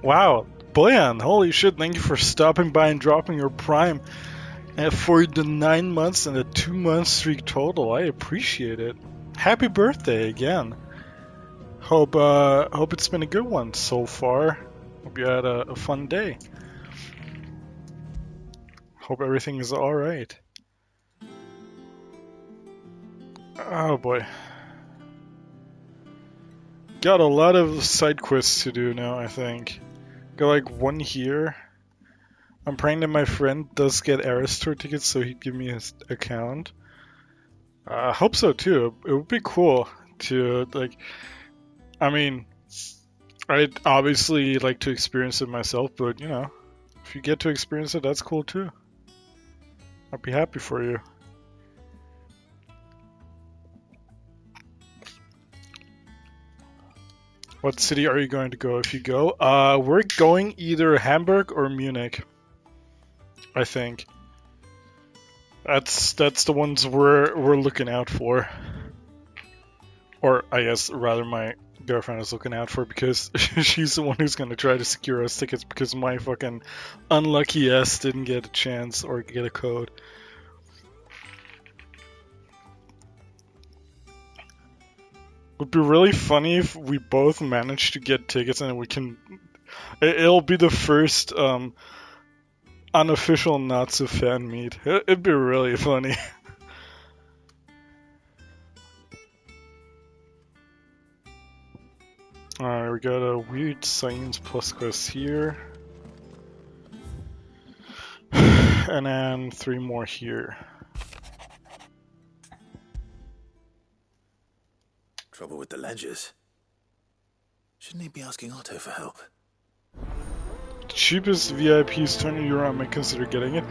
Wow, Boyan, holy shit, thank you for stopping by and dropping your Prime for the 9 months and the 2 month streak total. I appreciate it. Happy birthday again. Hope it's been a good one so far. Hope you had a fun day. Hope everything is alright. Oh boy. Got a lot of side quests to do now, I think. Got like one here. I'm praying that my friend does get Eras Tour tickets so he'd give me his account. I hope so too. It would be cool to, like, I mean, I'd obviously like to experience it myself, but you know, if you get to experience it, that's cool too. I'd be happy for you. What city are you going to go if you go? We're going either Hamburg or Munich, I think. That's the ones we're looking out for. Or I guess rather my girlfriend is looking out for, because she's the one who's gonna try to secure us tickets because my fucking unlucky ass didn't get a chance or get a code. Would be really funny if we both managed to get tickets and we can. It'll be the first unofficial Natsu fan meet. It'd be really funny. Alright, we got a weird science plus quest here. And then 3 more here. Trouble with the ledgers. Shouldn't he be asking Otto for help? Cheapest VIP is €20. I might consider getting it.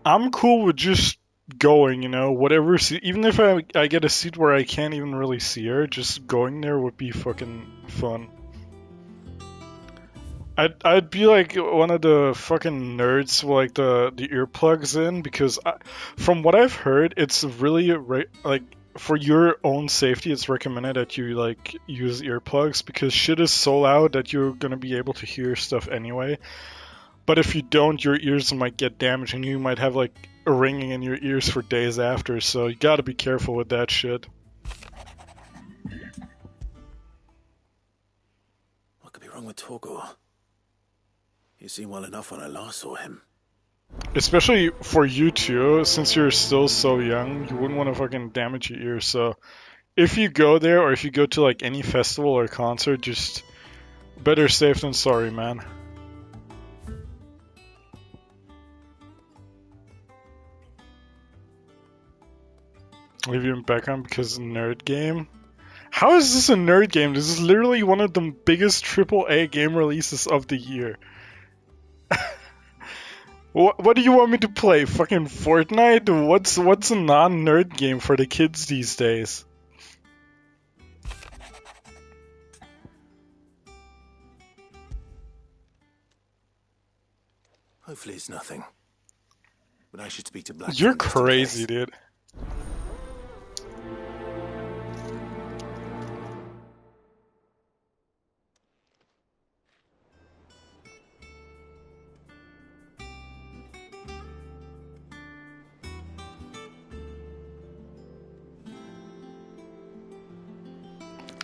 I'm cool with just going, you know, whatever seat. Even if I get a seat where I can't even really see her, just going there would be fucking fun. I'd be like one of the fucking nerds with like the earplugs in, because from what I've heard, it's really like for your own safety, it's recommended that you like use earplugs, because shit is so loud that you're gonna be able to hear stuff anyway. But if you don't, your ears might get damaged and you might have like a ringing in your ears for days after, so you gotta be careful with that shit. What could be wrong with Torgor? He seemed well enough when I last saw him. Especially for you two, since you're still so young, you wouldn't want to fucking damage your ears, so if you go there, or if you go to like any festival or concert, just better safe than sorry, man. Leave you in background because nerd game? How is this a nerd game? This is literally one of the biggest AAA game releases of the year. What do you want me to play? Fucking Fortnite? What's a non-nerd game for the kids these days? Hopefully it's nothing. But I should speak to Black. You're crazy, dude.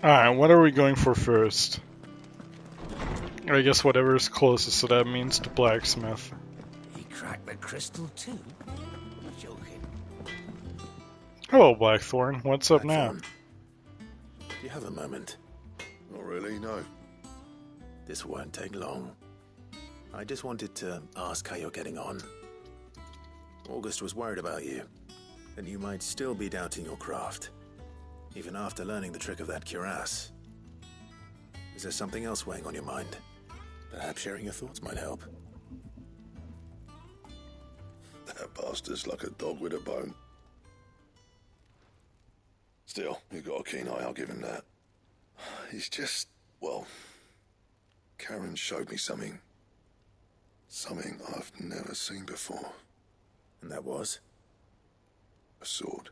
Alright, what are we going for first? I guess whatever is closest, so that means the blacksmith. He cracked the crystal too? Joking. Hello, Blackthorn. What's up now? Do you have a moment? Not really, no. This won't take long. I just wanted to ask how you're getting on. August was worried about you, and you might still be doubting your craft, even after learning the trick of that cuirass. Is there something else weighing on your mind? Perhaps sharing your thoughts might help. That bastard's like a dog with a bone. Still, you've got a keen eye, I'll give him that. He's just, well, Karen showed me something. Something I've never seen before. And that was? A sword.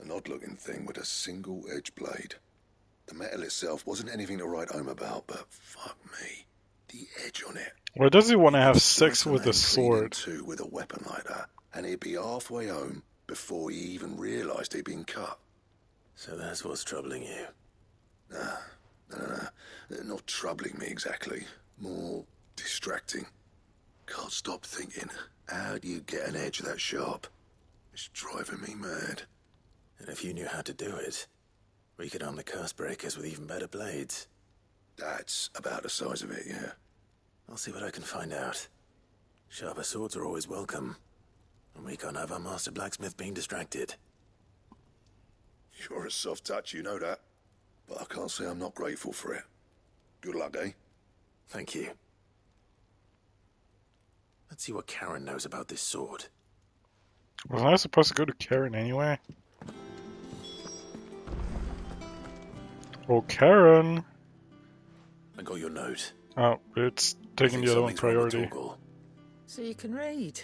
An odd-looking thing with a single-edged blade. The metal itself wasn't anything to write home about, but fuck me. the edge on it. Why does he want to have Strike sex a with a man clean in sword? two with a weapon like that, and he'd be halfway home before he even realised he'd been cut. So that's what's troubling you. No. Not troubling me exactly. More distracting. Can't stop thinking, how do you get an edge that sharp? It's driving me mad. And if you knew how to do it, we could arm the curse breakers with even better blades. That's about the size of it, yeah. I'll see what I can find out. Sharper swords are always welcome. And we can't have our master blacksmith being distracted. You're a soft touch, you know that. But I can't say I'm not grateful for it. Good luck, eh? Thank you. Let's see what Karen knows about this sword. Wasn't I supposed to go to Karen anyway? Oh, Karen! I got your note. Oh, it's taking the other one priority. So you can read.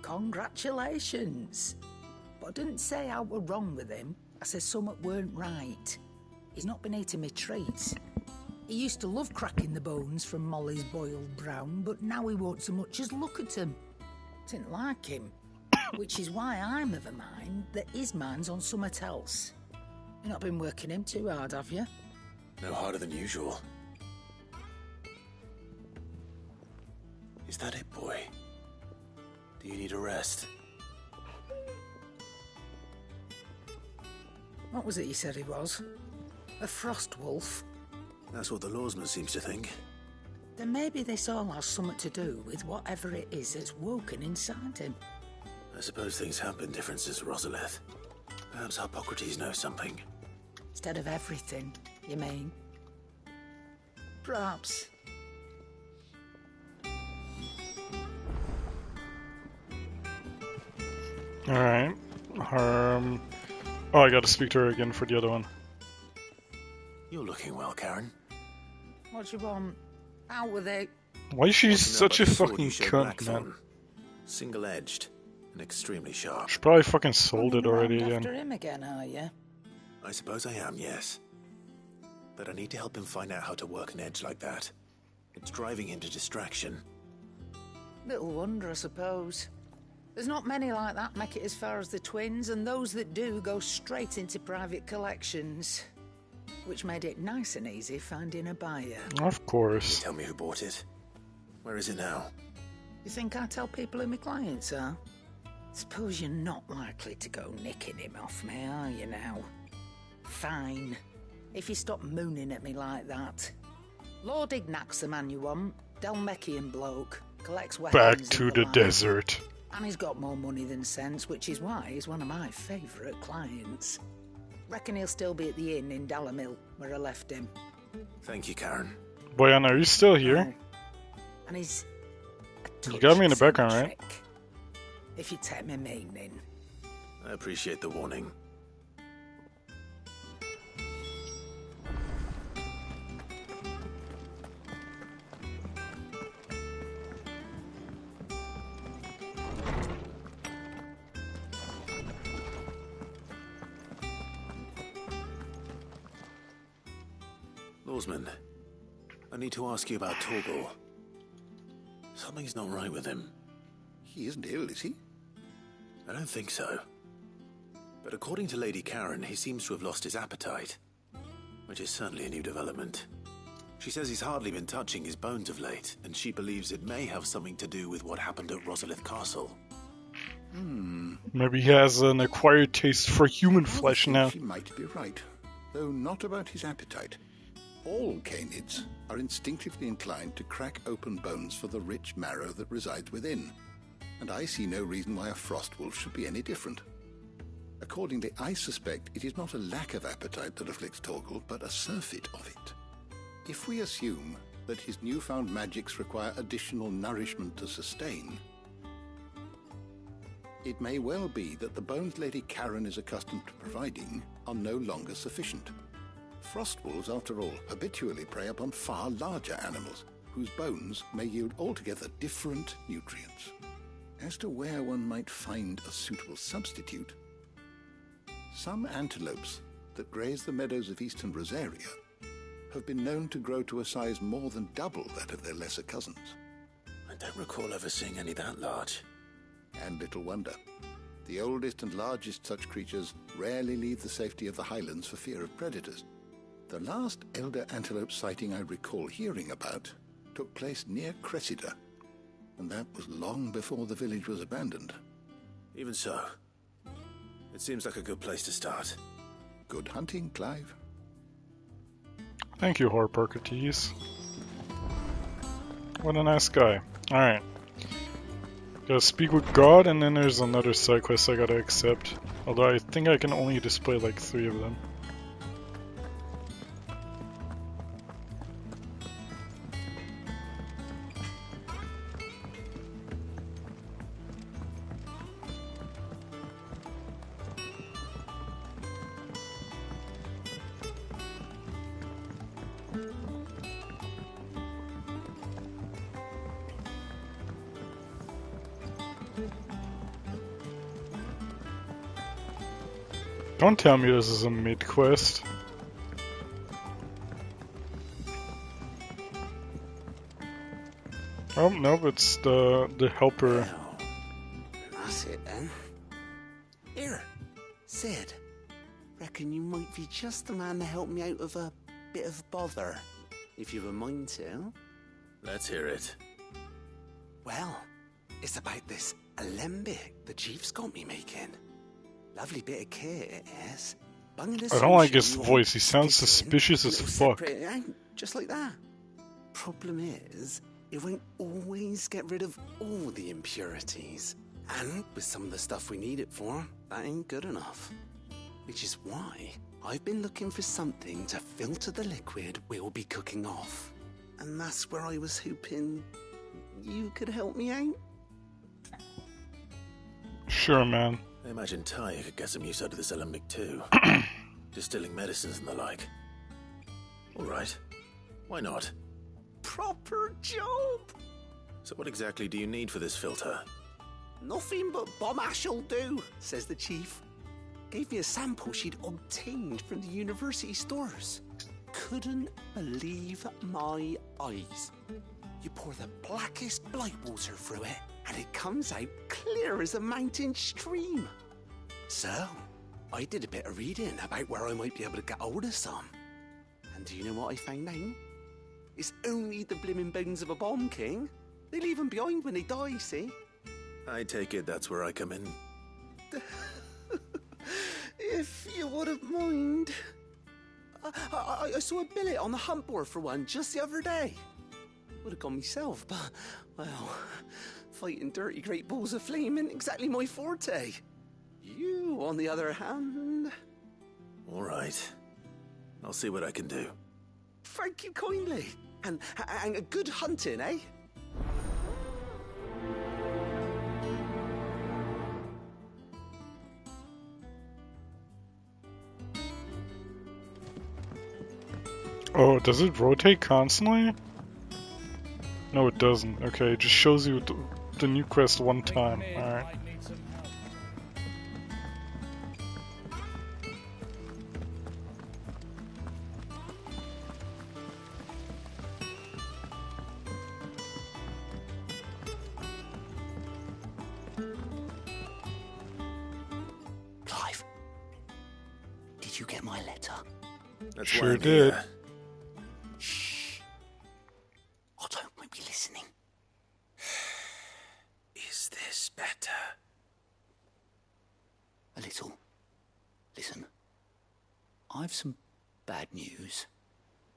Congratulations. But I didn't say I were wrong with him. I said something weren't right. He's not been eating me treats. He used to love cracking the bones from Molly's boiled brown, but now he won't so much as look at them. Didn't like him. Which is why I'm of a mind that his mind's on something else. You've not been working him too hard, have you? No harder than usual. Is that it, boy? Do you need a rest? What was it you said he was? A frost wolf? That's what the lawsman seems to think. Then maybe this all has something to do with whatever it is that's woken inside him. I suppose things have been different since Rosalith. Perhaps Hippocrates knows something. Instead of everything, you mean? Perhaps. Alright. Oh, I gotta speak to her again for the other one. You're looking well, Karen. What do you want? Out with it. Why is she Want to know such a about the sword fucking you showed cunt, Blackthorn? man? Single-edged and extremely sharp. She probably fucking sold it Running already around again. after him again, are you? I suppose I am, yes. But I need to help him find out how to work an edge like that. It's driving him to distraction. Little wonder, I suppose. There's not many like that make it as far as the twins, and those that do go straight into private collections. Which made it nice and easy finding a buyer. Of course. Tell me who bought it. Where is it now? You think I tell people who my clients are? Suppose you're not likely to go nicking him off me, are you now? Fine. If you stop mooning at me like that. Lord Ignac's the man you want. Dalmekian bloke. Collects weapons. Back and to the the like. desert. And he's got more money than sense, which is why he's one of my favourite clients. Reckon he'll still be at the inn in Dalamil, where I left him. Thank you, Karen. Boyan, are you still here? And he's a You got me in the touch background, right? eccentric, if you take my meaning. I appreciate the warning. Lawsman, I need to ask you about Torgal. Something's not right with him. He isn't ill, is he? I don't think so. But according to Lady Karen, he seems to have lost his appetite, which is certainly a new development. She says he's hardly been touching his bones of late, and she believes it may have something to do with what happened at Rosalith Castle. Maybe he has an acquired taste for human flesh now. She might be right, though not about his appetite. All canids are instinctively inclined to crack open bones for the rich marrow that resides within, and I see no reason why a frost wolf should be any different. Accordingly, I suspect it is not a lack of appetite that afflicts Torgal, but a surfeit of it. If we assume that his newfound magics require additional nourishment to sustain, it may well be that the bones Lady Karen is accustomed to providing are no longer sufficient. Frost wolves, after all, habitually prey upon far larger animals, whose bones may yield altogether different nutrients. As to where one might find a suitable substitute, some antelopes that graze the meadows of eastern Rosaria have been known to grow to a size more than double that of their lesser cousins. I don't recall ever seeing any that large. And little wonder. The oldest and largest such creatures rarely leave the safety of the highlands for fear of predators. The last elder antelope sighting I recall hearing about took place near Cressida, and that was long before the village was abandoned. Even so, it seems like a good place to start. Good hunting, Clive. Thank you, Harparkates. What a nice guy. Alright. Gotta speak with God, and then there's another side quest I gotta accept. Although I think I can only display like 3 of them. Don't tell me this is a mid-quest. Oh, nope, it's the helper. Well, that's it then. Here, Sid. Reckon you might be just the man to help me out of a bit of bother, if you've a mind to. Let's hear it. Well, it's about this alembic the chief's got me making. Lovely bit of kit it is. I don't like his voice, he sounds suspicious as fuck. Just like that. Problem is, it won't always get rid of all the impurities. And with some of the stuff we need it for, that ain't good enough. Which is why I've been looking for something to filter the liquid we'll be cooking off. And that's where I was hoping you could help me out. Sure, man. I imagine Ty could get some use out of this alembic too. Distilling medicines and the like. Alright. Why not? Proper job! So what exactly do you need for this filter? Nothing but bomb ash'll do, says the chief. Gave me a sample she'd obtained from the university stores. Couldn't believe my eyes. You pour the blackest blight water through it, and it comes out clear as a mountain stream. So, I did a bit of reading about where I might be able to get hold of some. And do you know what I found out? It's only the blimmin' bones of a bomb king. They leave them behind when they die, see? I take it that's where I come in. If you wouldn't mind. I saw a billet on the hunt board for one just the other day. Would have gone myself, but, well, fighting dirty great balls of flame ain't exactly my forte. You, on the other hand... Alright. I'll see what I can do. Thank you kindly. And a good hunting, eh? Oh, does it rotate constantly? No, it doesn't. Okay, it just shows you the new quest one time. Alright. Clive, did you get my letter? That's Sure why I'm did. here. Shh. Otto might be listening. Is this better? A little. Listen, I've some bad news.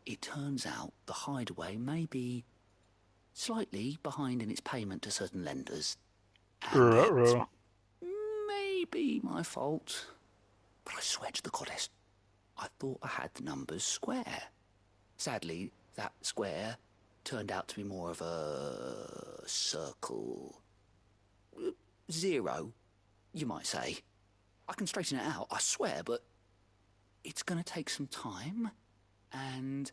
It turns out the hideaway may be slightly behind in its payment to certain lenders. And Ruh-roh. it's maybe my fault. But I swear to the goddess, I thought I had the numbers square. Sadly, that square turned out to be more of a circle. 0, you might say. I can straighten it out, I swear, but it's going to take some time, and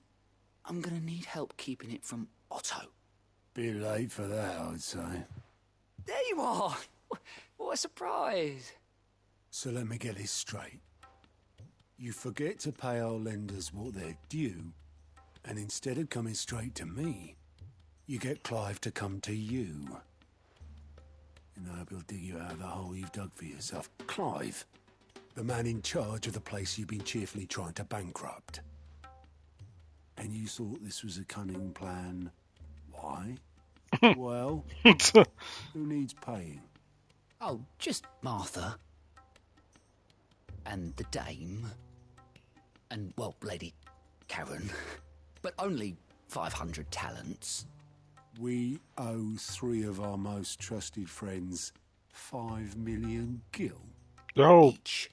I'm going to need help keeping it from Otto. Bit late for that, I'd say. There you are! What a surprise! So let me get this straight. You forget to pay our lenders what they're due, And instead of coming straight to me, you get Clive to come to you. And I hope he'll dig you out of the hole you've dug for yourself. Clive, the man in charge of the place you've been cheerfully trying to bankrupt. And you thought this was a cunning plan. Why? Well, who needs paying? Oh, just Martha. And the dame. And, well, Lady Karen. But only 500 talents. We owe 3 of our most trusted friends 5 million gil. Oh, Each.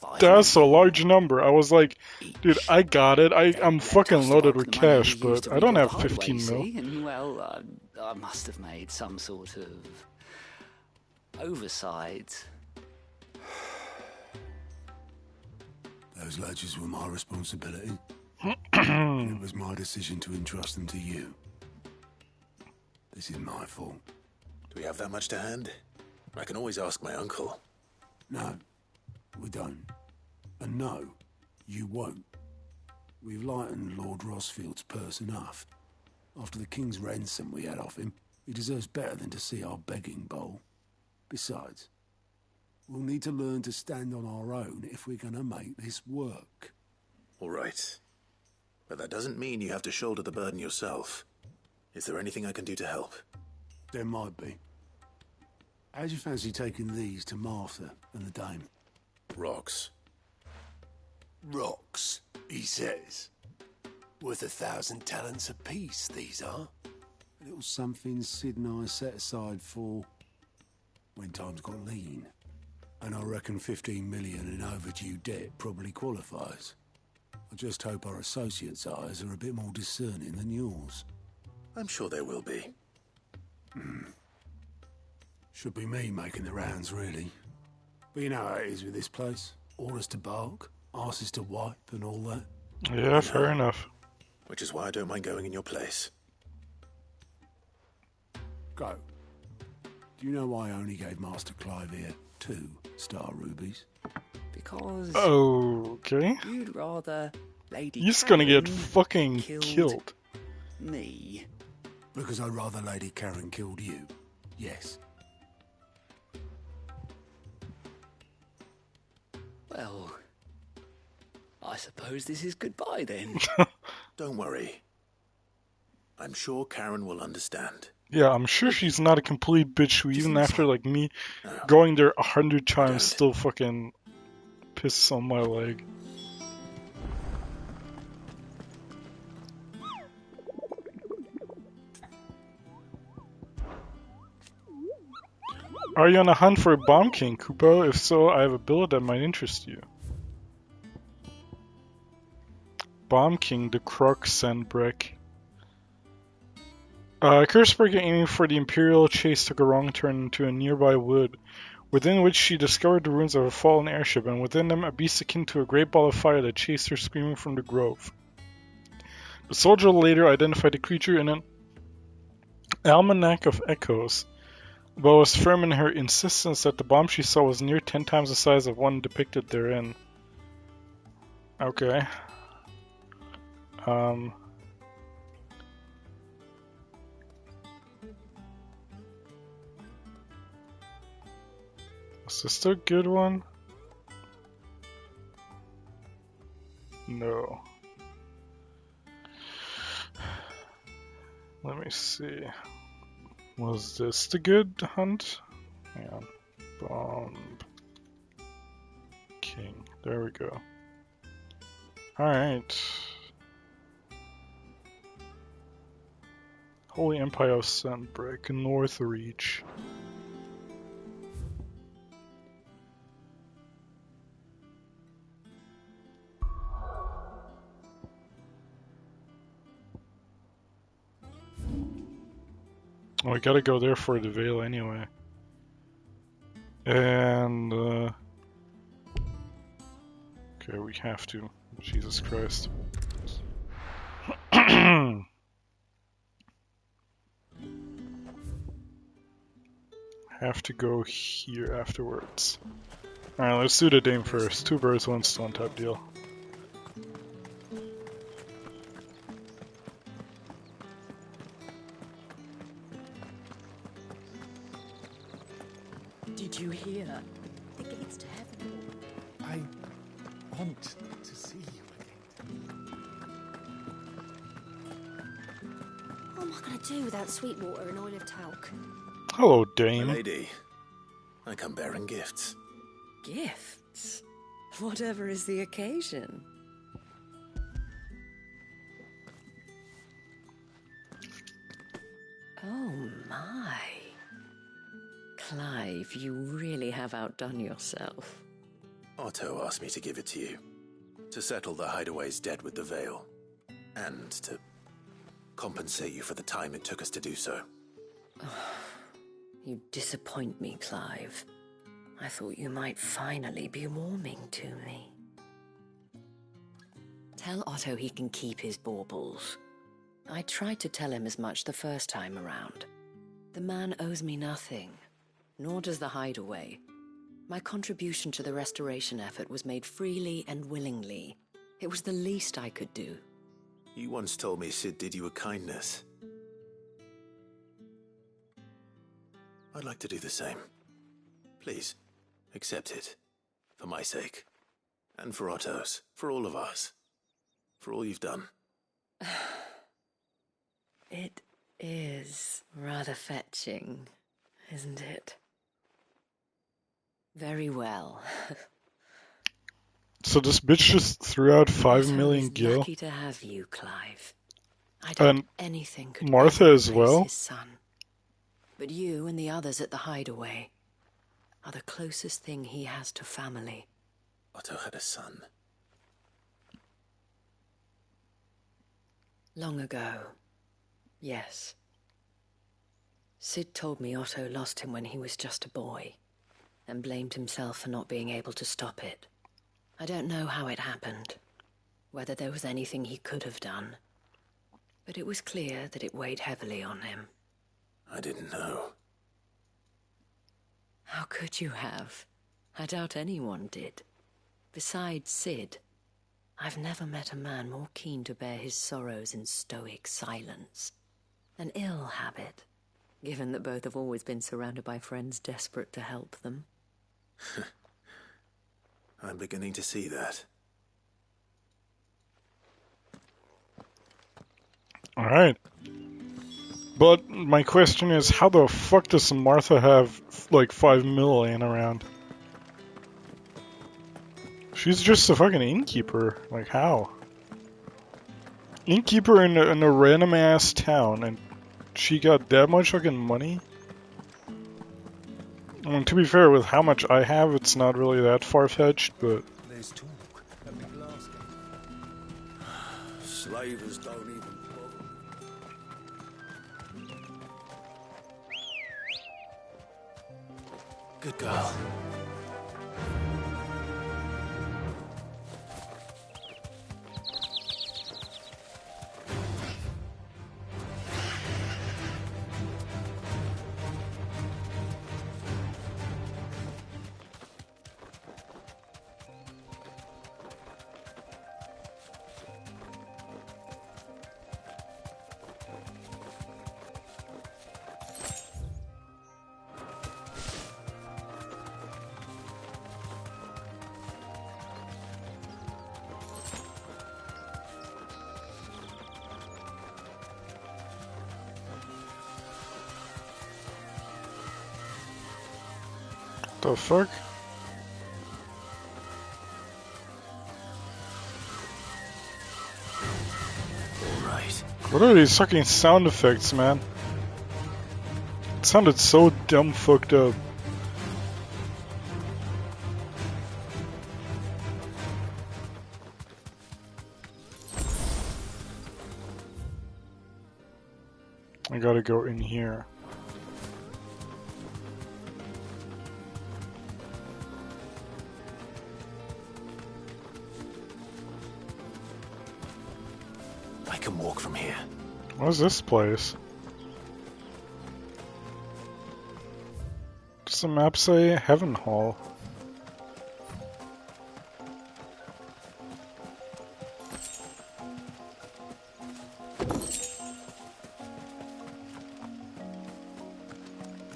5 that's a million large number. I was like, each. dude, I got it. I'm Then fucking left us loaded to with borrow the money cash, we used but to I don't rebuild have the highway, 15 mil. see? And, well, I must have made some sort of oversight. Those ledgers were my responsibility. And it was my decision to entrust them to you. This is my fault. Do we have that much to hand? I can always ask my uncle. No, we don't. And no, you won't. We've lightened Lord Rosfield's purse enough. After the king's ransom we had off him, he deserves better than to see our begging bowl. Besides, we'll need to learn to stand on our own if we're gonna make this work. All right. But that doesn't mean you have to shoulder the burden yourself. Is there anything I can do to help? There might be. How'd you fancy taking these to Martha and the dame? Rocks. Rocks, he says. Worth 1,000 talents apiece, these are. A little something Sid and I set aside for when times got lean. And I reckon 15 million in overdue debt probably qualifies. I just hope our associates' eyes are a bit more discerning than yours. I'm sure there will be. Should be me making the rounds, really. But you know how it is with this place. Orders to bark, arses to wipe and all that. Yeah, fair enough. Which is why I don't mind going in your place. Go. Do you know why I only gave Master Clive here 2 star rubies? Because Okay. you'd rather Lady He's gonna get Karen fucking killed. me. Because I'd rather Lady Karen killed you. Yes. Well, I suppose this is goodbye then. Don't worry. I'm sure Karen will understand. Yeah, I'm sure she's not a complete bitch who even after like me going there 100 times still fucking pisses on my leg. Are you on a hunt for a Bomb King, Kupo? If so, I have a billet that might interest you. Bomb King, the Croc Sandbreck. Cursebreaker aiming for the Imperial chase took a wrong turn into a nearby wood, within which she discovered the ruins of a fallen airship, and within them a beast akin to a great ball of fire that chased her screaming from the grove. The soldier later identified the creature in an almanac of echoes, but was firm in her insistence that the bomb she saw was near 10 times the size of one depicted therein. Okay. Is this the good one? No. Let me see. Was this the good hunt? Hang on. Bomb King. There we go. Alright. Holy Empire of Sunbreak, North Reach. Well, we gotta go there for the Veil anyway. And, okay, we have to. Jesus Christ. Have to go here afterwards. Alright, let's do the dame first. 2 birds, 1 stone type deal. Did you hear? The gates to heaven. I want to see you again. What am I going to do without Sweetwater and Olive Talc? Hello, My Dame. lady, I come bearing gifts. Gifts? Whatever is the occasion. Oh my. Clive, you really have outdone yourself. Otto asked me to give it to you. To settle the Hideaway's debt with the Veil. And to compensate you for the time it took us to do so. You disappoint me, Clive. I thought you might finally be warming to me. Tell Otto he can keep his baubles. I tried to tell him as much the first time around. The man owes me nothing, nor does the Hideaway. My contribution to the restoration effort was made freely and willingly. It was the least I could do. You once told me Sid did you a kindness. I'd like to do the same. Please, accept it. For my sake. And for Otto's. For all of us. For all you've done. It is rather fetching, isn't it? Very well. So this bitch just threw out 5 Otto million is gil. lucky to have you, Clive. I doubt And anything could Martha ever as replace well? his son. But you and the others at the Hideaway are the closest thing he has to family. Otto had a son. Long ago, yes. Sid told me Otto lost him when he was just a boy, and blamed himself for not being able to stop it. I don't know how it happened, whether there was anything he could have done, but it was clear that it weighed heavily on him. I didn't know. How could you have? I doubt anyone did. Besides Sid, I've never met a man more keen to bear his sorrows in stoic silence. An ill habit, given that both have always been surrounded by friends desperate to help them. I'm beginning to see that. Alright. But my question is, how the fuck does Martha have like 5 million around? She's just a fucking innkeeper. Like, how? Innkeeper in a random ass town, and she got that much fucking money? I mean, to be fair, with how much I have, it's not really that far-fetched, but... There's talk at the glass gate. Slavers don't even bother. Good girl. The fuck? Alright. What are these fucking sound effects, man? It sounded so dumb fucked up. I gotta go in here. I can walk from here. What is this place? Does the map say Heaven Hall?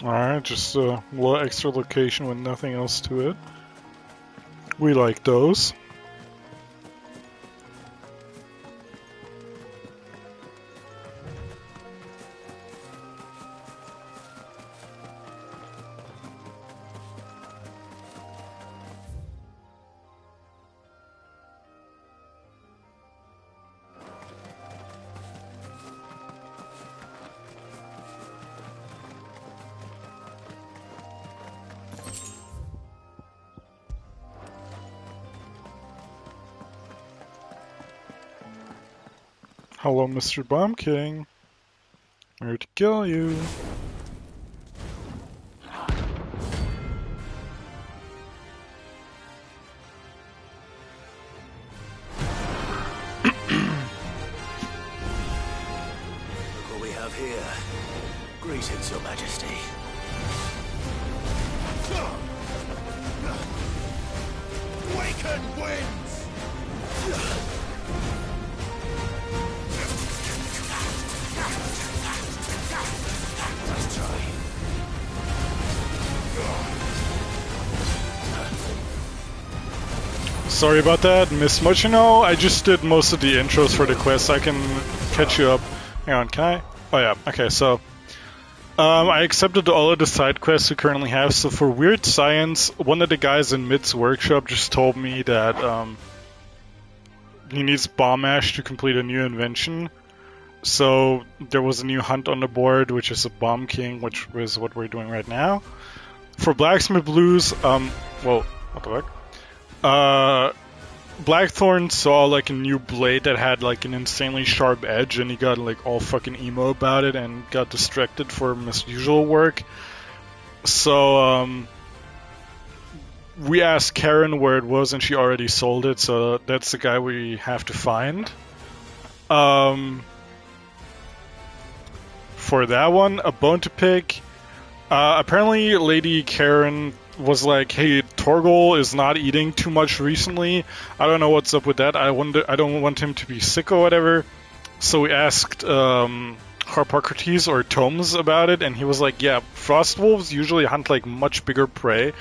Alright. Alright, just a little extra location with nothing else to it. We like those. Hello, Mr. Bomb King. I'm here to kill you. Look what we have here. Greetings, Your Majesty. Waken winds! Let's try. Sorry about that, Miss much. You know, I just did most of the intros for the quest. I can catch you up. Hang on, can I? Oh yeah, okay, so I accepted all of the side quests we currently have. So for Weird Science, one of the guys in Mid's workshop just told me that he needs bomb ash to complete a new invention. So there was a new hunt on the board, which is a Bomb King, which is what we're doing right now. For Blacksmith Blues, well, what the fuck? Blackthorn saw like a new blade that had like an insanely sharp edge, and he got like all fucking emo about it and got distracted from his usual work. So we asked Karen where it was, and she already sold it. So that's the guy we have to find. For that one, a bone to pick. Apparently, Lady Karen was like, "Hey, Torgal is not eating too much recently. I don't know what's up with that. I don't want him to be sick or whatever." So we asked Harpocrates or Tomes about it, and he was like, "Yeah, frost wolves usually hunt like much bigger prey,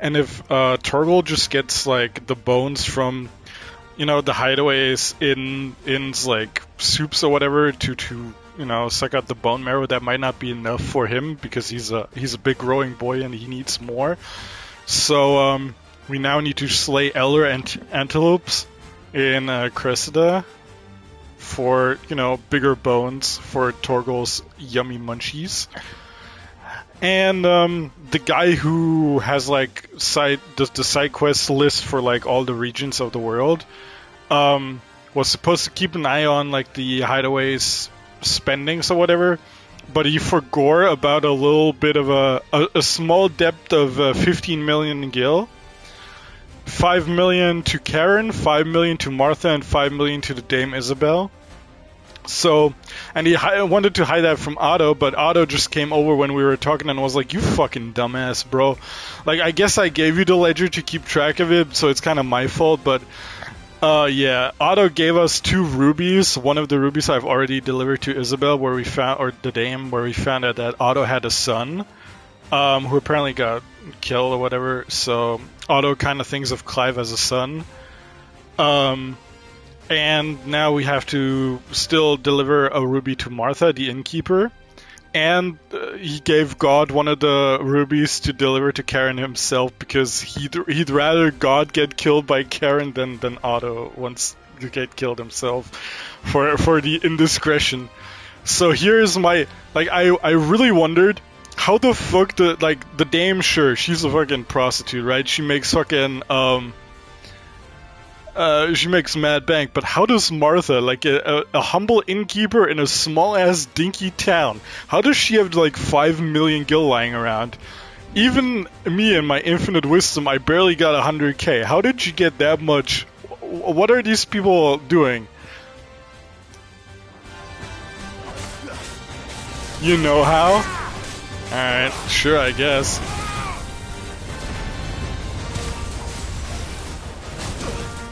and if Torgal just gets like the bones from, you know, the hideaways in like soups or whatever to you know, suck out the bone marrow, that might not be enough for him because he's a big growing boy and he needs more. So we now need to slay elder antelopes in Cressida for, you know, bigger bones for Torgal's yummy munchies. And the guy who has like the side quest list for like all the regions of the world was supposed to keep an eye on like the hideaways spendings or whatever, but he forgot about a little bit of a small depth of 15 million gil. 5 million to Karen, 5 million to Martha, and 5 million to the Dame Isabel. So, and he wanted to hide that from Otto, but Otto just came over when we were talking and was like, "You fucking dumbass, bro. Like, I guess I gave you the ledger to keep track of it, so it's kind of my fault, but yeah, Otto gave us 2 rubies. One of the rubies I've already delivered to Isabel, where we found, or the Dame, where we found out that Otto had a son, who apparently got killed or whatever. So Otto kind of thinks of Clive as a son. And now we have to still deliver a ruby to Martha, the innkeeper. And he gave God one of the rubies to deliver to Karen himself because he'd rather God get killed by Karen than Otto wants to get killed himself for the indiscretion. So here's my, like, I really wondered how the fuck the Dame, sure, she's a fucking prostitute, right? She makes fucking she makes mad bank, but how does Martha, like a humble innkeeper in a small-ass dinky town, how does she have like 5 million gil lying around? Even me and my infinite wisdom, I barely got 100k. How did she get that much? What are these people doing? You know how? Alright, sure, I guess.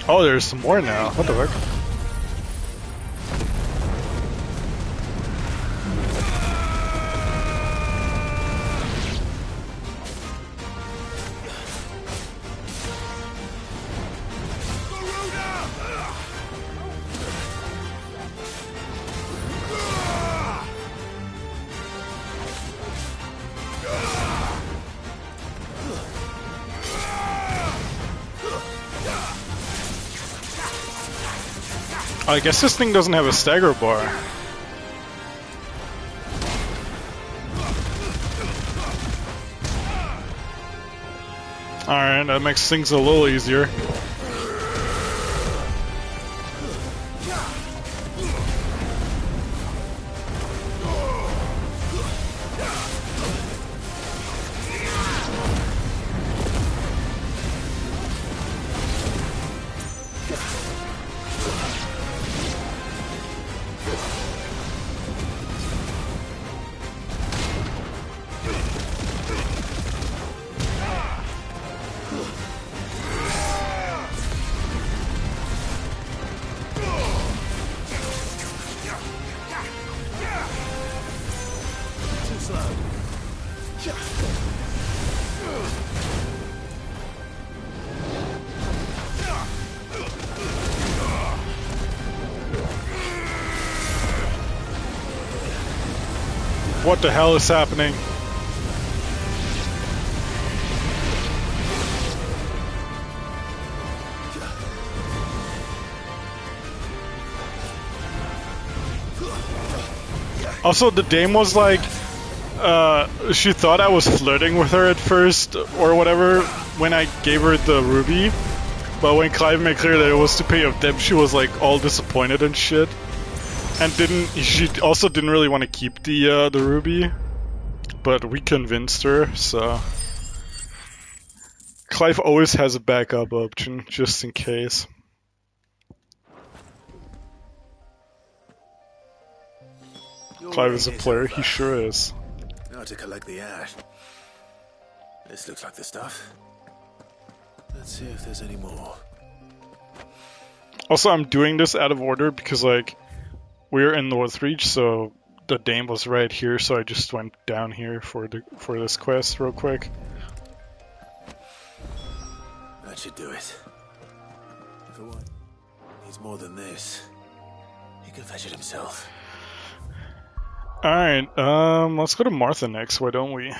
Oh, there's some more now. What the fuck? I guess this thing doesn't have a stagger bar. Alright, that makes things a little easier. What the hell is happening? Also, the dame was like, she thought I was flirting with her at first, or whatever, when I gave her the ruby. But when Clive made clear that it was to pay off debt, she was like all disappointed and shit. And she also didn't really want to keep the ruby, but we convinced her, so. Clive always has a backup option, just in case. Clive is a player, he sure is. Now to collect the ash. This looks like the stuff. Let's see if there's any more. Also, I'm doing this out of order because, like, we're in Northreach, so the dame was right here, so I just went down here for this quest real quick. That should do it. If it needs more than this, he can fetch it himself. Alright, let's go to Martha next, why don't we?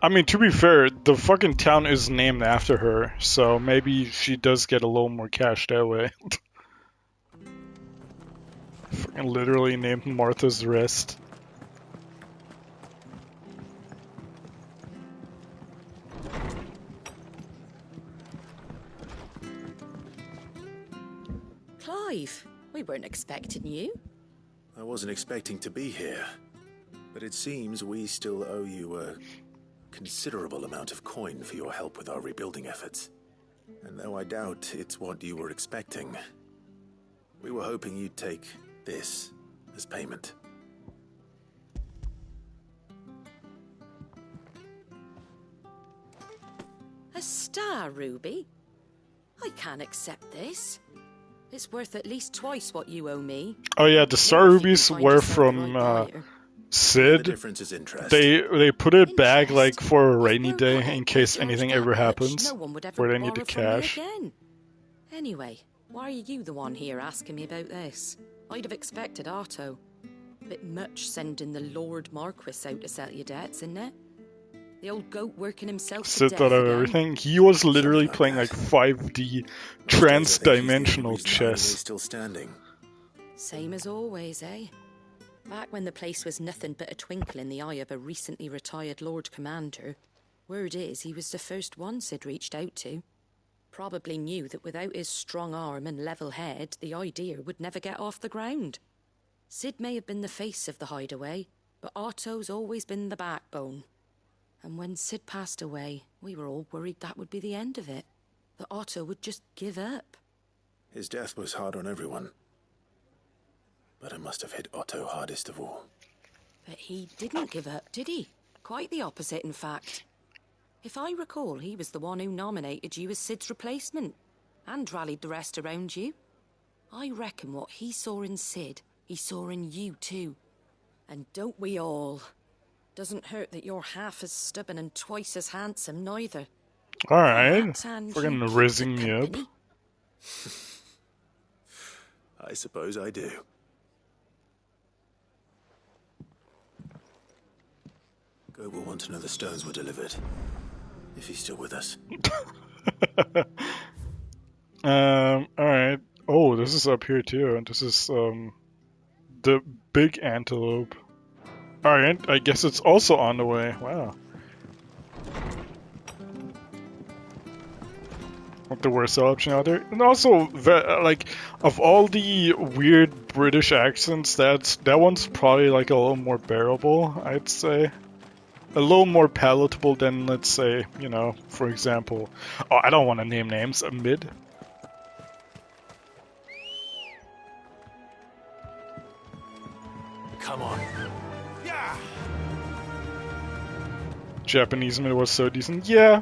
I mean, to be fair, the fucking town is named after her, so maybe she does get a little more cash that way. Fucking literally named Martha's Rest. Clive, we weren't expecting you. I wasn't expecting to be here, but it seems we still owe you a considerable amount of coin for your help with our rebuilding efforts. And though I doubt it's what you were expecting, we were hoping you'd take this as payment. A star ruby? I can't accept this. It's worth at least twice what you owe me. Oh yeah, the star rubies were from Sid. They put it back like for a rainy day in case anything ever happens where they need the cash. Anyway, why are you the one here asking me about this? I'd have expected Otto. Bit much sending the Lord Marquis out to settle your debts, isn't it? The old goat working himself to death Sid thought of everything. He was literally playing like 5D trans-dimensional chess. Still standing. Same as always, eh? Back when the place was nothing but a twinkle in the eye of a recently retired Lord Commander, word is he was the first one Sid reached out to. Probably knew that without his strong arm and level head, the idea would never get off the ground. Sid may have been the face of the hideaway, but Otto's always been the backbone. And when Sid passed away, we were all worried that would be the end of it. That Otto would just give up. His death was hard on everyone. But it must have hit Otto hardest of all. But he didn't give up, did he? Quite the opposite, in fact. If I recall, he was the one who nominated you as Sid's replacement, and rallied the rest around you. I reckon what he saw in Sid, he saw in you too. And don't we all? Doesn't hurt that you're half as stubborn and twice as handsome, neither. Alright, friggin' rizzing me up. I suppose I do. Goat will want to know the stones were delivered. If he's still with us. Alright. Oh, this is up here too, and this is, the big antelope. Alright, I guess it's also on the way. Wow. Not the worst option out there. And also, like, of all the weird British accents, that one's probably, like, a little more bearable, I'd say. A little more palatable than, let's say, you know, for example... Oh, I don't want to name names. A mid. Come on. Yeah. Japanese mid was so decent. Yeah.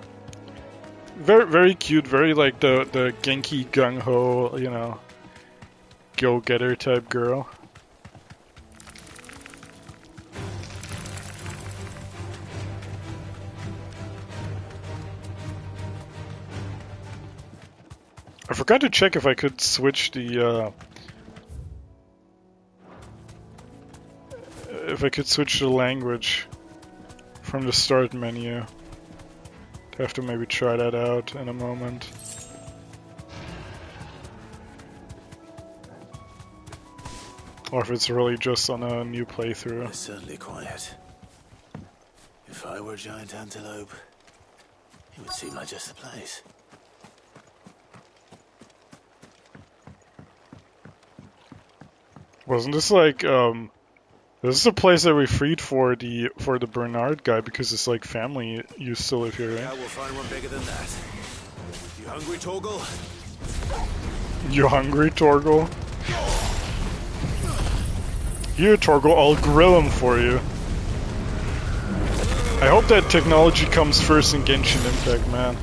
Very, very cute. Very, like, the Genki gung-ho, you know, go-getter type girl. I forgot to check if I could switch the, if I could switch the language from the start menu. I have to maybe try that out in a moment. Or if it's really just on a new playthrough. It's certainly quiet. If I were a giant antelope, it would seem like just the place. Wasn't this like, this is a place that we freed for the Bernard guy because his like family used to live here, right? Yeah, we'll find one bigger than that. You hungry, Torgal? You hungry, Torgal? Here, Torgal, I'll grill him for you. I hope that technology comes first in Genshin Impact, man.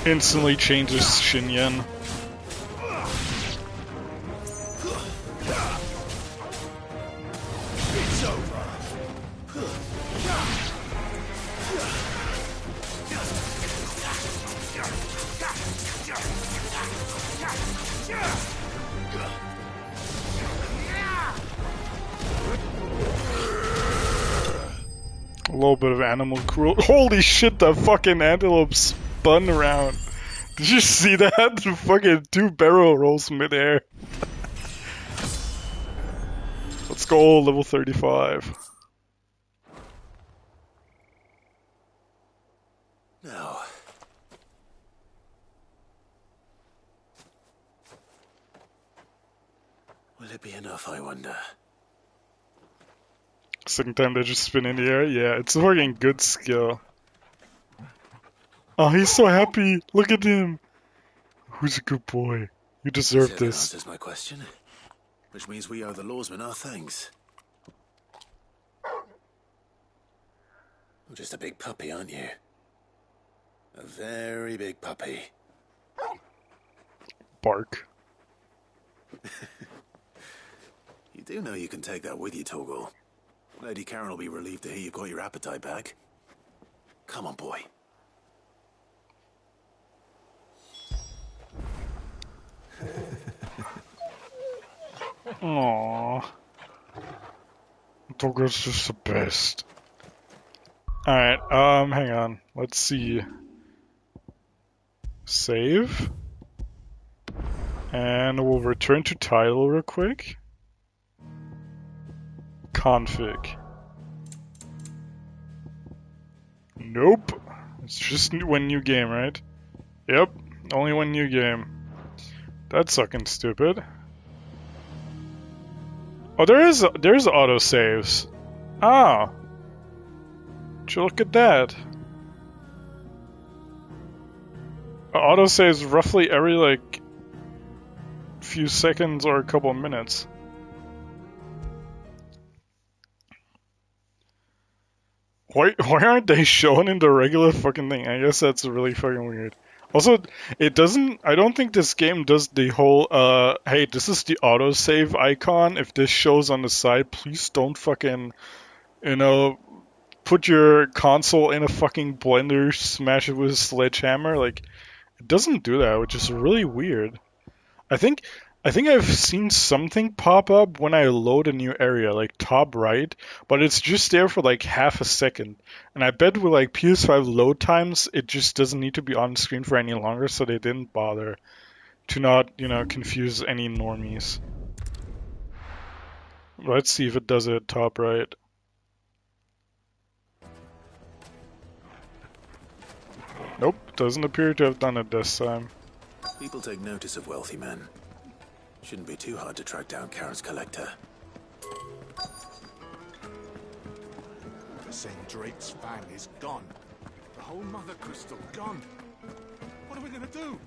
Instantly changes Shinyan. It's over. A little bit of animal cruelty. Holy shit, that fucking antelope spun around. Did you see that? The fucking 2 barrel rolls midair. Let's go, level 35. Now. Will it be enough, I wonder? Second time they just spin in the air? Yeah, it's a fucking good skill. Oh, he's so happy. Look at him. Who's a good boy? You deserve So that this. answers my question. Which means we owe the lawsmen our thanks. You're just a big puppy, aren't you? A very big puppy. Bark. You do know you can take that with you, Torgal. Lady Karen will be relieved to hear you got your appetite back. Come on, boy. Aww. Torgal's just the best. Alright, hang on. Let's see. Save. And we'll return to title real quick. Config. Nope. It's just one new game, right? Yep, only one new game. That's fucking stupid. Oh, there's autosaves. Ah. Would you look at that? Autosaves roughly every, like, few seconds or a couple of minutes. Why aren't they shown in the regular fucking thing? I guess that's really fucking weird. Also, it doesn't... I don't think this game does the whole, hey, this is the autosave icon. If this shows on the side, please don't fucking, you know, put your console in a fucking blender, smash it with a sledgehammer. Like, it doesn't do that, which is really weird. I think I think I've seen something pop up when I load a new area, like top right, but it's just there for like half a second. And I bet with like PS5 load times, it just doesn't need to be on screen for any longer, so they didn't bother to not, confuse any normies. Let's see if it does it top right. Nope, doesn't appear to have done it this time. People take notice of wealthy men. Shouldn't be too hard to track down Karen's collector. The St. Drake's fang is gone. The whole mother crystal gone. What are we gonna do?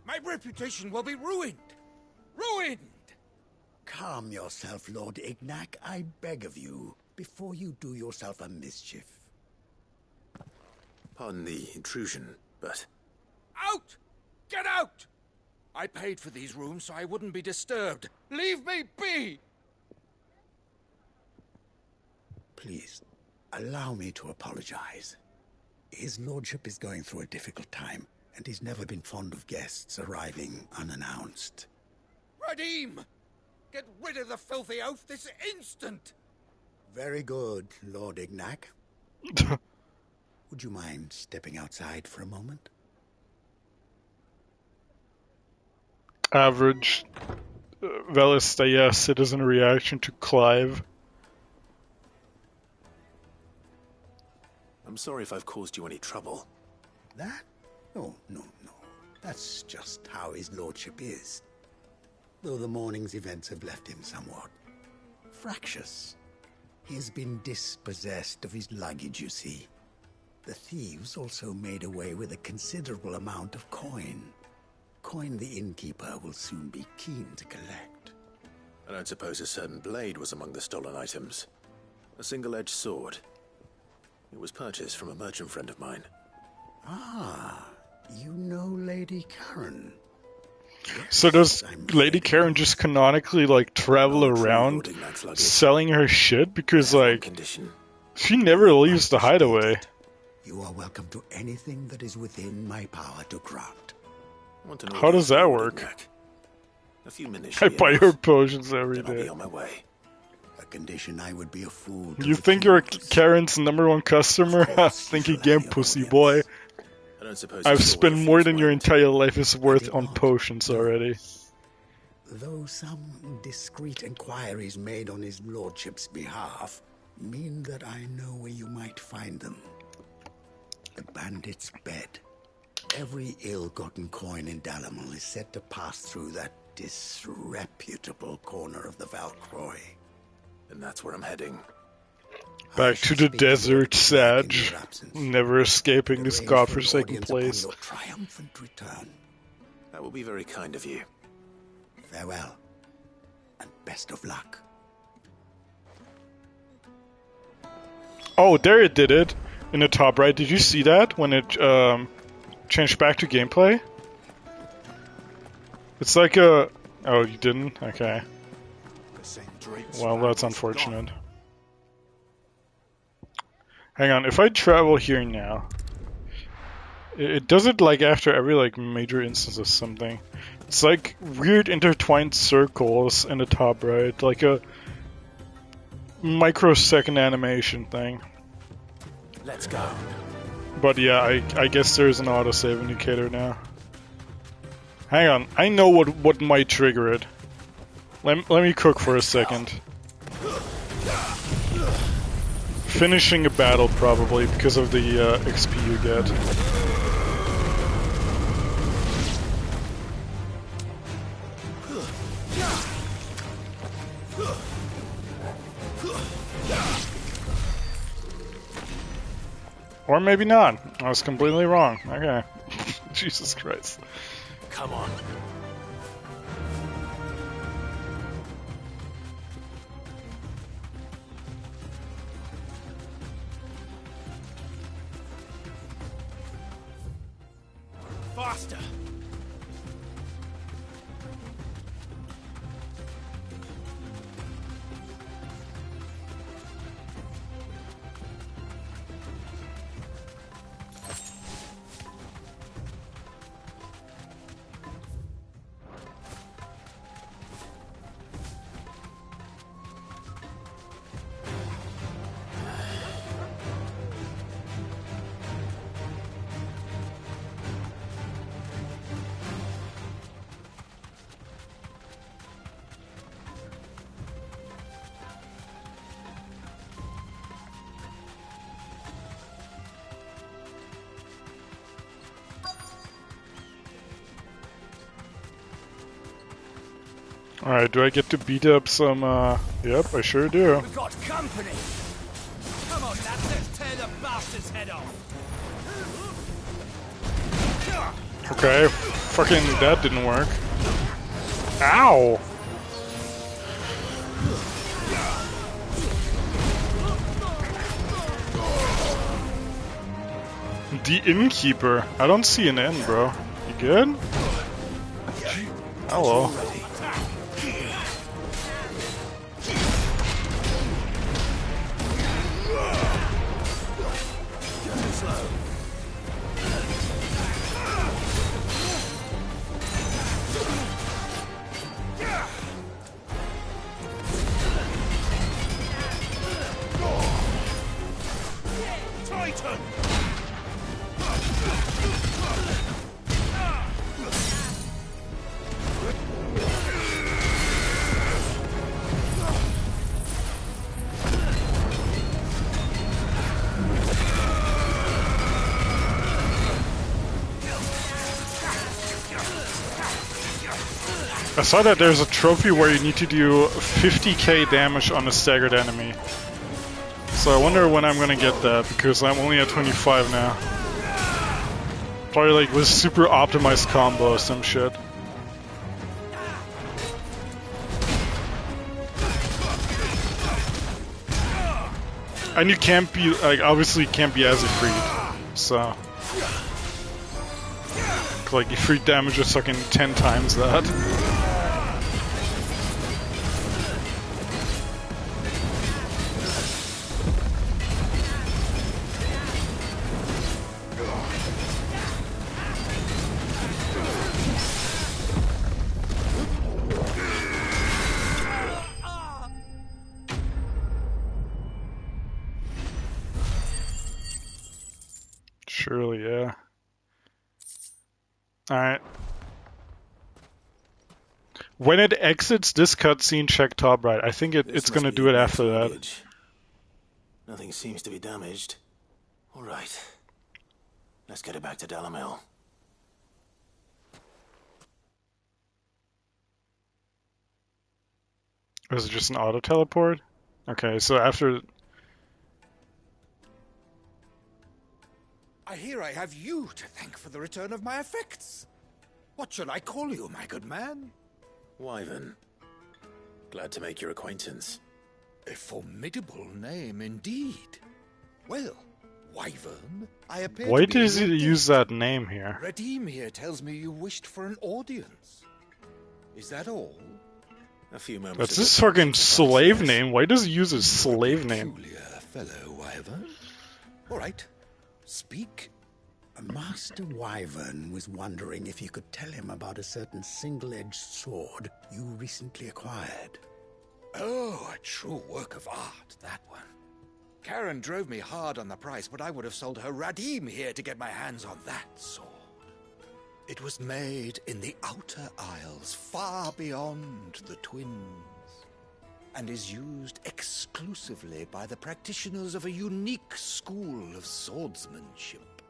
My reputation will be ruined! Ruined! Calm yourself, Lord Ignac, I beg of you, before you do yourself a mischief. Pardon the intrusion, but... Out! Get out! I paid for these rooms so I wouldn't be disturbed. Leave me be! Please, allow me to apologize. His lordship is going through a difficult time, and he's never been fond of guests arriving unannounced. Radim! Get rid of the filthy oaf this instant! Very good, Lord Ignac. Would you mind stepping outside for a moment? Average Velistaya citizen reaction to Clive. I'm sorry if I've caused you any trouble. That? Oh, no. That's just how his lordship is. Though the morning's events have left him somewhat fractious. He has been dispossessed of his luggage, you see. The thieves also made away with a considerable amount of coin. Coin the innkeeper will soon be keen to collect. I don't suppose a certain blade was among the stolen items. A single-edged sword. It was purchased from a merchant friend of mine. Ah, you know Lady Karen. So does Lady Karen just canonically travel around selling her shit? Because she never leaves the hideaway. You are welcome to anything that is within my power to grant. How does that work? A few minutes. I buy her potions every I'll be day. on my way. A condition I would be a fool to You think you're Karen's #1 customer? Think again, pussy boy. I've spent more than your entire life is worth on potions already. Though some discreet inquiries made on his lordship's behalf mean that I know where you might find them. The bandit's bed. Every ill-gotten coin in Dalamon is said to pass through that disreputable corner of the Valcroy. And that's where I'm heading. Back to the desert, Sag. Never escaping this godforsaken place. Your triumphant return. That will be very kind of you. Farewell, and best of luck. Oh, there it did it. In the top right. Did you see that? When it changed back to gameplay? It's like a... Oh, you didn't? Okay. Well, that's unfortunate. Hang on, if I travel here now... It does it after every major instance of something. It's weird intertwined circles in the top right. Like a microsecond animation thing. Let's go. But yeah, I guess there's an autosave indicator now. Hang on, I know what might trigger it. Let me cook for a second. Finishing a battle probably because of the XP you get. Or maybe not. I was completely wrong. Okay. Jesus Christ. Come on. Faster. Alright, do I get to beat up some, Yep, I sure do. We've got company! Come on, lads, let's tear the bastard's head off! Okay, fucking that didn't work. Ow! The innkeeper. I don't see an end, bro. You good? Hello. Titan! I saw that there's a trophy where you need to do 50k damage on a staggered enemy. So I wonder when I'm gonna get that, because I'm only at 25 now. Probably like with super optimized combo or some shit. And you can't be, like, obviously you can't be as a freed, so. Like, your free damage is fucking 10 times that. Surely, yeah. Alright. When it exits this cutscene, check top right. I think it's gonna do it after that. Nothing seems to be damaged. Alright. Let's get it back to Dalamil. Was it just an auto teleport? Okay, so after... I hear I have you to thank for the return of my effects. What shall I call you, my good man? Wyvern. Glad to make your acquaintance. A formidable name indeed. Well, Wyvern, I appear Why to be does in he your use debt. that name here? Redeem here tells me you wished for an audience. Is that all? A few moments. That's his fucking slave name. Why does he use his slave name? Peculiar fellow, Wyvern. All right, speak. Master Wyvern was wondering if you could tell him about a certain single-edged sword you recently acquired. Oh, a true work of art, that one. Karen drove me hard on the price, but I would have sold her Radim here to get my hands on that sword. It was made in the Outer Isles, far beyond the Twins, and is used exclusively by the practitioners of a unique school of swordsmanship.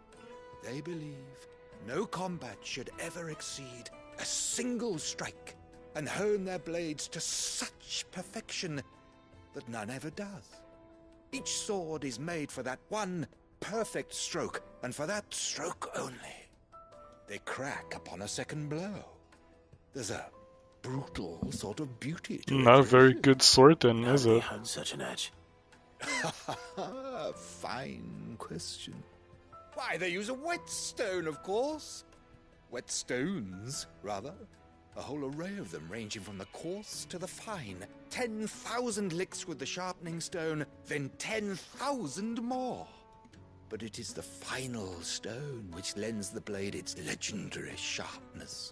They believe no combat should ever exceed a single strike, and hone their blades to such perfection that none ever does. Each sword is made for that one perfect stroke, and for that stroke only. They crack upon a second blow. There's a brutal sort of beauty to Not a it. very good sword then, is it? Had such an edge. Fine question. Why, they use a whetstone, of course. Whetstones, rather. A whole array of them, ranging from the coarse to the fine. 10,000 licks with the sharpening stone, then 10,000 more. But it is the final stone which lends the blade its legendary sharpness.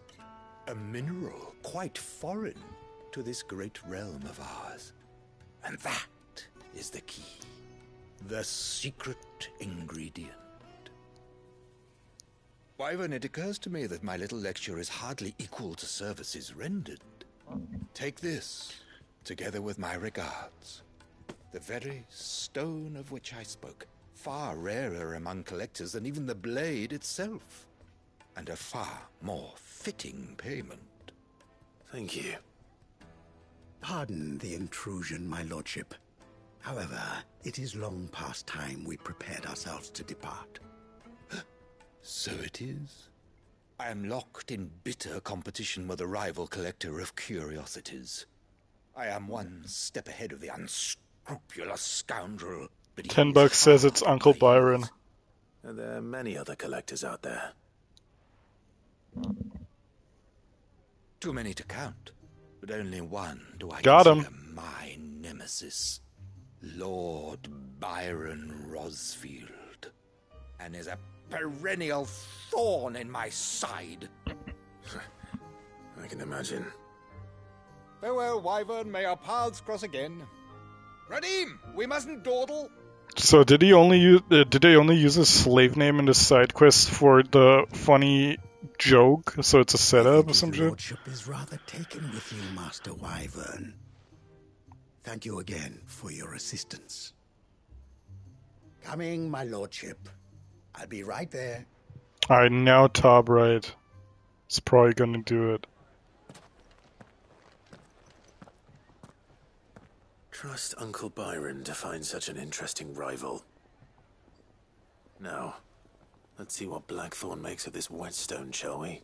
A mineral quite foreign to this great realm of ours. And that is the key. The secret ingredient. Wyvern, it occurs to me that my little lecture is hardly equal to services rendered. Take this, together with my regards. The very stone of which I spoke, far rarer among collectors than even the blade itself, and a far more fitting payment. Thank you. Pardon the intrusion, my lordship. However, it is long past time we prepared ourselves to depart. So it is. I am locked in bitter competition with a rival collector of curiosities. I am one step ahead of the unscrupulous scoundrel. But $10 says it's Uncle Byron. And there are many other collectors out there. Too many to count, but only one do I Got consider him. my nemesis, Lord Byron Rosfield, and is a perennial thorn in my side. I can imagine. Farewell, Wyvern. May our paths cross again. Radim, we mustn't dawdle. So did they only use his slave name in the side quest for the funny joke? So it's a setup or some His shit? lordship is rather taken with you, Master Wyvern. Thank you again for your assistance. Coming, my lordship. I'll be right there. Alright, now top right. It's probably gonna do it. Trust Uncle Byron to find such an interesting rival. Now, let's see what Blackthorn makes of this whetstone, shall we?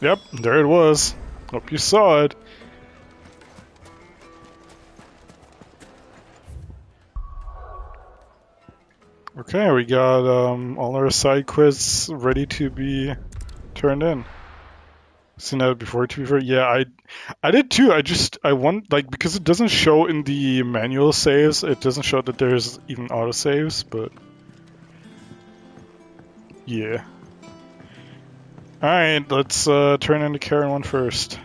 Yep, there it was. Hope you saw it. Okay, we got all our side quests ready to be turned in. Seen that before, to be fair. Yeah, I did too. I want, like, because it doesn't show in the manual saves, it doesn't show that there's even autosaves, but yeah. Alright, let's turn into Karen one first.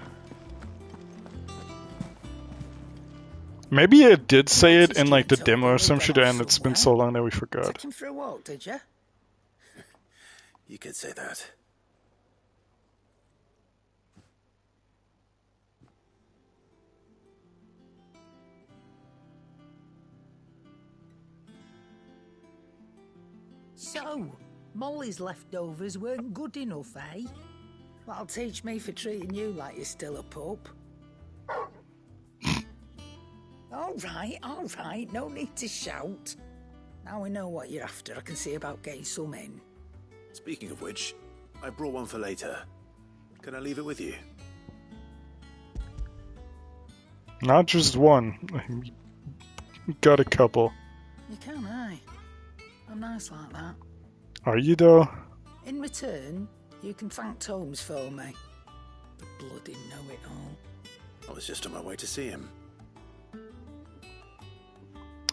Maybe it did say it in like the demo or some shit, and it's been so long that we forgot. Took him for a walk, did you? You could say that. So, Molly's leftovers weren't good enough, eh? That'll teach me for treating you like you're still a pup. All right, no need to shout. Now we know what you're after, I can see about getting some in. Speaking of which, I brought one for later. Can I leave it with you? Not just one. Got a couple. You can, aye. I'm nice like that. Are you though? In return, you can thank Tomes for me. The bloody know-it-all. I was just on my way to see him.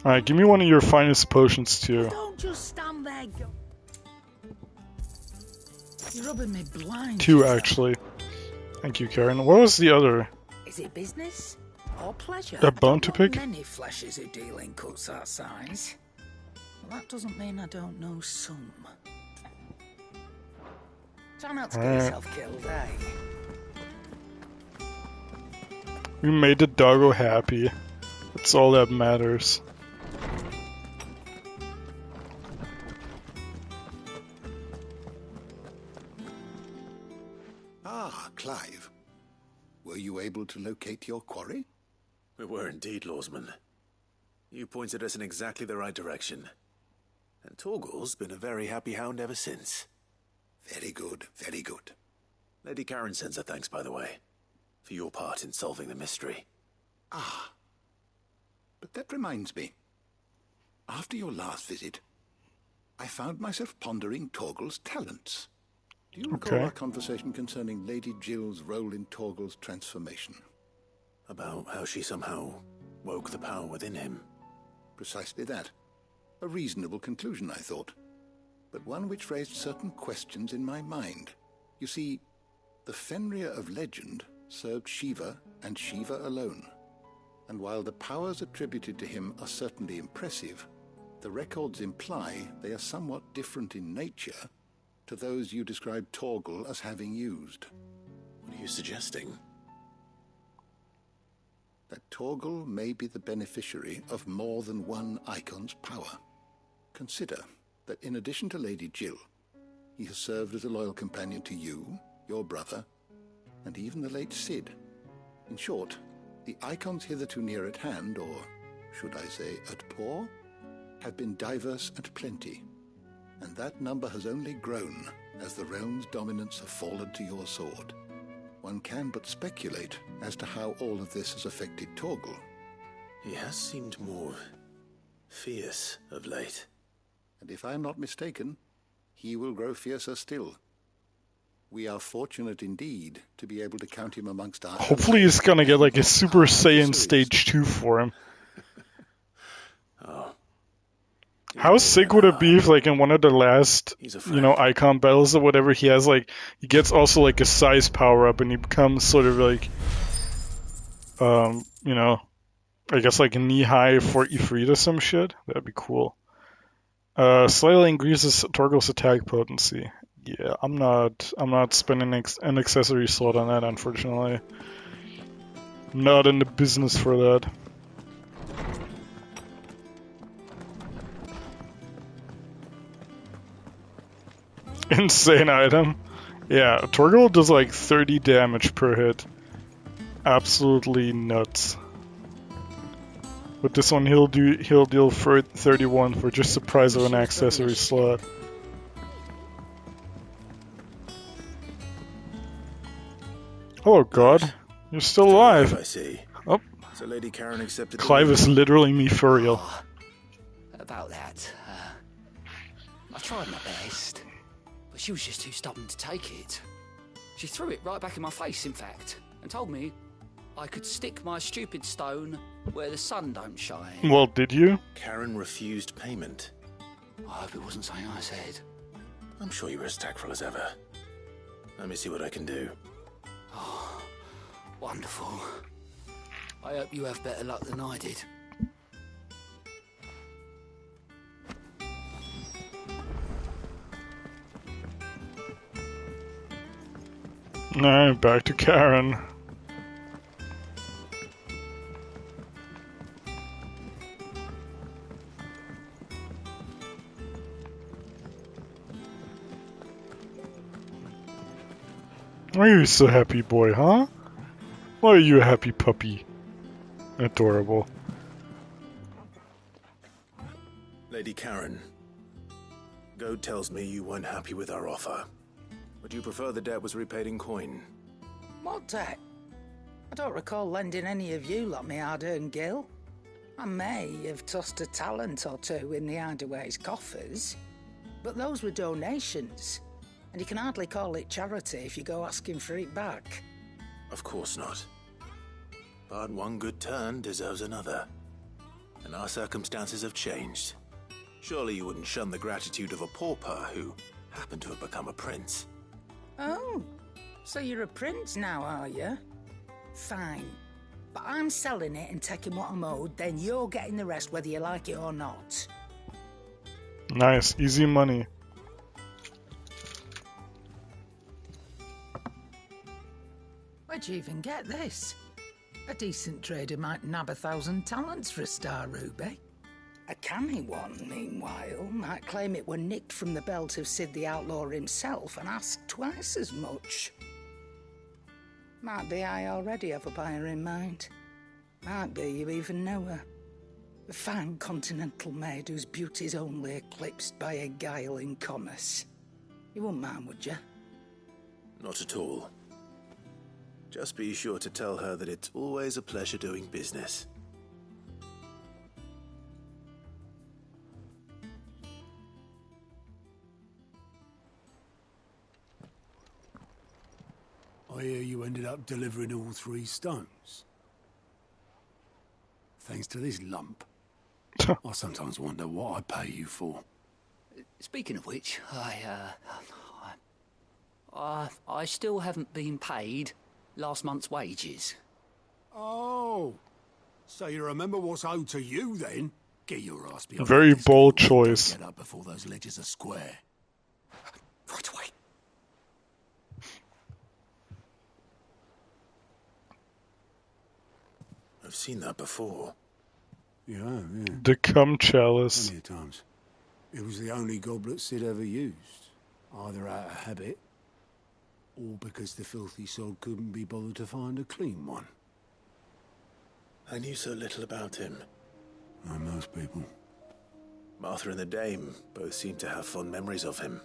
Alright, give me one of your finest potions too. Don't just stand there, go. You're rubbing me blind. Two, actually. Thank you, Karen. What was the other? Is it business or pleasure? A bone to pick? Many fleshes who deal in cuts that size. Well, that doesn't mean I don't know some. Try not to get yourself killed, eh? We made the doggo happy. That's all that matters. Ah, Clive. Were you able to locate your quarry? We were indeed, Lawsman. You pointed us in exactly the right direction. And Torgal's been a very happy hound ever since. Very good, very good. Lady Karen sends her thanks, by the way, for your part in solving the mystery. Ah. But that reminds me. After your last visit, I found myself pondering Torgal's talents. Do you recall our conversation concerning Lady Jill's role in Torgal's transformation? About how she somehow woke the power within him. Precisely that. A reasonable conclusion, I thought, but one which raised certain questions in my mind. You see, the Fenrir of legend served Shiva and Shiva alone, and while the powers attributed to him are certainly impressive, the records imply they are somewhat different in nature to those you described Torgal as having used. What are you suggesting? That Torgal may be the beneficiary of more than one icon's power. Consider that in addition to Lady Jill, he has served as a loyal companion to you, your brother, and even the late Cid. In short, the icons hitherto near at hand, or should I say at paw, have been diverse and plenty, and that number has only grown as the realm's dominance have fallen to your sword. One can but speculate as to how all of this has affected Torgal. He has seemed more fierce of late. And if I am not mistaken, he will grow fiercer still. We are fortunate indeed to be able to count him amongst our... Hopefully he's gonna get like a Super Saiyan Stage 2 for him. Oh. How sick would it be if, like, in one of the last, icon battles or whatever, he gets also, like, a size power-up, and he becomes sort of, like, I guess, like, knee-high for Ifrit or some shit? That'd be cool. Slightly increases Torgal's attack potency. Yeah, I'm not spending an accessory slot on that, unfortunately. I'm not in the business for that. Insane item. Yeah, Torgal does like 30 damage per hit. Absolutely nuts. With this one, he'll deal for 31 for just the price of an accessory slot. Oh God, you're still alive. I see. Oh, so Lady Karen accepted. Clive is literally me for real. About that, I tried my best. She was just too stubborn to take it. She threw it right back in my face, in fact, and told me I could stick my stupid stone where the sun don't shine. Well, did you? Karen refused payment. I hope it wasn't something I said. I'm sure you were as tactful as ever. Let me see what I can do. Oh, wonderful. I hope you have better luck than I did. Alright, back to Karen. Why are you so happy, boy, huh? Why are you a happy puppy? Adorable. Lady Karen, Goad tells me you weren't happy with our offer. Would you prefer the debt was repaid in coin? What debt? I don't recall lending any of you lot me hard-earned gil. I may have tossed a talent or two in the Hideaway's coffers, but those were donations, and you can hardly call it charity if you go asking for it back. Of course not. But one good turn deserves another. And our circumstances have changed. Surely you wouldn't shun the gratitude of a pauper who happened to have become a prince. Oh, so you're a prince now, are you? Fine. But I'm selling it and taking what I'm owed, then you're getting the rest whether you like it or not. Nice, easy money. Where'd you even get this? A decent trader might nab 1,000 talents for a star ruby. A canny one, meanwhile, might claim it were nicked from the belt of Cid the Outlaw himself and ask twice as much. Might be I already have a buyer in mind. Might be you even know her. A fine continental maid whose beauty's only eclipsed by a guile in commerce. You wouldn't mind, would you? Not at all. Just be sure to tell her that it's always a pleasure doing business. I hear you ended up delivering all 3 stones. Thanks to this lump. I sometimes wonder what I pay you for. Speaking of which, I still haven't been paid last month's wages. Oh, so you remember what's owed to you then? Get your ass behind. Very bold choice. Get up before those ledgers are square. Right away. I've seen that before. Yeah. The cum chalice. Plenty of times. It was the only goblet Cid ever used, either out of habit All because the filthy sod couldn't be bothered to find a clean one. I knew so little about him. Like most people. Martha and the Dame both seem to have fond memories of him.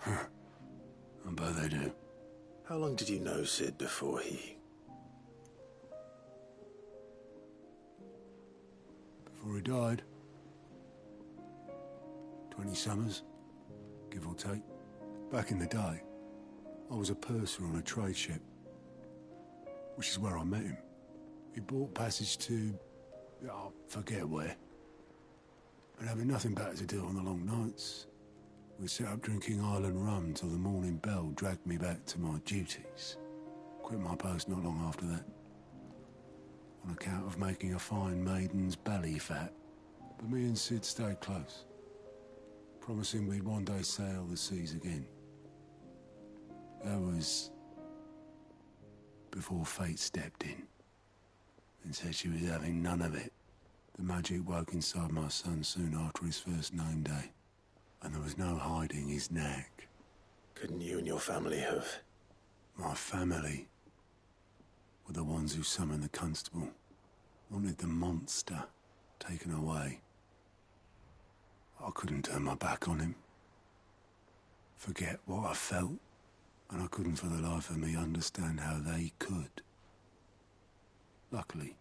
I bet they do. How long did you know Sid before he... Before he died. 20 summers, give or take. Back in the day, I was a purser on a trade ship, which is where I met him. He bought passage to... I forget where. And having nothing better to do on the long nights, we set up drinking island rum till the morning bell dragged me back to my duties. Quit my post not long after that. On account of making a fine maiden's belly fat. But me and Sid stayed close, promising we'd one day sail the seas again. That was before fate stepped in and said she was having none of it. The magic woke inside my son soon after his first name day, and there was no hiding his knack. Couldn't you and your family have... My family were the ones who summoned the constable, wanted the monster taken away. I couldn't turn my back on him, forget what I felt, and I couldn't for the life of me understand how they could. Luckily,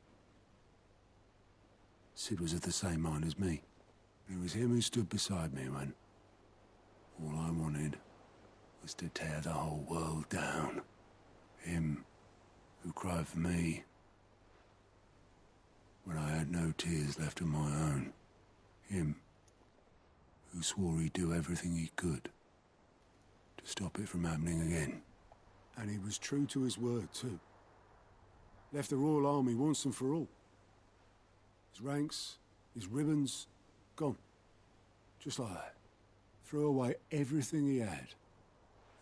Sid was of the same mind as me. It was him who stood beside me when all I wanted was to tear the whole world down. Him who cried for me when I had no tears left of my own. Him who swore he'd do everything he could to stop it from happening again. And he was true to his word, too. Left the Royal Army once and for all. His ranks, his ribbons, gone. Just like that. Threw away everything he had.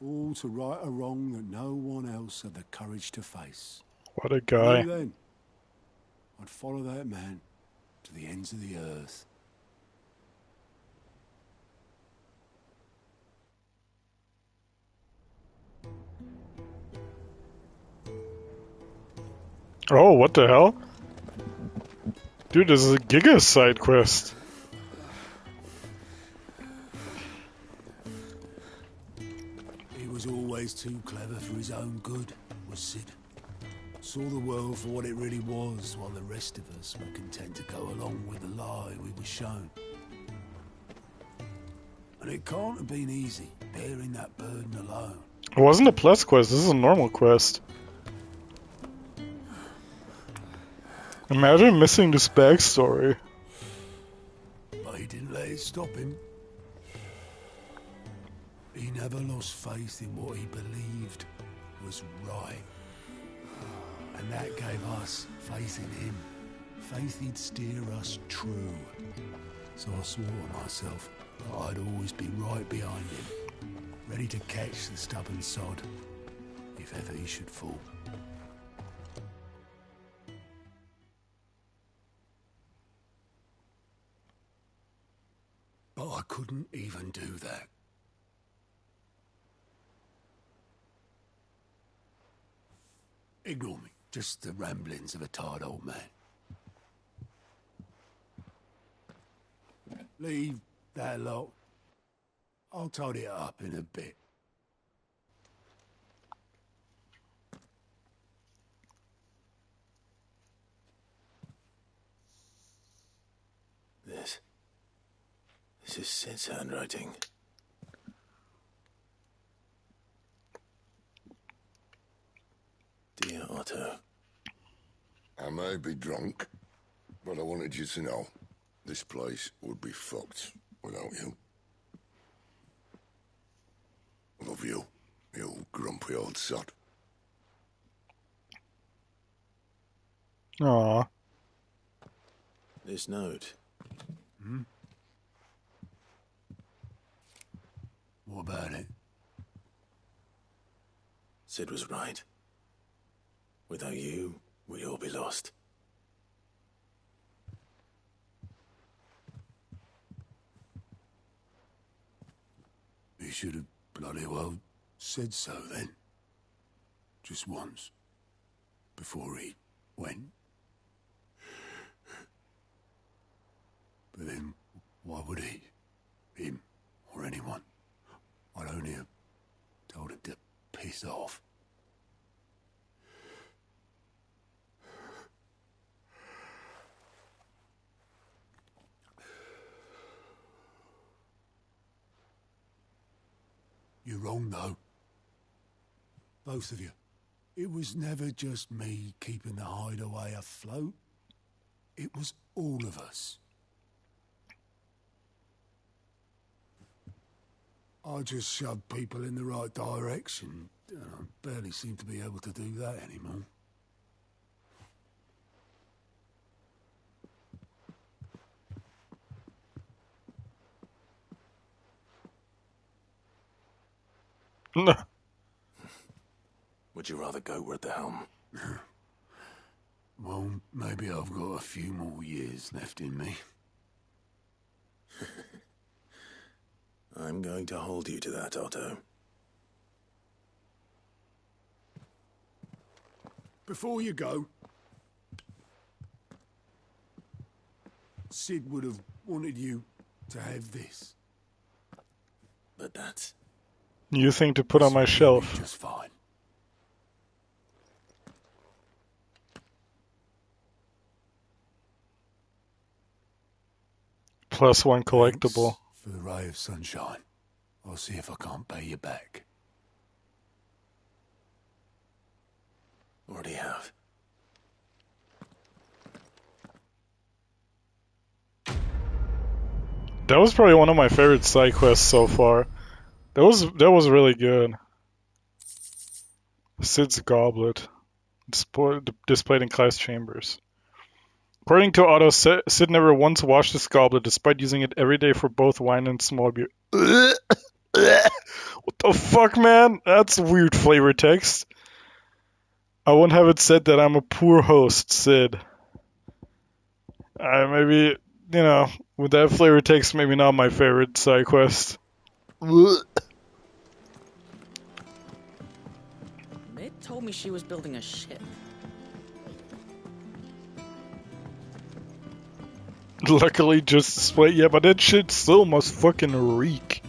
All to right a wrong that no one else had the courage to face. What a guy. And then, I'd follow that man to the ends of the earth. Oh, what the hell? Dude, this is a Giga side quest. He was always too clever for his own good, was Sid. Saw the world for what it really was, while the rest of us were content to go along with the lie we were shown. And it can't have been easy, bearing that burden alone. It wasn't a plus quest, this is a normal quest. Imagine missing this backstory. But he didn't let it stop him. He never lost faith in what he believed was right. And that gave us faith in him. Faith he'd steer us true. So I swore to myself that I'd always be right behind him, ready to catch the stubborn sod, if ever he should fall. But I couldn't even do that. Ignore me. Just the ramblings of a tired old man. Leave that lot. I'll tidy it up in a bit. This is Sid's handwriting. Dear Otto. I may be drunk, but I wanted you to know this place would be fucked without you. Love you, you grumpy old sod. Aww. This note. Hmm? What about it? Sid was right. Without you, we'd all be lost. You should have bloody well said so then. Just once. Before he went. But then, why would he? Him, or anyone? I'd only have told him to piss off. You're wrong, though. Both of you. It was never just me keeping the hideaway afloat. It was all of us. I just shoved people in the right direction. I barely seem to be able to do that anymore. No. Would you rather go at the helm? Well, maybe I've got a few more years left in me. I'm going to hold you to that, Otto. Before you go, Sid would have wanted you to have this. But that's... New thing to put on my shelf. Just fine. +1 collectible. Thanks for the ray of sunshine. I'll see if I can't pay you back. Already have. That was probably one of my favorite side quests so far. That was really good. Sid's goblet, displayed in class chambers. According to Otto, Sid never once washed his goblet, despite using it every day for both wine and small beer. What the fuck, man? That's weird flavor text. I won't have it said that I'm a poor host, Sid. Maybe, with that flavor text, maybe not my favorite side quest. Mid told me she was building a ship. Luckily, just display. Yeah, but that shit still must fucking reek.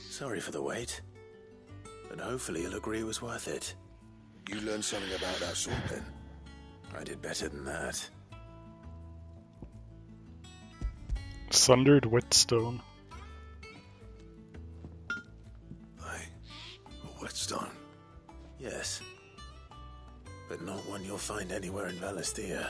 Sorry for the wait. But hopefully you'll agree it was worth it. You learned something about that sword then? I did better than that. Sundered whetstone. A whetstone? Yes. But not one you'll find anywhere in Valisthea.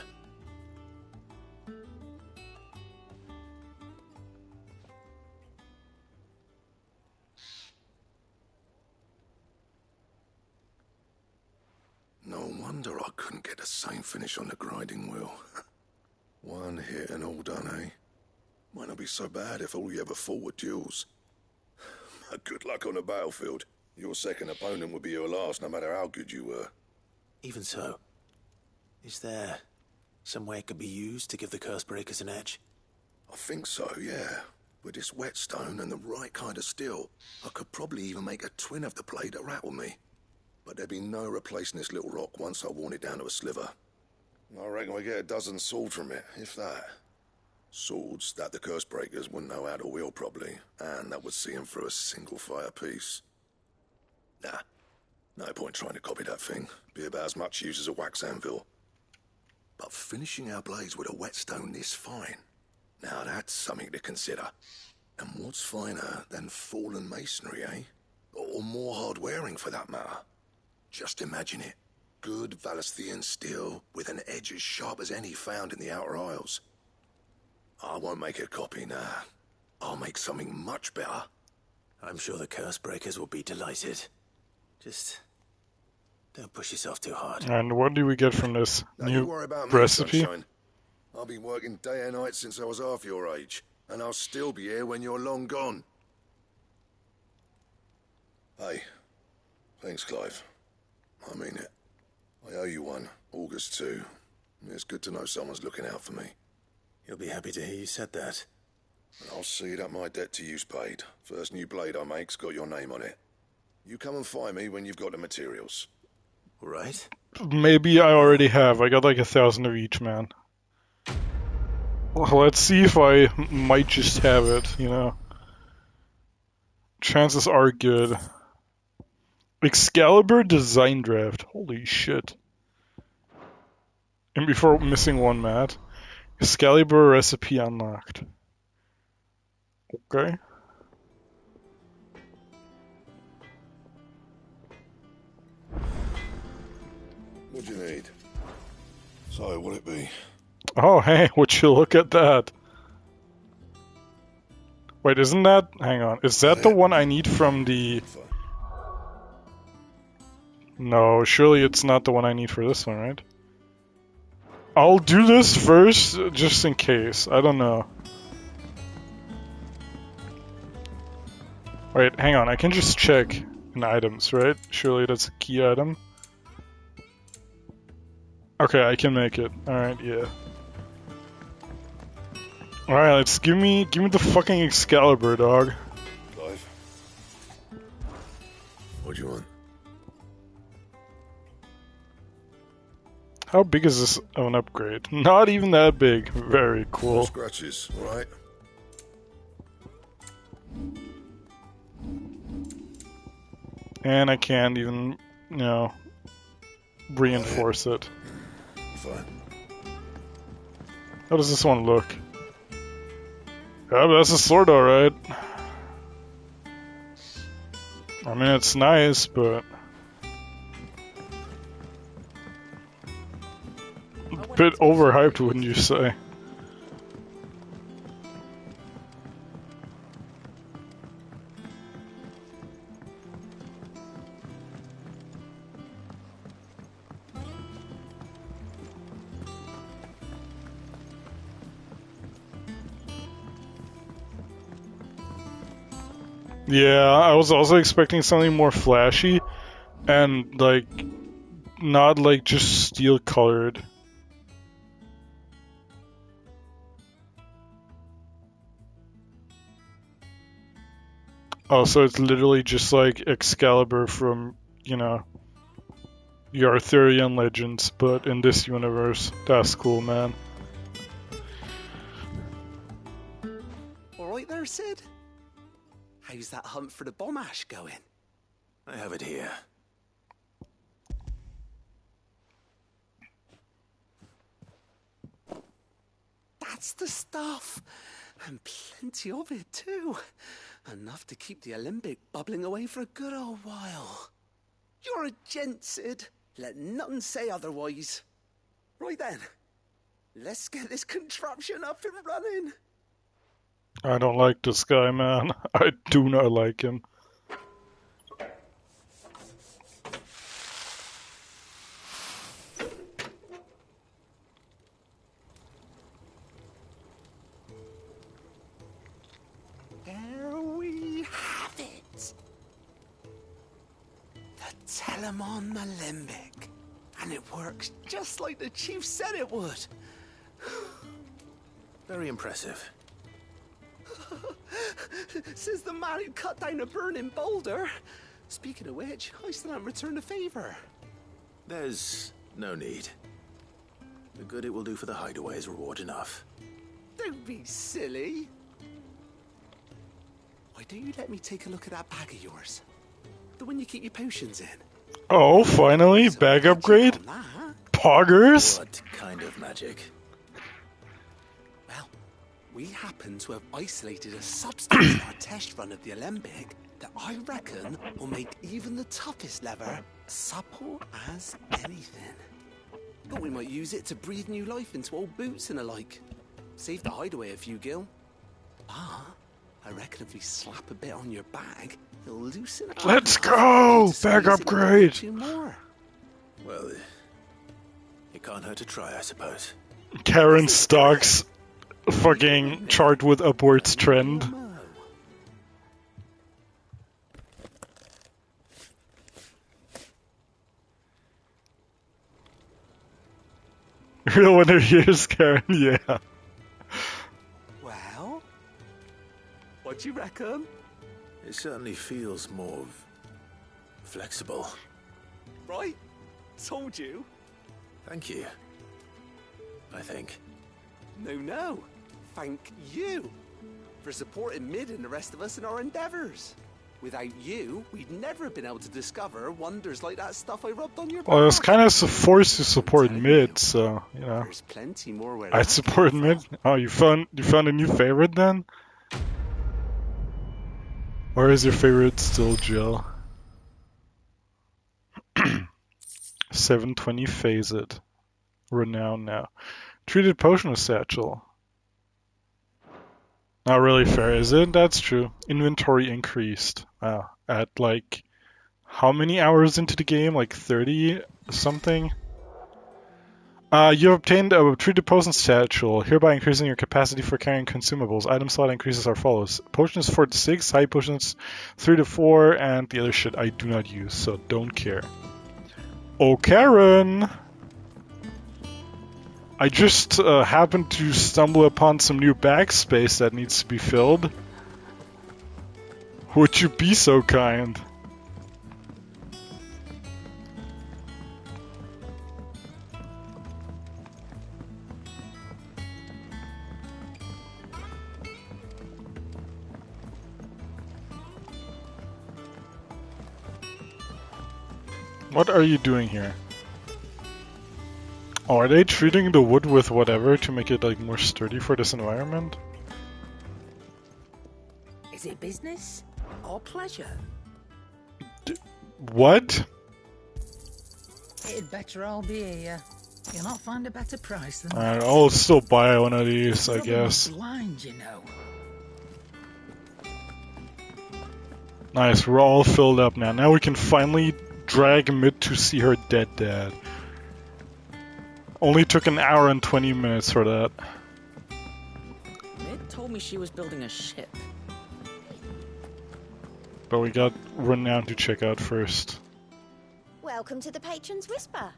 No wonder I couldn't get the same finish on the grinding wheel. One hit and all done, eh? Might not be so bad if all you ever fought were duels. Good luck on the battlefield. Your second opponent would be your last, no matter how good you were. Even so, is there some way it could be used to give the curse breakers an edge? I think so, yeah. With this whetstone and the right kind of steel, I could probably even make a twin of the blade that rattled me. But there'd be no replacing this little rock once I worn it down to a sliver. I reckon we get a dozen swords from it, if that. Swords that the curse breakers wouldn't know how to wield properly, and that would see them through a single fire piece. Nah, no point trying to copy that thing. Be about as much use as a wax anvil. But finishing our blades with a whetstone this fine, now that's something to consider. And what's finer than fallen masonry, eh? Or more hard-wearing, for that matter. Just imagine it. Good Valisthean steel with an edge as sharp as any found in the Outer Isles. I won't make a copy, nah. I'll make something much better. I'm sure the curse breakers will be delighted. Just don't push yourself too hard. And what do we get from this Don't new you worry about me, recipe? sunshine. I've been working day and night since I was half your age, and I'll still be here when you're long gone. Hey, thanks, Clive. I mean it. I owe you one. August too. It's good to know someone's looking out for me. He'll be happy to hear you said that. I'll see that my debt to you's paid. First new blade I make's got your name on it. You come and find me when you've got the materials. All right. Maybe I already have. I got like 1,000 of each, man. Well, let's see if I might just have it, you know. Chances are good. Excalibur design draft. Holy shit. And before missing one mat. Excalibur recipe unlocked. Okay. What do you need? So, what'll it be? Oh, hey, would you look at that? Wait, isn't that... Hang on. Is that the one I need from the... No, surely it's not the one I need for this one, right? I'll do this first, just in case. I don't know. Wait, hang on. I can just check in items, right? Surely that's a key item. Okay, I can make it. Alright, yeah. Alright, let's give me the fucking Excalibur, dog. Clive. What do you want? How big is this of an upgrade? Not even that big. Very cool. No scratches, alright? And I can't even, you know, reinforce it. Fine. How does this one look? Yeah, but that's a sword, alright. I mean, it's nice, but... a bit overhyped, wouldn't you say? Yeah, I was also expecting something more flashy and like not like just steel colored. Oh, so it's literally just like Excalibur from, you know, the Arthurian legends, but in this universe. That's cool, man. Alright there, Sid? How's that hunt for the bomb ash going? I have it here. That's the stuff! And plenty of it, too. Enough to keep the Olympic bubbling away for a good old while. You're a gent, Sid. Let none say otherwise. Right then, let's get this contraption up and running. I don't like this guy, man. I do not like him. There we have it. The Telemon Alembic. And it works just like the chief said it would. Very impressive. Says the man who cut down a burning boulder. Speaking of which, I still haven't returned the favor. There's no need. The good it will do for the hideaway is reward enough. Don't be silly. Why don't you let me take a look at that bag of yours? The one you keep your potions in. Oh, finally? Bag upgrade? Poggers? What kind of magic? Well, we happen to have isolated a substance in our test run of the Alembic that I reckon will make even the toughest leather supple as anything. Thought we might use it to breathe new life into old boots and the like. Save the hideaway a few gil. Ah, I reckon if we slap a bit on your bag, it'll loosen up. Let's go! Bag upgrade! Well, it can't hurt to try, I suppose. Karen Stock's fucking chart with upwards trend. Real winner here's Karen, yeah. Well, What do you reckon? It certainly feels more flexible. Right? Told you. Thank you. I think. No. Thank you for supporting Mid and the rest of us in our endeavors. Without you, we'd never have been able to discover wonders like that stuff I rubbed on your back. Well, I was kind of forced to support Mid, so you know. There's plenty more where I that support came Mid. Oh, you found a new favorite then? Or is your favorite still Jill? 720 phase it. Renown now. Treated potion with satchel. Not really fair, is it? That's true. Inventory increased. Wow. At like, how many hours into the game? Like 30 something? You have obtained a treated potion satchel, hereby increasing your capacity for carrying consumables. Item slot increases are follows. Potions 4 to 6, high potions 3 to 4, and the other shit I do not use, so don't care. Oh, Karen! I just happened to stumble upon some new backspace that needs to be filled. Would you be so kind? What are you doing here? Oh, are they treating the wood with whatever to make it like more sturdy for this environment? Is it business or pleasure? What? It'd better all be here. You'll not find a better price than Alright, that. I'll still buy one of these, I Rubbing guess. blind, you know. Nice, we're all filled up now. Now we can finally drag Mid to see her dead dad. Only took an hour and 20 minutes for that. Mid told me she was building a ship. But we got Renown to check out first. Welcome to the Patron's Whisper.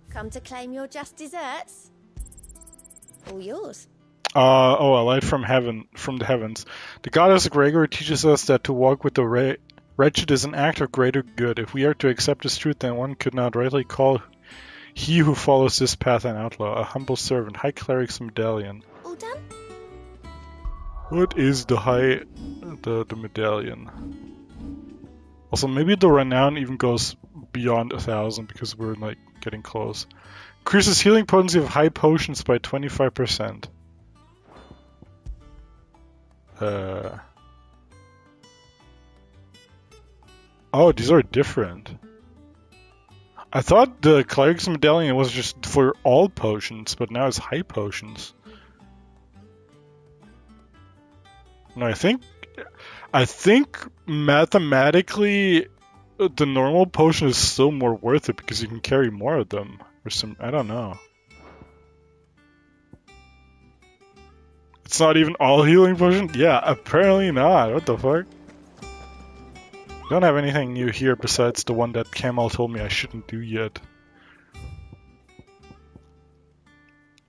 Come to claim your just desserts? All yours. A light from the heavens. The goddess Gregor teaches us that to walk with the wretched is an act of greater good. If we are to accept this truth, then one could not rightly call he who follows this path an outlaw, a humble servant, high cleric's medallion. All done? What is the medallion? Also, maybe the renown even goes beyond 1,000 because we're like getting close. Increases healing potency of high potions by 25%. Oh, these are different. I thought the cleric's medallion was just for all potions, but now it's high potions. No, I think mathematically the normal potion is still more worth it because you can carry more of them. Or some, I don't know. It's not even all healing potion? Yeah, apparently not. What the fuck? Don't have anything new here besides the one that Kamal told me I shouldn't do yet.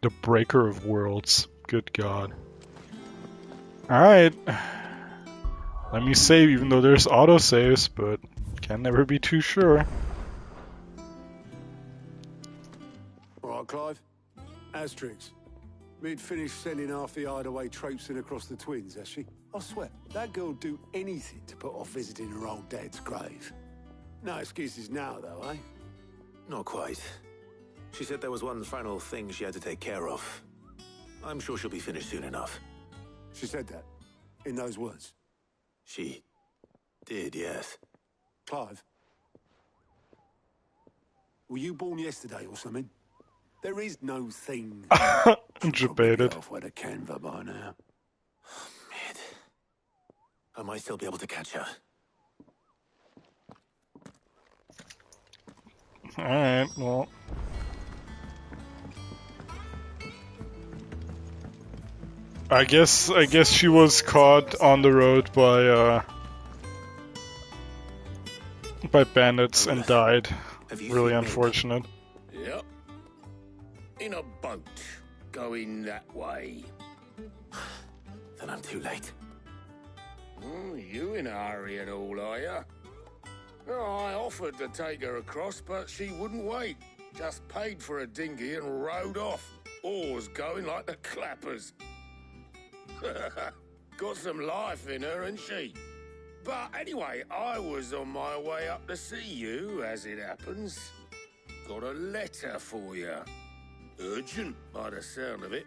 The Breaker of Worlds. Good god. Alright. Let me save, even though there's autosaves, but can never be too sure. Alright, Clive. Asterix. Mid finished sending half the hideaway traipsing across the twins, has she? I swear, that girl'd do anything to put off visiting her old dad's grave. No excuses now, though, eh? Not quite. She said there was one final thing she had to take care of. I'm sure she'll be finished soon enough. She said that? In those words? She did, yes. Clive? Were you born yesterday or something? There is no thing. Debated. Halfway to Canva by now. Mid. I might still be able to catch her. Alright, well. I guess she was caught on the road by bandits and died. Really unfortunate. Yep. In a boat, going that way. Then I'm too late. You in a hurry at all, are you? Oh, I offered to take her across, but she wouldn't wait. Just paid for a dinghy and rowed off. Oars going like the clappers. Got some life in her, ain't she? But anyway, I was on my way up to see you, as it happens. Got a letter for you. Urgent, by the sound of it.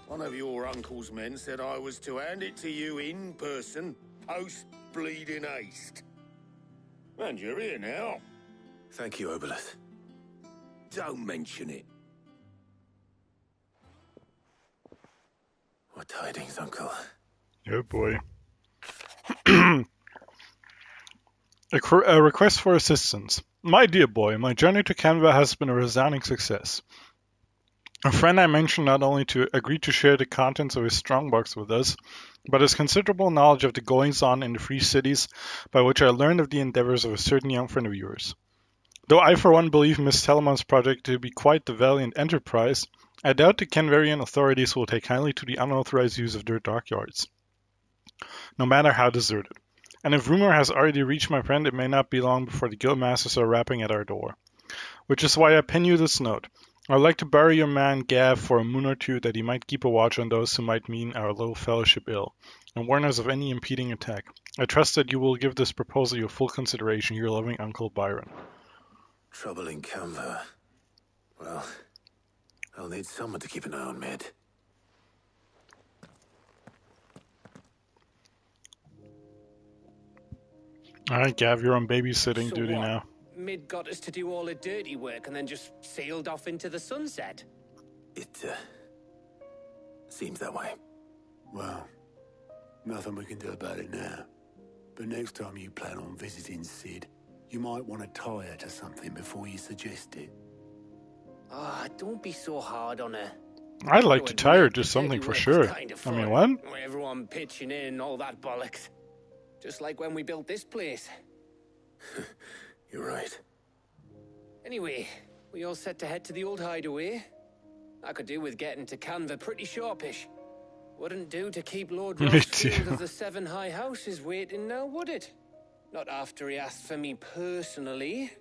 One of your uncle's men said I was to hand it to you in person, post-bleeding haste. And you're here now. Thank you, Obelith. Don't mention it. What tidings, Uncle? Oh boy. A request for assistance. My dear boy, my journey to Canva has been a resounding success. A friend I mentioned not only to agree to share the contents of his strongbox with us, but his considerable knowledge of the goings-on in the free cities, by which I learned of the endeavors of a certain young friend of yours. Though I for one believe Miss Telemon's project to be quite the valiant enterprise, I doubt the Canvarian authorities will take kindly to the unauthorized use of their dockyards, no matter how deserted. And if rumor has already reached my friend, it may not be long before the guildmasters are rapping at our door. Which is why I pen you this note. I would like to borrow your man Gav for a moon or two, that he might keep a watch on those who might mean our little fellowship ill, and warn us of any impeding attack. I trust that you will give this proposal your full consideration, your loving Uncle Byron. Trouble in Canva. Well, I'll need someone to keep an eye on Mid. Alright, Gav, you're on babysitting So duty what? now. Mid got us to do all the dirty work and then just sailed off into the sunset. It, seems that way. Well, nothing we can do about it now. But next time you plan on visiting Sid, you might want to tie her to something before you suggest it. Ah, don't be so hard on her. I'd like to tie her to something for sure. I mean, what? Everyone pitching in, all that bollocks. Just like when we built this place. You're right. Anyway, we all set to head to the old hideaway. I could do with getting to Canva pretty sharpish. Wouldn't do to keep Lord Me Rossfield too. of the Seven High Houses waiting now, would it? Not after he asked for me personally.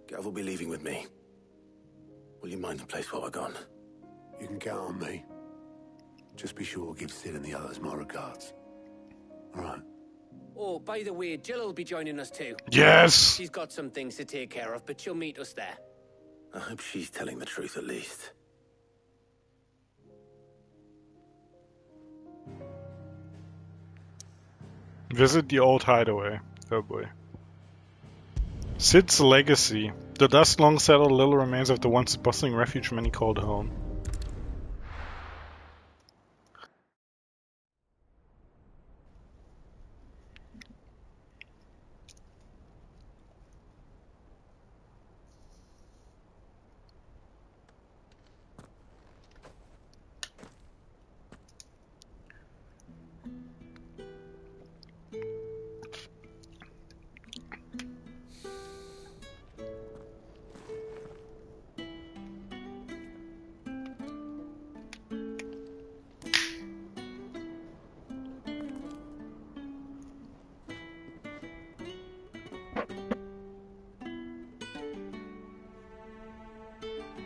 Gav will be leaving with me. Will you mind the place while we're gone? You can count on me. Just be sure to give Sid and the others my regards. All right. Oh, by the way, Jill will be joining us too. Yes! She's got some things to take care of, but she'll meet us there. I hope she's telling the truth at least. Visit the old hideaway. Oh boy. Sid's legacy. The dust long settled little remains of the once bustling refuge many called home.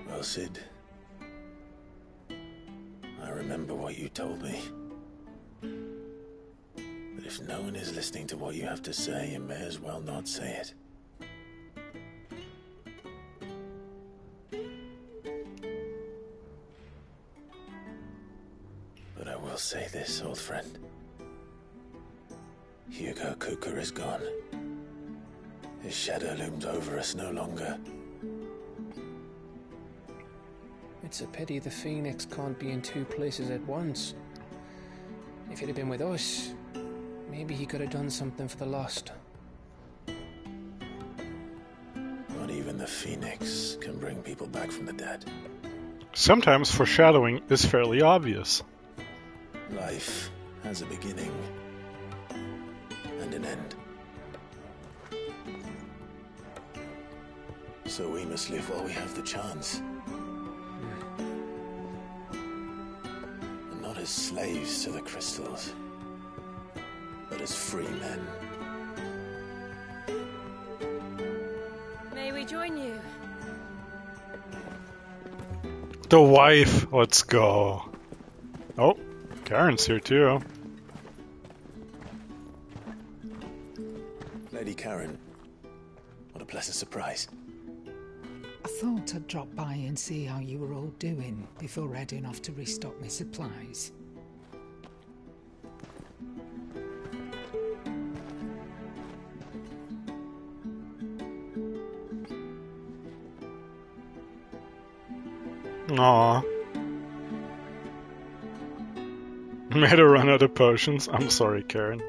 Well, Sid, I remember what you told me. But if no one is listening to what you have to say, you may as well not say it. But I will say this, old friend. Hugo Cooker is gone. His shadow looms over us no longer. It's a pity the Phoenix can't be in two places at once. If he'd have been with us, maybe he could have done something for the lost. Not even the Phoenix can bring people back from the dead. Sometimes foreshadowing is fairly obvious. Life has a beginning and an end. So we must live while we have the chance. And not as slaves to the crystals, but as free men. May we join you? The wife. Let's go. Oh, Karen's here too. Lady Karen, what a pleasant surprise. I thought I'd drop by and see how you were all doing before heading off to restock my supplies. Aww. Made her run out of potions. I'm sorry, Karen.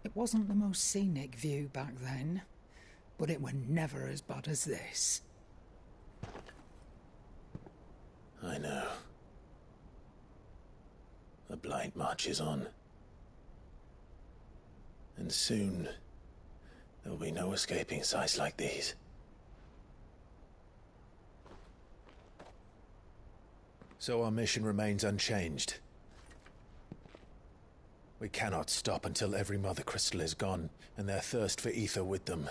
It wasn't the most scenic view back then, but it were never as bad as this. I know. The blight marches on. And soon, there'll be no escaping sights like these. So our mission remains unchanged. We cannot stop until every Mother Crystal is gone, and their thirst for ether with them.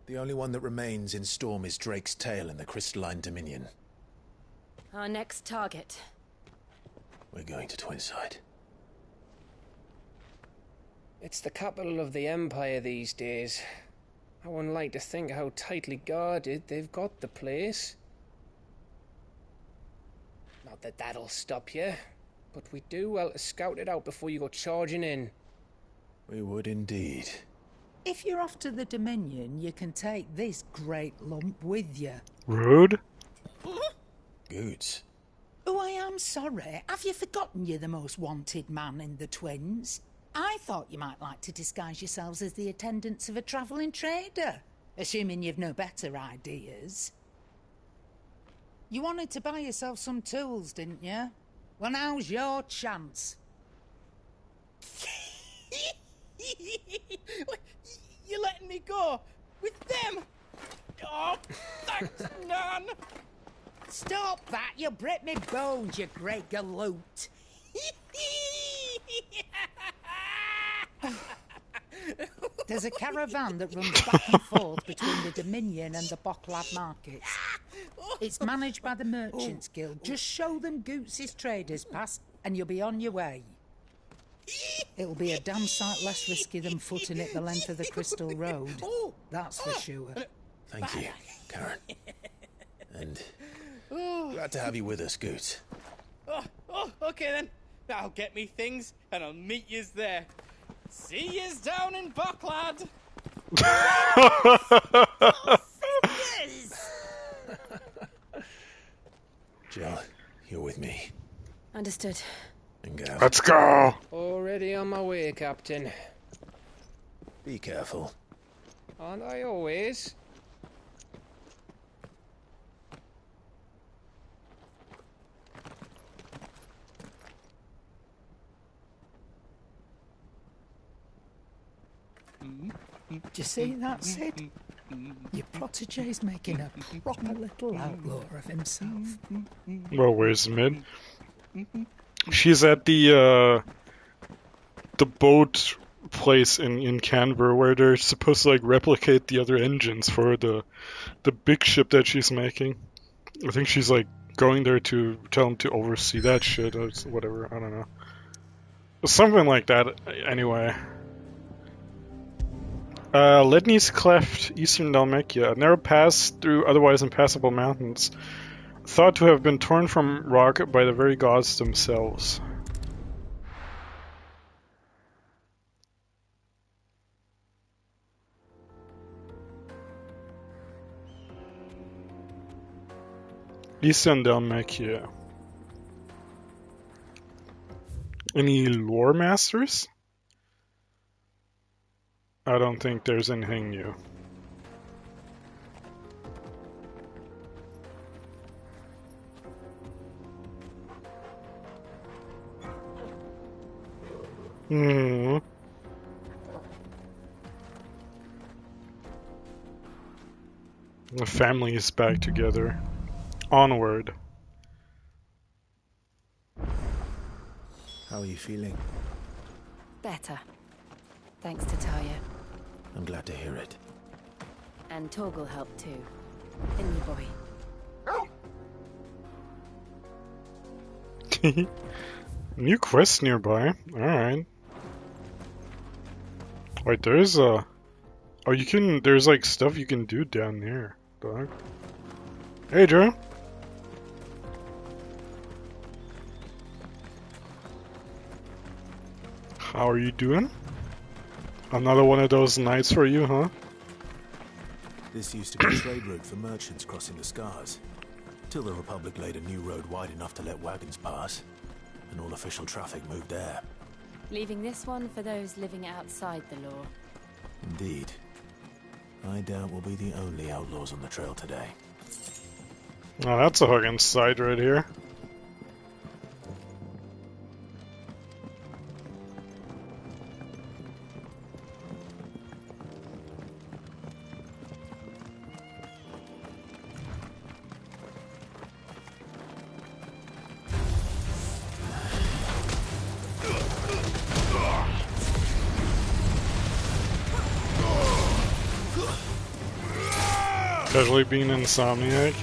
The only one that remains in Storm is Drake's Tail in the Crystalline Dominion. Our next target. We're going to Twinside. It's the capital of the Empire these days. I wouldn't like to think how tightly guarded they've got the place. Not that that'll stop you, but we'd do well to scout it out before you go charging in. We would indeed. If you're off to the Dominion, you can take this great lump with you. Rude? Goods. Oh, I am sorry. Have you forgotten you're the most wanted man in the Twins? I thought you might like to disguise yourselves as the attendants of a travelling trader, assuming you've no better ideas. You wanted to buy yourself some tools, didn't you? Well, now's your chance. You're letting me go? With them? Oh, thanks, Nan! Stop that! You'll break me bones, you great galoot! There's a caravan that runs back and forth between the Dominion and the Bocklad markets. It's managed by the Merchants Guild. Just show them Goots' traders pass and you'll be on your way. It'll be a damn sight less risky than footing it the length of the Crystal Road. That's for sure. Thank you, Karen. And glad to have you with us, Goots. Okay then. I'll get me things and I'll meet yous there. See yous down in Bocklad. Jill, you're with me. Understood. And go. Let's go! Already on my way, Captain. Be careful. Aren't I always? Do you see that, Sid? Your protege's making a proper little outlaw of himself. Well, where's Mid? She's at the boat place in Canberra where they're supposed to like replicate the other engines for the big ship that she's making. I think she's like going there to tell him to oversee that shit or whatever. I don't know. Something like that. Anyway. Ledney's Cleft, Eastern Dalmatia, a narrow pass through otherwise impassable mountains, thought to have been torn from rock by the very gods themselves. Eastern Dalmatia. Any lore masters? I don't think there's anything new. The family is back together. Onward. How are you feeling? Better. Thanks to Taya. I'm glad to hear it. And Torgal helped too. Didn't you, boy? New quest nearby. Alright. Wait, there's a... Oh, you can... There's like stuff you can do down there, dog. Hey, Joe. How are you doing? Another one of those nights for you, huh? This used to be a trade route for merchants crossing the Scars, till the Republic laid a new road wide enough to let wagons pass, and all official traffic moved there. Leaving this one for those living outside the law. Indeed. I doubt we'll be the only outlaws on the trail today. Oh, that's a Huggins side right here. Casually being insomniac.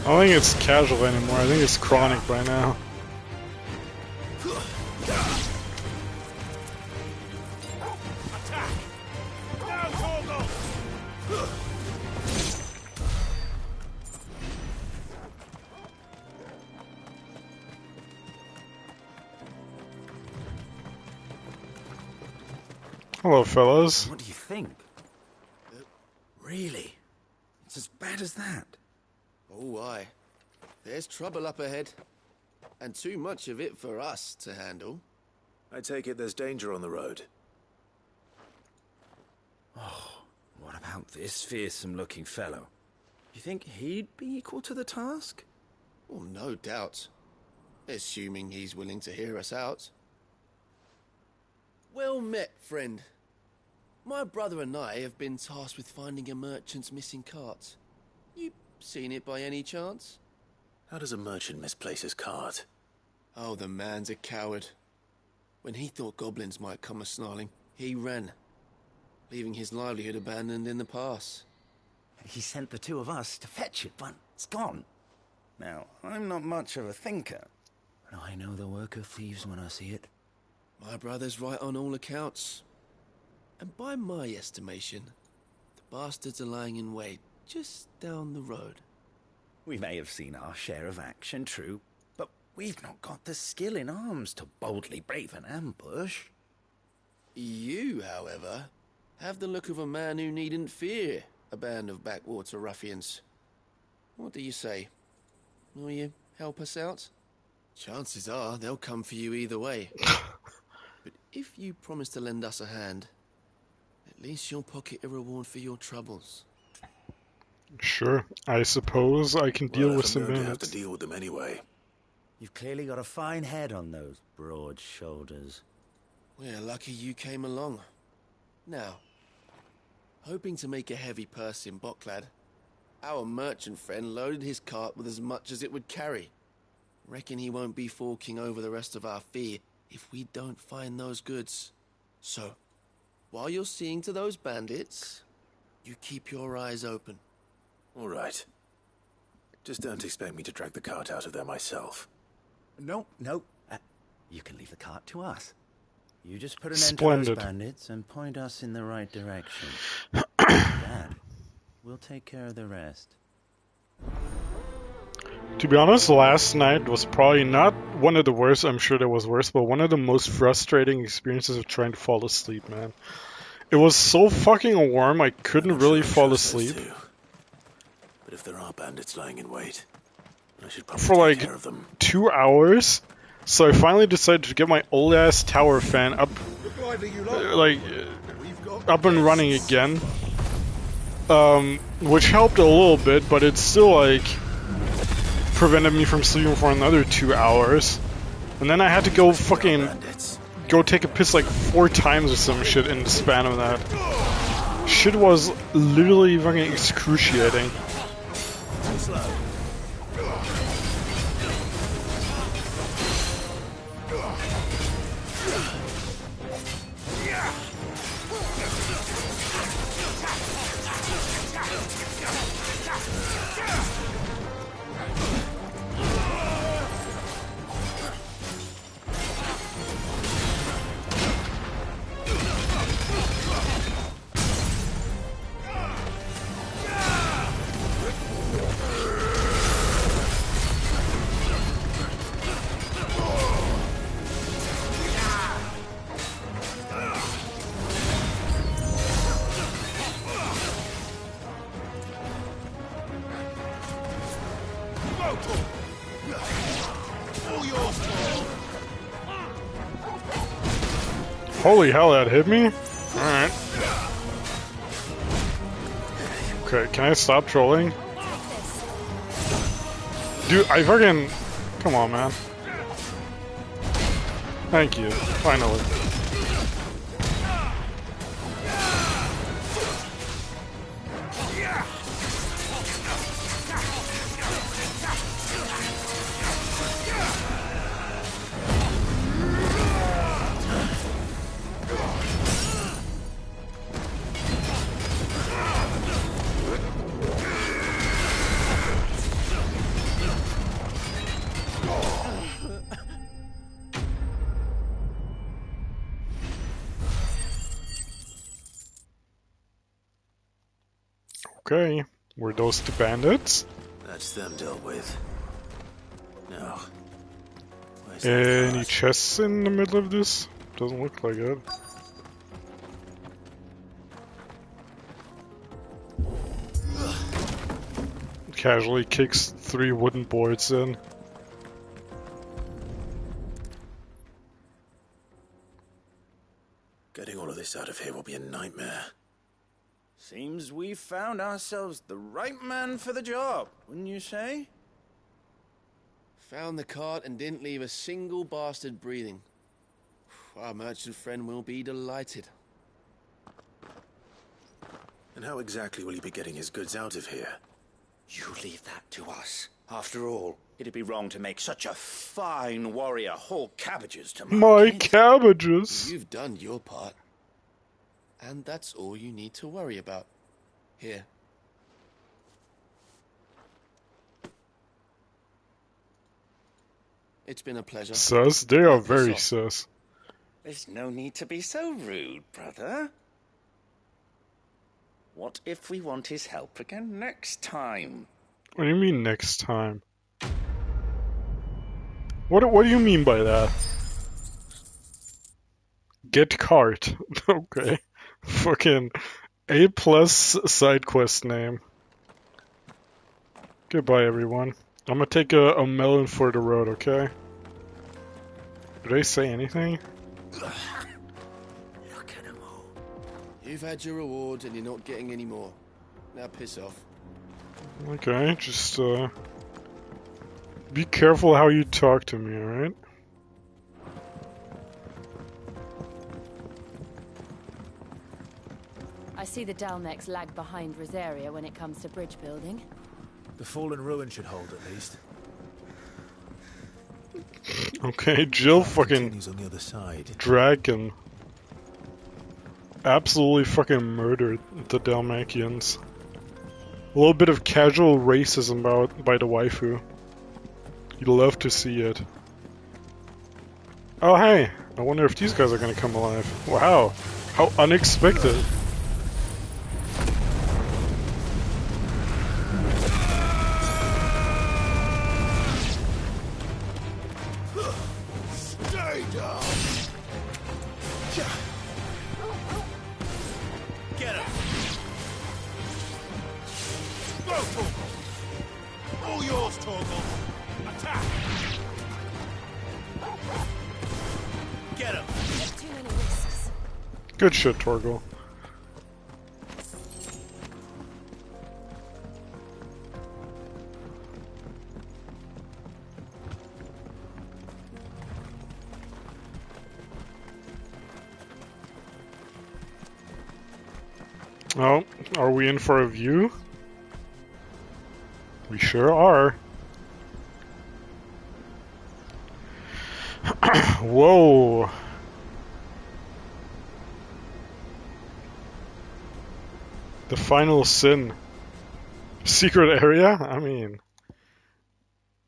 I don't think it's casual anymore, I think it's chronic by now. Hello, fellas. What do you think? Really? It's as bad as that? Oh, aye. There's trouble up ahead. And too much of it for us to handle. I take it there's danger on the road. Oh, what about this fearsome-looking fellow? You think he'd be equal to the task? Oh, no doubt. Assuming he's willing to hear us out. Well met, friend. My brother and I have been tasked with finding a merchant's missing cart. You seen it by any chance? How does a merchant misplace his cart? Oh, the man's a coward. When he thought goblins might come a-snarling, he ran, leaving his livelihood abandoned in the pass. He sent the two of us to fetch it, but it's gone. Now, I'm not much of a thinker, but I know the work of thieves when I see it. My brother's right on all accounts. And by my estimation, the bastards are lying in wait just down the road. We may have seen our share of action, true, but we've not got the skill in arms to boldly brave an ambush. You, however, have the look of a man who needn't fear a band of backwater ruffians. What do you say? Will you help us out? Chances are they'll come for you either way. But if you promise to lend us a hand, at least you'll pocket a reward for your troubles. Sure, I suppose I can deal with some I'm going to have minutes. to deal with them anyway. You've clearly got a fine head on those broad shoulders. We're lucky you came along. Now, hoping to make a heavy purse in Boklad, our merchant friend loaded his cart with as much as it would carry. Reckon he won't be forking over the rest of our fee if we don't find those goods. So, while you're seeing to those bandits, you keep your eyes open. All right. Just don't expect me to drag the cart out of there myself. No. You can leave the cart to us. You just put an end to Splendid. those bandits and point us in the right direction. Dad, we'll take care of the rest. To be honest, last night was probably not one of the worst, I'm sure there was worse, but one of the most frustrating experiences of trying to fall asleep, man. It was so fucking warm, I couldn't really fall asleep. But if there are bandits lying in wait, I should probably For take like care of them. 2 hours, so I finally decided to get my old ass tower fan up, up and running again. Which helped a little bit, but it's still like prevented me from sleeping for another 2 hours. And then I had to go fucking go take a piss like 4 times or some shit in the span of that. Shit was literally fucking excruciating. Too slow. Holy hell, that hit me? Alright. Okay, can I stop trolling? Dude, I fucking... Come on, man. Thank you. Finally. Okay, were those the bandits? That's them dealt with. No. Any chests in the middle of this? Doesn't look like it. Casually kicks 3 wooden boards in. Getting all of this out of here will be a nightmare. Seems we found ourselves the right man for the job, wouldn't you say? Found the cart and didn't leave a single bastard breathing. Our merchant friend will be delighted. And how exactly will he be getting his goods out of here? You leave that to us. After all, it'd be wrong to make such a fine warrior haul cabbages to market. My cabbages! You've done your part. And that's all you need to worry about. Here. It's been a pleasure. Sus? They are very sus. There's no need to be so rude, brother. What if we want his help again next time? What do you mean next time? What do you mean by that? Get cart. Okay. Fucking A+ side quest name. Goodbye, everyone. I'm gonna take a melon for the road, okay? Did I say anything? Look at them all. You've had your reward and you're not getting any more. Now piss off. Okay, just be careful how you talk to me, alright? I see the Dalmex lag behind Rosaria when it comes to bridge building. The fallen ruin should hold, at least. Okay, Jill fucking on the other side. dragon absolutely fucking murdered the Dalmatians. A little bit of casual racism by the waifu. You'd love to see it. Oh hey, I wonder if these guys are gonna come alive. Wow, how unexpected. Stay down. Get him! Go, Torgal. All yours, Torgal. Attack. Get him! Too many risks. Good shit, Torgal. Oh, are we in for a view? We sure are. Whoa. The final sin. Secret area? I mean...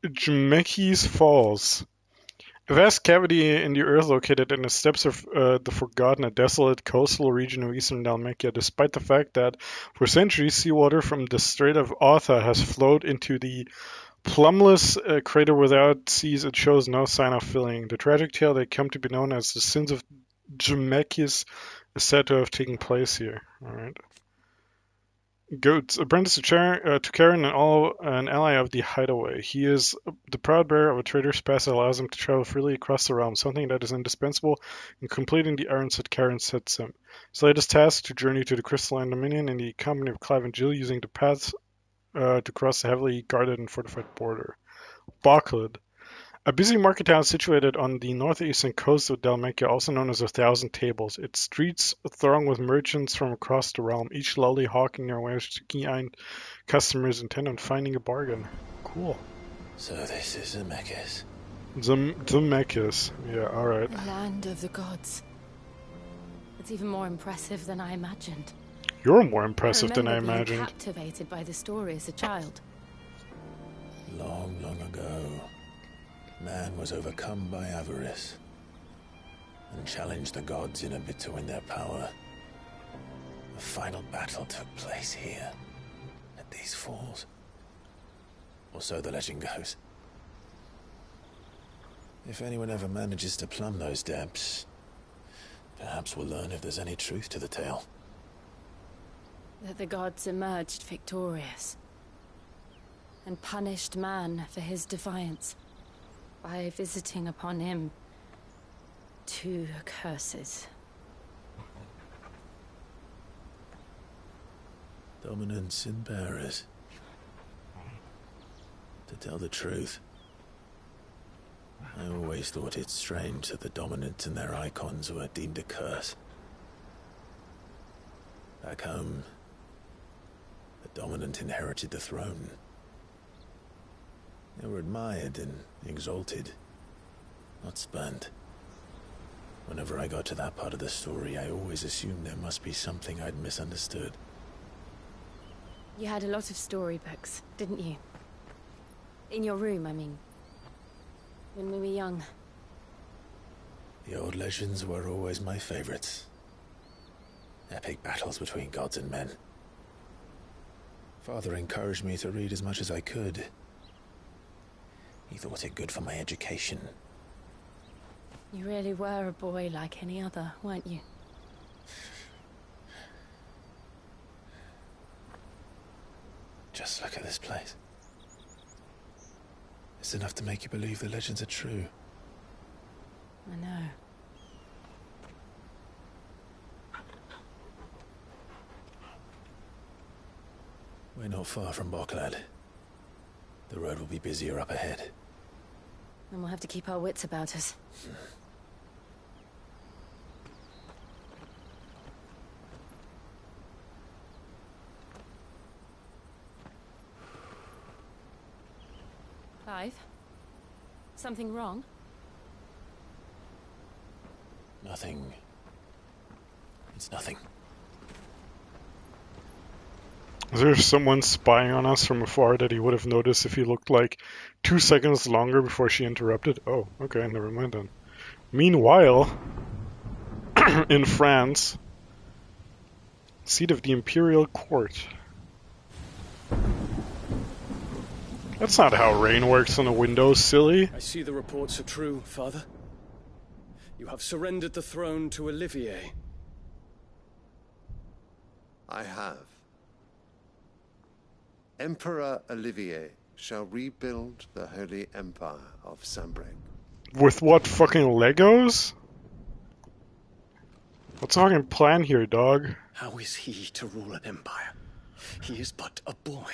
Jmeki's Falls. A vast cavity in the earth located in the steppes of the forgotten, a desolate coastal region of eastern Dalmatia, despite the fact that for centuries seawater from the Strait of Arthur has flowed into the plumbless crater without seas, it shows no sign of filling. The tragic tale that come to be known as the sins of Jmeki's is said to have taken place here. Alright. Goats. Apprentice to Karen and an ally of the Hideaway. He is the proud bearer of a trader's pass that allows him to travel freely across the realm, something that is indispensable in completing the errands that Karen sets him. His latest task to journey to the Crystalline Dominion in the company of Clive and Jill, using the paths to cross the heavily guarded and fortified border. Bocklid. A busy market town situated on the northeastern coast of Dalmatia, also known as 1,000 Tables. Its streets throng with merchants from across the realm, each loudly hawking their wares to keen-eyed customers intent on finding a bargain. Cool. So this is Zemeckis. Zemeckis. Yeah, alright. The land of the gods. It's even more impressive than I imagined. You're more impressive than I remember being imagined. Captivated by the story as a child. Long, long ago, man was overcome by avarice and challenged the gods in a bid to win their power. A final battle took place here, at these falls. Or so the legend goes. If anyone ever manages to plumb those depths, perhaps we'll learn if there's any truth to the tale. That the gods emerged victorious and punished man for his defiance by visiting upon him 2 curses. Dominant sin bearers. To tell the truth, I always thought it strange that the dominant and their icons were deemed a curse. Back home, the dominant inherited the throne. They were admired and exalted, not spurned. Whenever I got to that part of the story, I always assumed there must be something I'd misunderstood. You had a lot of storybooks, didn't you? In your room, I mean. When we were young. The old legends were always my favorites. Epic battles between gods and men. Father encouraged me to read as much as I could. He thought it good for my education. You really were a boy like any other, weren't you? Just look at this place. It's enough to make you believe the legends are true. I know. We're not far from Bocklad. The road will be busier up ahead. And we'll have to keep our wits about us. Clive? Something wrong? Nothing. It's nothing. Is there someone spying on us from afar that he would have noticed if he looked like 2 seconds longer before she interrupted? Oh, okay, never mind then. Meanwhile, in France, seat of the Imperial Court. That's not how rain works on a window, silly. I see the reports are true, Father. You have surrendered the throne to Olivier. I have. Emperor Olivier shall rebuild the Holy Empire of Sanbreque. With what, fucking Legos? What's our fucking plan here, dog? How is he to rule an empire? He is but a boy.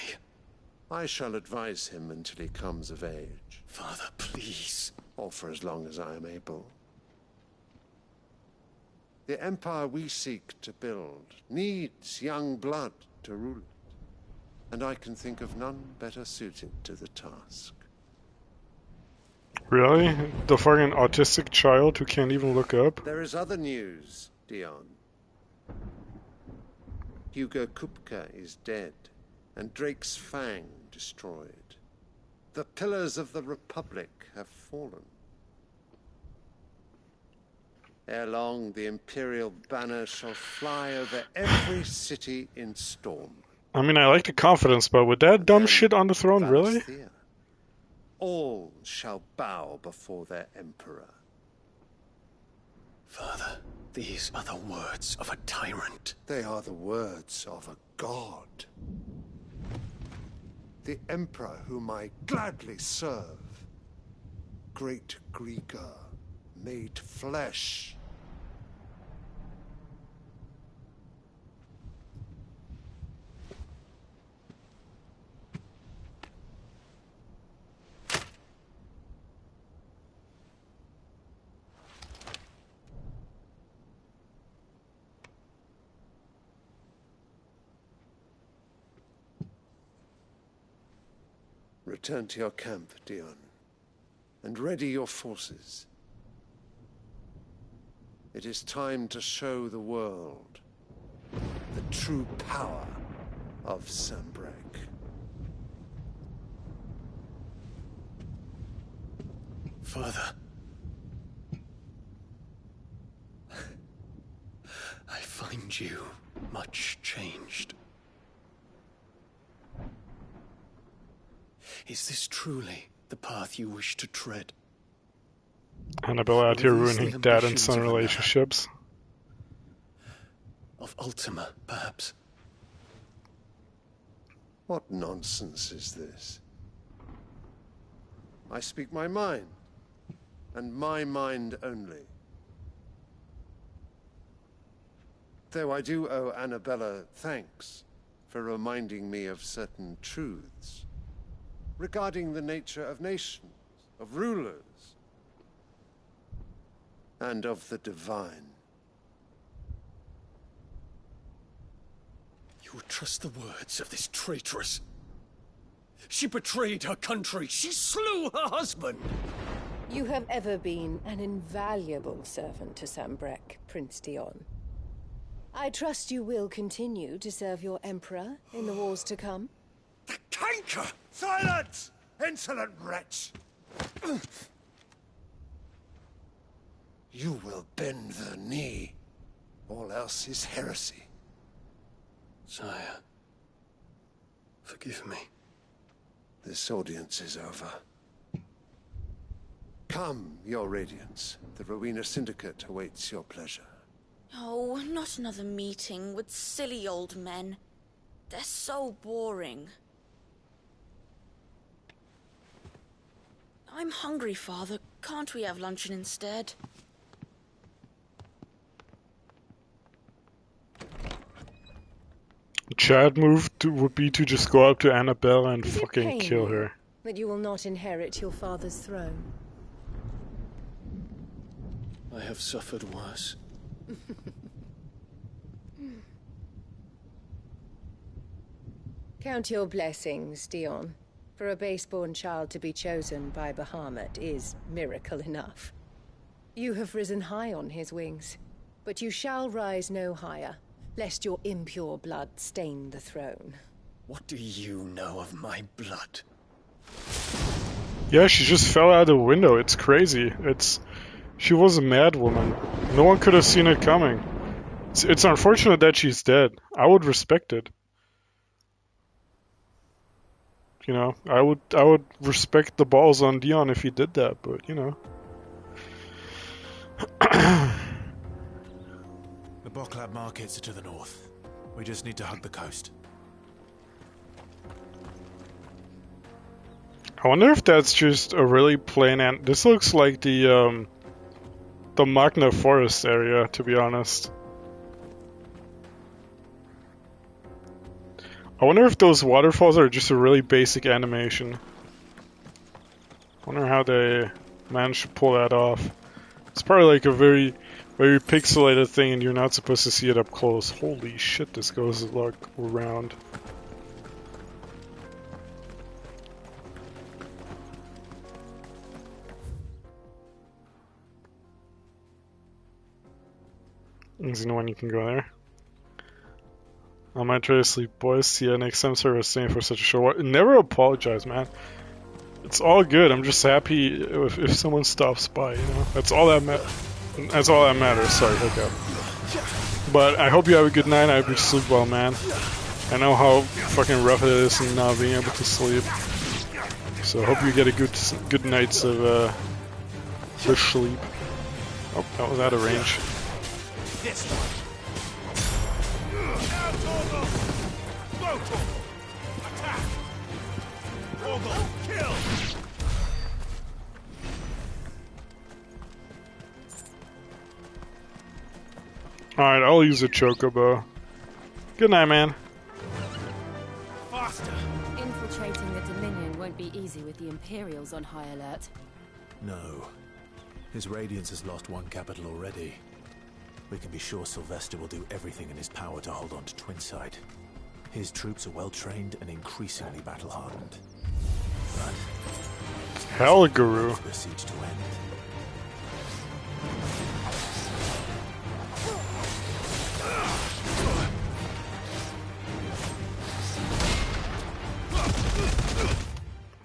I shall advise him until he comes of age. Father, please. Or for as long as I am able. The empire we seek to build needs young blood to rule it, and I can think of none better suited to the task. Really? The fucking autistic child who can't even look up? There is other news, Dion. Hugo Kupka is dead, and Drake's Fang destroyed. The pillars of the Republic have fallen. Ere long, the Imperial banner shall fly over every city in Storm. I mean, I like the confidence, but with that dumb shit on the throne, really? Valisthea. All shall bow before their Emperor. Father, these are the words of a tyrant. They are the words of a god. The Emperor whom I gladly serve. Great Greeker, made flesh. Return to your camp, Dion, and ready your forces. It is time to show the world the true power of Sanbreque. Father, I find you much changed. Is this truly the path you wish to tread? Annabelle out here Are these ruining the dad and ambitions son of another? relationships. Of Ultima, perhaps? What nonsense is this? I speak my mind, and my mind only. Though I do owe Annabella thanks for reminding me of certain truths regarding the nature of nations, of rulers, and of the divine. You would trust the words of this traitress? She betrayed her country. She slew her husband. You have ever been an invaluable servant to Sanbreque, Prince Dion. I trust you will continue to serve your Emperor in the wars to come. Canker! Silence! Insolent wretch! You will bend the knee. All else is heresy. Sire, forgive me. This audience is over. Come, your Radiance. The Rowena Syndicate awaits your pleasure. Oh, not another meeting with silly old men. They're so boring. I'm hungry, Father. Can't we have luncheon instead? Chad move would be to just go up to Annabelle and Does it fucking pain kill you her. that you will not inherit your father's throne? I have suffered worse. Count your blessings, Dion. For a base-born child to be chosen by Bahamut is miracle enough. You have risen high on his wings, but you shall rise no higher, lest your impure blood stain the throne. What do you know of my blood? Yeah, she just fell out the window. It's crazy. She was a mad woman. No one could have seen it coming. It's unfortunate that she's dead. I would respect it. You know, I would respect the balls on Dion if he did that, but you know. The Boklab markets are to the north. We just need to hug the coast. I wonder if that's just a really plain this looks like the Magna Forest area, to be honest. I wonder if those waterfalls are just a really basic animation. I wonder how they managed to pull that off. It's probably like a very, very pixelated thing and you're not supposed to see it up close. Holy shit, this goes like around. Is no one you can go there? I might try to sleep, boys. See ya next time. Sorry for staying for such a short while. Never apologize, man. It's all good. I'm just happy if someone stops by, you know? That's all that matters. Sorry, hookup. But I hope you have a good night. I hope you sleep well, man. I know how fucking rough it is and not being able to sleep. So I hope you get a good nights of good sleep. Oh, that was out of range. This one. Attack! Torgal, kill! Alright, I'll use a chocobo. Good night, man. Faster! Infiltrating the Dominion won't be easy with the Imperials on high alert. No. His Radiance has lost one capital already. We can be sure Sylvester will do everything in his power to hold on to Twinside. His troops are well trained and increasingly battle hardened. But hell, Guru. The siege to end.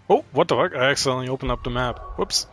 Oh, what the fuck? I accidentally opened up the map. Whoops.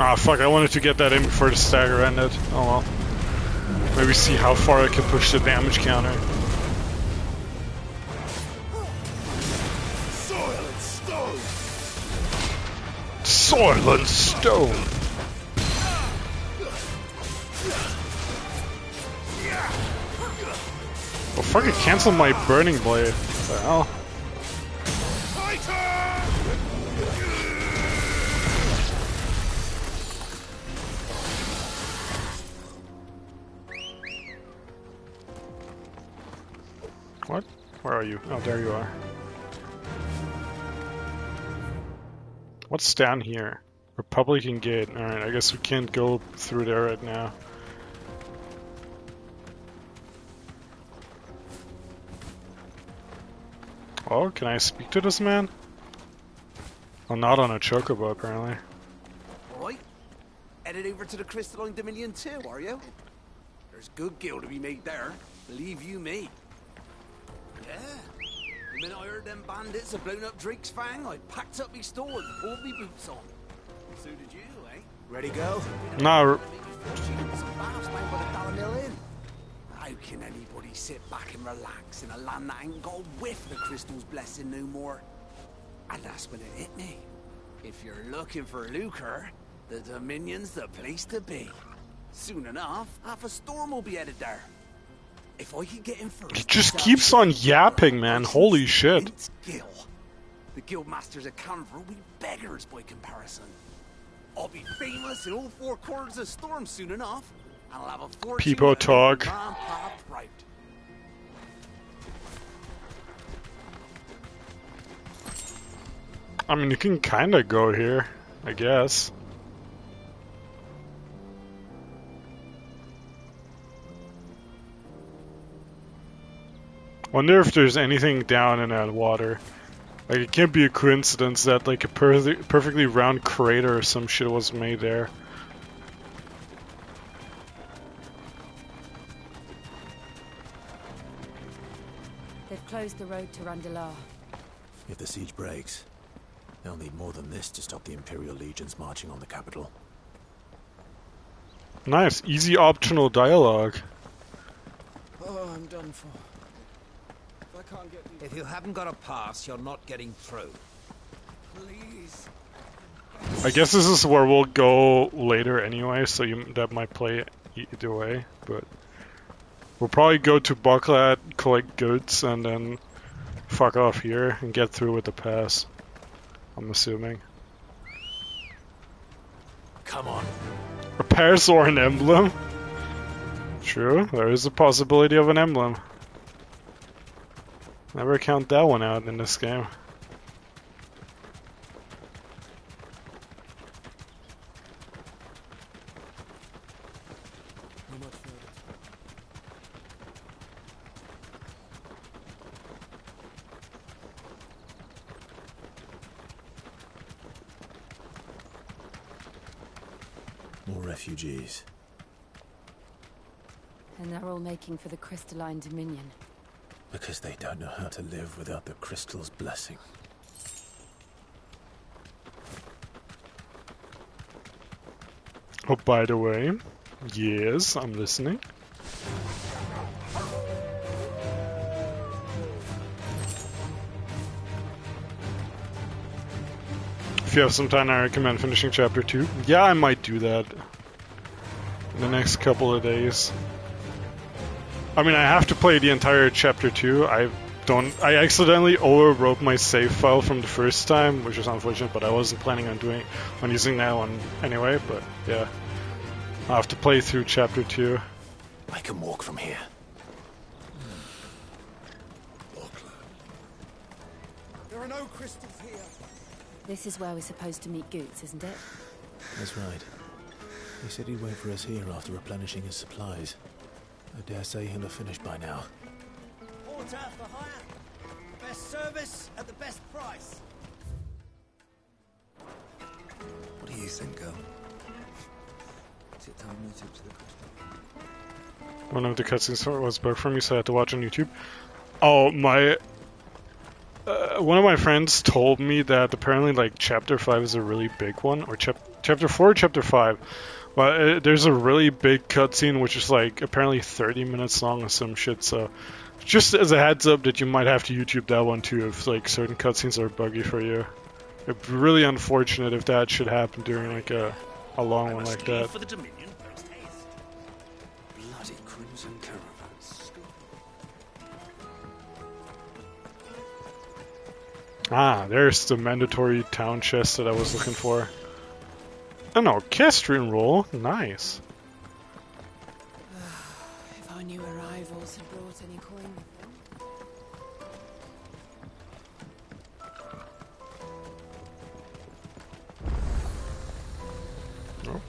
Ah, fuck, I wanted to get that in before the stagger ended. Oh well. Maybe see how far I can push the damage counter. Soil and stone! Soil and stone! Oh, fucking cancel my burning blade. What the hell? What? Where are you? Oh, there you are. What's down here? Republican Gate. Alright, I guess we can't go through there right now. Oh, can I speak to this man? Well, not on a chocobo, apparently. Right. Headed over to the Crystalline Dominion too, are you? There's good gil to be made there. Believe you me. Yeah. The minute I heard them bandits had blown up Drake's Fang, I packed up me store and pulled me boots on. So did you, eh? Ready, go? No. Some baths down by the Dollar Mill Inn. How can anybody sit back and relax in a land that ain't got a whiff of the crystal's blessing no more? And that's when it hit me. If you're looking for lucre, the Dominion's the place to be. Soon enough, half a storm will be headed there. If I could get in first, He just keeps on yapping, man. Holy shit. Gil. The guild masters at Canver will be beggars by comparison. I'll be famous in all four corners of Storm soon enough. And I'll have a fortune. People talk. Right. I mean, you can kinda go here, I guess. Wonder if there's anything down in that water. Like, it can't be a coincidence that, like, a perfectly round crater or some shit was made there. They've closed the road to Randalar. If the siege breaks, they'll need more than this to stop the Imperial legions marching on the capital. Nice, easy optional dialogue. Oh, I'm done for. If you haven't got a pass, you're not getting through. Please. I guess this is where we'll go later anyway, so that might play either way, but we'll probably go to Bucklat, collect goods, and then fuck off here and get through with the pass. I'm assuming. Come on. A pass or an emblem? True, there is a possibility of an emblem. Never count that one out in this game. More refugees. And they're all making for the crystalline dominion. Because they don't know how to live without the crystal's blessing. Oh, by the way, yes, I'm listening. If you have some time, I recommend finishing chapter 2. Yeah, I might do that in the next couple of days. I mean, I have to play the entire chapter 2. I accidentally overwrote my save file from the first time, which is unfortunate, but I wasn't planning on using that one anyway, but yeah. I'll have to play through chapter 2. I can walk from here. There are no crystals here. This is where we're supposed to meet Goots, isn't it? That's right. He said he'd wait for us here after replenishing his supplies. I dare say he'll have finished by now. Porter for hire. Best service at the best price. What do you think, girl? Is it time we took to the crystal? One of the cutscenes was broke from me, so I had to watch on YouTube. Oh, my... one of my friends told me that apparently, like, Chapter 5 is a really big one, or Chapter 4 or Chapter 5. Well, there's a really big cutscene which is, like, apparently 30 minutes long or some shit, so... Just as a heads up that you might have to YouTube that one too if, like, certain cutscenes are buggy for you. It'd be really unfortunate if that should happen during, like, a long one like that. For the Dominion post haste. Bloody crimson caravans. Ah, there's the mandatory town chest that I was looking for. An orchestrion roll? Nice. If our new arrivals had brought any coin with them. Oh.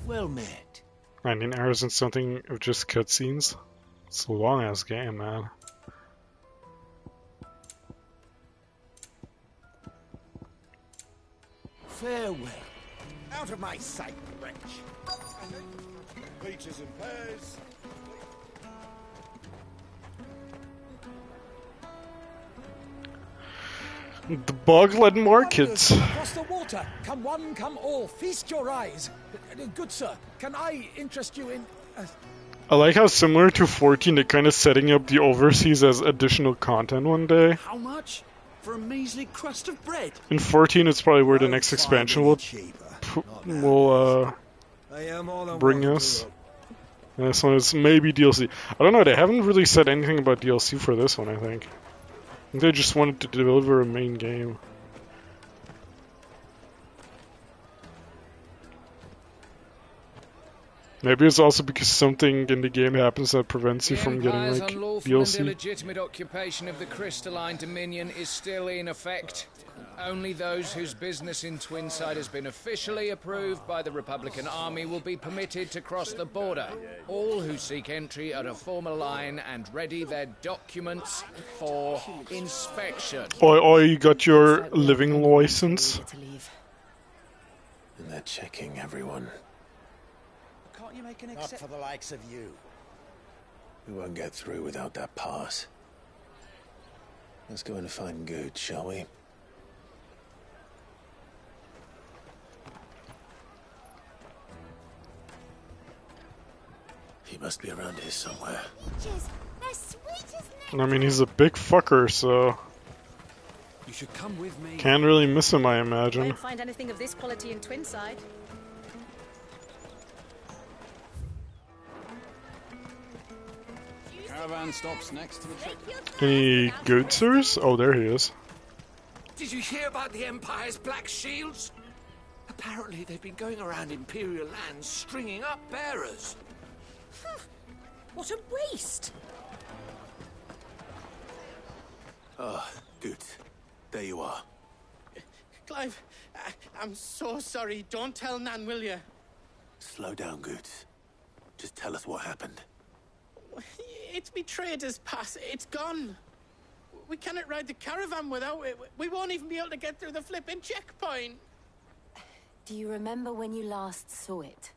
Well met. 19 hours and something of just cutscenes. It's a long ass game, man. Farewell. Out of my sight, wretch. Peaches and pears. The Bogland Markets. Across the water. Come one, come all. Feast your eyes. Good sir, can I interest you in... I like how similar to 14 they're kind of setting up the overseas as additional content one day. How much? For a measly crust of bread? In 14 it's probably where the next expansion will bring us. And this one is maybe DLC. I don't know, they haven't really said anything about DLC for this one, I think. I think they just wanted to deliver a main game. Maybe it's also because something in the game happens that prevents you from getting, like, unlawful and DLC. illegitimate occupation of the crystalline dominion is still in effect. Only those whose business in Twinside has been officially approved by the Republican Army will be permitted to cross the border. All who seek entry are to form a line and ready their documents for inspection. Oh, you got your living license? And they're checking everyone. Can't you make an Not for the likes of you. We won't get through without that pass. Let's go in and find Good, shall we? He must be around here somewhere. I mean, he's a big fucker, so... You should come with me. Can't really miss him, I imagine. Won't find anything of this quality in Twinside. Caravan stops next to the checkpoint. Any goatsers? Oh, there he is. Did you hear about the Empire's Black Shields? Apparently they've been going around Imperial lands stringing up bearers. What a waste! Ah, good. There you are. Clive, I'm so sorry. Don't tell Nan, will you? Slow down, Goots. Just tell us what happened. It's me trader's pass. It's gone. We cannot ride the caravan without it. We won't even be able to get through the flipping checkpoint. Do you remember when you last saw it?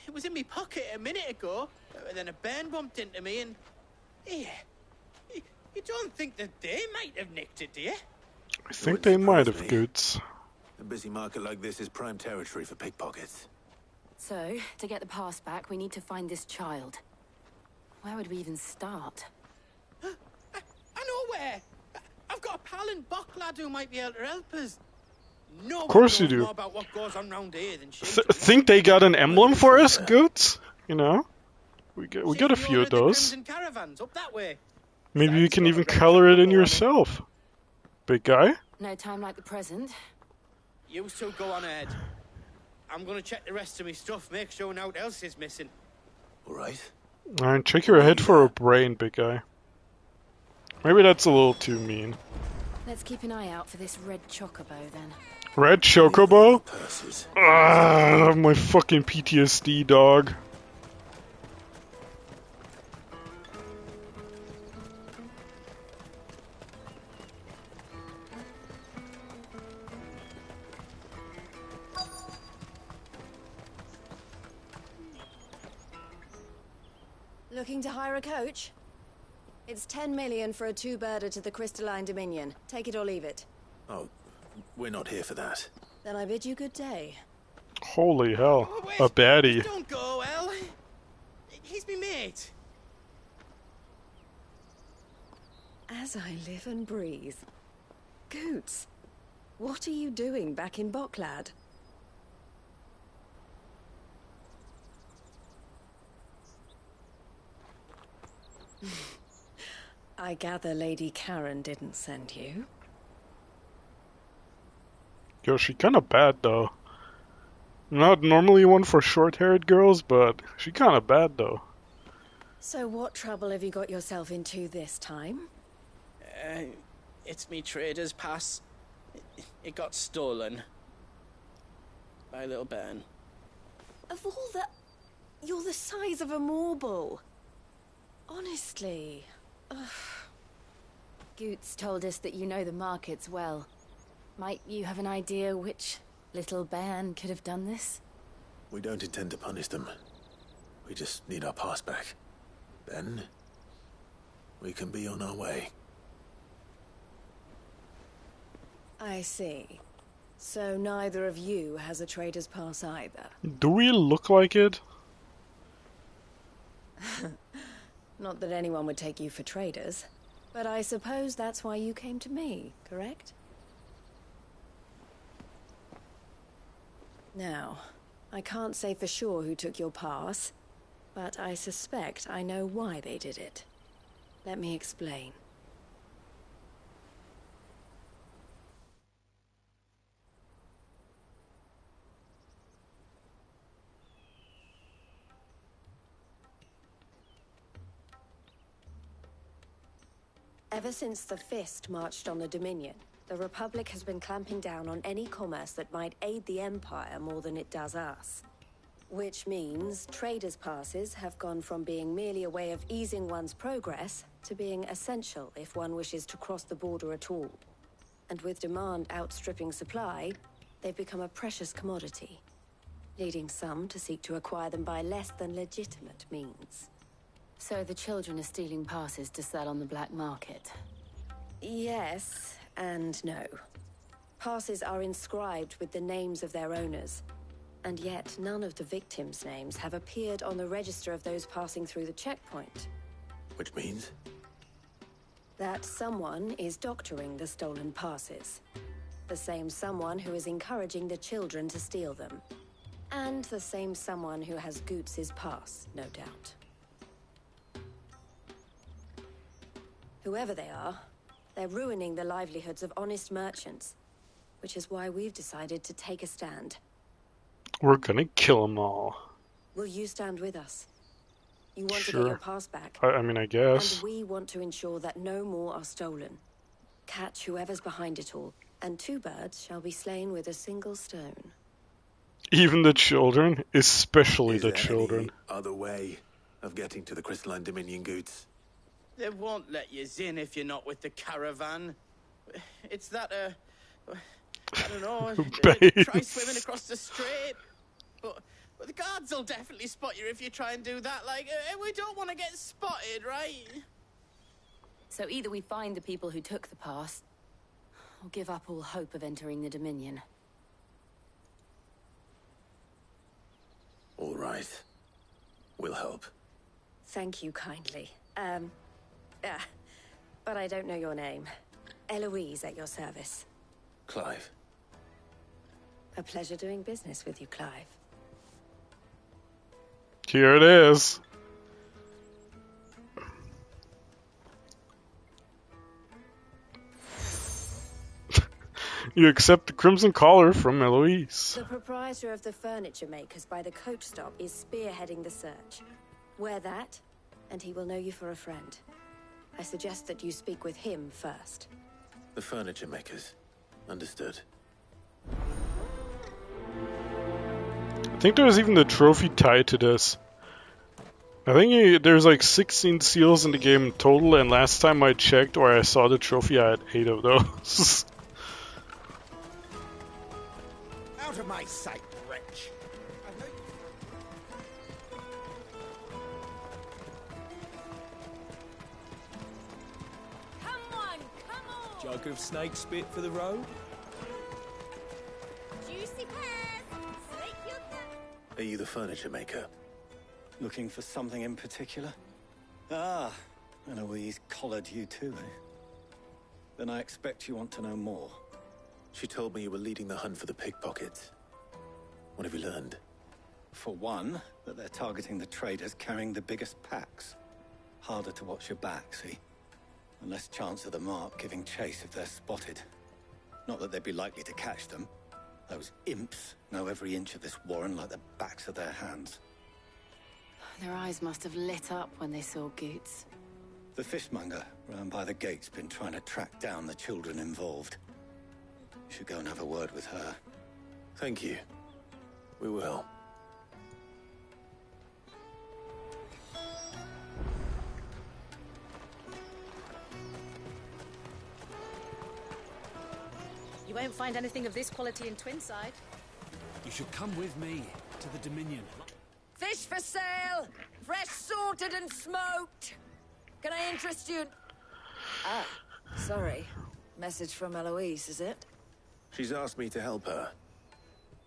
It was in my pocket a minute ago. Then a bairn bumped into me and... Yeah. You don't think that they might have nicked it, do you? I think they might have, Goots. A busy market like this is prime territory for pickpockets. So, to get the pass back, we need to find this child. Where would we even start? I know where. I've got a pal in Bocklad who might be able to help us. No, of course you knows do. More about what goes on round here than she Think they got an emblem for us, Goots? You know, we got a few of those. Caravans up that way. Maybe you can even color it in yourself. Big guy. No time like the present. You two go on ahead. I'm gonna check the rest of my stuff, make sure no one else is missing. All right. Alright, check your head for a brain, big guy. Maybe that's a little too mean. Let's keep an eye out for this red chocobo, then. Red chocobo? Ah, my fucking PTSD, dog. Looking to hire a coach? It's 10 million for a two-birder to the Crystalline Dominion. Take it or leave it. Oh, we're not here for that. Then I bid you good day. Holy hell, Wait, a baddie. Don't go, El. He's me mate. As I live and breathe. Goots, what are you doing back in Bocklad? I gather Lady Karen didn't send you. Yo, she kinda bad though. Not normally one for short-haired girls, but she kinda bad though. So what trouble have you got yourself into this time? It's me trader's pass. It got stolen. By a little bairn. Of all the... You're the size of a marble. Honestly. Ugh. Goots told us that you know the markets well. Might you have an idea which little bairn could have done this? We don't intend to punish them. We just need our pass back. Then, we can be on our way. I see. So neither of you has a trader's pass either. Do we look like it? Not that anyone would take you for traders, but I suppose that's why you came to me, correct? Now, I can't say for sure who took your pass, but I suspect I know why they did it. Let me explain. Ever since the Fist marched on the Dominion, the Republic has been clamping down on any commerce that might aid the Empire more than it does us. Which means traders' passes have gone from being merely a way of easing one's progress to being essential if one wishes to cross the border at all. And with demand outstripping supply, they've become a precious commodity, leading some to seek to acquire them by less than legitimate means. So the children are stealing passes to sell on the black market? Yes and no. Passes are inscribed with the names of their owners, and yet none of the victims' names have appeared on the register of those passing through the checkpoint. Which means? That someone is doctoring the stolen passes. The same someone who is encouraging the children to steal them. And the same someone who has Goots's pass, no doubt. Whoever they are, they're ruining the livelihoods of honest merchants, which is why we've decided to take a stand. We're gonna kill them all. Will you stand with us? You want to Sure. get your pass back. I mean, I guess. And we want to ensure that no more are stolen. Catch whoever's behind it all, and 2 birds shall be slain with a single stone. Even the children, especially Is the there children. any other way of getting to the Crystalline Dominion goods? They won't let you in if you're not with the caravan. It's that, I don't know, try swimming across the strait. But the guards will definitely spot you if you try and do that. Like, we don't want to get spotted, right? So either we find the people who took the pass, or give up all hope of entering the Dominion. All right. We'll help. Thank you kindly. But I don't know your name. Eloise at your service. Clive. A pleasure doing business with you, Clive. Here it is. You accept the crimson collar from Eloise. The proprietor of the furniture makers by the coach stop is spearheading the search. Wear that, and he will know you for a friend. I suggest that you speak with him first. The furniture makers. Understood. I think there's even the trophy tied to this. I think there's like 16 seals in the game total, and last time I checked or I saw the trophy, I had 8 of those. Out of my sight, wretch. Jug of snake spit for the road? Juicy pears! Slake your tongue! Are you the furniture maker? Looking for something in particular? Ah, Eloise collared you too, eh? Then I expect you want to know more. She told me you were leading the hunt for the pickpockets. What have you learned? For one, that they're targeting the traders carrying the biggest packs. Harder to watch your back, see? And less chance of the mark giving chase if they're spotted. Not that they'd be likely to catch them. Those imps know every inch of this warren like the backs of their hands. Their eyes must have lit up when they saw Goots. The fishmonger round by the gate's been trying to track down the children involved. You should go and have a word with her. Thank you. We will. You won't find anything of this quality in Twinside. You should come with me to the Dominion. Fish for sale! Fresh sorted and smoked! Can I interest you? Ah, sorry. Message from Eloise, is it? She's asked me to help her.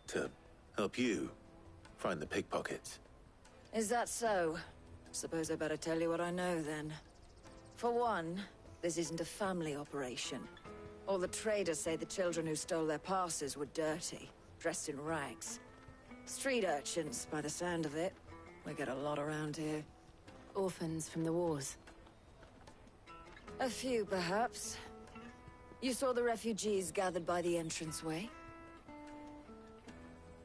To help you find the pickpockets. Is that so? Suppose I better tell you what I know, then. For one, this isn't a family operation. All the traders say the children who stole their passes were dirty, dressed in rags. Street urchins, by the sound of it. We get a lot around here. Orphans from the wars. A few, perhaps. You saw the refugees gathered by the entranceway?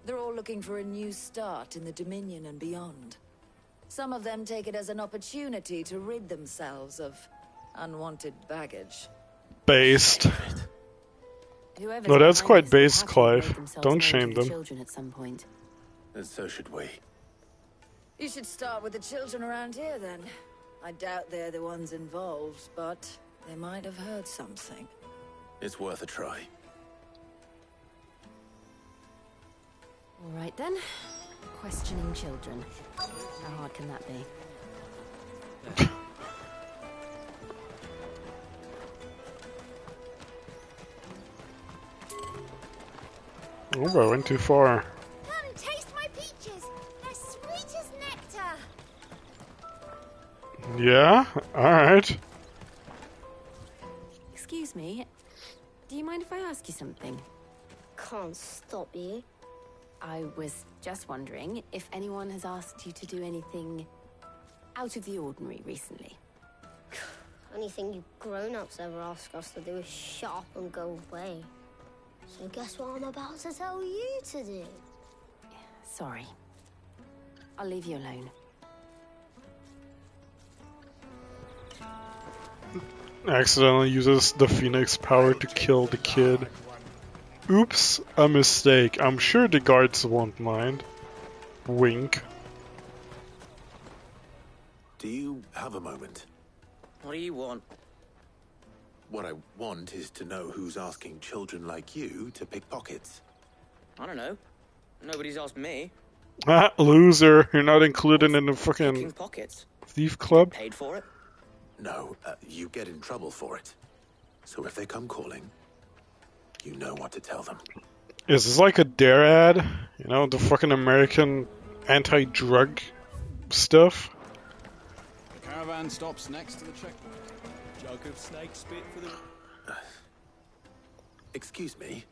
They're all looking for a new start in the Dominion and beyond. Some of them take it as an opportunity to rid themselves of unwanted baggage. Based. Whoever's No, that's behind quite this based, will have to Clive. make themselves Don't known shame to the them. children at some point. And so should we. You should start with the children around here, then. I doubt they're the ones involved, but they might have heard something. It's worth a try. All right then. Questioning children. How hard can that be? Oh, I went too far. Come, taste my peaches. They're sweet as nectar. Yeah? Alright. Excuse me. Do you mind if I ask you something? Can't stop you. I was just wondering if anyone has asked you to do anything out of the ordinary recently. Only thing you grown-ups ever ask us to do is shut up and go away. So guess what I'm about to tell you to do? Sorry. I'll leave you alone. Accidentally uses the Phoenix power to kill the kid. Oops, a mistake. I'm sure the guards won't mind. Wink. Do you have a moment? What do you want? What I want is to know who's asking children like you to pick pockets. I don't know. Nobody's asked me. Ah, loser. You're not included in the fucking Picking pockets. thief club? Paid for it? No, you get in trouble for it. So if they come calling, you know what to tell them. Is this like a dare ad? You know, the fucking American anti-drug stuff? The caravan stops next to the checkpoint. Jug of snake spit for the... Excuse me?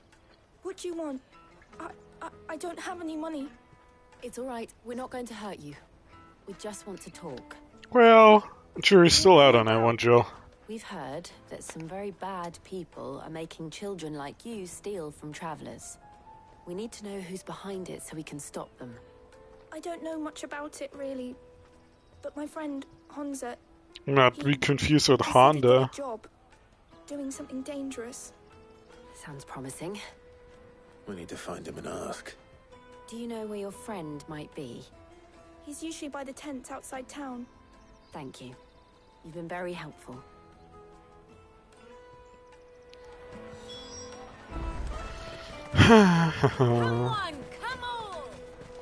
What do you want? I don't have any money. It's all right. We're not going to hurt you. We just want to talk. Well, jury's still out on that one, Jill. We've heard that some very bad people are making children like you steal from travelers. We need to know who's behind it so we can stop them. I don't know much about it, really. But my friend, Honza... Not to be confused with decided to Honda. get a job. Doing something dangerous. Sounds promising. We need to find him and ask. Do you know where your friend might be? He's usually by the tents outside town. Thank you. You've been very helpful.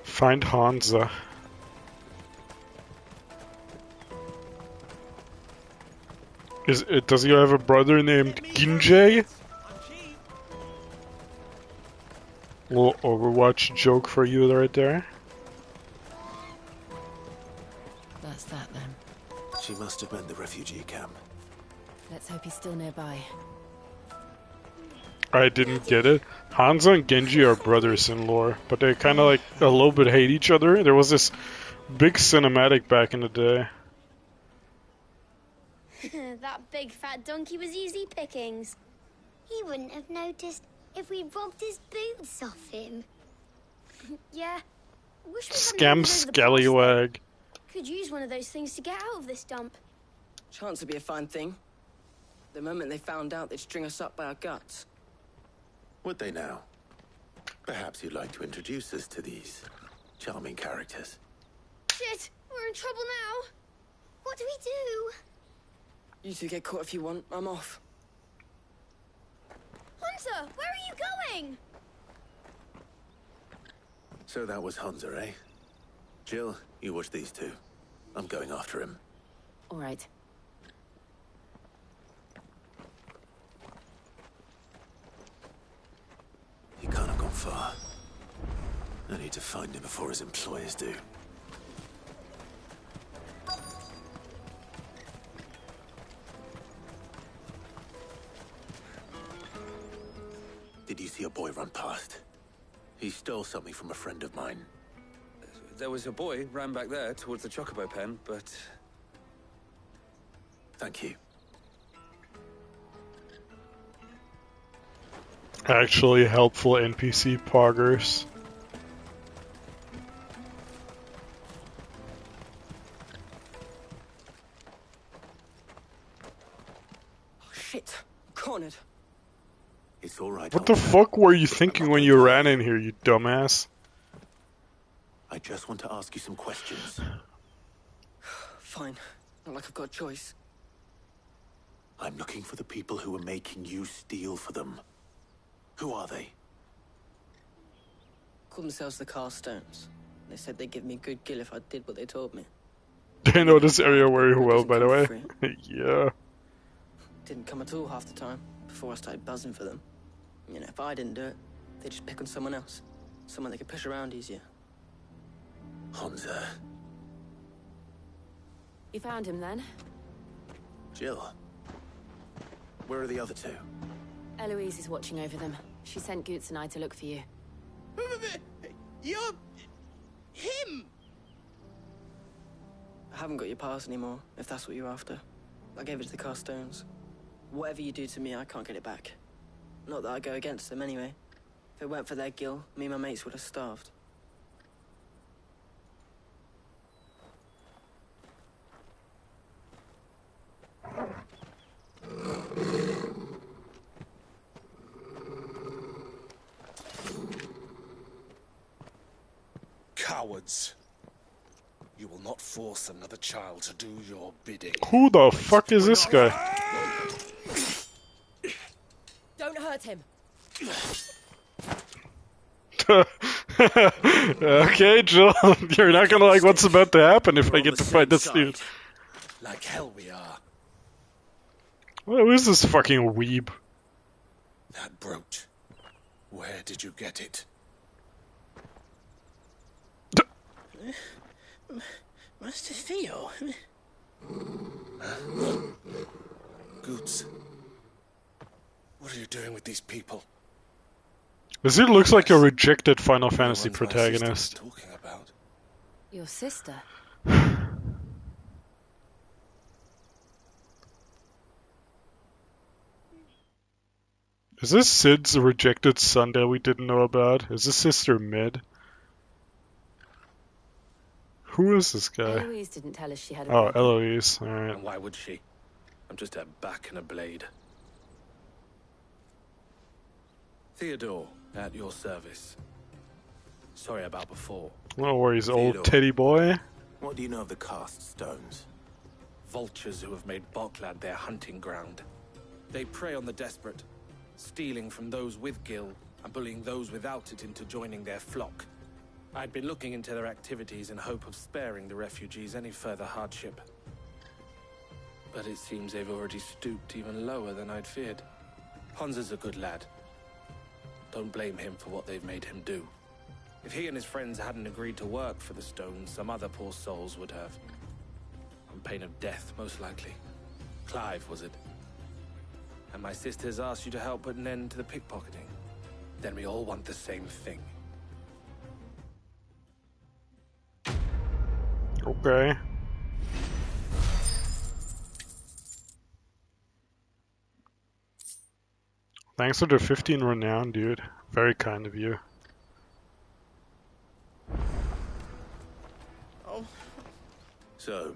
Find Hansa. Does he have a brother named Ginjay? Little Overwatch joke for you right there. That's that then. She must have meant the refugee camp. Let's hope he's still nearby. I didn't get it. Hanzo and Genji are brothers in lore, but they kind of like a little bit hate each other. There was this big cinematic back in the day. That big fat donkey was easy pickings. He wouldn't have noticed if we robbed his boots off him. Yeah. Wish we hadn't Scam handed over the box, scallywag. Could use one of those things to get out of this dump. Chance would be a fine thing. The moment they found out, they'd string us up by our guts. Would they now? Perhaps you'd like to introduce us to these charming characters. Shit, we're in trouble now. What do we do? You two get caught if you want. I'm off. Hunter, where are you going? So that was Hansa, eh? Jill, you watch these two. I'm going after him. All right. He can't have gone far. I need to find him before his employers do. Did you see a boy run past? He stole something from a friend of mine. There was a boy ran back there towards the chocobo pen, but... Thank you. Actually helpful NPC poggers. Oh, shit. I'm cornered. It's all right. What the fuck were you thinking when you ran in here, you dumbass? I just want to ask you some questions. Fine. Not like I've got a choice. I'm looking for the people who are making you steal for them. Who are they? Call themselves the Carstones. They said they'd give me a good gill if I did what they told me. They know this area very well, by the way. Yeah. Didn't come at all half the time, before I started buzzing for them. You know, if I didn't do it, they'd just pick on someone else. Someone they could push around easier. Hansa. You found him then? Jill. Where are the other two? Eloise is watching over them. She sent Goots and I to look for you. You're... him! I haven't got your pass anymore, if that's what you're after. I gave it to the Carstones. Whatever you do to me, I can't get it back. Not that I go against them anyway. If it weren't for their guild, me and my mates would have starved. Cowards. You will not force another child to do your bidding. Who the fuck is this guy? Don't hurt him. Okay, Jill, you're not gonna like what's about to happen if I get to fight this dude. Like hell we are. Who is this fucking weeb? That brooch. Where did you get it? Master Theo. Goots. What are you doing with these people? This dude looks like a rejected Final Fantasy protagonist. Talking about? Your sister? Is this Sid's rejected son that we didn't know about? Is this Sister Mid? Who is this guy? Eloise didn't tell us she had a Oh, brother. Eloise. Alright. And why would she? I'm just a back and a blade. Theodore, at your service. Sorry about before. No worries, old Theodore. teddy boy. What do you know of the cast stones? Vultures who have made Barklad their hunting ground. They prey on the desperate, stealing from those with gil and bullying those without it into joining their flock. I'd been looking into their activities in hope of sparing the refugees any further hardship. But it seems they've already stooped even lower than I'd feared. Hansa's a good lad. Don't blame him for what they've made him do. If he and his friends hadn't agreed to work for the stones, some other poor souls would have. On pain of death, most likely. Clive, was it? And my sisters asked you to help put an end to the pickpocketing. Then we all want the same thing. Okay. Thanks for the 15 renown, dude. Very kind of you. Oh. So,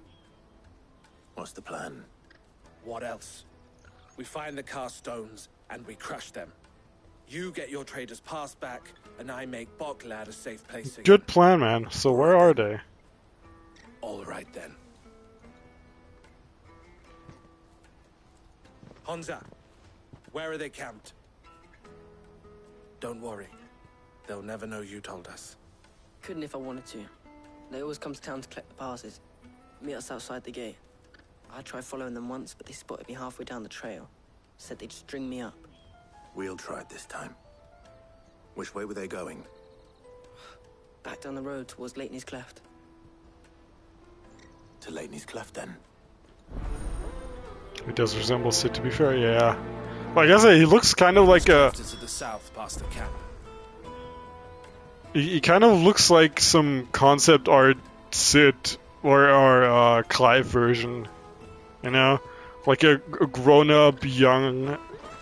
what's the plan? What else? We find the cast stones and we crush them. You get your traders pass back, and I make Barklad a safe place again. Good plan, man. So where are they? All right then. Hansa, where are they camped? Don't worry. They'll never know you told us. Couldn't if I wanted to. They always come to town to collect the passes. Meet us outside the gate. I tried following them once, but they spotted me halfway down the trail. Said they'd string me up. We'll try it this time. Which way were they going? Back down the road towards Leitney's Cleft. To Leitney's Cleft, then? He does resemble Sid, to be fair, yeah. Well, I guess he looks kind of like a... To the south, past the camp. He kind of looks like some concept art Sid or Clive version, you know? Like a grown-up, young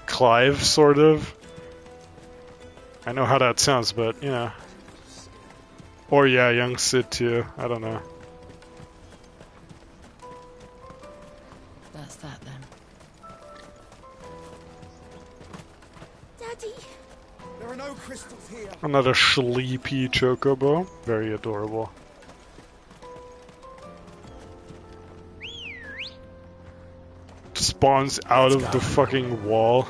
Clive, sort of. I know how that sounds, but, you know. Or, yeah, young Sid, too. I don't know. That's that, then. Daddy! There are no crystals here. Another sleepy chocobo. Very adorable. Spawns out of the fucking wall.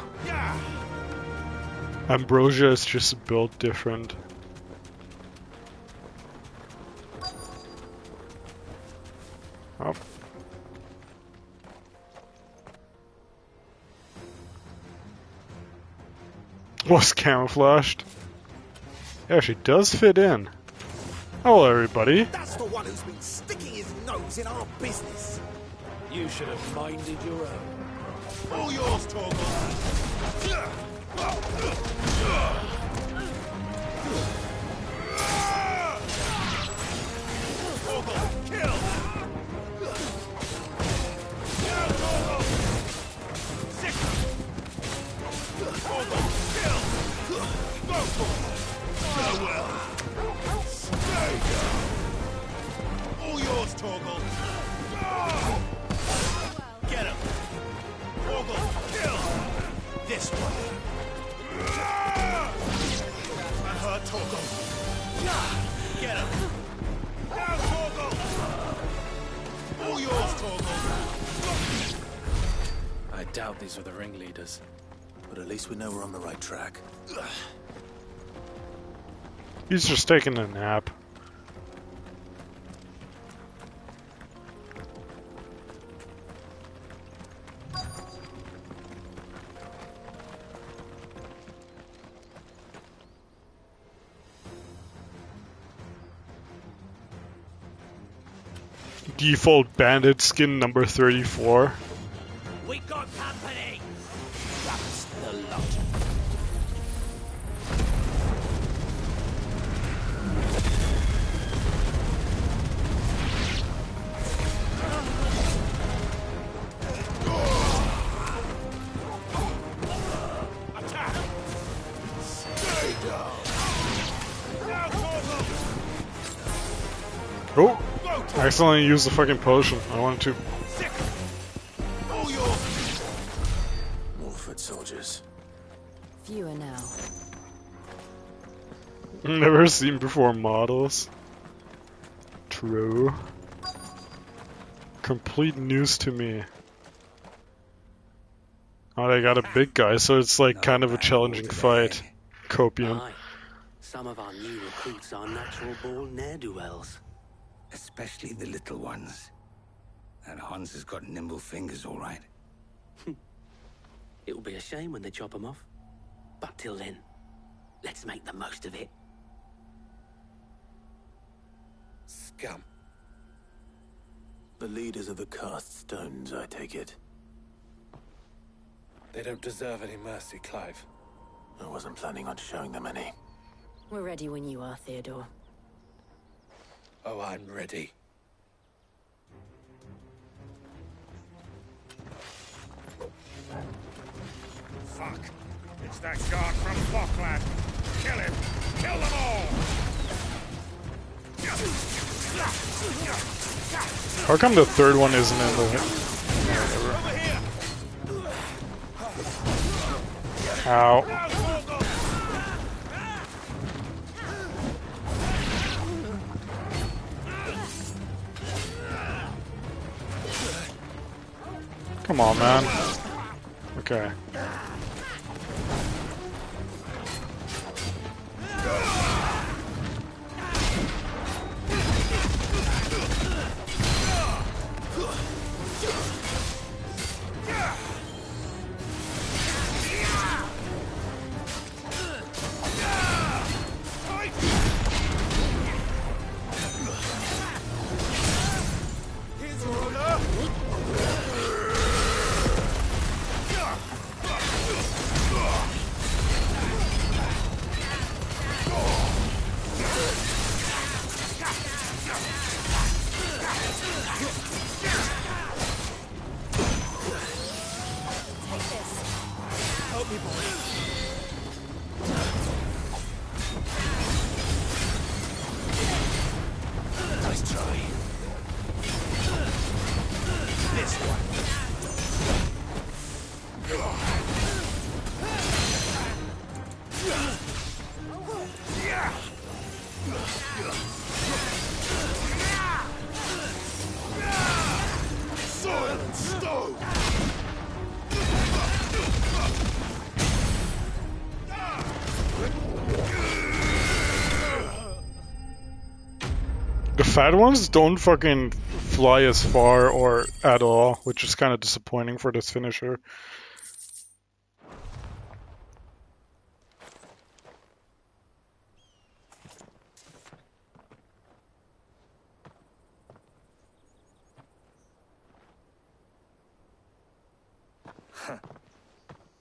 Ambrosia is just built different. Oh. Was camouflaged. Yeah, she does fit in. Hello, everybody. That's the one who's been sticking his nose in our business. You should have minded your own. All yours, Torgal. Torgal, kill! Torgal! Get him! Torgal, kill! This one! I hurt Torgal! Get him! Now, Torgal! All yours, Torgal! I doubt these are the ringleaders. But at least we know we're on the right track. He's just taking a nap. Default bandit skin number 34. We got company! That's the lot. Attack! Stay down! Now, Torgal! Oh! I accidentally used the fucking potion. I wanted to. All yours! More foot soldiers. Fewer now. Never seen before models. True. Complete news to me. Oh, they got a big guy, so it's like kind of a challenging fight. Copium. Aye. Some of our new recruits are natural-born ne'er-do-wells. Especially the little ones. That Hans has got nimble fingers, all right. It'll be a shame when they chop them off. But till then, let's make the most of it. Scum. The leaders of the cast stones, I take it. They don't deserve any mercy, Clive. I wasn't planning on showing them any. We're ready when you are, Theodore. Oh, I'm ready. Fuck! It's that guard from Falkland! Kill him! Kill them all! How come the third one isn't in the... Ow. Come on, man. Okay. The fat ones don't fucking fly as far or at all, which is kind of disappointing for this finisher.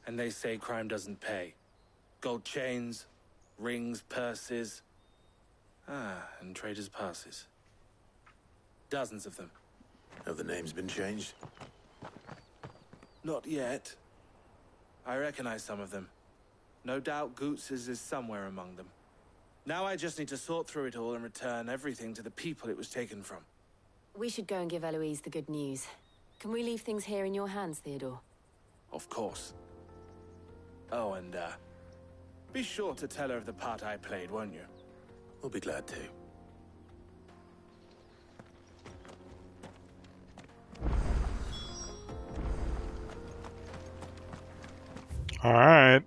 And they say crime doesn't pay. Gold chains, rings, purses. And traders' passes. Dozens of them. Have the names been changed? Not yet. I recognize some of them. No doubt Goots's is somewhere among them. Now I just need to sort through it all and return everything to the people it was taken from. We should go and give Eloise the good news. Can we leave things here in your hands, Theodore? Of course. Oh, and, be sure to tell her of the part I played, won't you? We'll be glad to. Alright.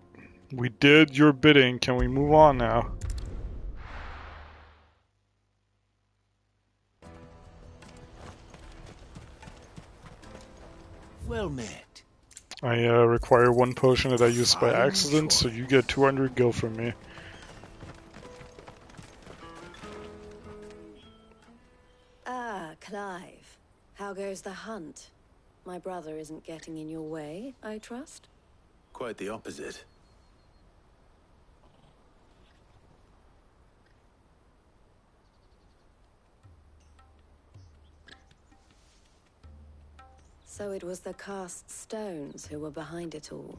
We did your bidding. Can we move on now? Well met. I require one potion that I used by accident, so you get 200 gil from me. Ah, Clive. How goes the hunt? My brother isn't getting in your way, I trust? Quite the opposite. So it was the cast stones who were behind it all.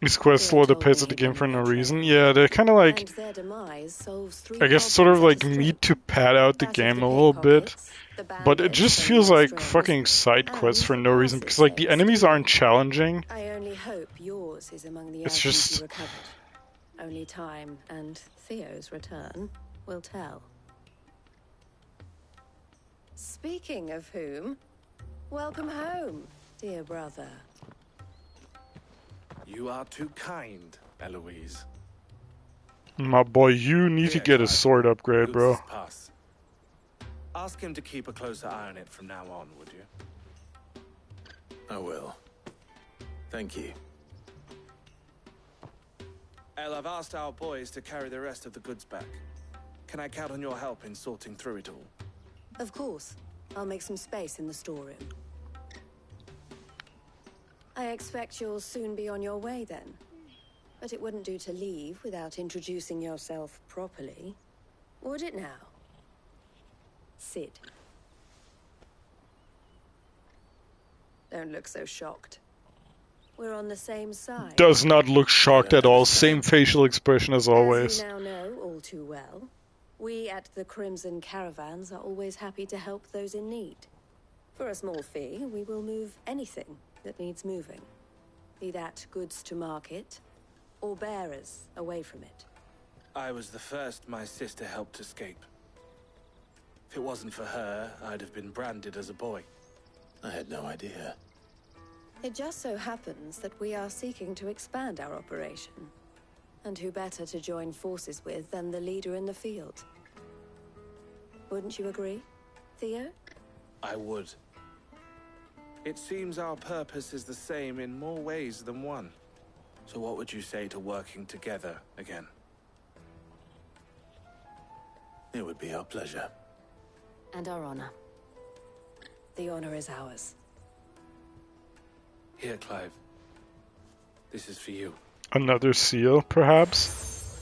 These quests load the pace of the game for no reason. Yeah, they're kind of like, And their demise solves 3 I guess, sort of like meat to pad out the game a little bit. But it just feels like fucking side quests for no reason, because like the enemies aren't challenging. I only hope yours is among the It's items just- you recovered. Only time and Theo's return will tell. Speaking of whom, welcome home, dear brother. You are too kind, Eloise. My boy, you need to get a sword upgrade, bro. Goods' pass. Ask him to keep a closer eye on it from now on, would you? I will. Thank you. El, I've asked our boys to carry the rest of the goods back. Can I count on your help in sorting through it all? Of course. I'll make some space in the storeroom. I expect you'll soon be on your way then. But it wouldn't do to leave without introducing yourself properly. Would it now? Sid. Don't look so shocked. We're on the same side. Does not look shocked at all. Same facial expression as always. As you now know all too well, we at the Crimson Caravans are always happy to help those in need. For a small fee, we will move anything that needs moving. Be that goods to market, or bearers away from it. I was the first my sister helped escape. If it wasn't for her, I'd have been branded as a boy. I had no idea. It just so happens that we are seeking to expand our operation. And who better to join forces with than the leader in the field? Wouldn't you agree, Theo? I would. It seems our purpose is the same in more ways than one. So what would you say to working together again? It would be our pleasure. And our honor. The honor is ours. Here, Clive. This is for you. Another seal, perhaps?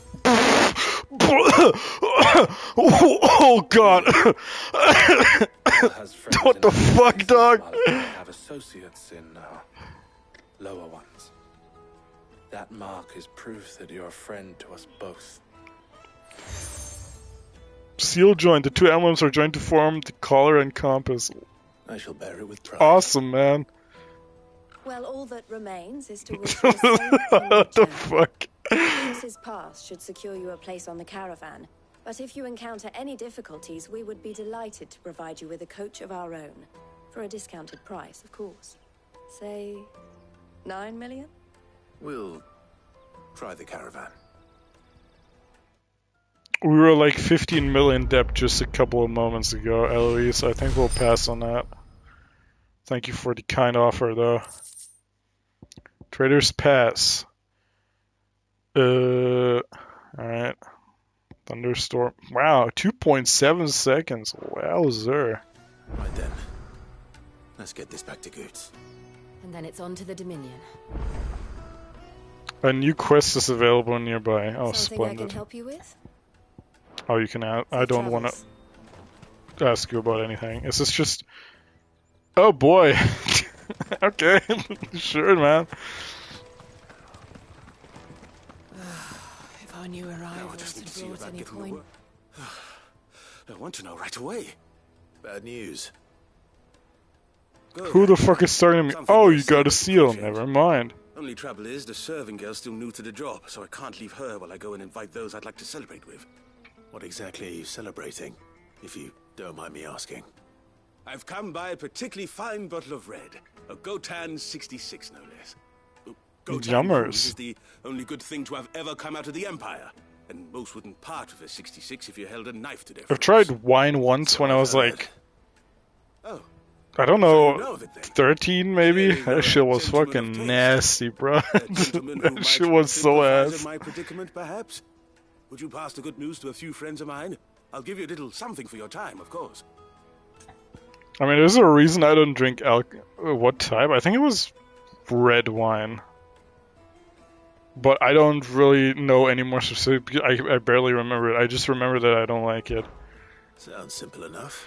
Oh god! What the fuck, dog? I have associates in lower ones. That mark is proof that you're a friend to us both. Seal joined. The two emblems are joined to form the collar and compass. I shall bear it with pride. Awesome, man. Well, all that remains is to wish you a safe What the fuck? Pierce's pass should secure you a place on the caravan. But if you encounter any difficulties, we would be delighted to provide you with a coach of our own. For a discounted price, of course. Say, 9 million? We'll try the caravan. We were like 15 million debt just a couple of moments ago, Eloise. I think we'll pass on that. Thank you for the kind offer, though. Trader's Pass. Alright. Thunderstorm. Wow, 2.7 seconds. Wowzer. Right then. Let's get this back to Goods. And then it's on to the Dominion. A new quest is available nearby. Oh, Something I can splendid. help you with? Oh, you can add. I don't want to ask you about anything. Is this just... Oh boy. Okay, sure, man. If our new arrivals had brought any point... I want to know right away. Bad news. Who the fuck is starting me? Oh, you got a seal. Never mind. Only trouble is, the serving girl's still new to the job, so I can't leave her while I go and invite those I'd like to celebrate with. What exactly are you celebrating, if you don't mind me asking? I've come by a particularly fine bottle of red. A Gotan 66, no less. Gotan Yummers. is the only good thing to have ever come out of the Empire. And most wouldn't part with a 66 if you held a knife to their I've tried wine once when I was like, Oh. I don't know, 13 maybe? That shit was fucking nasty, bro. That shit was so ass. My predicament, perhaps? Would you pass the good news to a few friends of mine? I'll give you a little something for your time, of course. I mean, there's a reason I don't drink what type? I think it was red wine. But I don't really know any more specific. I barely remember it. I just remember that I don't like it. Sounds simple enough.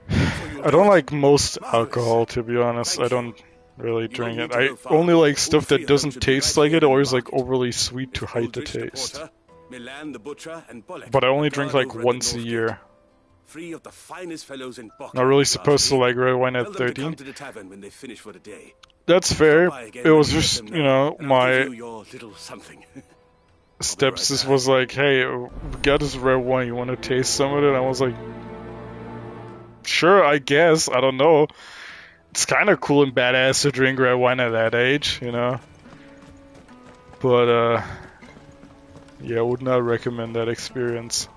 I don't like most alcohol, to be honest. I don't really drink it. I only like stuff that doesn't taste like it or is like overly sweet to hide the taste. But I only drink like once a year. Three of the finest fellows in Not really supposed to like red wine at 13. Come to the tavern when they finish for the day. That's fair. It was just, you know, my your little something. stepsis was like, hey, we got this red wine, you want to taste some of it? And I was like, sure, I guess. I don't know. It's kind of cool and badass to drink red wine at that age, you know? But, yeah, I would not recommend that experience.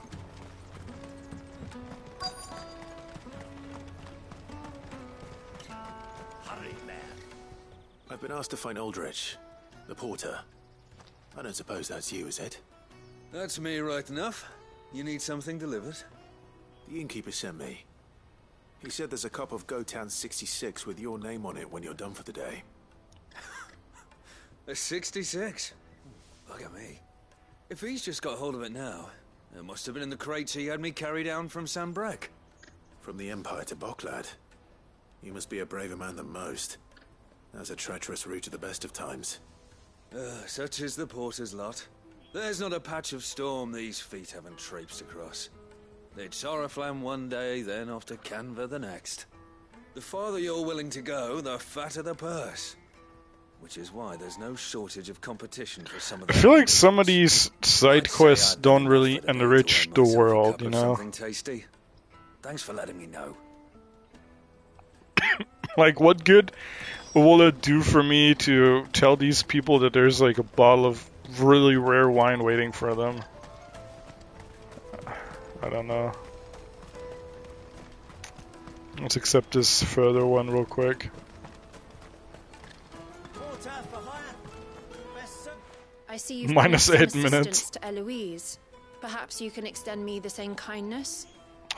I've been asked to find Aldrich, the porter. I don't suppose that's you, is it? That's me right enough. You need something delivered? The innkeeper sent me. He said there's a cup of Gotan 66 with your name on it when you're done for the day. A 66? Look at me. If he's just got hold of it now, it must have been in the crates he had me carry down from Sanbrek. From the Empire to Boklad. You must be a braver man than most. That's a treacherous route to the best of times. Such is the porter's lot. There's not a patch of storm these feet haven't traipsed across. It's Oriflamme one day, then off to Canva the next. The farther you're willing to go, the fatter the purse. Which is why there's no shortage of competition for some of I feel like some of these side quests don't really enrich the world, you know? Something tasty. Thanks for letting me know. Like, what good will it do for me to tell these people that there's like a bottle of really rare wine waiting for them? I don't know. Let's accept this further one real quick. I see you've Minus been 8 some minutes. assistance to Eloise. Perhaps you can extend me the same kindness?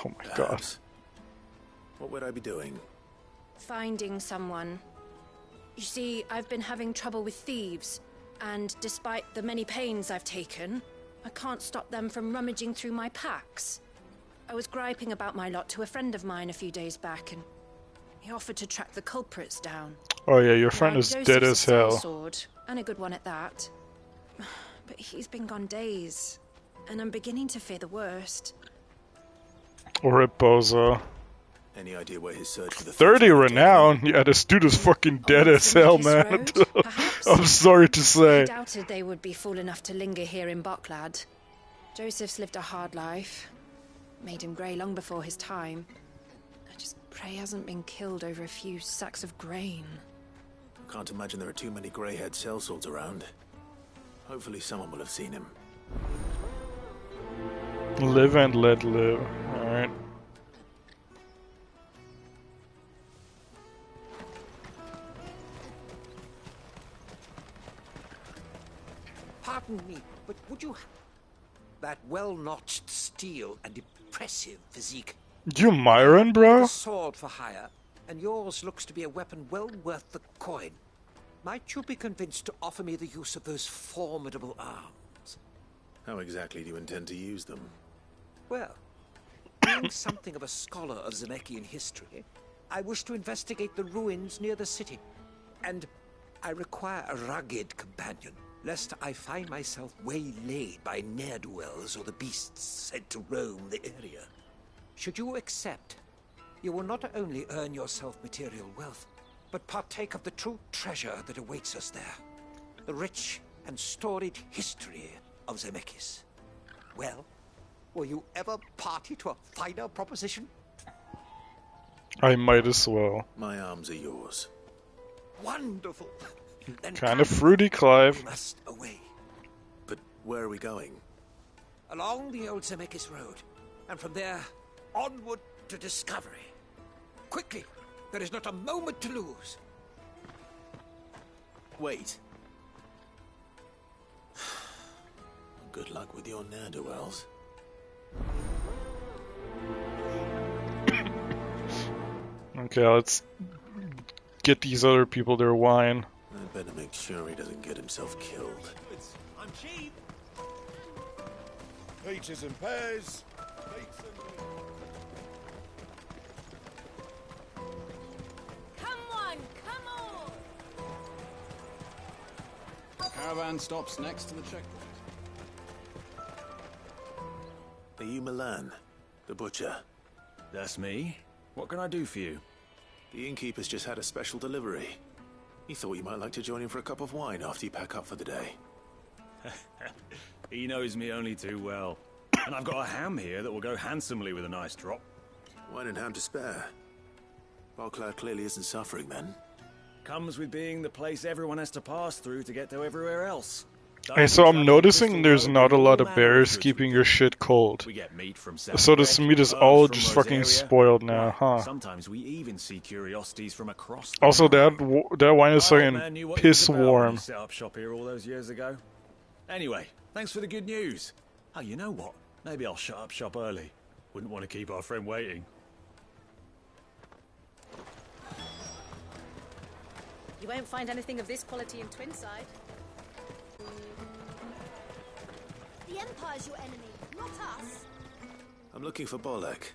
Oh my god. What would I be doing? Finding someone. You see, I've been having trouble with thieves, and despite the many pains I've taken, I can't stop them from rummaging through my packs. I was griping about my lot to a friend of mine a few days back, and he offered to track the culprits down. Oh yeah, your friend Now, is Joseph's dead a as hell. sellsword, and a good one at that. But he's been gone days, and I'm beginning to fear the worst. Rip Bozo. Any idea where his search for the 30 renown? Yeah, this dude is fucking dead as hell, man. I'm sorry to I say. doubted they would be fool enough to linger here in Boklad. Joseph's lived a hard life. Made him grey long before his time. I just pray he hasn't been killed over a few sacks of grain. I can't imagine there are too many grey-haired sellswords around. Hopefully someone will have seen him. Live and let live. Alright. Pardon me, but would you... That well-notched steel and impressive physique. You Myron, bro? A sword for hire, and yours looks to be a weapon well worth the coin. Might you be convinced to offer me the use of those formidable arms? How exactly do you intend to use them? Well, being something of a scholar of Zemeckhian history, I wish to investigate the ruins near the city. And I require a rugged companion, lest I find myself waylaid by ne'er-do-wells or the beasts sent to roam the area. Should you accept, you will not only earn yourself material wealth, but partake of the true treasure that awaits us there. The rich and storied history of Zemeckis. Well, were you ever party to a finer proposition? I might as well. My arms are yours. Wonderful. Then Kind of fruity, Clive. we must away. But where are we going? Along the old Zemeckis Road, and from there, onward to discovery. Quickly, there is not a moment to lose. Wait. Good luck with your ne'er-do-wells. Okay, let's get these other people their wine. I better make sure he doesn't get himself killed. I'm cheap. Peaches and pears. Come on, come on! Caravan stops next to the checkpoint. Are you Milan, the butcher? That's me. What can I do for you? The innkeeper's just had a special delivery. He thought you might like to join him for a cup of wine after you pack up for the day. He knows me only too well. And I've got a ham here that will go handsomely with a nice drop. Wine and ham to spare. Barclad clearly isn't suffering then. Comes with being the place everyone has to pass through to get to everywhere else. Hey, so I'm noticing there's not a lot of bears keeping your shit cold. We get meat from So this meat is all just fucking spoiled now, huh? Sometimes we even see curiosities from across. Also, that wine is fucking piss warm. Set up shop here all those years ago. Anyway, thanks for the good news. Oh, you know what? Maybe I'll shut up shop early. Wouldn't want to keep our friend waiting. You won't find anything of this quality in Twinside. The Empire's your enemy, not us. I'm looking for Bolek.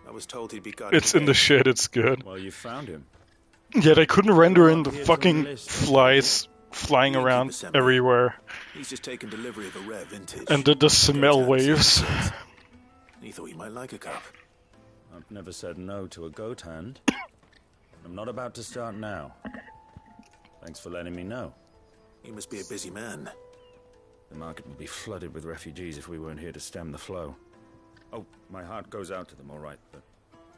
I was told he'd be guarding. It's in the shed, it's good. Well, you found him. Yeah, they couldn't render in the fucking flies flying around everywhere. He's just taken delivery of a rare vintage. And the smell waves. He thought you might like a cup. I've never said no to a goat hand. I'm not about to start now. Thanks for letting me know. You must be a busy man. The market would be flooded with refugees if we weren't here to stem the flow. Oh, my heart goes out to them, all right, but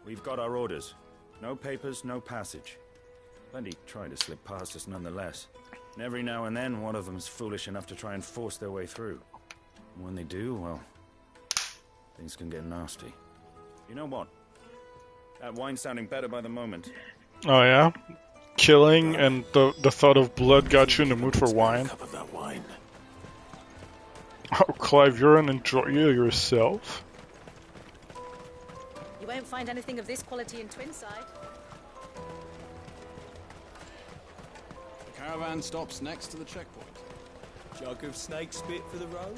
we've got our orders. No papers, no passage. Plenty try to slip past us nonetheless. And every now and then, one of them's foolish enough to try and force their way through. And when they do, well, things can get nasty. You know what? That wine's sounding better by the moment. Oh yeah? Killing and the thought of blood got you in the mood for wine? Cup of that wine. Oh, Clive, you're an enjoyer yourself? You won't find anything of this quality in Twinside. The caravan stops next to the checkpoint. Jug of snake spit for the road?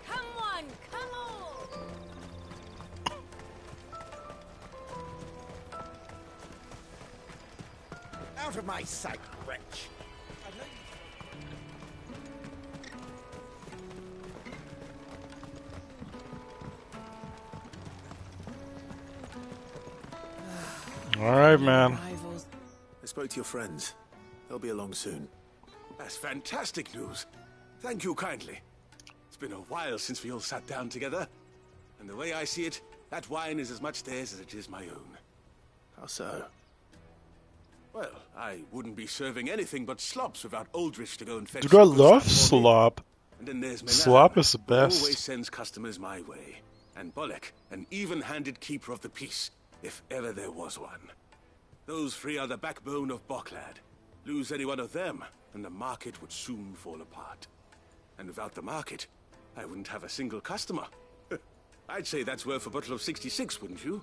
Come on, come on! Out of my sight, wretch. Alright, man. I spoke to your friends. They'll be along soon. That's fantastic news. Thank you kindly. It's been a while since we all sat down together. And the way I see it, that wine is as much theirs as it is my own. How so? Well, I wouldn't be serving anything but slops without Aldrich to go and fetch. Dude, I love slop. And then there's Milan, Slop is the who best. always sends customers my way. And Bolek, an even-handed keeper of the peace, if ever there was one. Those three are the backbone of Barclad. Lose any one of them, and the market would soon fall apart. And without the market, I wouldn't have a single customer. I'd say that's worth a bottle of 66, wouldn't you?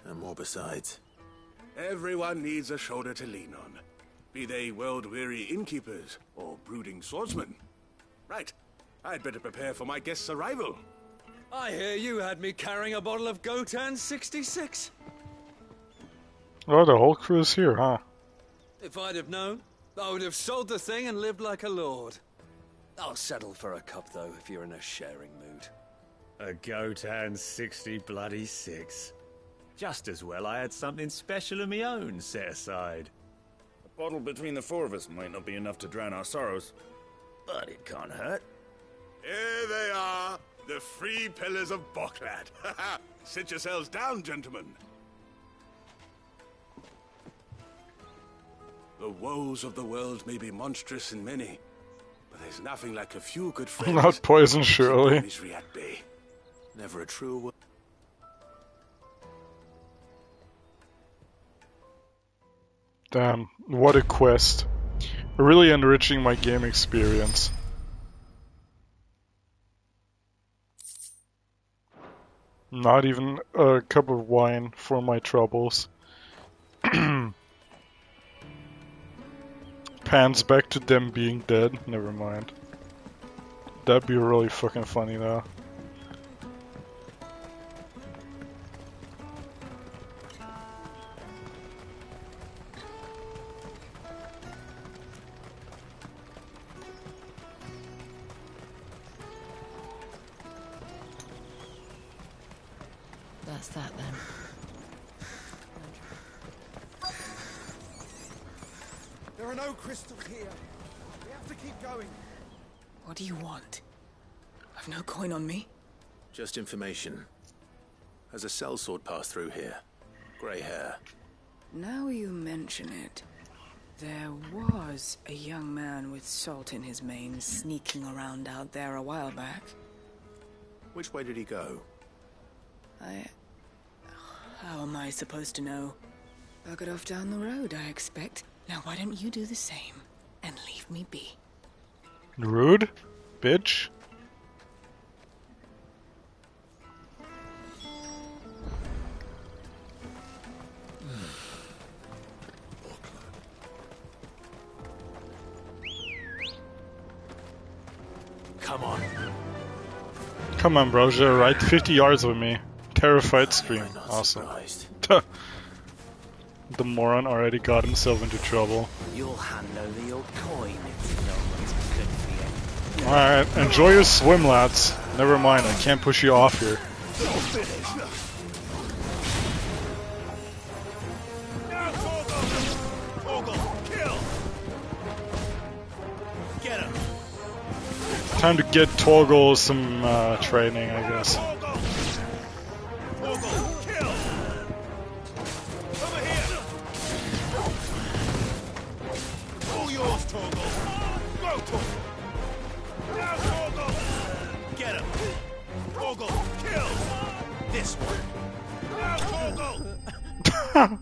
And more besides. Everyone needs a shoulder to lean on. Be they world-weary innkeepers or brooding swordsmen. Right. I'd better prepare for my guest's arrival. I hear you had me carrying a bottle of Gotan 66. Oh, the whole crew is here, huh? If I'd have known, I would have sold the thing and lived like a lord. I'll settle for a cup, though, if you're in a sharing mood. A Gotan 60 bloody 6. Just as well I had something special of my own set aside. A bottle between the four of us might not be enough to drown our sorrows, but it can't hurt. Here they are, the free pillars of Boklad. Sit yourselves down, gentlemen. The woes of the world may be monstrous in many, but there's nothing like a few good friends. Not poison, surely. Misery at bay. Never a true word. Damn, what a quest. Really enriching my game experience. Not even a cup of wine for my troubles. Pans back to them being dead. Never mind. That'd be really fucking funny though. That's that then. There are no crystals here. We have to keep going. What do you want? I've no coin on me. Just information. Has a sellsword passed through here? Grey hair. Now you mention it, there was a young man with salt in his mane sneaking around out there a while back. Which way did he go? How am I supposed to know? Buggered off down the road, I expect. Now why don't you do the same and leave me be? Rude? Bitch? Come on. Come on, bro, you're right 50 yards with me. Terrified scream. Awesome. The moron already got himself into trouble. You'll hand over your coin if no one's good for you. Alright, enjoy your swim, lads. Never mind, I can't push you off here. Time to get Torgal some training, I guess. All yours, Torgal. Go, Torgal. Now, Torgal. Get him. Torgal, kill. This one. Now, Torgal.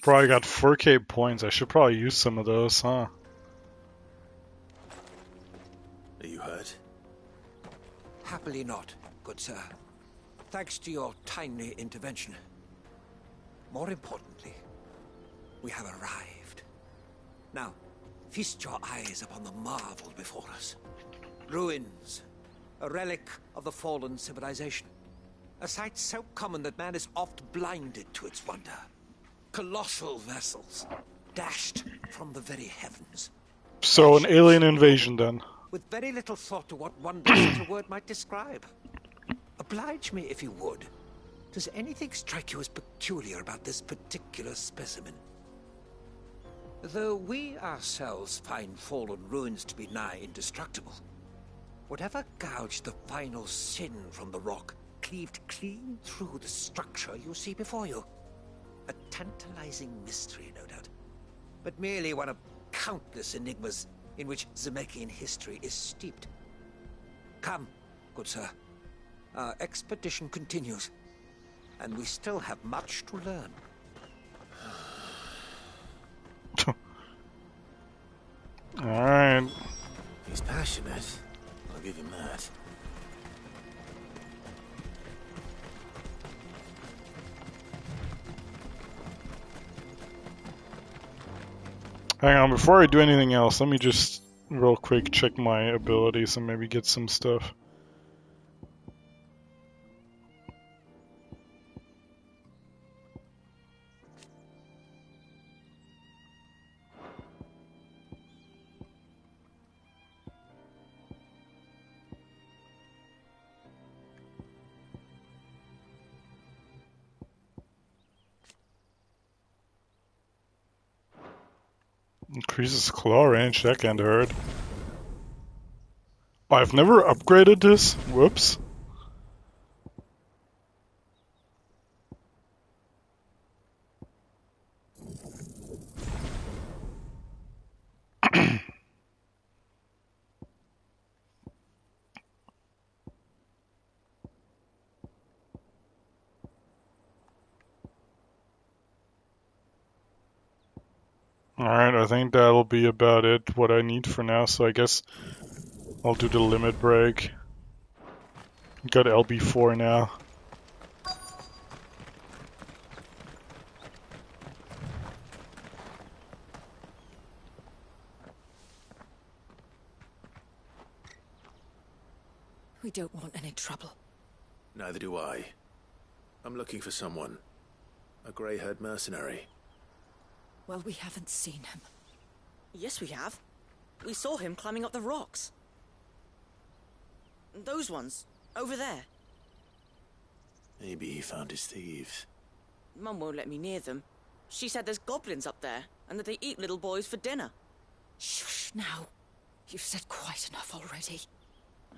Probably got 4k points. I should probably use some of those, huh? Are you hurt? Happily not, good sir. Thanks to your timely intervention. More importantly, we have arrived. Now, feast your eyes upon the marvel before us. Ruins, a relic of the fallen civilization. A sight so common that man is oft blinded to its wonder. Colossal vessels, dashed from the very heavens. So an alien invasion then. With very little thought to what wonder such a word might describe. Oblige me if you would. Does anything strike you as peculiar about this particular specimen? Though we ourselves find fallen ruins to be nigh indestructible, whatever gouged the final sin from the rock cleaved clean through the structure you see before you. A tantalizing mystery, no doubt, but merely one of countless enigmas in which Zemeckyan history is steeped. Come, good sir. Our expedition continues, and we still have much to learn. Alright. He's passionate. I'll give him that. Hang on, before I do anything else, let me just real quick check my abilities and maybe get some stuff. Increases claw range, that can't hurt. Oh, I've never upgraded this? Whoops. Alright, I think that'll be about it, what I need for now, so I guess I'll do the limit break. Got LB4 now. We don't want any trouble. Neither do I. I'm looking for someone. A grey-haired mercenary. Well, we haven't seen him. Yes, we have. We saw him climbing up the rocks. Those ones, over there. Maybe he found his thieves. Mum won't let me near them. She said there's goblins up there, and that they eat little boys for dinner. Shush now. You've said quite enough already.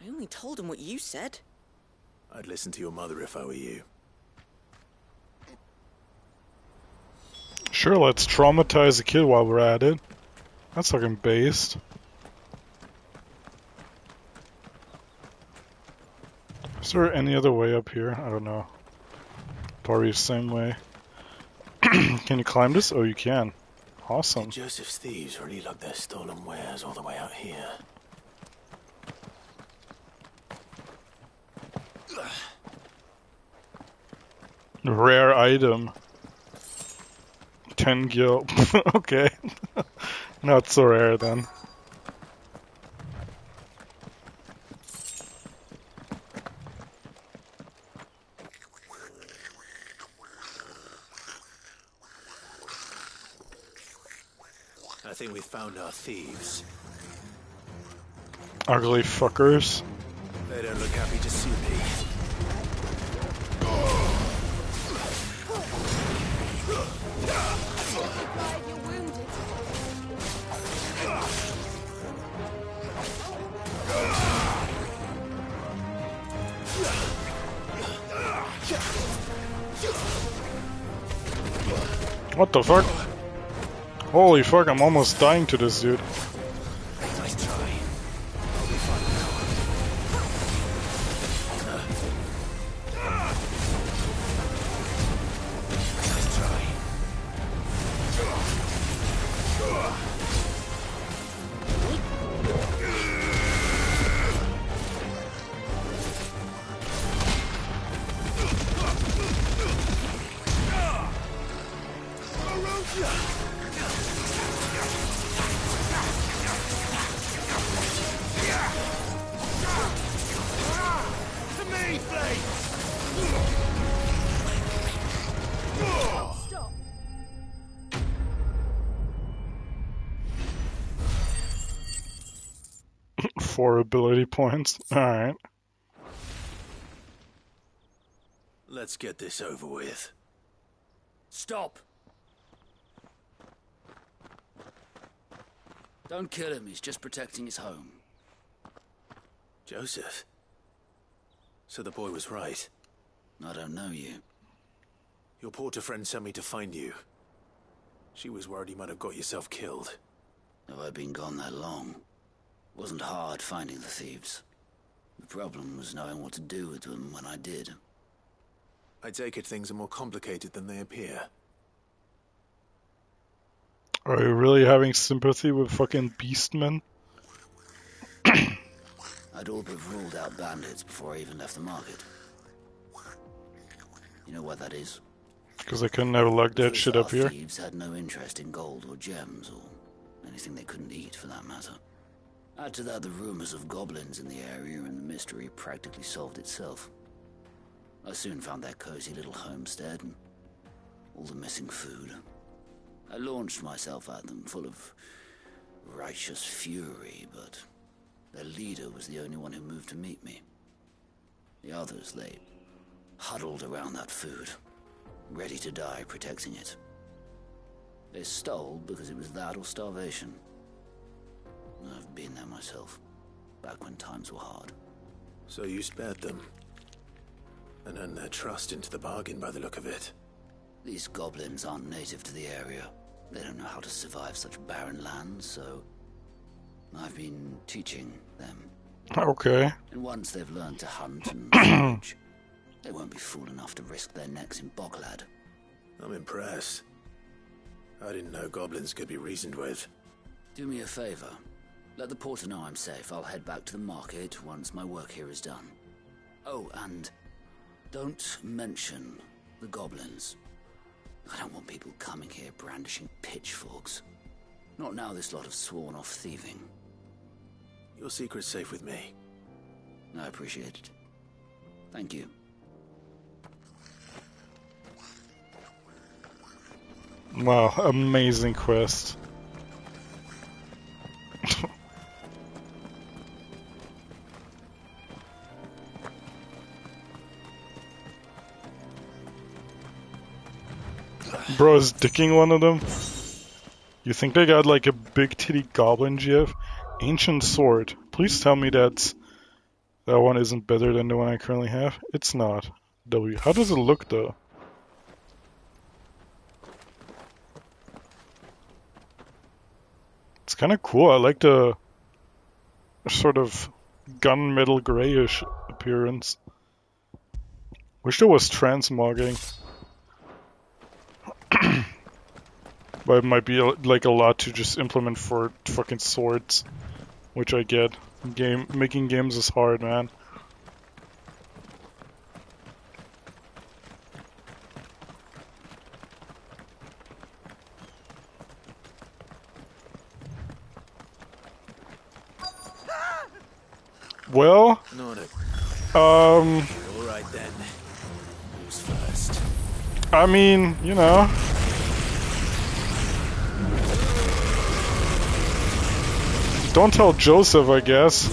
I only told him what you said. I'd listen to your mother if I were you. Sure, let's traumatize a kid while we're at it. That's fucking based. Is there any other way up here? I don't know. Probably the same way. Can you climb this? Oh, you can. Awesome. Did Joseph's thieves really lug their stolen wares all the way out here? Rare item. 10 gil. Okay. Not so rare then. I think we found our thieves. Ugly fuckers. They don't look happy to see me. What the fuck? Holy fuck, I'm almost dying to this dude. Nice try. I'll be fine Nice try. To me, Stop. 4 ability points. Alright. Let's get this over with. Stop! Don't kill him, he's just protecting his home. Joseph? So the boy was right. I don't know you. Your porter friend sent me to find you. She was worried you might have got yourself killed. Have I been gone that long? It wasn't hard finding the thieves. The problem was knowing what to do with them when I did. I take it things are more complicated than they appear. Are you really having sympathy with fucking beastmen? I'd all but ruled out bandits before I even left the market. You know what that is? Because I couldn't have lugged that shit up here. Thieves had no interest in gold or gems or anything they couldn't eat for that matter. Add to that the rumors of goblins in the area and the mystery practically solved itself. I soon found that cozy little homestead and all the missing food. I launched myself at them full of righteous fury, but their leader was the only one who moved to meet me. The others lay huddled around that food, ready to die protecting it. They stole because it was that or starvation. I've been there myself, back when times were hard. So you spared them, and earned their trust into the bargain by the look of it. These goblins aren't native to the area. They don't know how to survive such barren lands, so I've been teaching them. Okay. And once they've learned to hunt and forage, they won't be fool enough to risk their necks in Boklad. I'm impressed. I didn't know goblins could be reasoned with. Do me a favor. Let the porter know I'm safe. I'll head back to the market once my work here is done. Oh, and don't mention the goblins. I don't want people coming here brandishing pitchforks. Not now this lot have sworn off thieving. Your secret's safe with me. I appreciate it. Thank you. Wow, amazing quest. Bro is dicking one of them. You think they got like a big titty goblin GF? Ancient sword. Please tell me that one isn't better than the one I currently have. It's not. W. How does it look though? It's kind of cool. I like the sort of gunmetal grayish appearance. Wish there was transmogging. But it might be like a lot to just implement for fucking swords, which I get. Making games is hard, man. Well, All right then. Who's first? I mean, you know. Don't tell Joseph, I guess.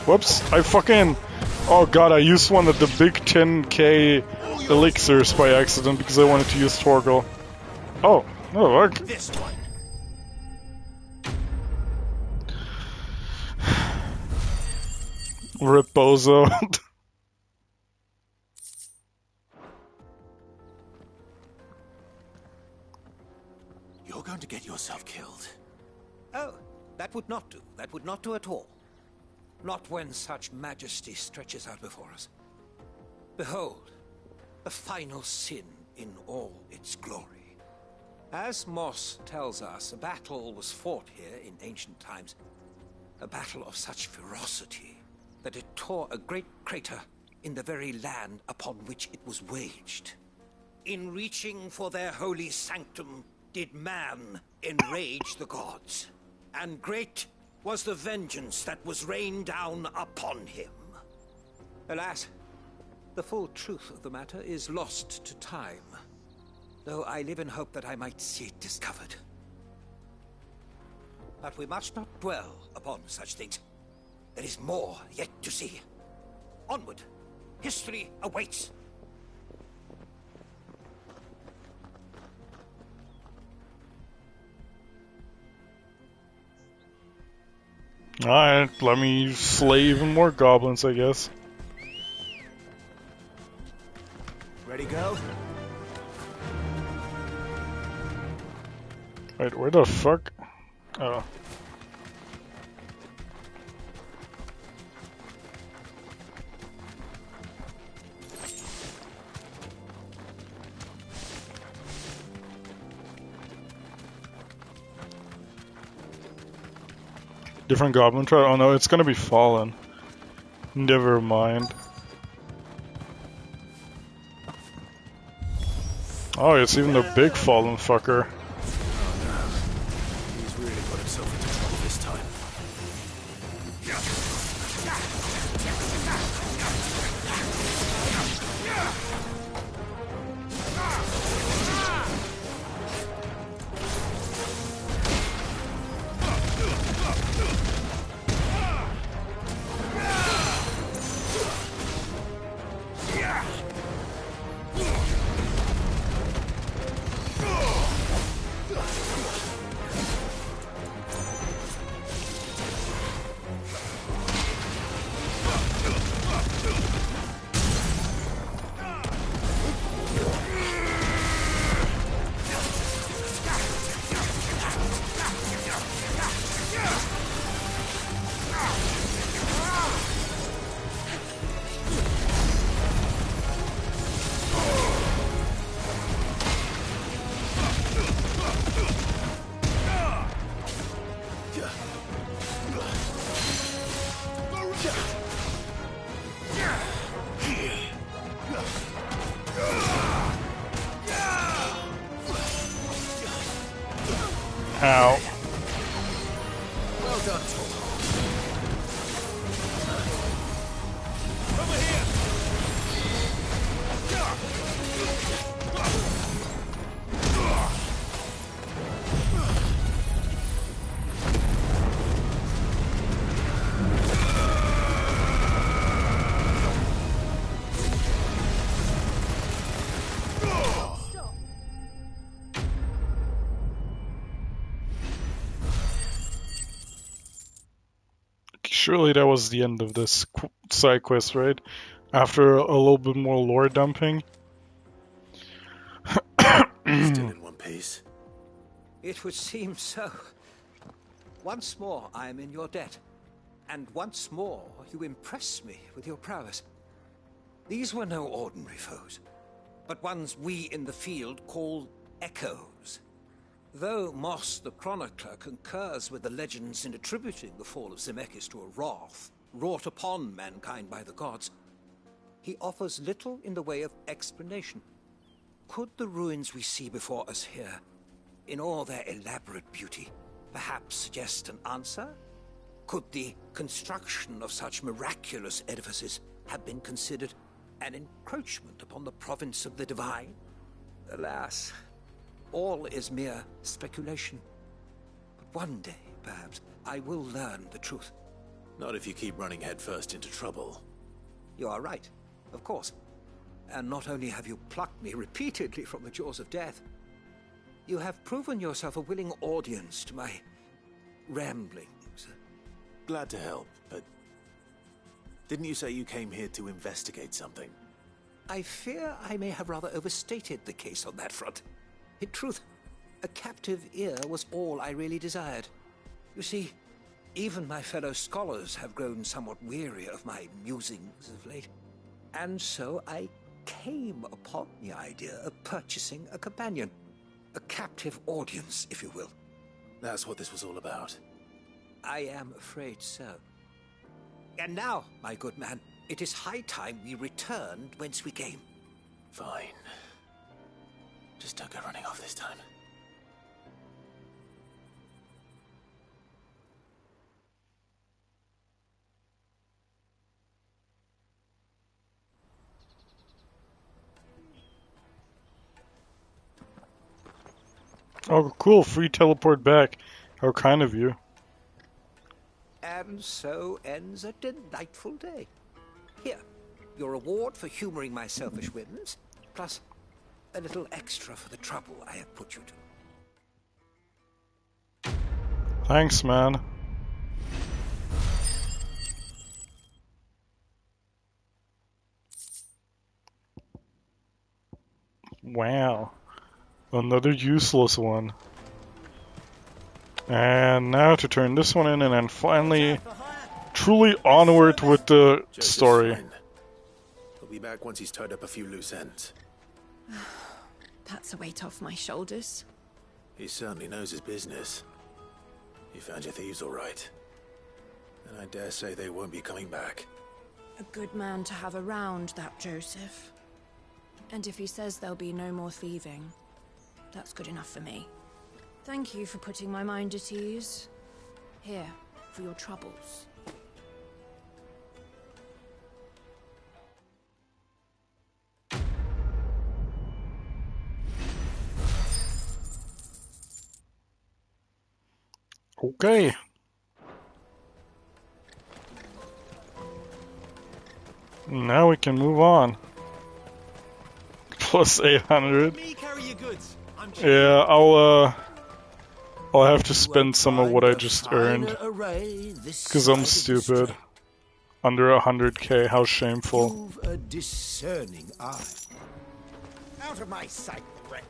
Whoops, I fucking... Oh god, I used one of the big 10k elixirs by accident because I wanted to use Torgal. Oh, look. This one. Rip Bozo. You're going to get yourself killed. Oh, that would not do. That would not do at all. Not when such majesty stretches out before us. Behold, the final sin in all its glory. As Moss tells us, a battle was fought here in ancient times. A battle of such ferocity that it tore a great crater in the very land upon which it was waged. In reaching for their holy sanctum, did man enrage the gods, and great was the vengeance that was rained down upon him. Alas, the full truth of the matter is lost to time, though I live in hope that I might see it discovered. But we must not dwell upon such things. There is more yet to see. Onward, history awaits. Alright, let me slay even more goblins, I guess. Ready, go? Wait, where the fuck? Oh. Different goblin trial? Oh no, it's gonna be Fallen. Never mind. Oh, it's even the big Fallen fucker. He's really put himself into trouble this time. Ow. Well done, Tom. Over here! Surely that was the end of this side quest, right? After a little bit more lore dumping. Still in one piece. It would seem so. Once more I am in your debt. And once more you impress me with your prowess. These were no ordinary foes, but ones we in the field call echoes. Though Moss the Chronicler concurs with the legends in attributing the fall of Zemeckis to a wrath wrought upon mankind by the gods, he offers little in the way of explanation. Could the ruins we see before us here, in all their elaborate beauty, perhaps suggest an answer? Could the construction of such miraculous edifices have been considered an encroachment upon the province of the divine? Alas, all is mere speculation. But one day, perhaps, I will learn the truth. Not if you keep running headfirst into trouble. You are right, of course. And not only have you plucked me repeatedly from the jaws of death, you have proven yourself a willing audience to my ramblings. Glad to help, but didn't you say you came here to investigate something? I fear I may have rather overstated the case on that front. In truth, a captive ear was all I really desired. You see, even my fellow scholars have grown somewhat weary of my musings of late. And so I came upon the idea of purchasing a companion. A captive audience, if you will. That's what this was all about. I am afraid so. And now, my good man, it is high time we returned whence we came. Fine. Just don't go running off this time. Oh, cool. Free teleport back. How kind of you. And so ends a delightful day. Here, your reward for humoring my selfish whims, plus a little extra for the trouble I have put you to. Thanks, man. Wow. Another useless one. And now to turn this one in and then finally truly onward with the story. Fine. He'll be back once he's tied up a few loose ends. That's a weight off my shoulders. He certainly knows his business. You found your thieves all right. And I dare say they won't be coming back. A good man to have around, that Joseph. And if he says there'll be no more thieving, that's good enough for me. Thank you for putting my mind at ease. Here, for your troubles. Okay. Now we can move on. Plus 800. Me carry your goods. I'm Yeah, I'll have to spend some of what I just earned. Because I'm stupid. Under 100k, how shameful. You've a discerning eye. Out of my sight, wretch.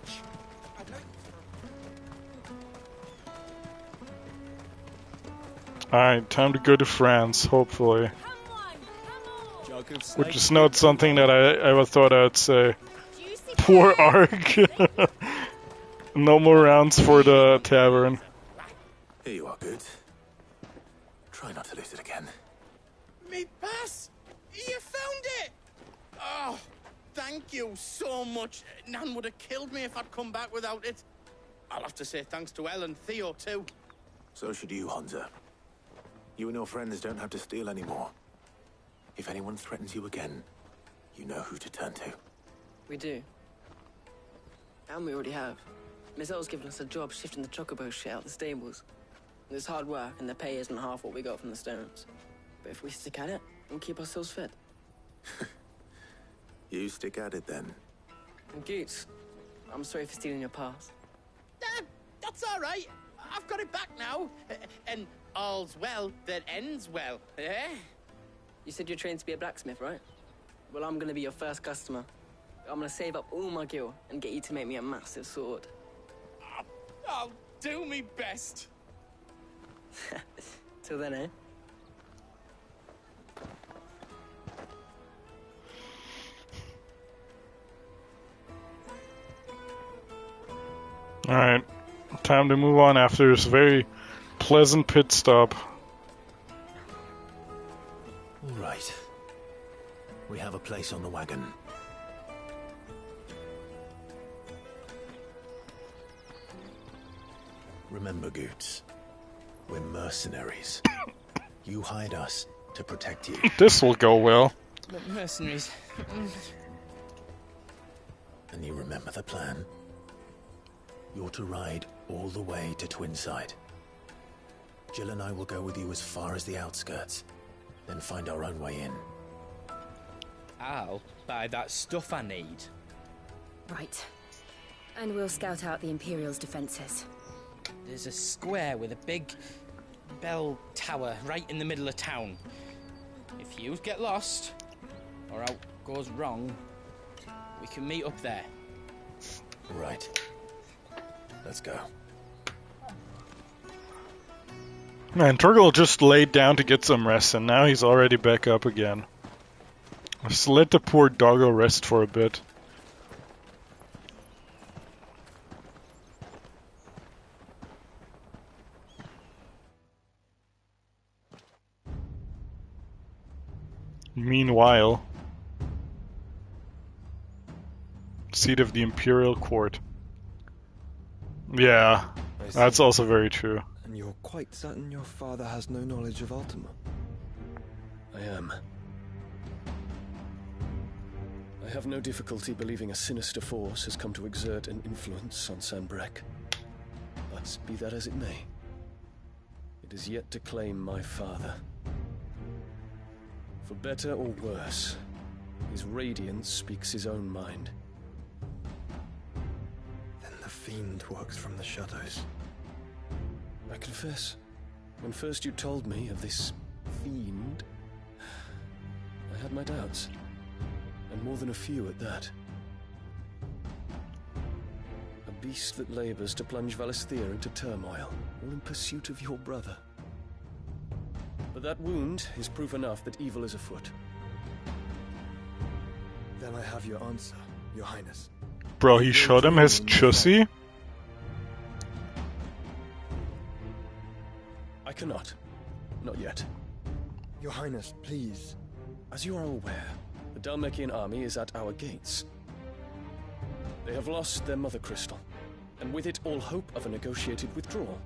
Alright, time to go to France, hopefully. Which is not something that I ever thought I'd say. Poor Ark. No more rounds for the tavern. Here you are, good. Try not to lose it again. Me pass! You found it! Oh, thank you so much. Nan would have killed me if I'd come back without it. I'll have to say thanks to Elle and Theo, too. So should you, Hansa. You and your friends don't have to steal anymore. If anyone threatens you again, you know who to turn to. We do. And we already have. Miss Elle's given us a job shifting the chocobo shit out the stables. It's hard work, and the pay isn't half what we got from the stones. But if we stick at it, we'll keep ourselves fed. You stick at it, then. And Goots, I'm sorry for stealing your pass. That's all right. I've got it back now. And all's well that ends well, eh? You said you're trained to be a blacksmith, right? Well, I'm gonna be your first customer. I'm gonna save up all my gil and get you to make me a massive sword. I'll do me best. Till then, eh? Alright, time to move on after this very pleasant pit stop. All right. We have a place on the wagon. Remember, Goots, we're mercenaries. You hired us to protect you. This will go well. Mercenaries. And you remember the plan? You're to ride all the way to Twinside. Jill and I will go with you as far as the outskirts, then find our own way in. I'll buy that stuff I need. Right. And we'll scout out the Imperial's defenses. There's a square with a big bell tower right in the middle of town. If you get lost, or out goes wrong, we can meet up there. Right. Let's go. Man, Turgle just laid down to get some rest, and now he's already back up again. Just let the poor doggo rest for a bit. Meanwhile, seat of the Imperial Court. Yeah, that's also very true. And you're quite certain your father has no knowledge of Ultima? I am. I have no difficulty believing a sinister force has come to exert an influence on Sanbreque. But be that as it may, it is yet to claim my father. For better or worse, his radiance speaks his own mind. Then the fiend works from the shadows. I confess, when first you told me of this fiend, I had my doubts. And more than a few at that. A beast that labors to plunge Valisthea into turmoil, all in pursuit of your brother. But that wound is proof enough that evil is afoot. Then I have your answer, Your Highness. Bro, he showed him his chussy? I cannot. Not yet. Your Highness, please. As you are aware, the Dhalmekian army is at our gates. They have lost their mother crystal, and with it all hope of a negotiated withdrawal.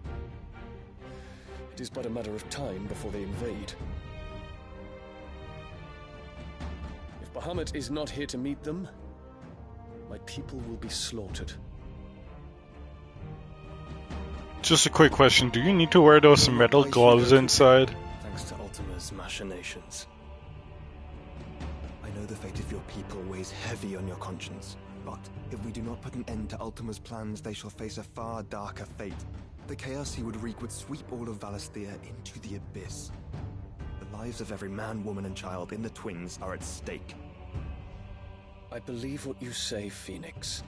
It is but a matter of time before they invade. If Bahamut is not here to meet them, my people will be slaughtered. Just a quick question, do you need to wear those metal gloves inside? Thanks to Ultima's machinations. I know the fate of your people weighs heavy on your conscience, but if we do not put an end to Ultima's plans, they shall face a far darker fate. The chaos he would wreak would sweep all of Valisthea into the abyss. The lives of every man, woman, and child in the Twins are at stake. I believe what you say, Phoenix.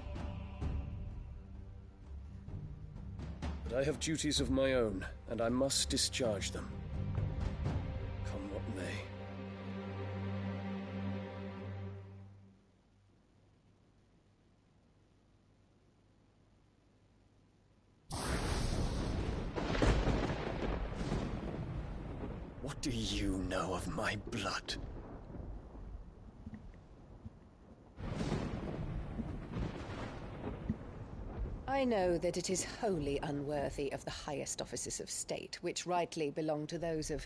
But I have duties of my own, and I must discharge them. Come what may. What do you know of my blood? I know that it is wholly unworthy of the highest offices of state, which rightly belong to those of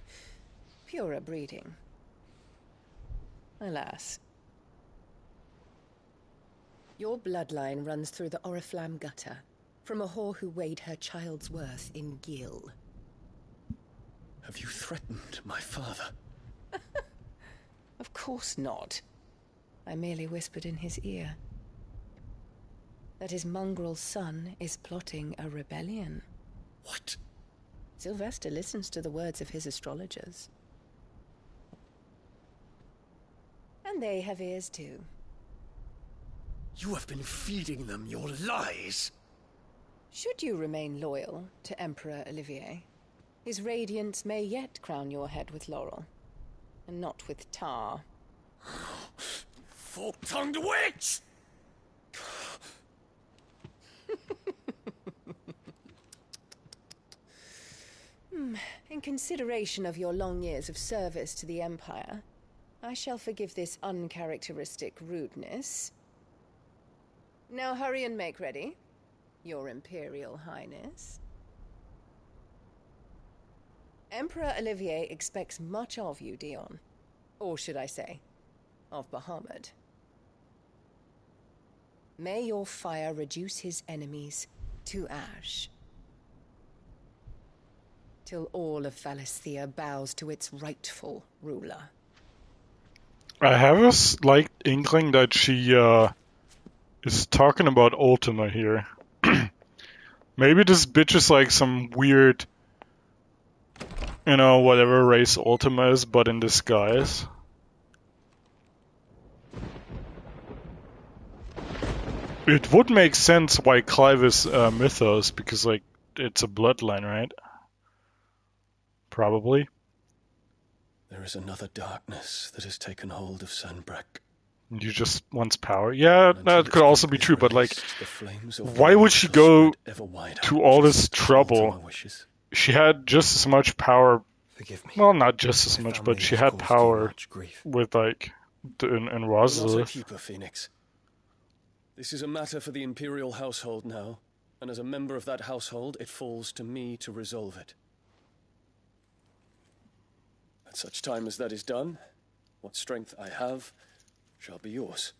purer breeding. Alas. Your bloodline runs through the Oriflamme gutter, from a whore who weighed her child's worth in gil. Have you threatened my father? Of course not. I merely whispered in his ear that his mongrel son is plotting a rebellion. What? Sylvester listens to the words of his astrologers. And they have ears too. You have been feeding them your lies! Should you remain loyal to Emperor Olivier, his radiance may yet crown your head with laurel, and not with tar. Fork-tongued witch! In consideration of your long years of service to the Empire, I shall forgive this uncharacteristic rudeness. Now hurry and make ready, Your Imperial Highness. Emperor Olivier expects much of you, Dion. Or should I say, of Bahamut. May your fire reduce his enemies to ash, till all of Valisthea bows to its rightful ruler. I have a slight inkling that she is talking about Ultima here. Maybe this bitch is like some weird, whatever race Ultima is, but in disguise. It would make sense why Clive is Mythos, because like it's a bloodline, right? Probably. There is another darkness that has taken hold of Sanbreque. You just wants power. Yeah, that could also be true, but like, why would she go to all this trouble? She had just as much power. Well, not just as much, but she had power with like in You're not a Rosalith. keeper, Phoenix. This is a matter for the Imperial household now, and as a member of that household, it falls to me to resolve it. At such time as that is done, what strength I have shall be yours.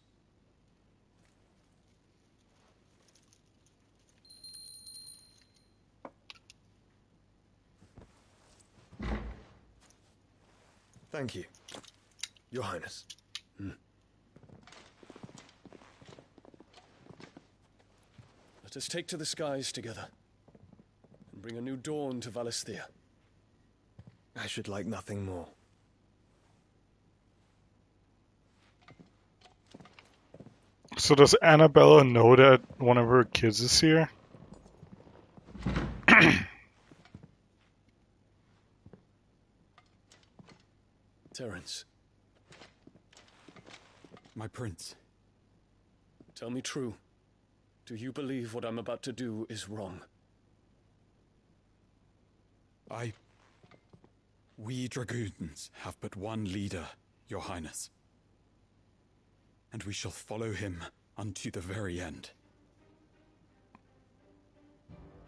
Thank you, Your Highness. Let us take to the skies together, and bring a new dawn to Valisthea. I should like nothing more. So does Annabella know that one of her kids is here? Terence, My prince. tell me true. Do you believe what I'm about to do is wrong? We dragoons have but one leader, Your Highness. And we shall follow him unto the very end.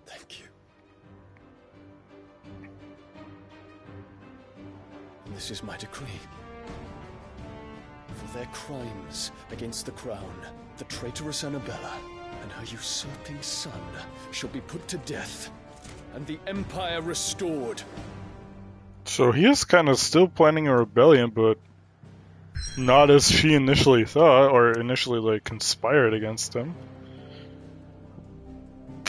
Thank you. And this is my decree. For their crimes against the crown, the traitorous Annabella and her usurping son shall be put to death, and the Empire restored. So he is kind of still planning a rebellion, but not as she initially thought, or initially like conspired against him.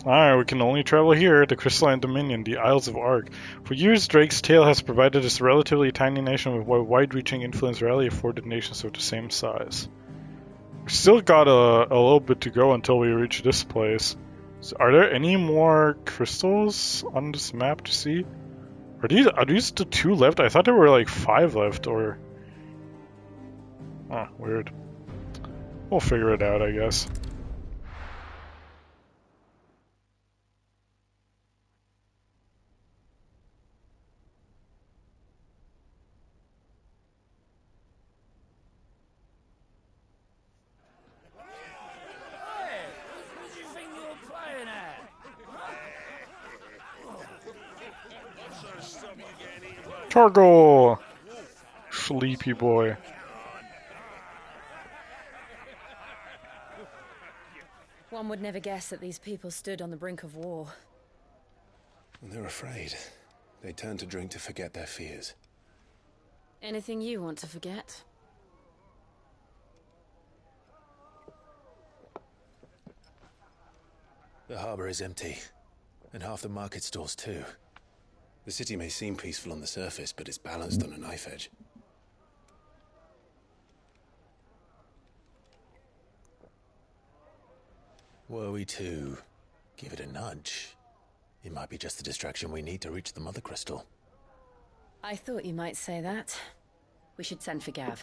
Alright, we can only travel here, the Crystalline Dominion, the Isles of Ark. For years, Drake's Tale has provided this relatively tiny nation with wide-reaching influence rarely afforded nations of the same size. We've still got a little bit to go until we reach this place. So are there any more crystals on this map to see? Are these the 2 left? I thought there were like 5 left, or... Oh, weird. We'll figure it out, I guess. Who do you think you're playing at? Torgal! Sleepy boy. One would never guess that these people stood on the brink of war. They're afraid. They turn to drink to forget their fears. Anything you want to forget? The harbor is empty, and half the market stalls too. The city may seem peaceful on the surface, but it's balanced on a knife edge. Were we to give it a nudge, it might be just the distraction we need to reach the Mother Crystal. I thought you might say that. We should send for Gav.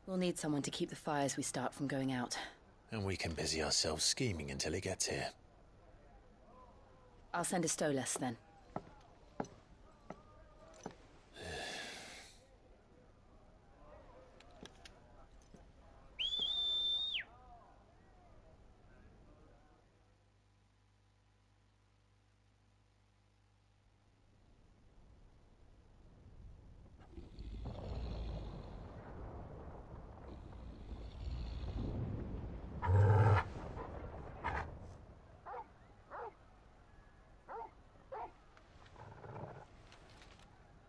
We'll need someone to keep the fires we start from going out. And we can busy ourselves scheming until he gets here. I'll send a Stolas then.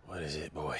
What is it, boy?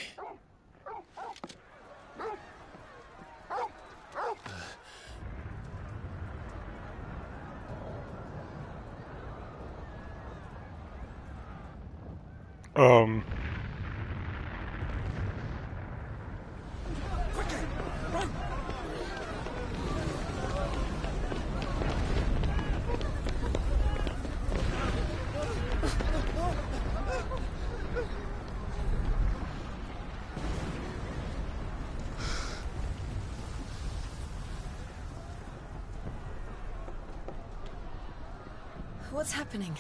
What's happening?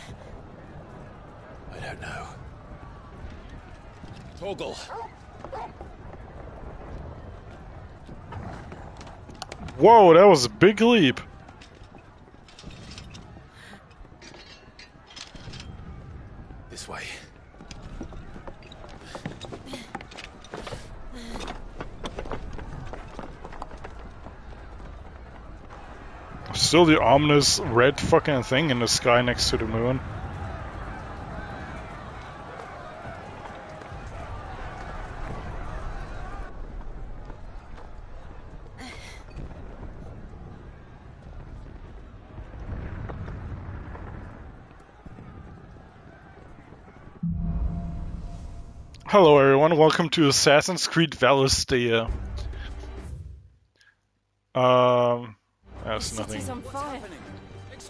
I don't know. Torgal! Whoa, that was a big leap. This way. Still the ominous red fucking thing in the sky next to the moon. Hello everyone, welcome to Assassin's Creed Valistia. That's nothing. On fire.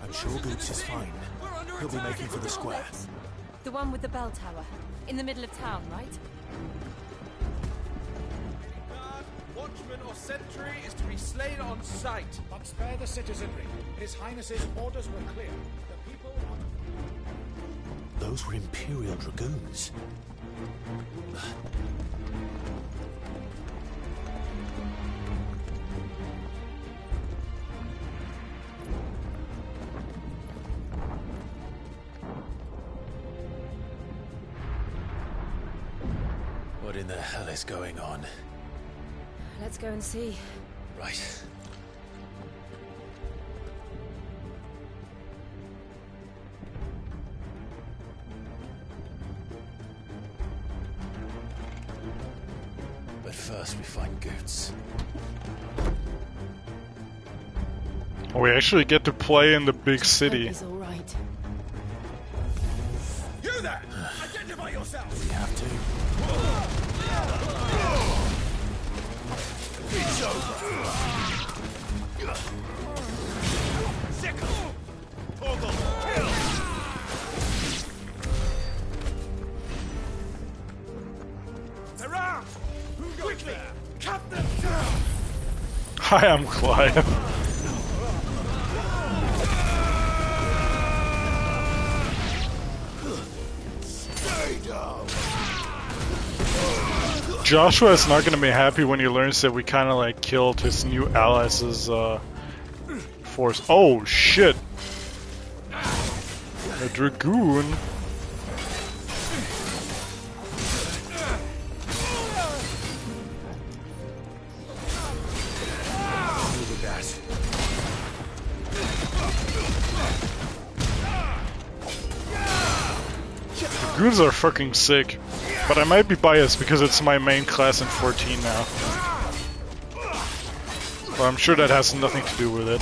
I'm sure Goots is fine. He'll be making for the square. The one with the bell tower. In the middle of town, right? Guard, watchman or sentry is to be slain on sight. But spare the citizenry. His Highness's orders were clear. The people are... Those were Imperial Dragoons. What in the hell is going on? Let's go and see. Right. But first we find Goots. We actually get to play in the big city. He's all right. You there! Identify yourself! We have to. It's over! Sickle! Torgal! Kill! They're out! Quickly! Cut them down! Hi, I'm Clive. Stay down! Joshua is not going to be happy when he learns that we kind of like killed his new allies' force. Oh shit! A dragoon. Dragoons are fucking sick, but I might be biased because it's my main class in 14 now. But I'm sure that has nothing to do with it.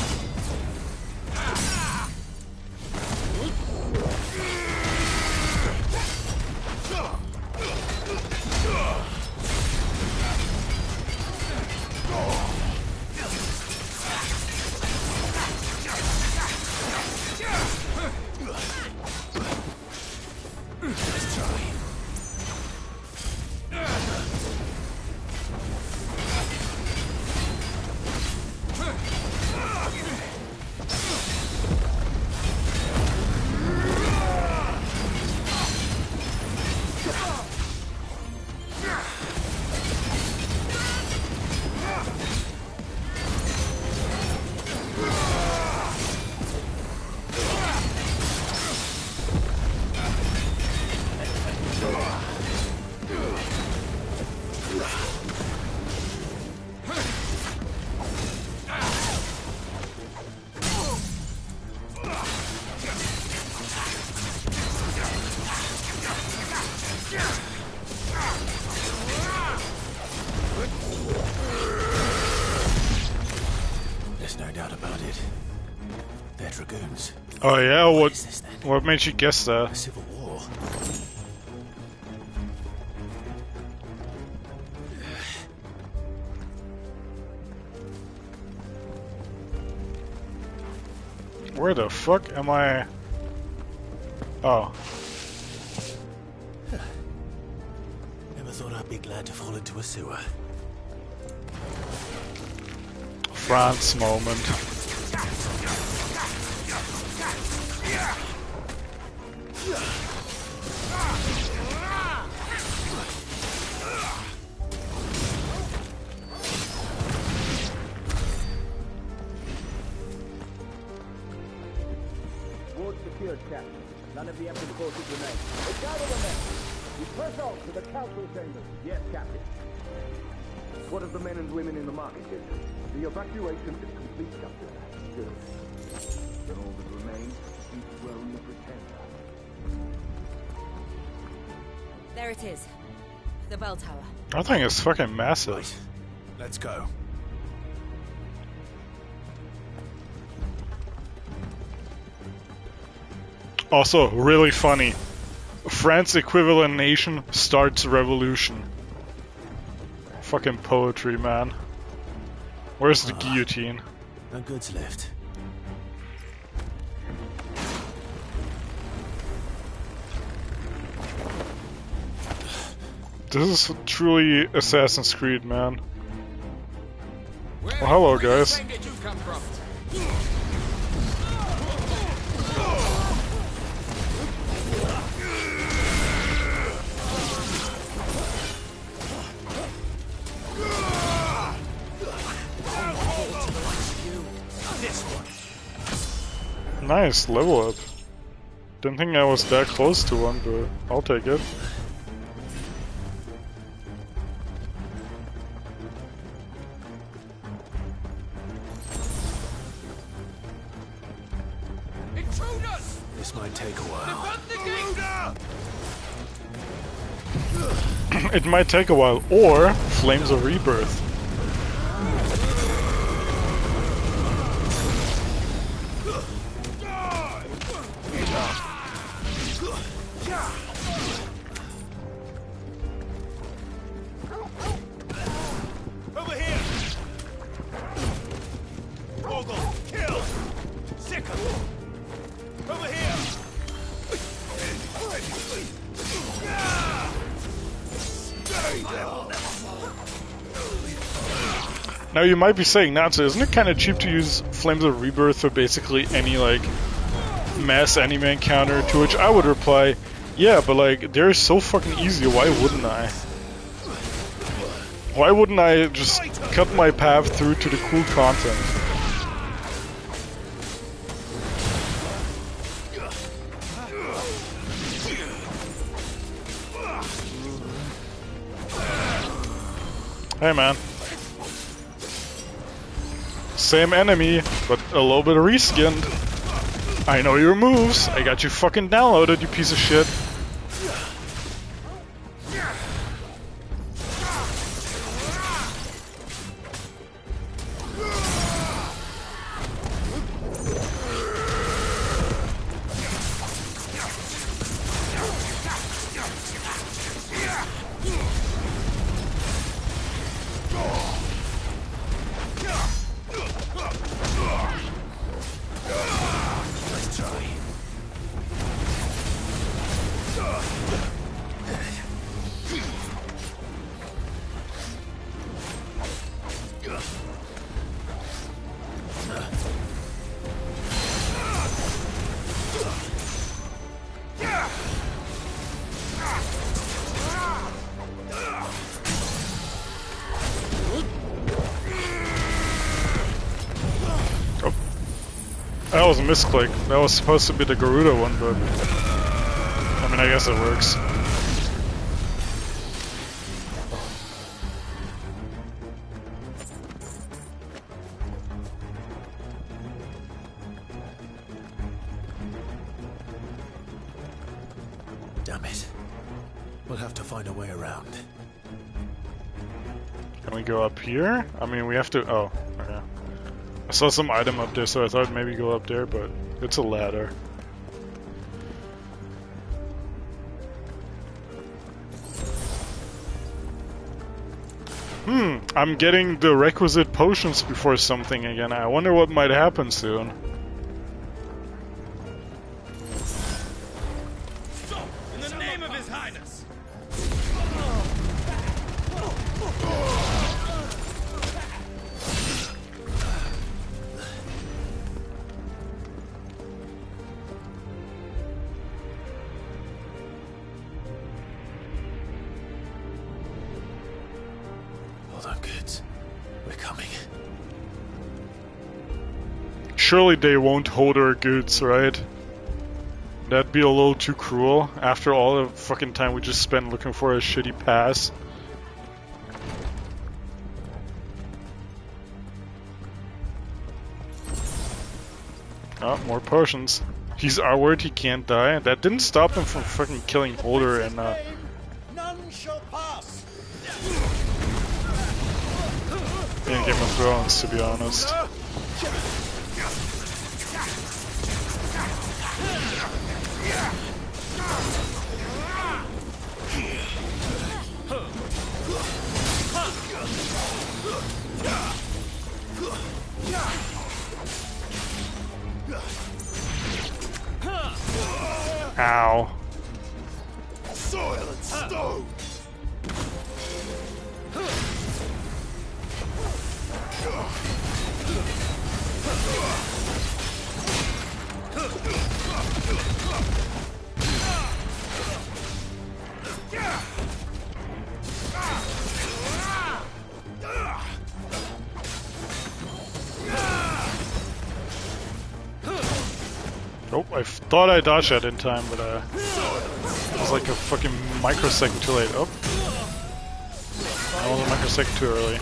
Oh yeah, what made you guess that? Civil war. Where the fuck am I? Oh. Never thought I'd be glad to fall into a sewer. France moment. Ward secured, Captain. None of the empty forces remain. Gather the men. We press on to the council chambers. Yes, Captain. What of the men and women in the market district? The evacuation is complete, Captain. Good. Then all that remains is throwing the pretender. There it is. The bell tower. That thing is fucking massive. Right. Let's go. Also, really funny. France equivalent nation starts revolution. Fucking poetry, man. Where's the guillotine? No goods left. This is truly Assassin's Creed, man. Well, hello, guys. Nice, level up. Didn't think I was that close to one, but I'll take it. This might take a while. It might take a while, or Flames of Rebirth. Over here! Ogle, kill! Sicker! Over here! Now you might be saying, Natsu, isn't it kind of cheap to use Flames of Rebirth for basically any, like, mass anime encounter? To which I would reply, yeah, but like, they're so fucking easy, why wouldn't I? Why wouldn't I just cut my path through to the cool content? Hey man. Same enemy, but a little bit reskinned. I know your moves. I got you fucking downloaded, you piece of shit. was a misclick. That was supposed to be the Garuda one, but I mean, I guess it works. Damn it. We'll have to find a way around. Can we go up here? I mean, we have to... Oh, okay. I saw some item up there, so I thought maybe go up there, but it's a ladder. I'm getting the requisite potions before something again. I wonder what might happen soon. In the name of His Highness! Hold on, kids. We're coming. Surely they won't hold our goods, right? That'd be a little too cruel after all the fucking time we just spent looking for a shitty pass. Oh, more potions. He's our word, he can't die. That didn't stop him from fucking killing Holder and None shall pass! in Game of Thrones, to be honest. Ow. Soil and stone! Nope, I thought I dodged that in time, but it was like a fucking microsecond too late. Oh. That was a microsecond too early.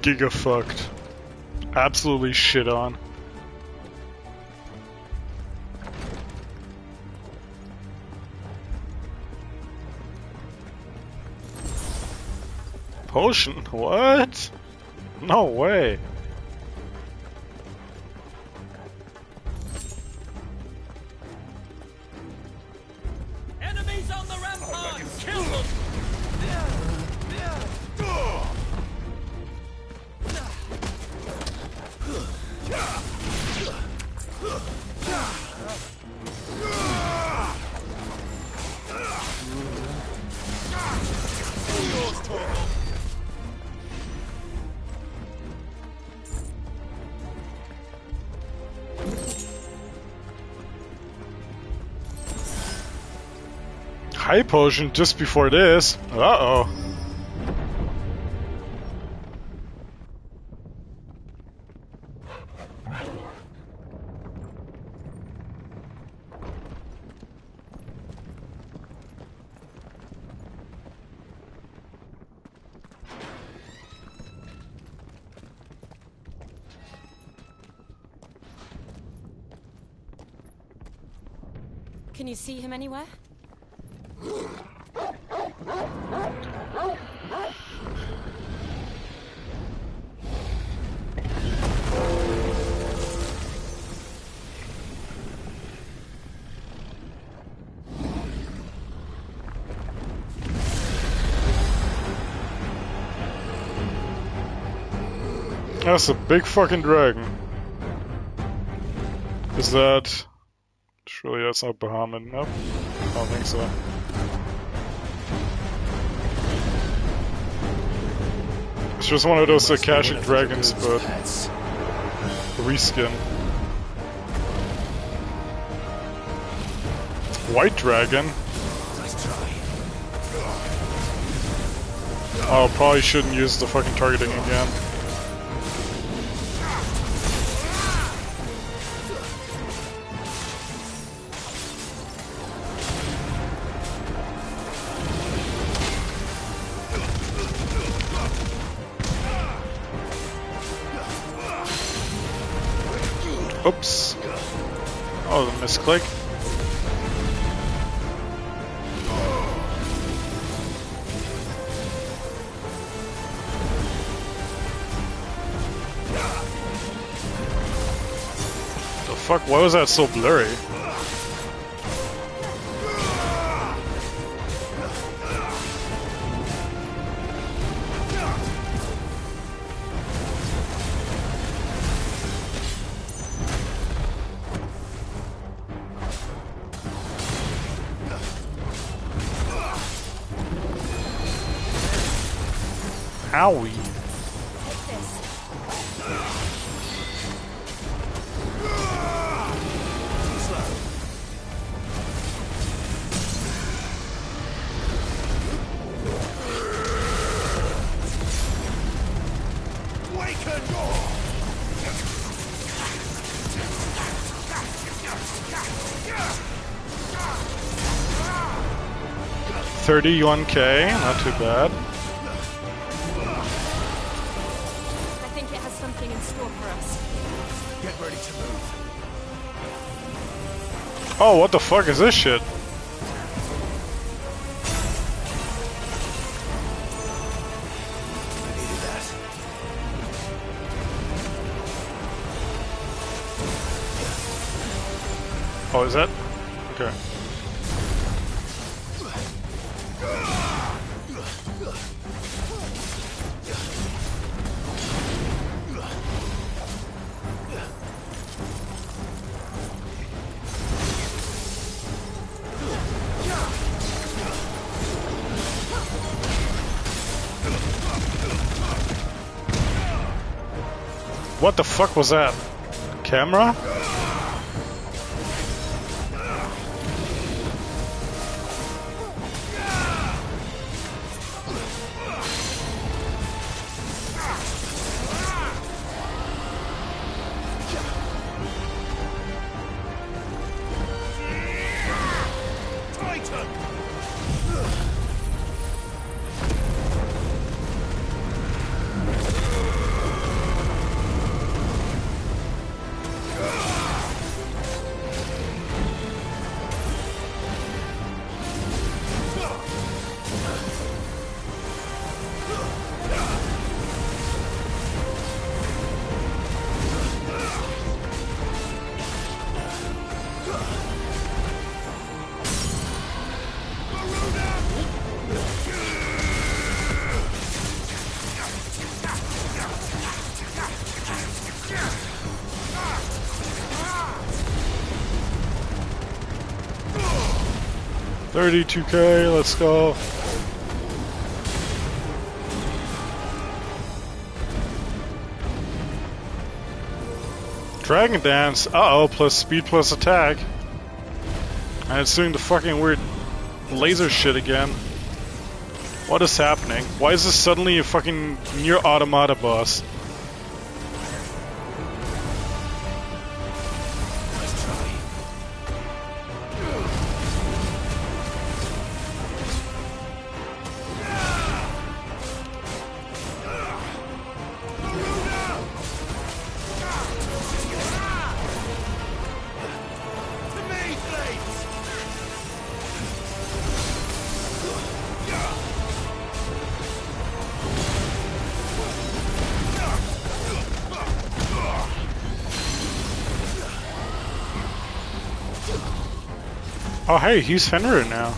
Giga fucked. Absolutely shit on. Potion? What? No way. Enemies on the ramparts! Kill them! High potion just before this. Uh-oh. Can you see him anywhere? That's a big fucking dragon. Is that... Surely that's not Bahamut. Nope. I don't think so. It's just one of those Akashic dragons, but... reskin. White dragon? Oh, probably shouldn't use the fucking targeting again. Oops. Oh, the misclick. The fuck? Why was that so blurry? Owie. $31K, not too bad. I think it has something in store for us. Get ready to move. Oh, what the fuck is this shit? Oh, is that? Okay. What the fuck was that? Camera? $32K, let's go. Dragon Dance, uh-oh, plus speed plus attack. And it's doing the fucking weird laser shit again. What is happening? Why is this suddenly a fucking Nier Automata boss? Oh, hey, he's Fenrir now.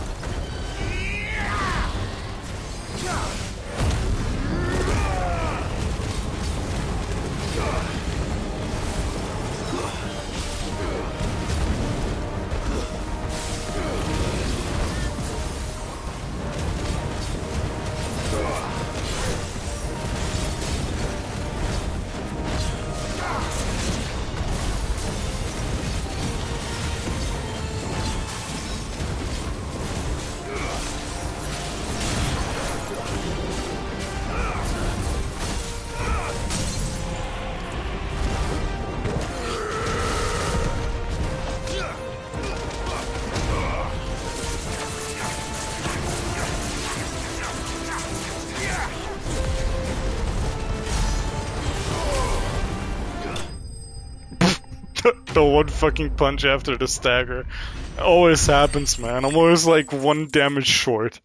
The one fucking punch after the stagger. It always happens, man. I'm always like one damage short.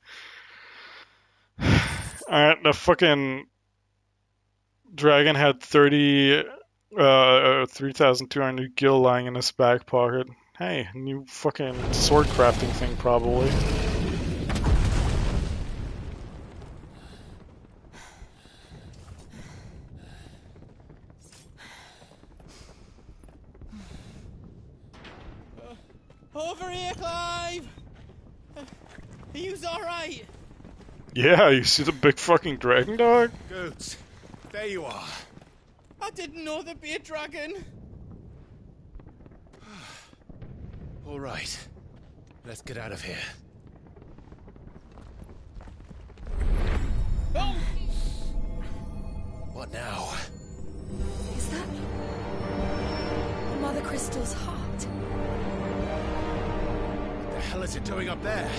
Alright, the fucking dragon had 3,200 gil lying in his back pocket. Hey, new fucking sword crafting thing, probably. Over here, Clive! Are you alright? Yeah, you see the big fucking dragon dog? Good. There you are. I didn't know there'd be a dragon. All right. Let's get out of here. Oh! What now? Is that Mother Crystal's heart? What the hell is it doing up there?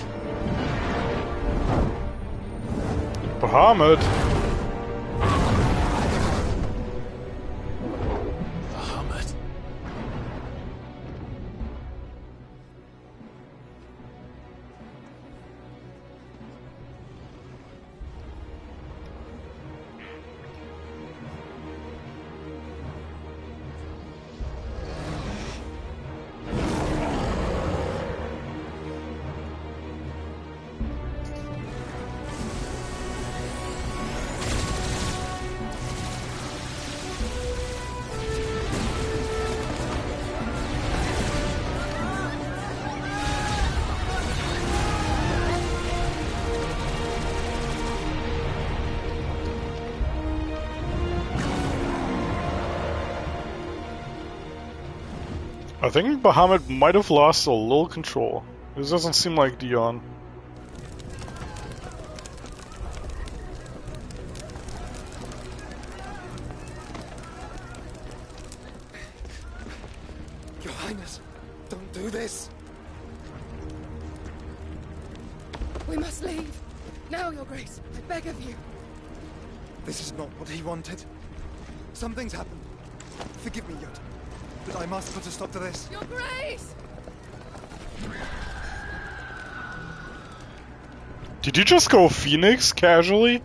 Bahamut. Bahamut. I think Bahamut might have lost a little control. This doesn't seem like Dion. Your Highness, don't do this. We must leave. Now, Your Grace. I beg of you. This is not what he wanted. Something's happened. Forgive me, Yod, but I must put a stop to this. Your Grace! Did you just go Phoenix casually?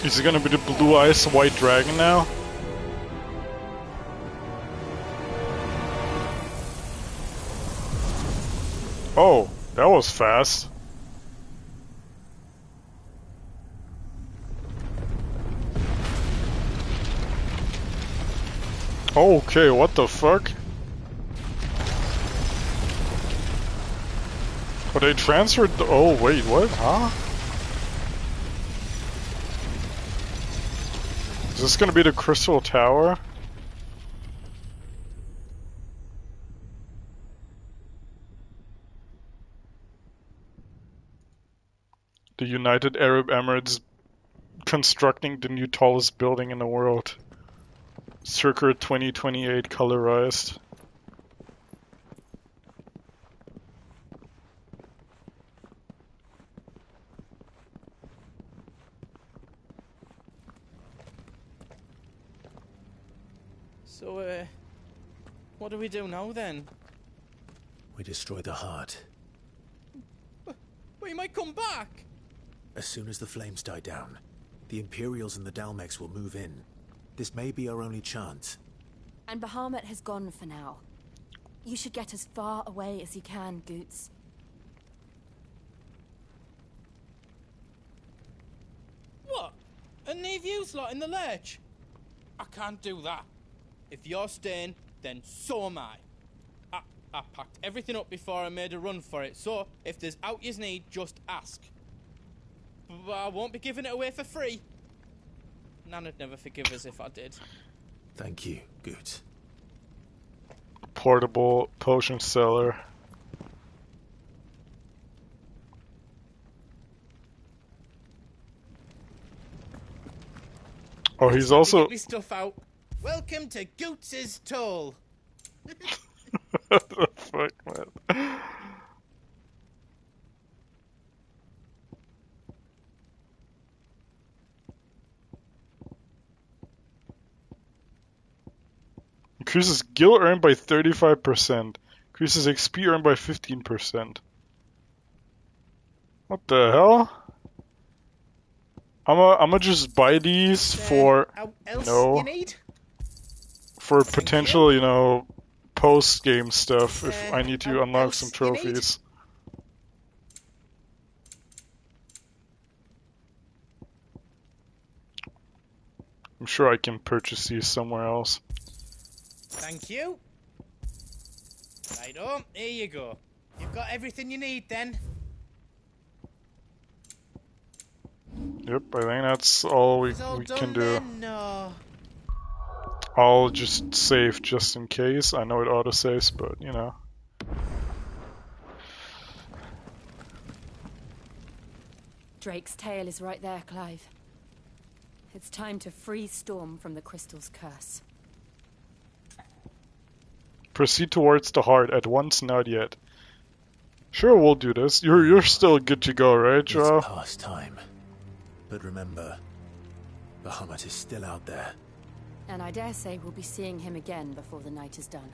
Is it gonna be the blue eyes white dragon now? Oh, that was fast. Okay, what the fuck? Oh, they transferred the— oh wait, what? Huh? Is this gonna be the Crystal Tower? The United Arab Emirates constructing the new tallest building in the world. Circa 2028 colorized. So, what do we do now then? We destroy the heart. But he might come back! As soon as the flames die down, the Imperials and the Dalmex will move in. This may be our only chance. And Bahamut has gone for now. You should get as far away as you can, Goots. What? And leave you lot in the lurch? I can't do that. If you're staying, then so am I. I packed everything up before I made a run for it, so if there's out yous need, just ask. But I won't be giving it away for free. Nana'd never forgive us if I did. Thank you, Goots. Portable potion seller. Oh, he's also. Get me stuff out. Welcome to Goots's Toll. What the fuck, man? Increases gil earned by 35%. Increases XP earned by 15%. What the hell? I'ma just buy these for for potential, you know, post-game stuff if I need to unlock some trophies. I'm sure I can purchase these somewhere else. Thank you. Right on, here you go. You've got everything you need then. Yep, I think that's all we can do. Then, no. I'll just save just in case. I know it auto-saves, but you know. Drake's tail is right there, Clive. It's time to free Storm from the crystal's curse. Proceed towards the heart at once, not yet. Sure, we'll do this. You're still good to go, right, Joe? It's past time. But remember, Bahamut is still out there. And I dare say we'll be seeing him again before the night is done.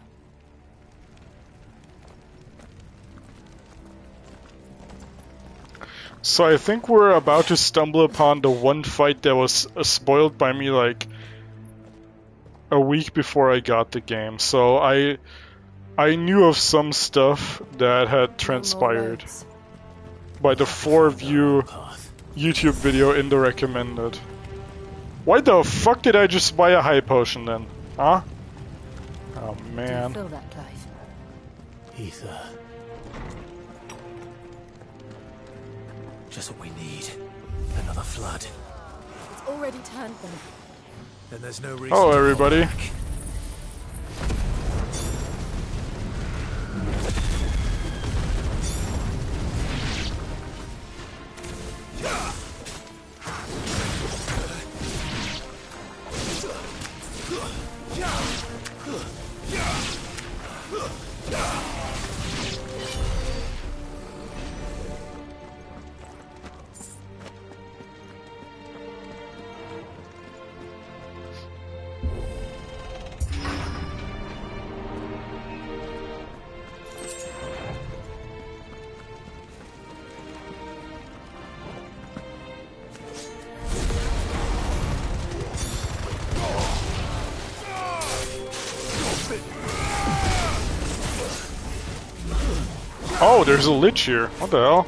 So I think we're about to stumble upon the one fight that was spoiled by me like a week before I got the game. So I knew of some stuff that had transpired by the 4-view YouTube video in the recommended. Why the fuck did I just buy a high potion then? Huh? Oh man. Do you feel that, Clive? Ether. Just what we need. Another flood. It's already turned them. Then there's no reason. Hello, everybody. Oh, there's a lich here. What the hell?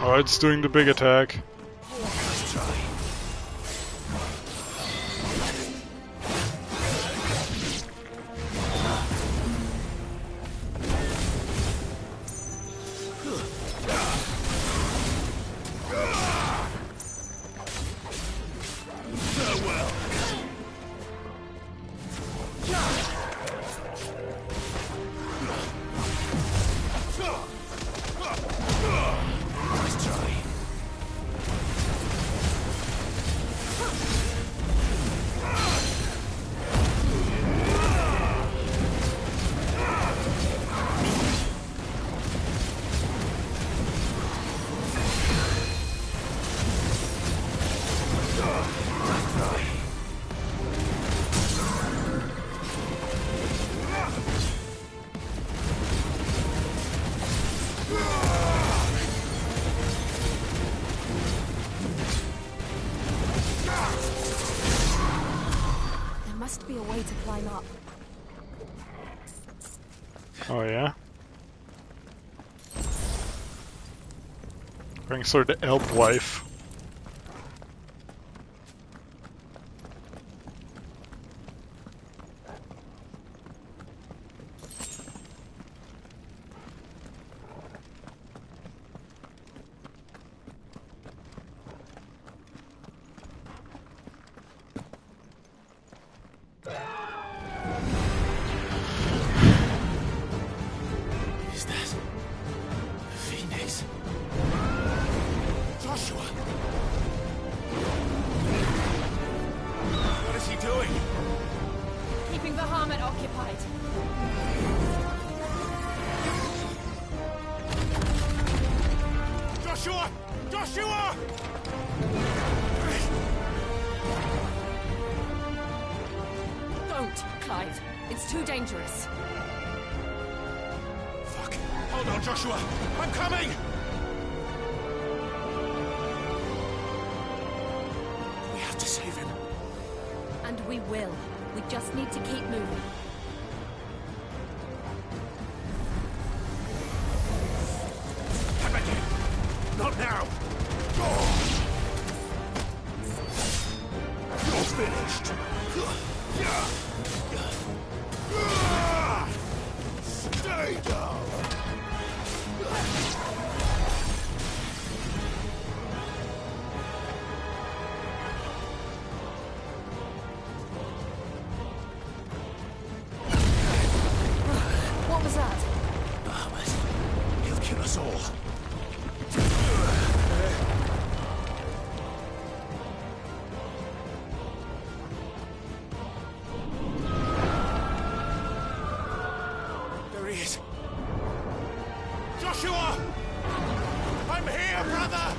Oh, it's doing the big attack. Let's try. There must be a way to climb up. Oh yeah? Brings her the elf wife. Is that Phoenix? Joshua! What is he doing? Keeping the Harmon occupied. Joshua! Joshua! Don't, Clive. It's too dangerous. Fuck. Hold on, Joshua. I'm coming! We have to save him. And we will. We just need to keep moving. Come back in. Not now. You're finished. Stay down. What was that? Ahmed, he'll kill us all. There he is. Joshua! I'm here, brother!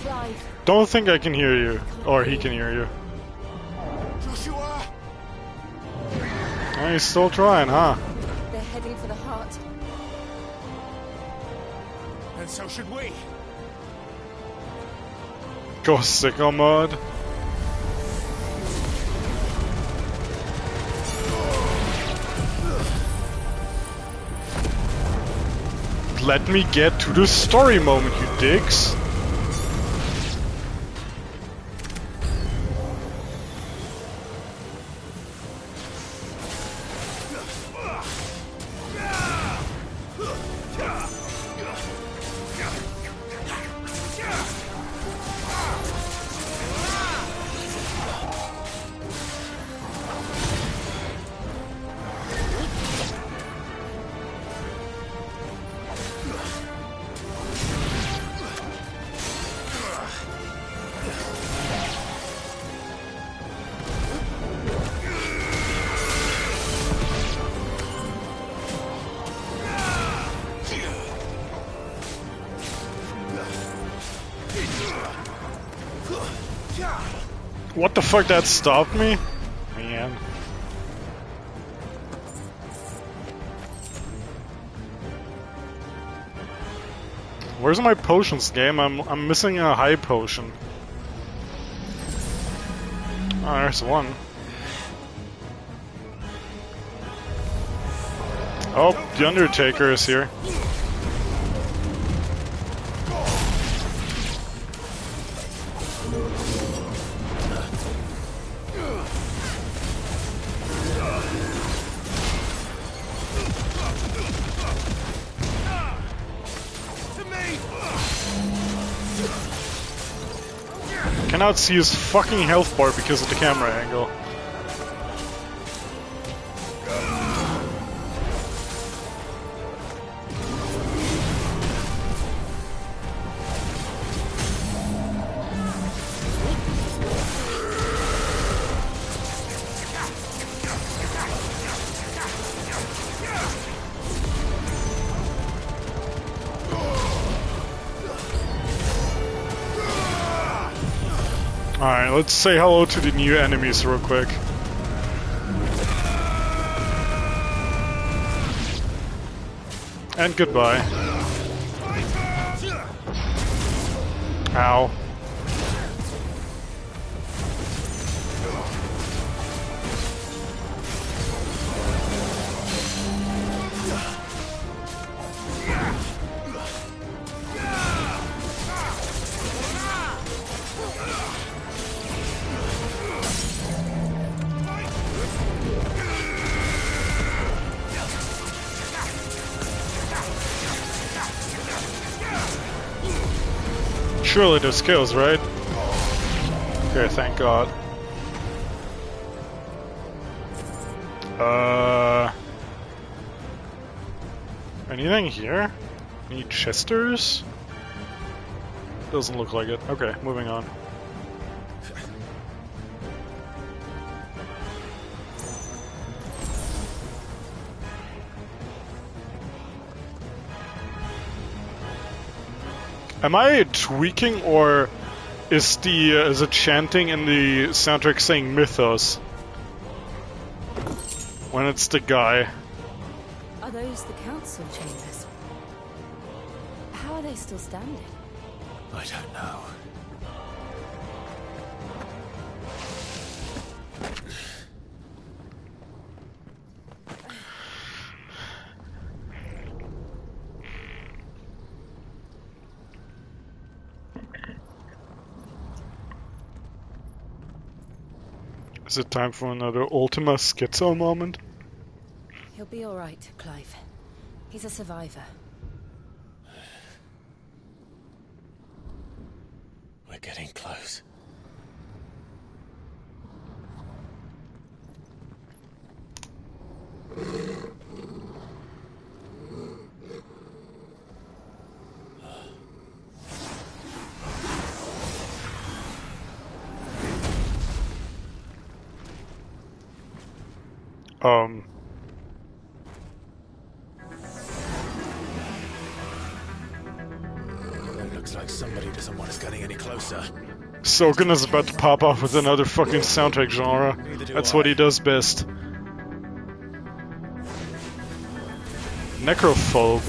Clive. Don't think I can hear you. Or he can hear you. Joshua! Oh, he's still trying, huh? They're heading for the heart. And so should we. Go sicko mode. Let me get to the story moment, you dicks. What the fuck, that stopped me? Man. Where's my potions game? I'm missing a high potion. Oh, there's one. Oh, the Undertaker is here. Cannot see his fucking health bar because of the camera angle. Alright, let's say hello to the new enemies real quick. And goodbye. Ow. Surely there's skills, right? Okay, thank God. Anything here? Any chesters? Doesn't look like it. Okay, moving on. Am I tweaking, or is the chanting in the soundtrack saying mythos when it's the guy? Are those the council chambers? How are they still standing? I don't know. Is it time for another Ultima Schizo moment? He'll be all right, Clive. He's a survivor. We're getting close. It looks like somebody doesn't want us getting any closer. Sogan is about to pop off with another fucking soundtrack genre. That's what he does best. Necrophobe.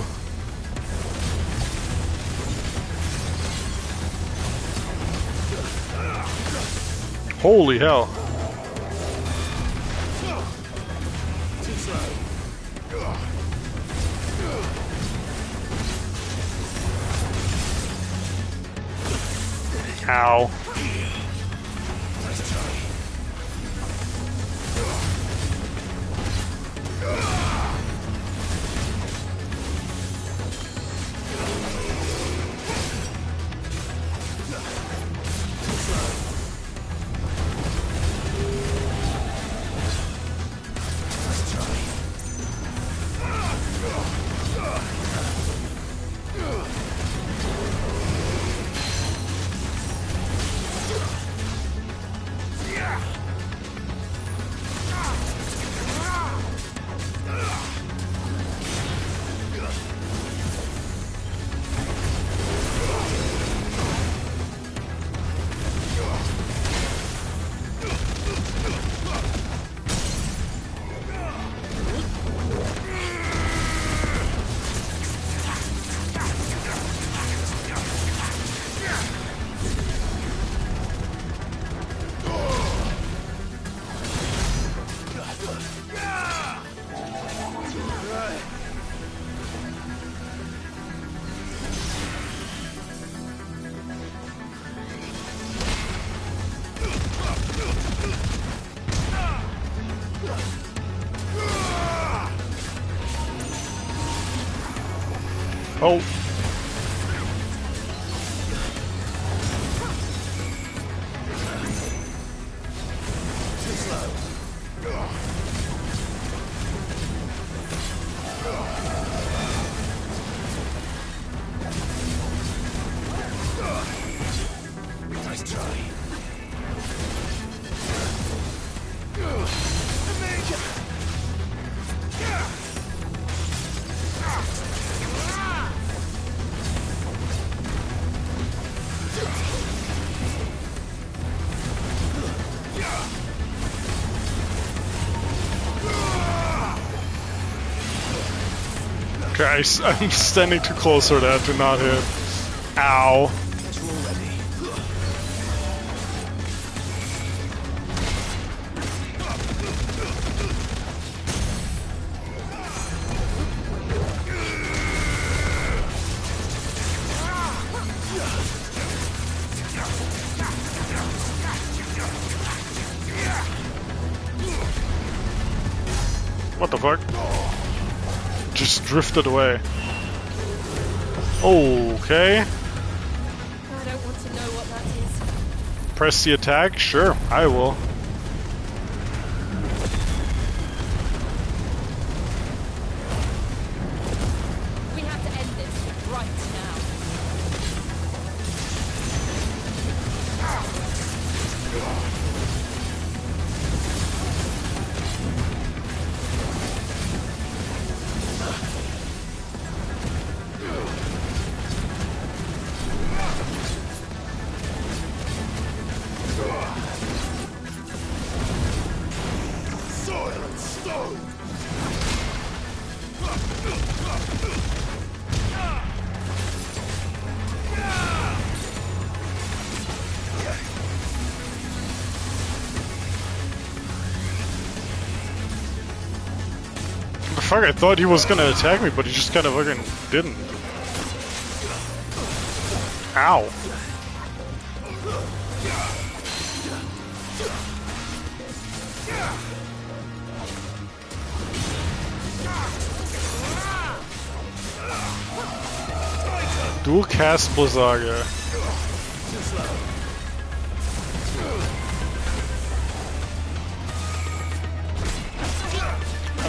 Holy hell. Ow. Oh. Okay, I'm standing too close for that to not hit. Ow. What the fuck? Just drifted away. Okay. I don't want to know what that is. Press the attack? Sure, I will. We have to end this right now. Fuck, I thought he was gonna attack me, but he just kind of fucking didn't. Ow. Dual cast Blizzaga.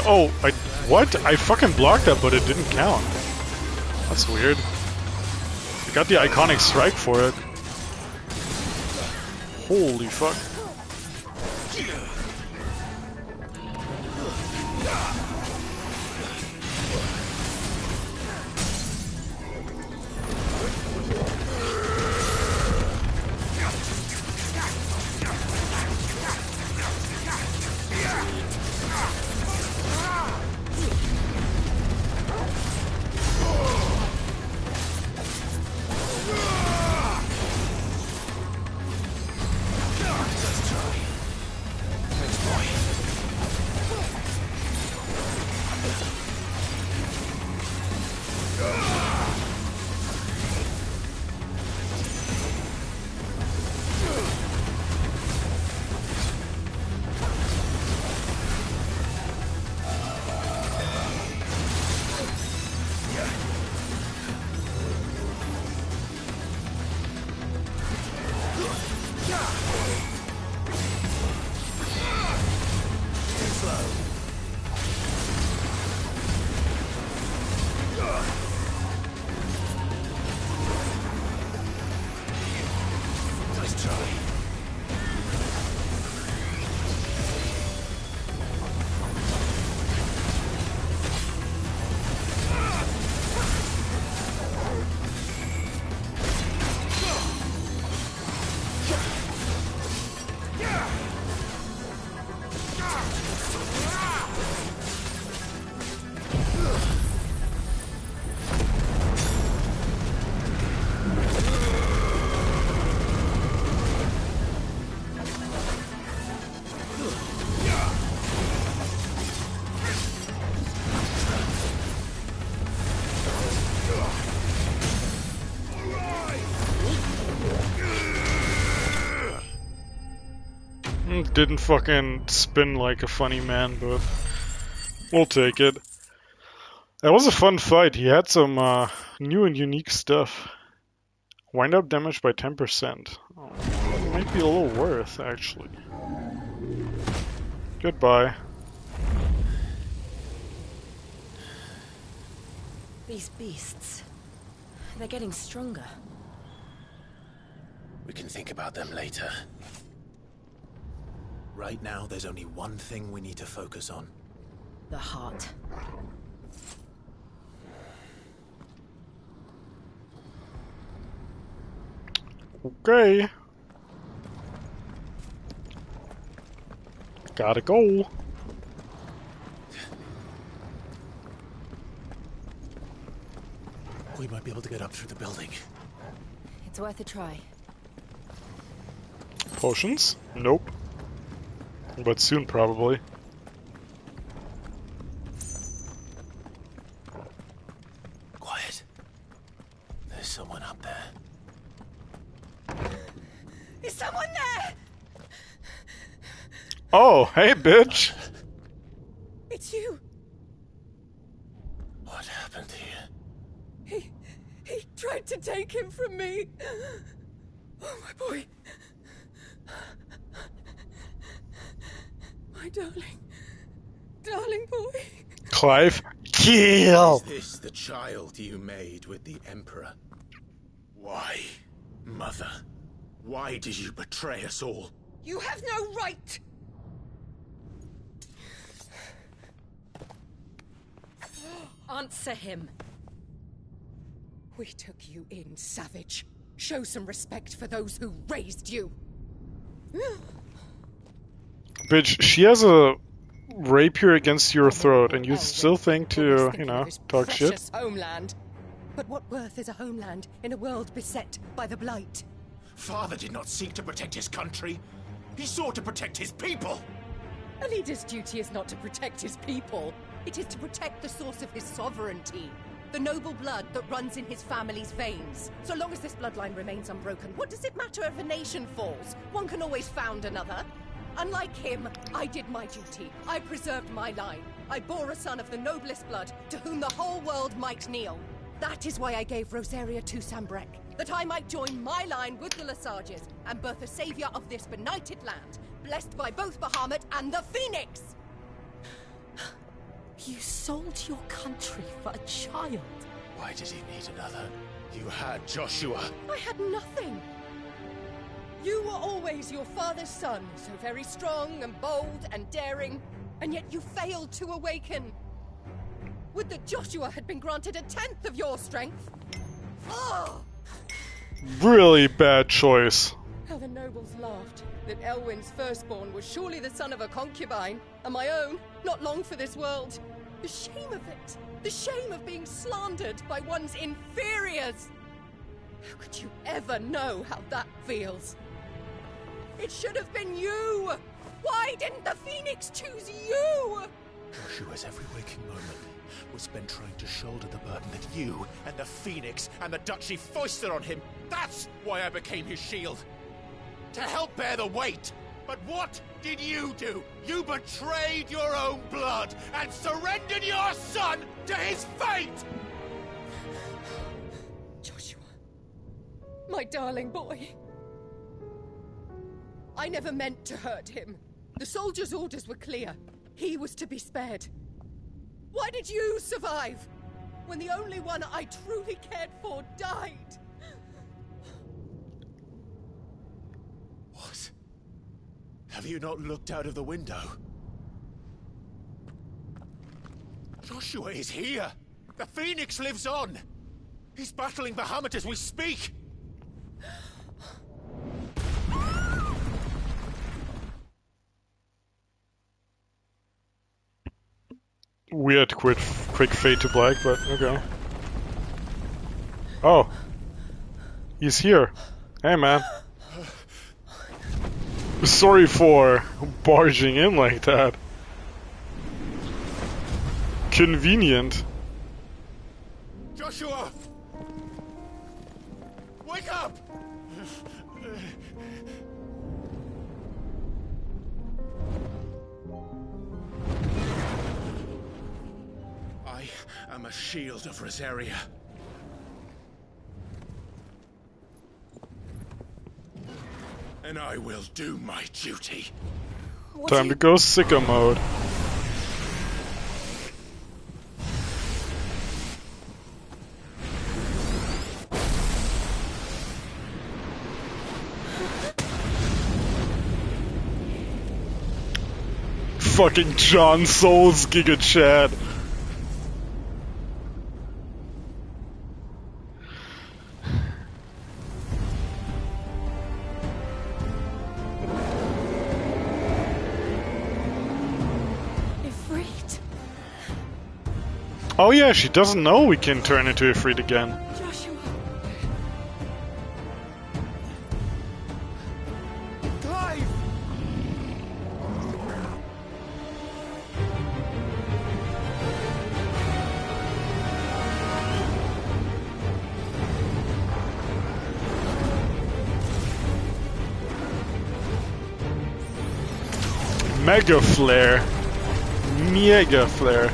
Oh, what? I fucking blocked that, but it didn't count. That's weird. I got the iconic strike for it. Holy fuck. Didn't fucking spin like a funny man, but we'll take it. That was a fun fight. He had some new and unique stuff. Wind up damage by 10%. Oh, that might be a little worth, actually. Goodbye. These beasts, they're getting stronger. We can think about them later. Right now, there's only one thing we need to focus on. The heart. Okay. Gotta go. We might be able to get up through the building. It's worth a try. Potions? Nope. But soon, probably. Quiet. There's someone up there. Is someone there? Oh, hey, bitch! It's you. What happened here? He tried to take him from me. Oh, my boy. My darling boy. Clive, kill! Is this the child you made with the Emperor? Why, Mother? Why did you betray us all? You have no right! Answer him. We took you in, savage. Show some respect for those who raised you. Bitch, she has a rapier against your throat, and you still think to, you know, talk shit? Precious homeland. But what worth is a homeland in a world beset by the Blight? Father did not seek to protect his country. He sought to protect his people. A leader's duty is not to protect his people. It is to protect the source of his sovereignty. The noble blood that runs in his family's veins. So long as this bloodline remains unbroken, what does it matter if a nation falls? One can always found another. Unlike him, I did my duty. I preserved my line. I bore a son of the noblest blood, to whom the whole world might kneel. That is why I gave Rosaria to Sambrek, that I might join my line with the Lesages and birth a savior of this benighted land, blessed by both Bahamut and the Phoenix! You sold your country for a child. Why did he need another? You had Joshua. I had nothing. You were always your father's son, so very strong and bold and daring, and yet you failed to awaken. Would that Joshua had been granted 1/10 of your strength? Oh! Really bad choice. How the nobles laughed that Elwyn's firstborn was surely the son of a concubine, and my own, not long for this world. The shame of it! The shame of being slandered by one's inferiors! How could you ever know how that feels? It should have been you! Why didn't the Phoenix choose you? Joshua's every waking moment was spent trying to shoulder the burden that you and the Phoenix and the Duchy foisted on him. That's why I became his shield. To help bear the weight. But what did you do? You betrayed your own blood and surrendered your son to his fate! Joshua. My darling boy. I never meant to hurt him. The soldiers' orders were clear. He was to be spared. Why did you survive? When the only one I truly cared for died? What? Have you not looked out of the window? Joshua is here! The Phoenix lives on! He's battling Bahamut as we speak! Weird quick fade to black, but okay. Oh. He's here. Hey, man. Sorry for barging in like that. Convenient. Joshua! Wake up! I am a shield of Rosaria. And I will do my duty. Time to go sicko mode. Fucking John Souls Giga Chad. Oh yeah, she doesn't know we can turn into Ifrit again. Mega Flare. Mega Flare.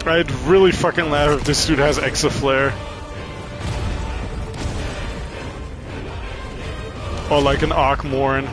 I'd really fucking laugh if this dude has Exa Flare. Or like an Arkmorn.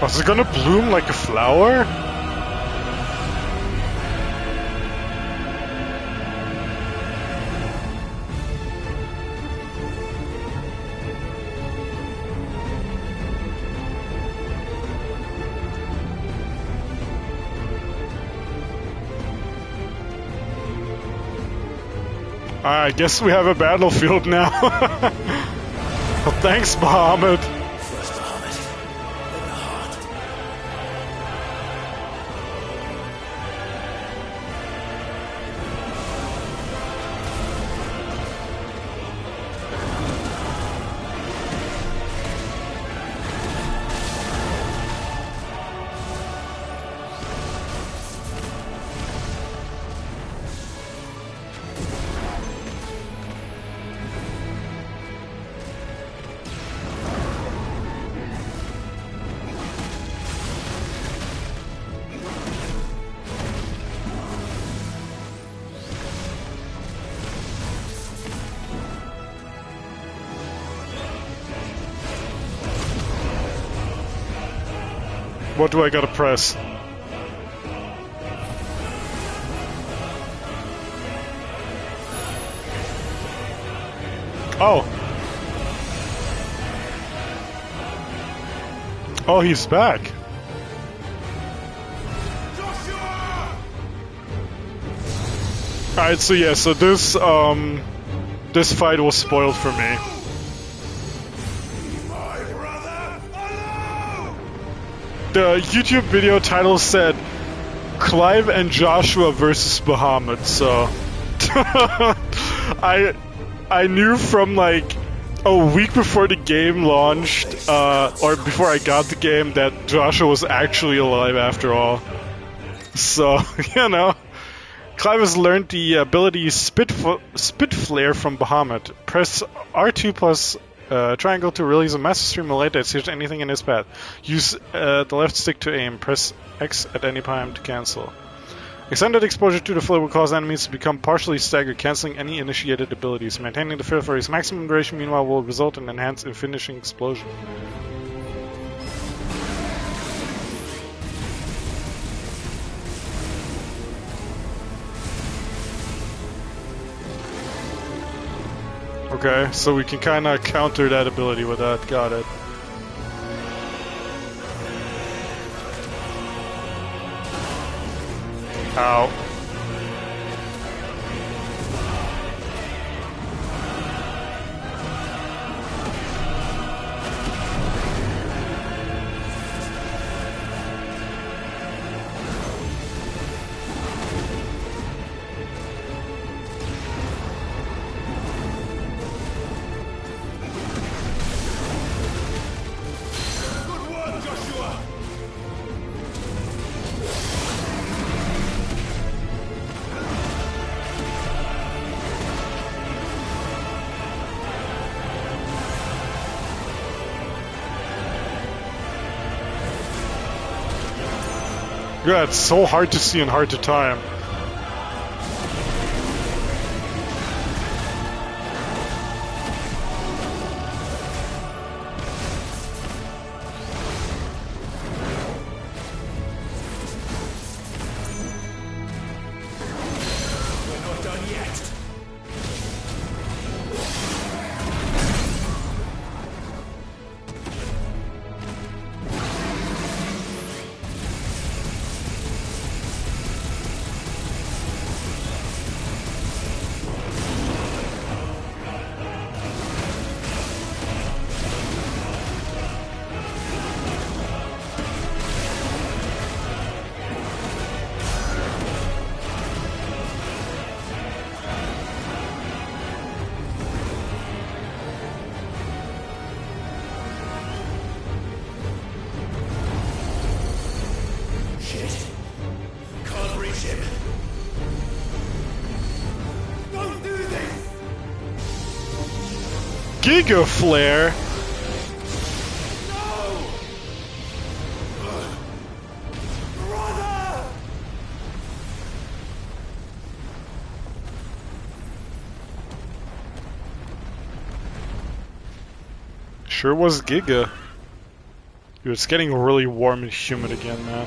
Was it gonna bloom like a flower? I guess we have a battlefield now. Well, thanks, Bahamut. What do I gotta press? Oh. Oh, he's back. Alright, so yeah, so this fight was spoiled for me. The YouTube video title said Clive and Joshua versus Bahamut, so I knew from like a week before the game launched, or before I got the game, that Joshua was actually alive after all. So, you know, Clive has learned the ability Spit Flare from Bahamut. Press R2 plus triangle to release a massive stream of light that sears anything in his path. Use the left stick to aim. Press X at any time to cancel. Extended exposure to the flare will cause enemies to become partially staggered, cancelling any initiated abilities. Maintaining the flare for its maximum duration, meanwhile, will result in enhanced and finishing explosion. Okay, so we can kind of counter that ability with that. Got it. Ow. Yeah, it's so hard to see and hard to time. Giga Flare? Sure was Giga. Dude, it's getting really warm and humid again, man.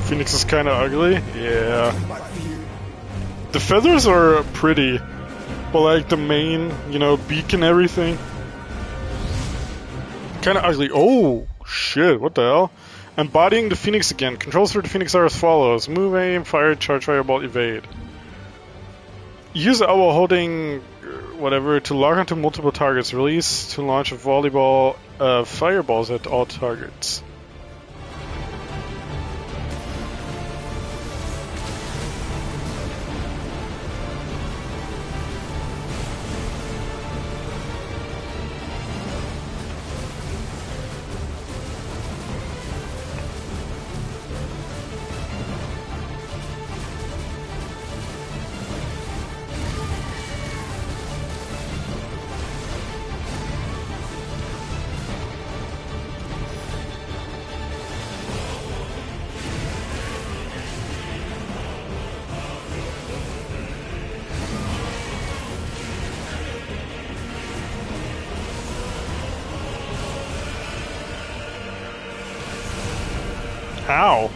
Phoenix is kind of ugly? Yeah. The feathers are pretty, but like the main, you know, beak and everything, kind of ugly. Oh, shit, what the hell? Embodying the Phoenix again. Controls for the Phoenix are as follows. Move, aim, fire, charge, fireball, evade. Use L while holding whatever to lock onto multiple targets. Release to launch a volleyball fireballs at all targets. Ow.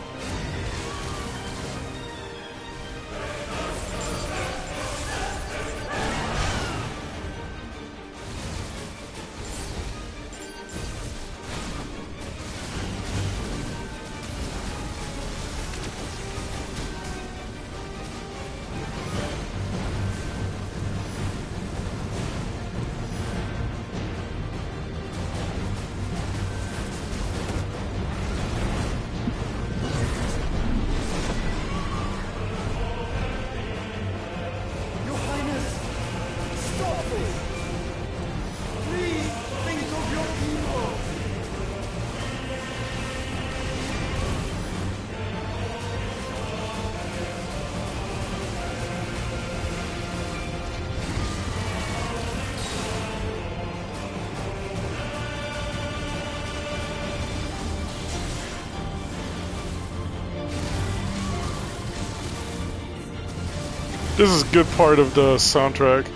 This is a good part of the soundtrack.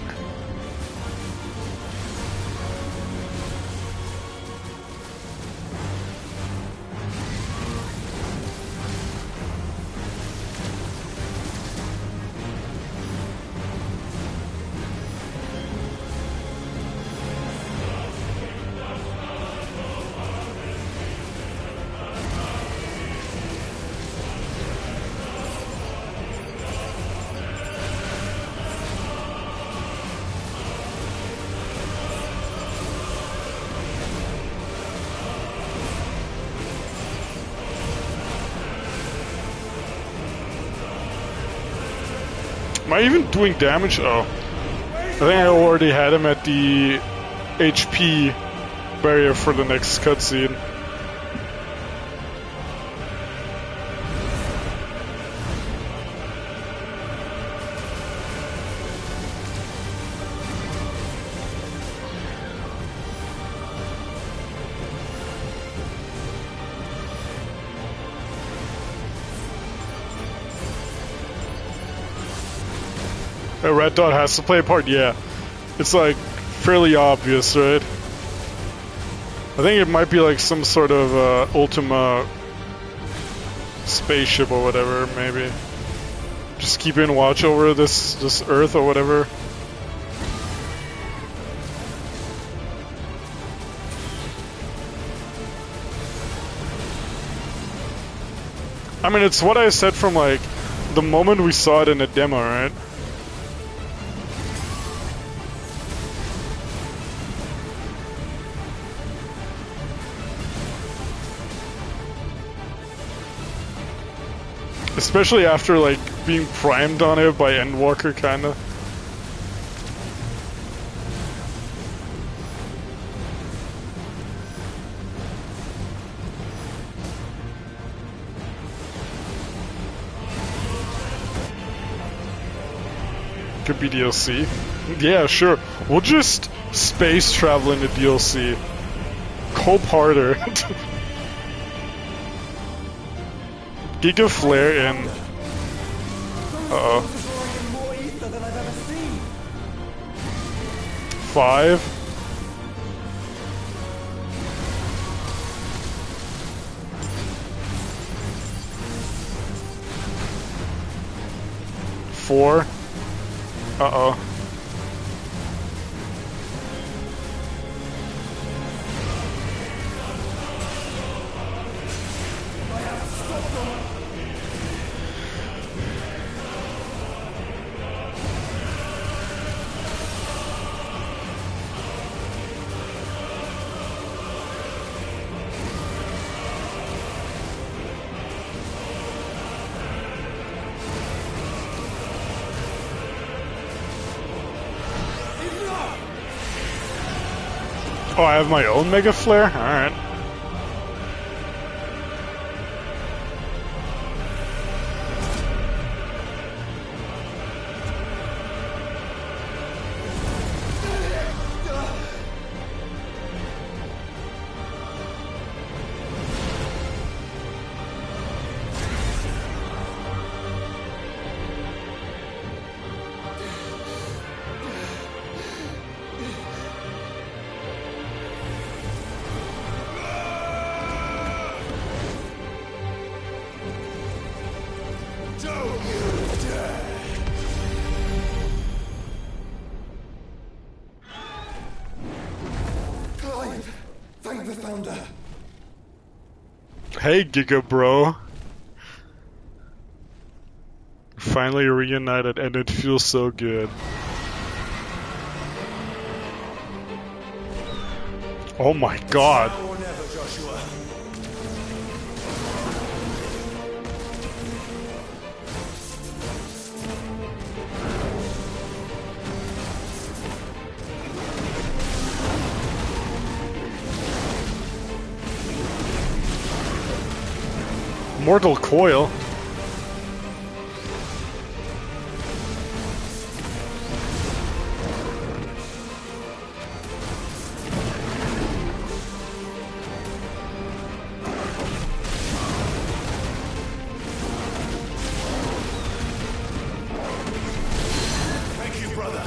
Am I even doing damage? Oh. I think I already had him at the HP barrier for the next cutscene. A red dot has to play a part, yeah. It's like fairly obvious, right? I think it might be like some sort of Ultima spaceship or whatever, maybe. Just keeping watch over this Earth or whatever. I mean, it's what I said from like the moment we saw it in the demo, right? Especially after like being primed on it by Endwalker, kinda. Could be DLC. Yeah, sure. We'll just space travel in the DLC. Cope harder. Giga Flare in. Uh-oh. 5. Four. Uh-oh. Oh, I have my own Mega Flare? Alright. Thank the Founder. Hey, Giga Bro. Finally reunited, and it feels so good. Oh my god. Now or never, Joshua. Mortal Coil. Thank you, brother.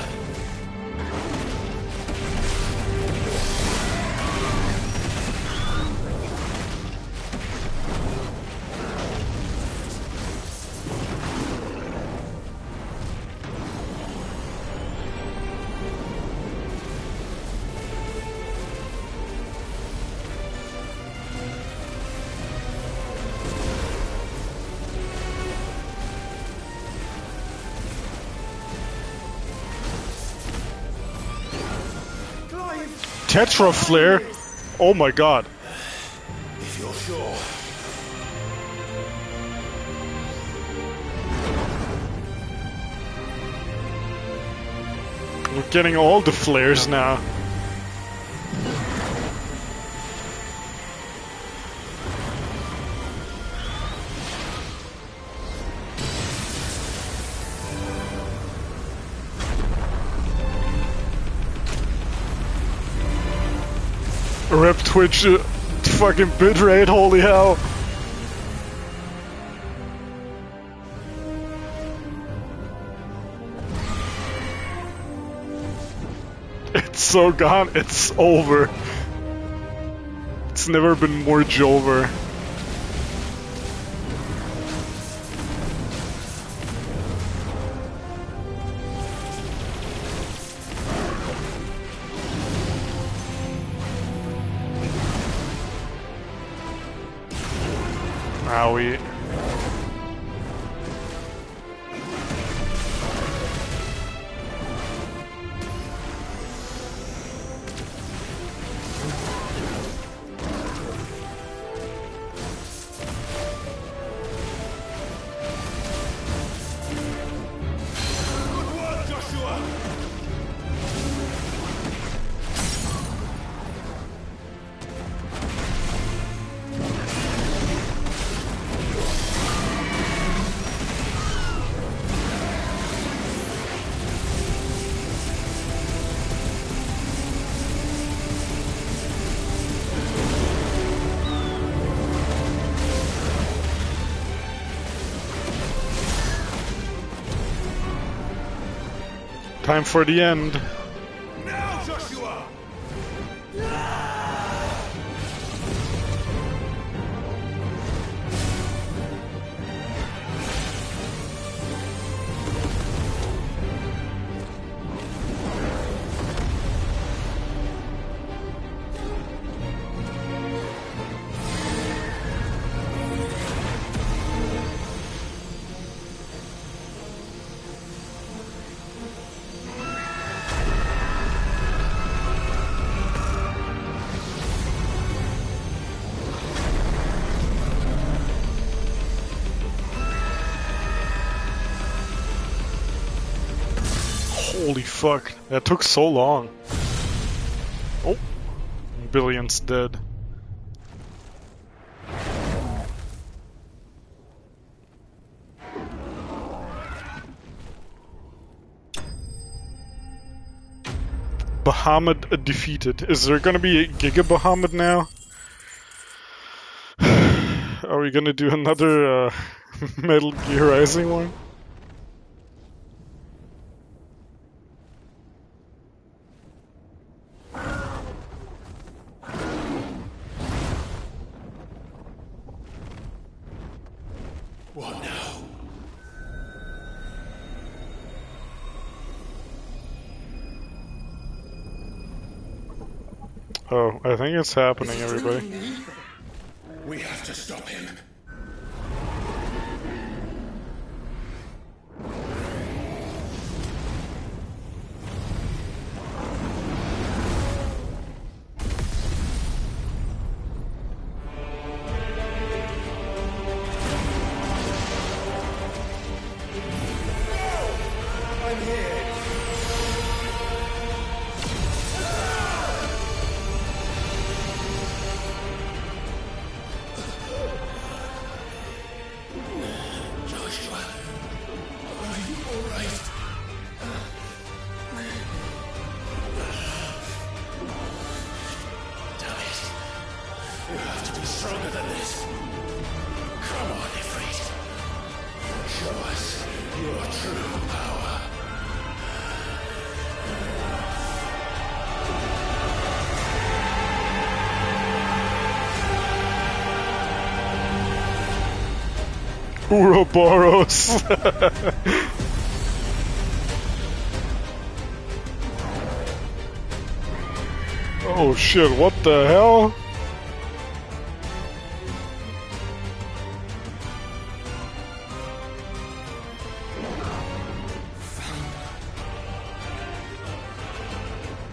Tetra Flare? Oh my god. If you're sure. We're getting all the flares now. Rip Twitch fucking bitrate, holy hell. It's so gone, it's over. It's never been more Jover. Owie. Good work, Joshua. Time for the end. Now, Joshua! Holy fuck, that took so long. Oh, Billion's dead. Bahamut defeated. Is there gonna be a Giga Bahamut now? Are we gonna do another Metal Gear Rising one? What now? Oh, I think it's happening, everybody. We have to stop him. Ouroboros! Oh shit, what the hell?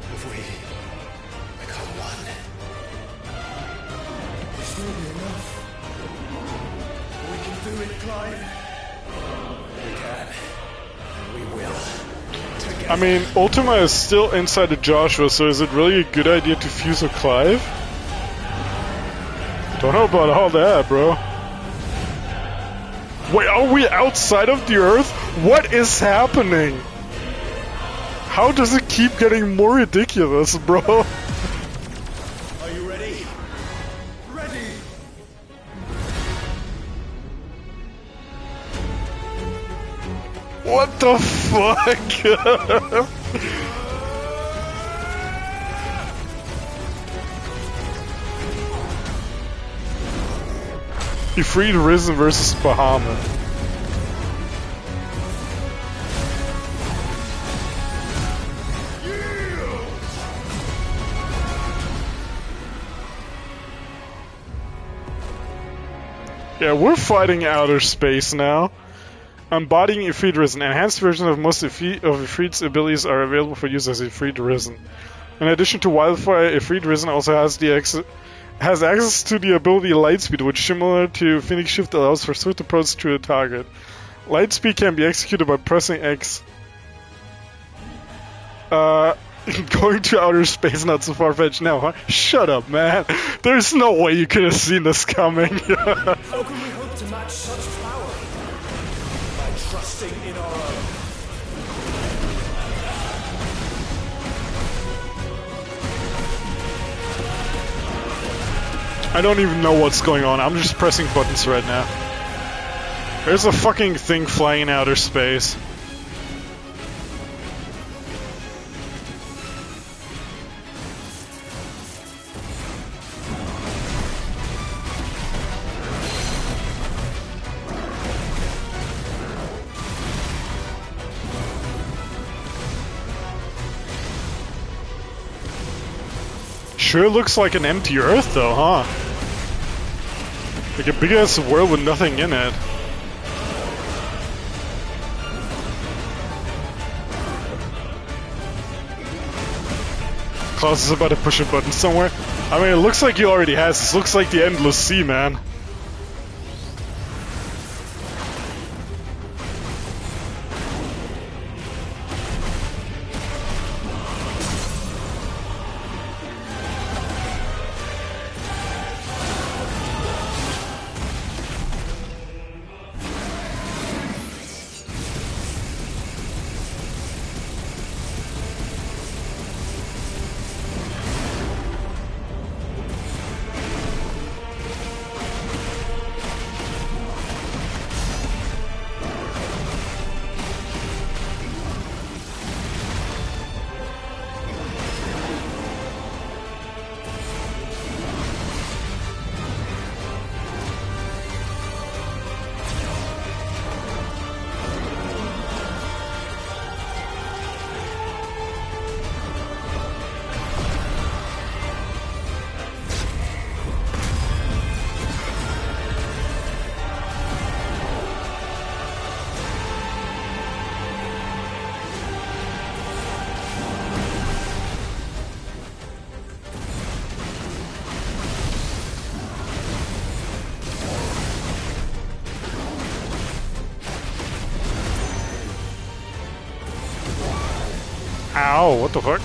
Have we become one? This will be enough. We can do it, Clive. We can. We will. Together. I mean, Ultima is still inside of Joshua, so is it really a good idea to fuse with Clive? Don't know about all that, bro. Wait, are we outside of the Earth? What is happening? How does it keep getting more ridiculous, bro? Are you ready? Ready! What the fuck? Ifrit Risen versus Bahamut. Yeah, we're fighting outer space now. Embodying Ifrit Risen. Enhanced versions of most of Ifrit's abilities are available for use as Ifrit Risen. In addition to Wildfire, Ifrit Risen also has access to the ability Lightspeed, which, similar to Phoenix Shift, allows for swift approach to a target. Lightspeed can be executed by pressing X. Going to outer space, not so far-fetched now, huh? Shut up, man. There's no way you could have seen this coming. How can we hope to match such power? By trusting in our own. I don't even know what's going on. I'm just pressing buttons right now. There's a fucking thing flying in outer space. Sure looks like an empty Earth though, huh? Like a big ass world with nothing in it. Klaus is about to push a button somewhere. I mean, it looks like he already has. This looks like the endless sea, man. Ow, what the fuck?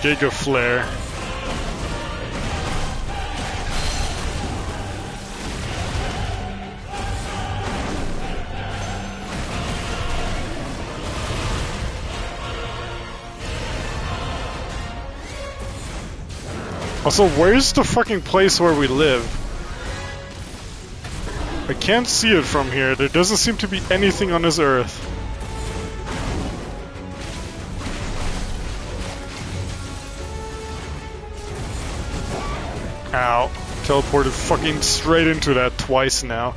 Giga Flare. Also, where's the fucking place where we live? I can't see it from here. There doesn't seem to be anything on this earth. Ow. Teleported fucking straight into that twice now.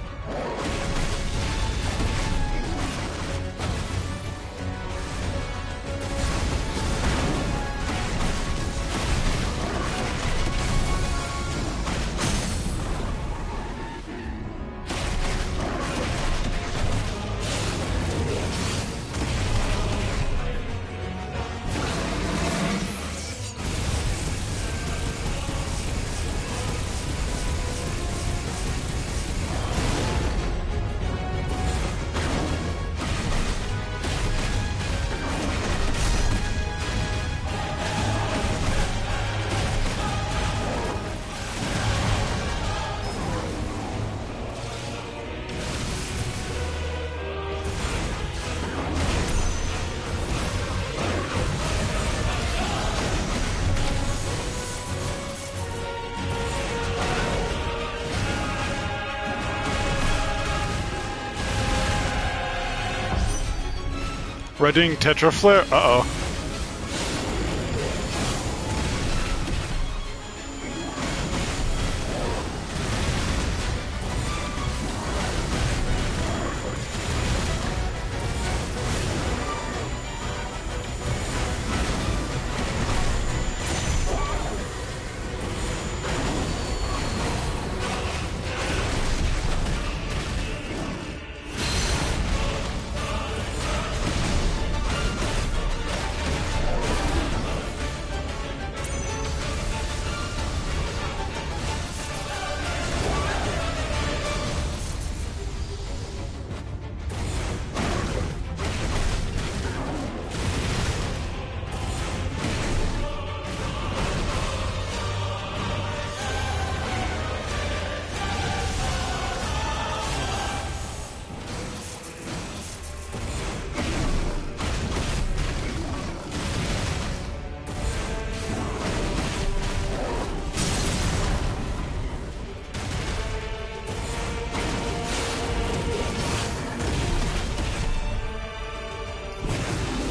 Reading Tetra Flare? Uh-oh.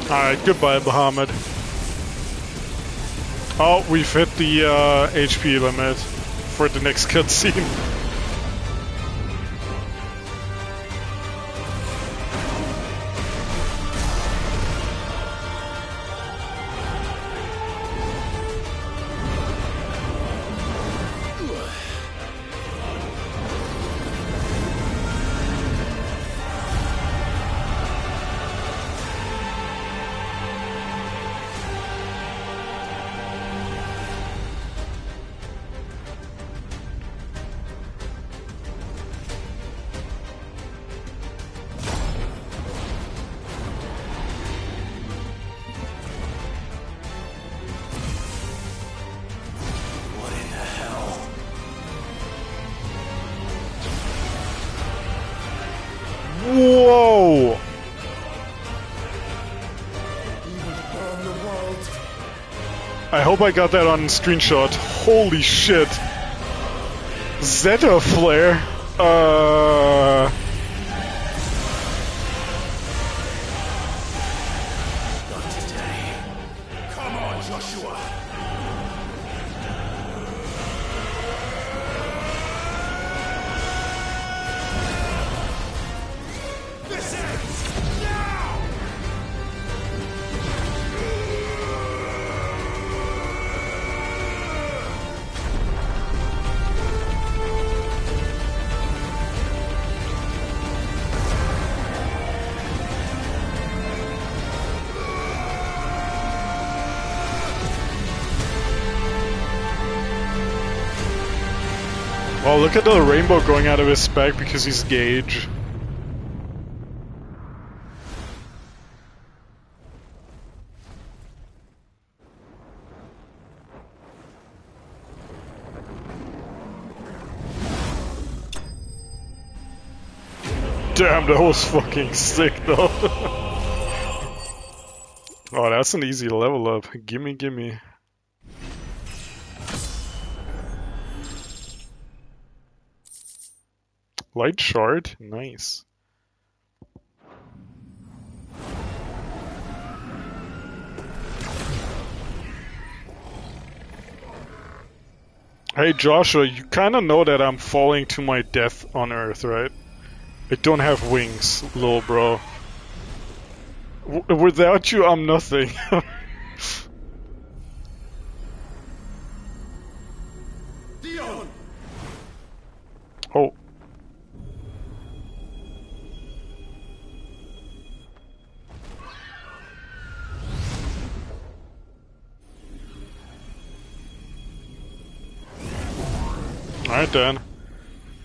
Alright, goodbye, Bahamut. Oh, we've hit the HP limit for the next cutscene. Whoa! I hope I got that on screenshot. Holy shit. Zeta flare? Not today. Come on, Joshua. This ends now. Oh, look at the rainbow going out of his back because he's Gage. Damn, that was fucking sick though. Oh, that's an easy level up. Gimme, gimme. Light shard? Nice. Hey Joshua, you kinda know that I'm falling to my death on Earth, right? I don't have wings, little bro. Without you, I'm nothing. Dion! Oh. Alright then.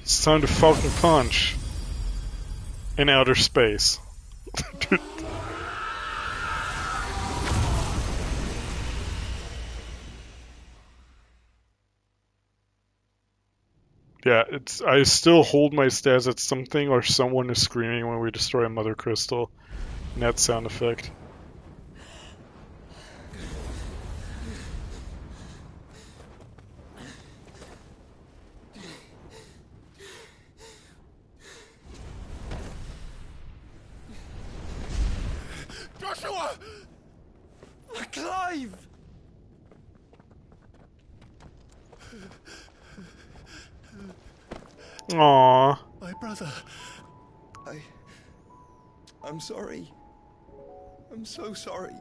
It's time to Falcon Punch. In outer space. Yeah, I still hold my stance that something or someone is screaming when we destroy a Mother Crystal. And that sound effect. Joshua! Clive! Aww. My brother. I'm sorry. I'm so sorry.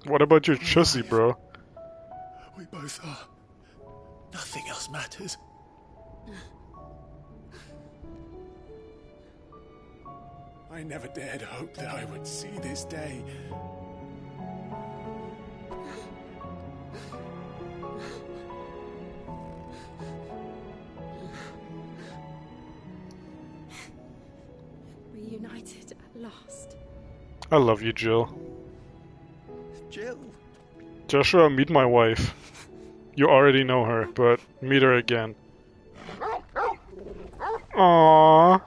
What about your chussy, bro? We both are. Nothing else matters. I never dared hope that I would see this day. Reunited at last. I love you, Jill. Jill. Joshua, meet my wife. You already know her, but meet her again. Aww.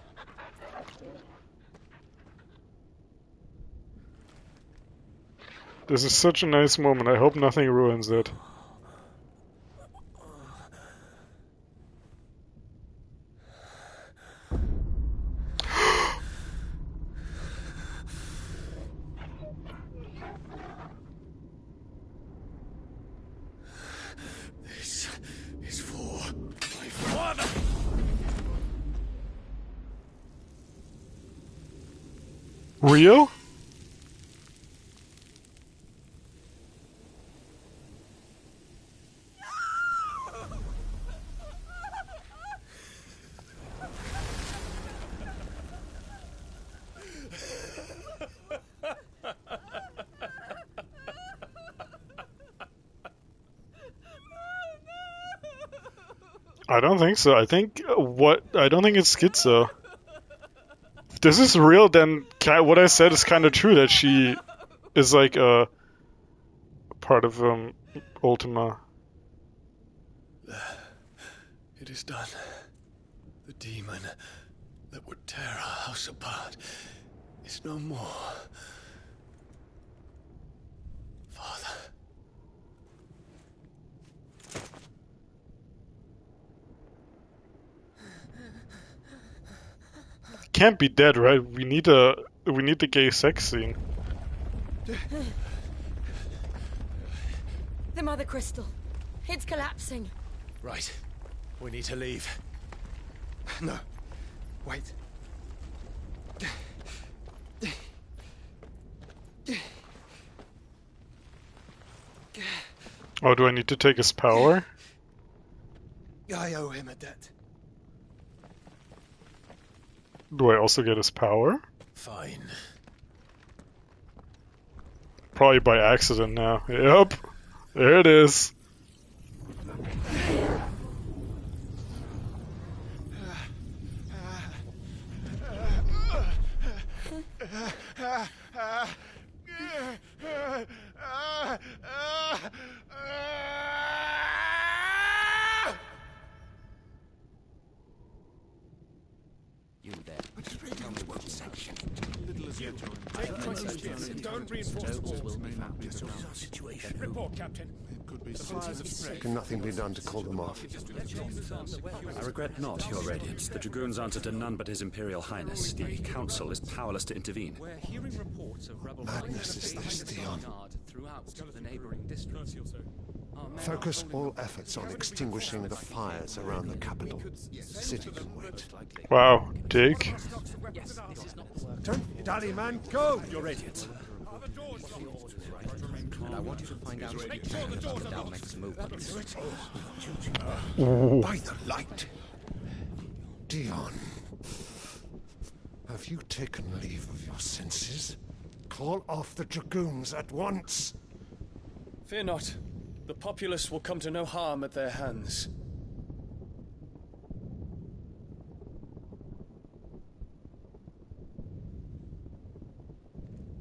This is such a nice moment. I hope nothing ruins it. Rio? I don't think so. I think I don't think it's schizo. If this is real, then what I said is kind of true, that she is like a part of Ultima. It is done. The demon that would tear our house apart is no more. Father. Can't be dead, right? We need the gay sex scene. The Mother Crystal. It's collapsing. Right. We need to leave. No. Wait. Oh, do I need to take his power? I owe him a debt. Do I also get his power? Fine. Probably by accident now. Yep. There it is. You there. Tell me what section. Don't reinforce the walls. Situation. Report, Captain. Can nothing be done to call them off? I regret not, Your Radiance. The Dragoons answer to none but His Imperial Highness. The Council is powerless to intervene. We're hearing reports of rebel Madness is this, Dion. throughout the neighboring districts. Focus all efforts on extinguishing the fires around the capital. The city can wait. Wow, Dick. Turn your daddy, man. Go! Your Radiance. And I want you to find out about the Dalmek's movements. By the light. Dion. Have you taken leave of your senses? Call off the Dragoons at once. Fear not. The populace will come to no harm at their hands.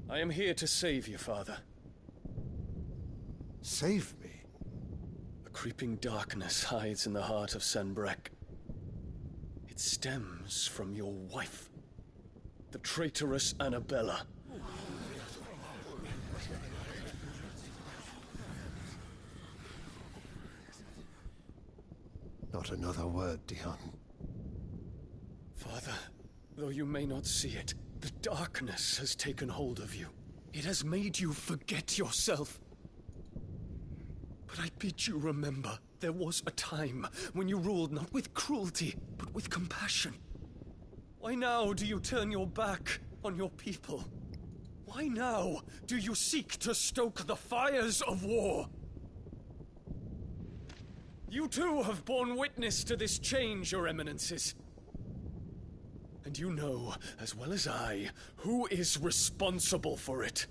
I am here to save you, Father. Save me? A creeping darkness hides in the heart of Sanbreque. It stems from your wife, the traitorous Annabella. Not another word, Dion. Father, though you may not see it, the darkness has taken hold of you. It has made you forget yourself. But I bid you remember, there was a time when you ruled not with cruelty, but with compassion. Why now do you turn your back on your people? Why now do you seek to stoke the fires of war? You too have borne witness to this change, Your Eminences. And you know, as well as I, who is responsible for it.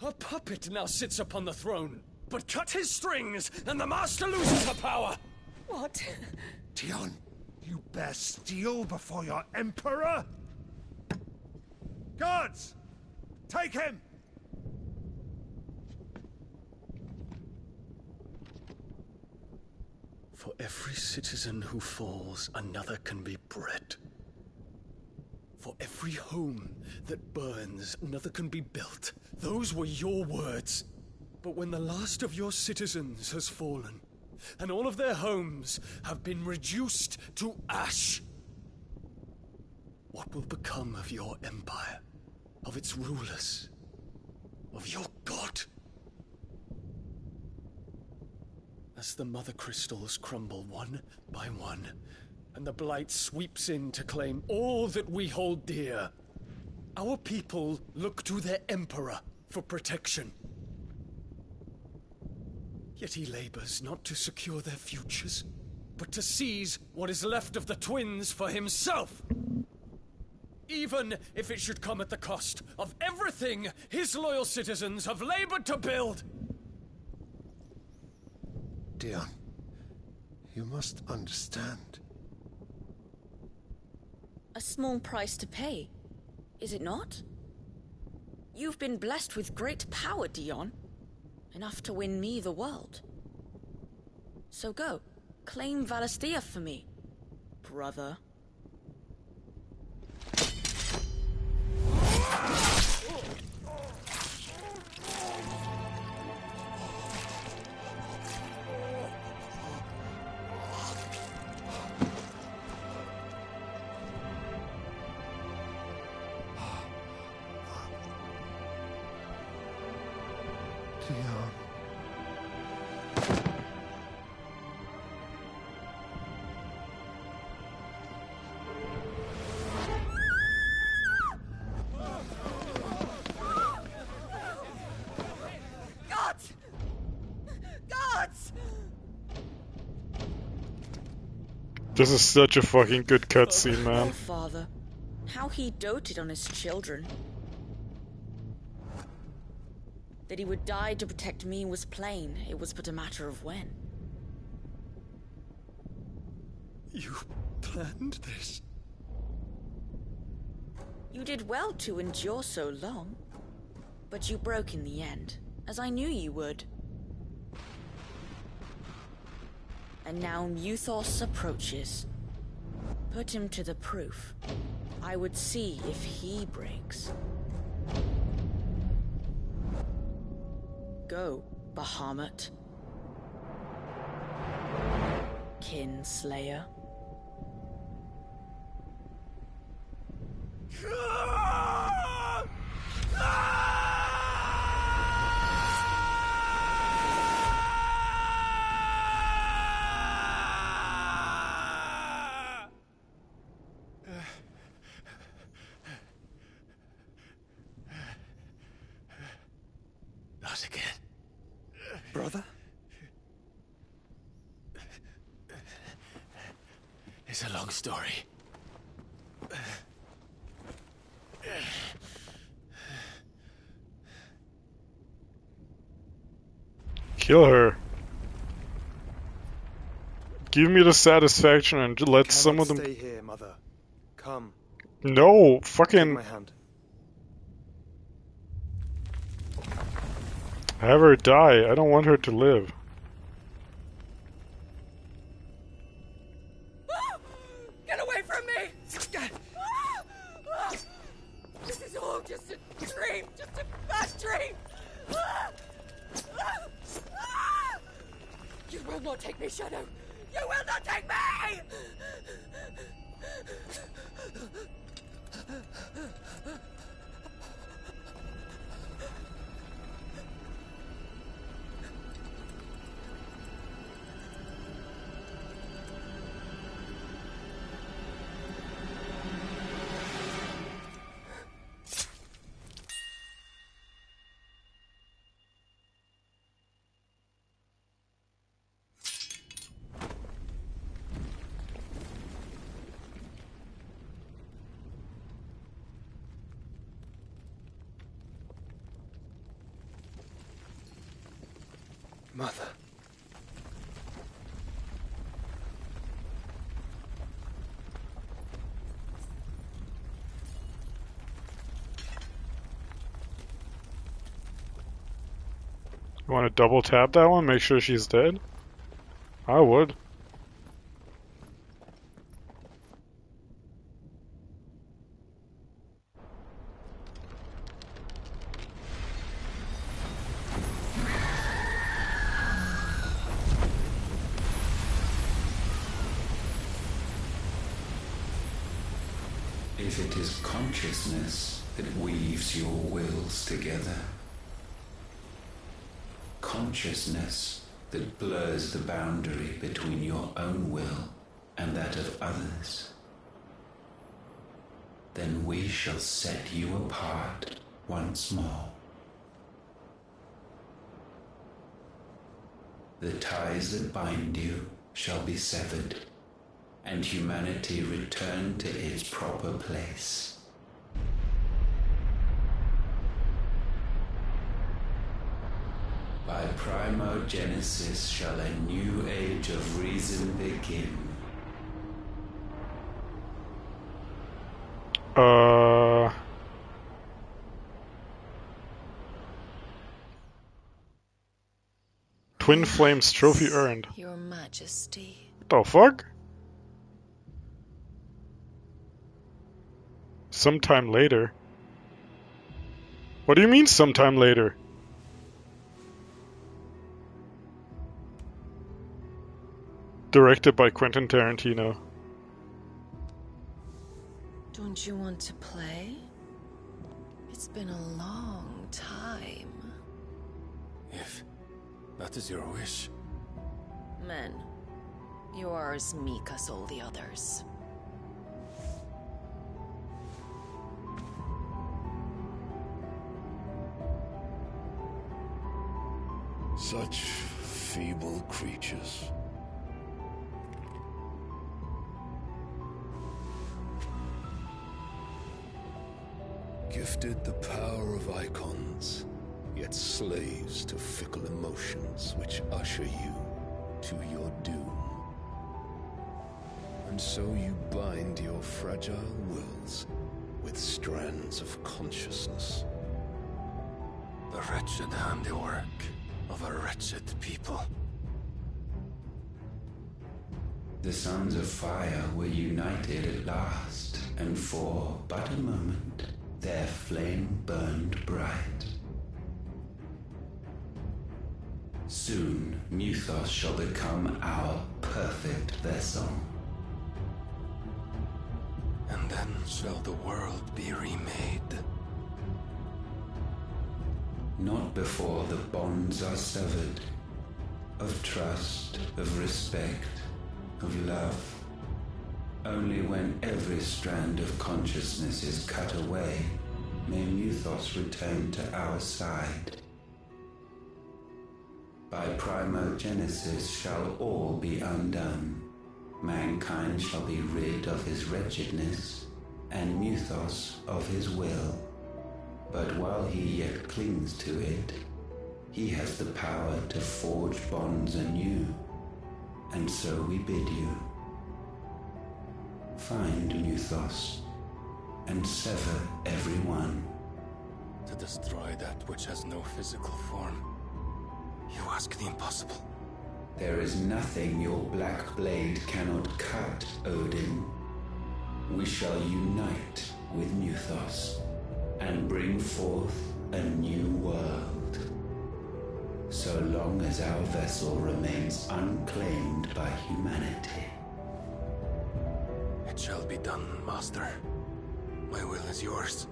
A puppet now sits upon the throne, but cut his strings, and the master loses the power! What? Dion, you bear steel before your emperor? Guards! Take him! For every citizen who falls, another can be bred. For every home that burns, another can be built. Those were your words. But when the last of your citizens has fallen, and all of their homes have been reduced to ash, what will become of your empire, of its rulers, of your god? As the Mother Crystals crumble one by one, and the Blight sweeps in to claim all that we hold dear, Our people look to their emperor for protection. Yet he labors not to secure their futures, but to seize what is left of the twins for himself. Even if it should come at the cost of everything his loyal citizens have labored to build. Dion, you must understand. A small price to pay, is it not? You've been blessed with great power, Dion. Enough to win me the world. So go, claim Valisthea for me, brother. Dion. Gods! Gods! This is such a fucking good cutscene, Oh, man. father. How he doted on his children. That he would die to protect me was plain. It was but a matter of when. You planned this? You did well to endure so long. But you broke in the end, as I knew you would. And now Muthos approaches. Put him to the proof. I would see if he breaks. Go, Bahamut. Kinslayer. Not again. Brother? It's a long story. Kill her. Give me the satisfaction and let some of them. Stay here, mother. Come. No, Take fucking. my hand. Have her die. I don't want her to live. Get away from me! This is all just a dream, just a bad dream! You will not take me, Shadow! You will not take me! Mother. You want to double tap that one? Make sure she's dead? I would. If it is consciousness that weaves your wills together, consciousness that blurs the boundary between your own will and that of others, then we shall set you apart once more. The ties that bind you shall be severed, and humanity return to its proper place. By primogenesis shall a new age of reason begin. Twin Flames trophy earned. Your Majesty. What the fuck? Sometime later. What do you mean sometime later? Directed by Quentin Tarantino. Don't you want to play? It's been a long time. If that is your wish. Men, you are as meek as all the others. Such feeble creatures. Gifted the power of icons, yet slaves to fickle emotions which usher you to your doom. And so you bind your fragile wills with strands of consciousness. The wretched handiwork of a wretched people. The sons of fire were united at last, and for but a moment their flame burned bright. Soon Muthos shall become our perfect vessel. And then shall the world be remade. Not before the bonds are severed, of trust, of respect, of love. Only when every strand of consciousness is cut away, may Muthos return to our side. By primogenesis shall all be undone. Mankind shall be rid of his wretchedness, and Muthos of his will. But while he yet clings to it, he has the power to forge bonds anew, and so we bid you. Find Muthos, and sever every one. To destroy that which has no physical form. You ask the impossible. There is nothing your black blade cannot cut, Odin. We shall unite with Muthos, and bring forth a new world. So long as our vessel remains unclaimed by humanity. It shall be done, Master. My will is yours.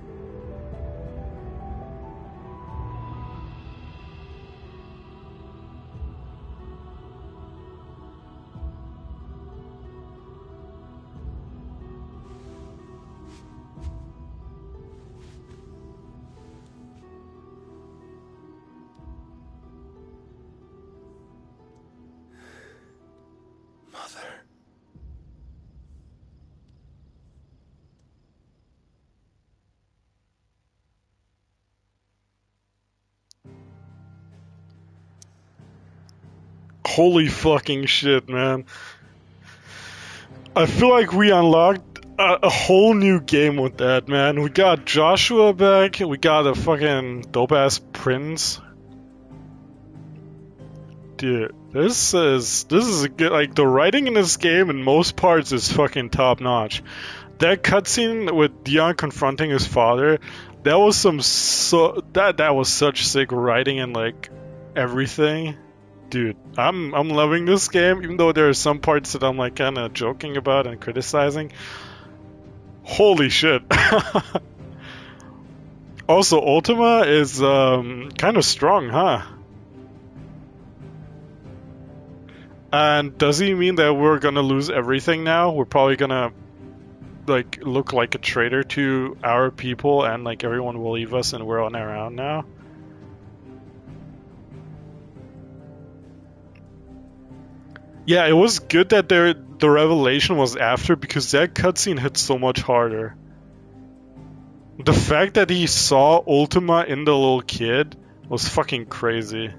Holy fucking shit, man. I feel like we unlocked a whole new game with that, man. We got Joshua back, we got a fucking dope-ass prince. Dude, this is a good, like, the writing in this game in most parts is fucking top-notch. That cutscene with Dion confronting his father, that was that was such sick writing and, like, everything. Dude, I'm loving this game, even though there are some parts that I'm like kind of joking about and criticizing. Holy shit. Also, Ultima is kind of strong, huh? And does he mean that we're gonna lose everything now? We're probably gonna like look like a traitor to our people, and like everyone will leave us and we're on our own now. Yeah, it was good that the revelation was after, because that cutscene hit so much harder. The fact that he saw Ultima in the little kid was fucking crazy.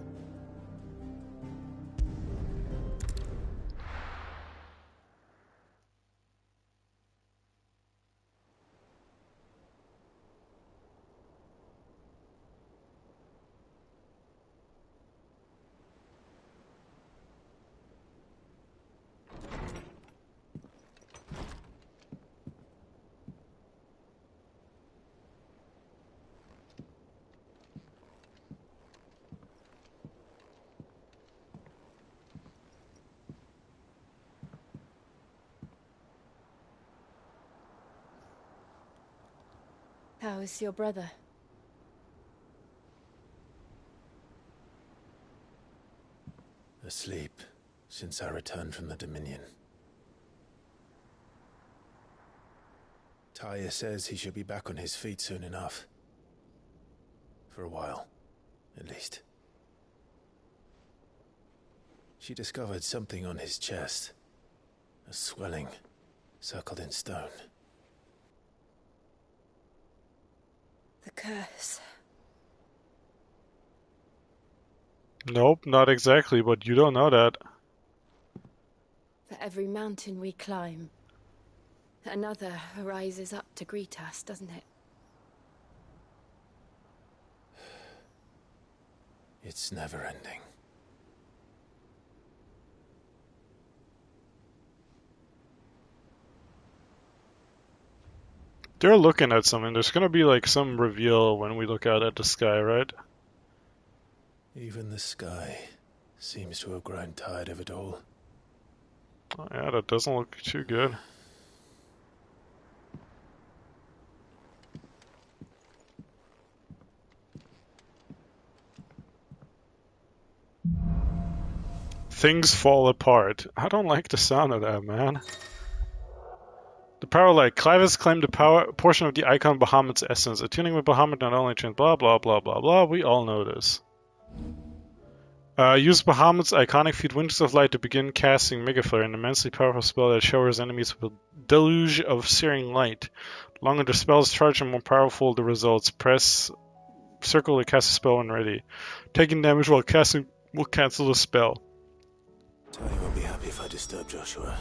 How is your brother? Asleep since I returned from the Dominion. Taya says he should be back on his feet soon enough. For a while, at least. She discovered something on his chest. A swelling, circled in stone. The curse. Nope, not exactly, but you don't know that. For every mountain we climb, another rises up to greet us, doesn't it? It's never ending. They're looking at something. There's gonna be like some reveal when we look out at the sky, right? Even the sky seems to have grown tired of it all. Oh, yeah, that doesn't look too good. Things fall apart. I don't like the sound of that, man. The power light. Clive has claimed a power portion of the icon Bahamut's essence. Attuning with Bahamut not only changes blah blah blah blah blah. We all know this. Use Bahamut's iconic feat Wings of Light to begin casting Mega Flare, an immensely powerful spell that showers enemies with a deluge of searing light. The longer the spell is charged and more powerful the results. Press circle to cast a spell when ready. Taking damage while casting will cancel the spell. Taya won't be happy if I disturb Joshua.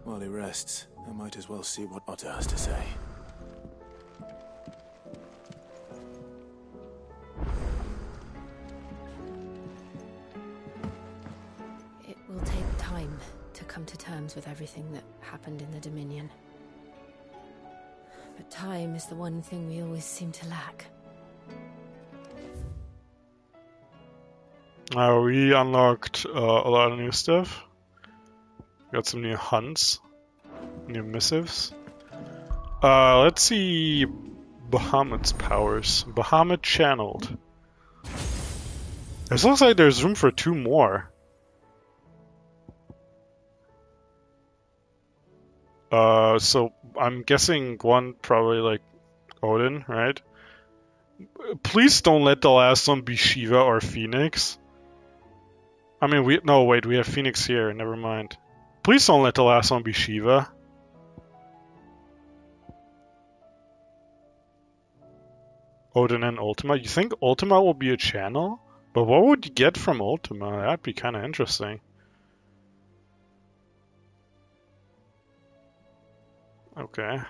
While he rests, I might as well see what Otto has to say. It will take time to come to terms with everything that happened in the Dominion. But time is the one thing we always seem to lack. We unlocked a lot of new stuff. Got some new hunts, new missives. Let's see Bahamut's powers. Bahamut channeled. It looks like there's room for 2 more. So I'm guessing one probably like Odin, right? Please don't let the last one be Shiva or Phoenix. I mean, we have Phoenix here, never mind. Please don't let the last one be Shiva. Odin and Ultima. You think Ultima will be a channel? But what would you get from Ultima? That'd be kind of interesting. Okay.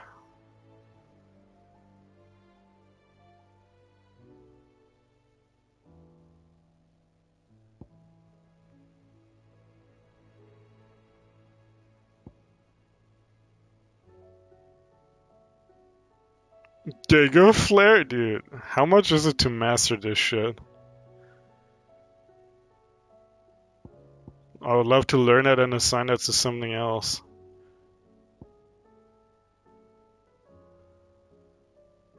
Dago Flare? Dude, how much is it to master this shit? I would love to learn it and assign that to something else.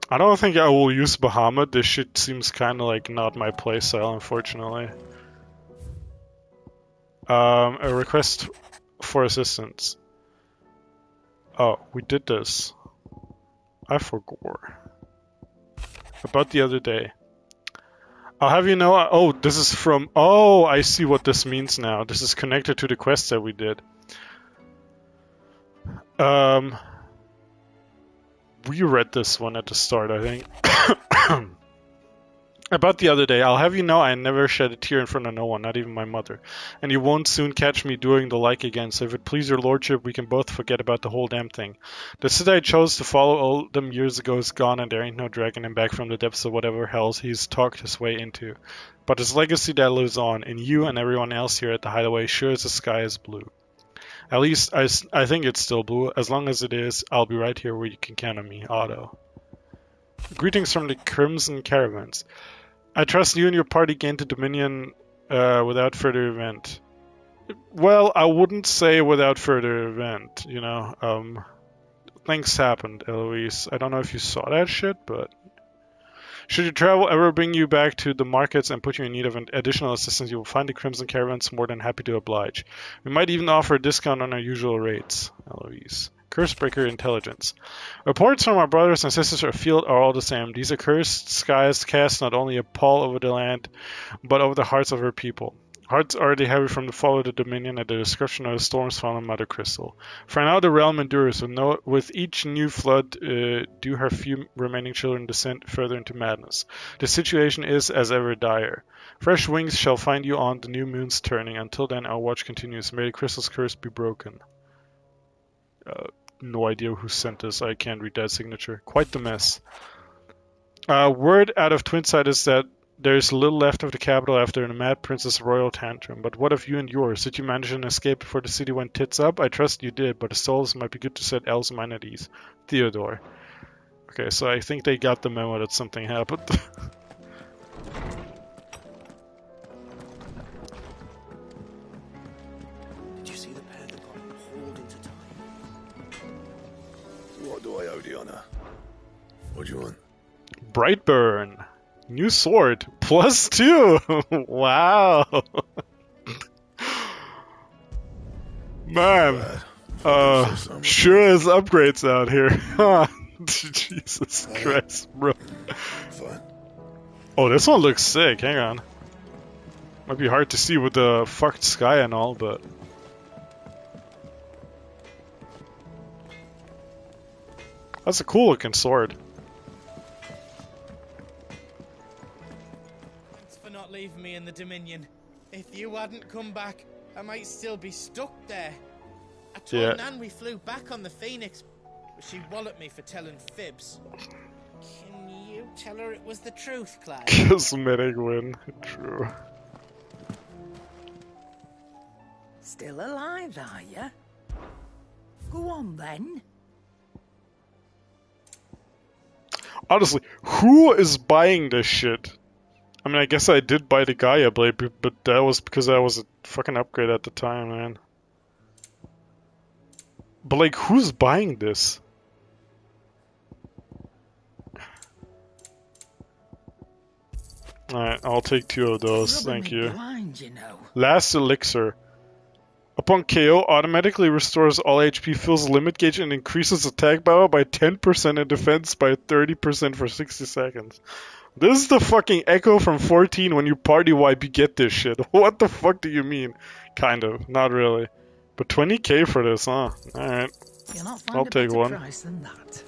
I don't think I will use Bahamut. This shit seems kind of like not my playstyle, unfortunately. A request for assistance. Oh, we did this. I forgot. About the other day. I'll have you know. Oh, this is from. Oh, I see what this means now. This is connected to the quest that we did. We read this one at the start, I think. About the other day, I'll have you know I never shed a tear in front of no one, not even my mother. And you won't soon catch me doing the like again, so if it please your lordship, we can both forget about the whole damn thing. The city I chose to follow all them years ago is gone, and there ain't no dragging him back from the depths of whatever hells he's talked his way into. But his legacy that lives on, in you and everyone else here at the Hideaway, sure as the sky is blue. At least, I think it's still blue. As long as it is, I'll be right here where you can count on me, Otto. Greetings from the Crimson Caravans. I trust you and your party gained the Dominion without further event. Well, I wouldn't say without further event, you know. Things happened, Eloise. I don't know if you saw that shit, but... Should your travel ever bring you back to the markets and put you in need of additional assistance, you will find the Crimson Caravans more than happy to oblige. We might even offer a discount on our usual rates, Eloise. Cursebreaker intelligence. Reports from our brothers and sisters afield are all the same. These accursed skies cast not only a pall over the land, but over the hearts of her people. Hearts already heavy from the fall of the Dominion and the destruction of the storms found on Mother Crystal. For now the realm endures, with each new flood do her few remaining children descend further into madness. The situation is as ever dire. Fresh wings shall find you on the new moon's turning. Until then our watch continues. May the crystal's curse be broken. No idea who sent this. I can't read that signature. Quite the mess. Word out of Twinside is that there's little left of the capital after the Mad Prince's royal tantrum. But what of you and yours? Did you manage an escape before the city went tits up? I trust you did, but the souls might be good to set El's mind at ease. Theodore. Okay, so I think they got the memo that something happened. Did you see the pair that got hauled into time? What do I owe the honor? What do you want? Brightburn. New sword. +2. Wow. Man. Sure is upgrades out here. Jesus Christ, bro. Fine. Oh, this one looks sick. Hang on. Might be hard to see with the fucked sky and all, but... That's a cool looking sword. Thanks for not leaving me in the Dominion. If you hadn't come back, I might still be stuck there. I told Nan we flew back on the Phoenix, but she walloped me for telling fibs. Can you tell her it was the truth, Clyde? Cosmetic win. True. Still alive, are you? Go on, then. Honestly, who is buying this shit? I mean, I guess I did buy the Gaia Blade, but that was because that was a fucking upgrade at the time, man. But like, who's buying this? Alright, I'll take 2 of those, thank you. Blind, you know. Last Elixir. Upon KO, automatically restores all HP, fills limit gauge, and increases attack power by 10% and defense by 30% for 60 seconds. This is the fucking Echo from 14 when you party wipe, you get this shit. What the fuck do you mean? Kind of, not really. But 20k for this, huh? Alright. I'll take one. Price than that.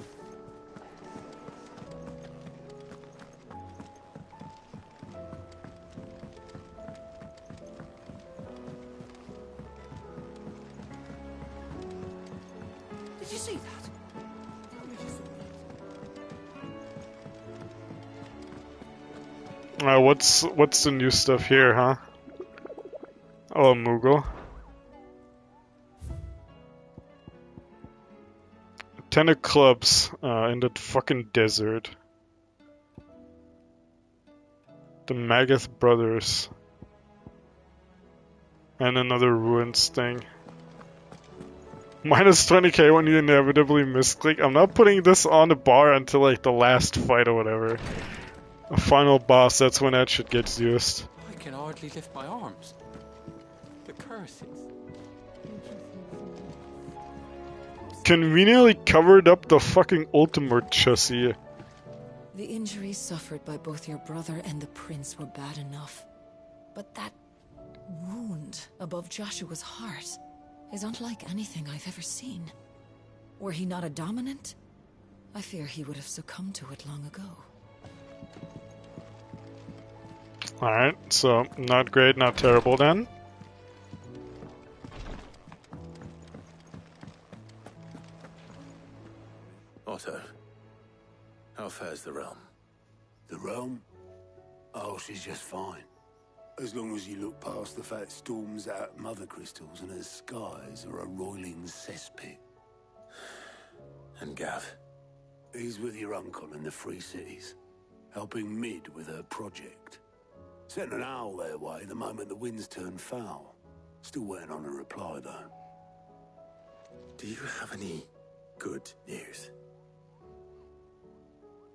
Did you see that? What's the new stuff here, huh? Oh, Moogle. 10 of clubs in the fucking desert. The Magath brothers. And another ruins thing. Minus 20k when you inevitably misclick. I'm not putting this on the bar until like the last fight or whatever. A final boss, that's when that shit gets used. I can hardly lift my arms. The curses. conveniently covered up the fucking Ultimate chassis. The injuries suffered by both your brother and the prince were bad enough. But that wound above Joshua's heart is unlike anything I've ever seen. Were he not a dominant, I fear he would have succumbed to it long ago. Alright, so not great, not terrible then. Otto, how fares the realm? The realm? Oh, she's just fine. As long as you look past the fat storms out mother crystals and her skies are a roiling cesspit. And Gav? He's with your uncle in the Free Cities, helping Mid with her project. Sent an owl their way the moment the winds turned foul. Still waiting on a reply, though. Do you have any good news?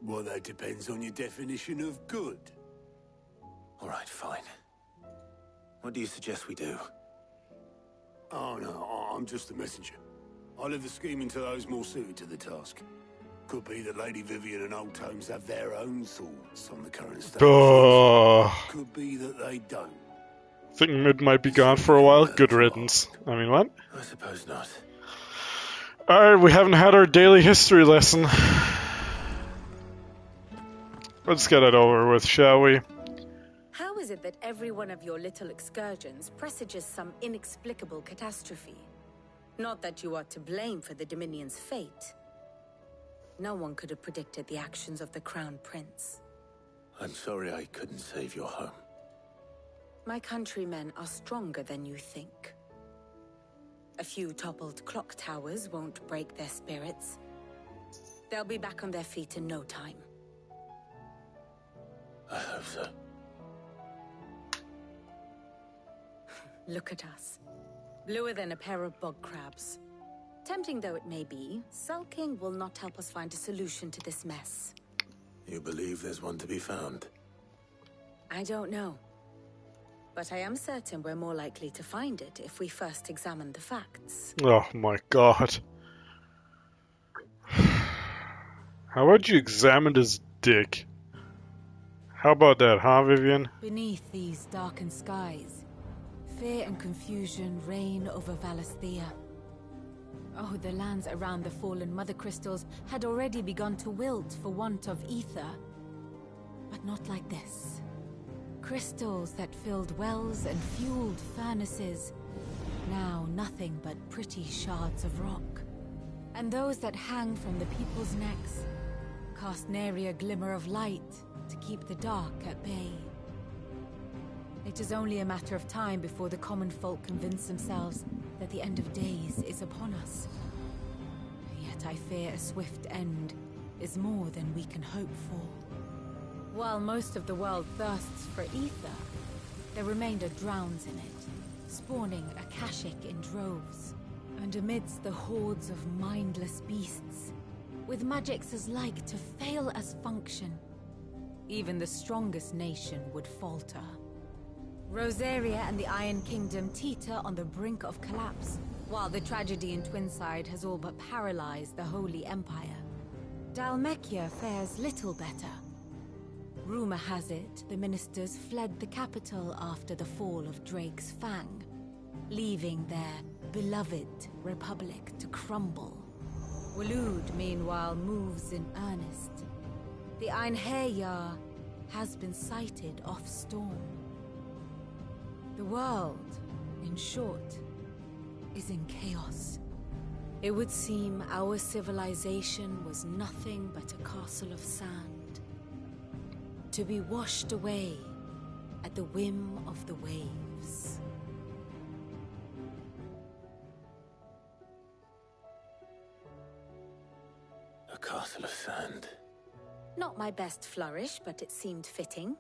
Well, that depends on your definition of good. All right, fine. What do you suggest we do? Oh, no, I'm just the messenger. I leave the scheming to those more suited to the task. Could be that Lady Vivian and Old Tomes have their own thoughts on the current state. Could be that they don't. Think Mid might be gone for a while? Good riddance. I mean, what? I suppose not. Alright, we haven't had our daily history lesson. Let's get it over with, shall we? How is it that every one of your little excursions presages some inexplicable catastrophe? Not that you are to blame for the Dominion's fate. No one could have predicted the actions of the Crown Prince. I'm sorry I couldn't save your home. My countrymen are stronger than you think. A few toppled clock towers won't break their spirits. They'll be back on their feet in no time. I hope so. Look at us. Bluer than a pair of bog crabs. Tempting though it may be, sulking will not help us find a solution to this mess. You believe there's one to be found? I don't know. But I am certain we're more likely to find it if we first examine the facts. Oh my god. How about you examine his dick? How about that, huh, Vivian? Beneath these darkened skies, fear and confusion reign over Valisthea. Oh, the lands around the fallen mother crystals had already begun to wilt for want of ether. But not like this. Crystals that filled wells and fueled furnaces, now nothing but pretty shards of rock. And those that hang from the people's necks cast nary a glimmer of light to keep the dark at bay. It is only a matter of time before the common folk convince themselves that the end of days is upon us. Yet I fear a swift end is more than we can hope for. While most of the world thirsts for ether, the remainder drowns in it, spawning Akashic in droves. And amidst the hordes of mindless beasts, with magics as like to fail as function, even the strongest nation would falter. Rosaria and the Iron Kingdom teeter on the brink of collapse, while the tragedy in Twinside has all but paralyzed the Holy Empire. Dhalmekia fares little better. Rumor has it the ministers fled the capital after the fall of Drake's Fang, leaving their beloved republic to crumble. Waloed, meanwhile, moves in earnest. The Einherjar has been sighted off storm. The world, in short, is in chaos. It would seem our civilization was nothing but a castle of sand, to be washed away at the whim of the waves. A castle of sand. Not my best flourish, but it seemed fitting.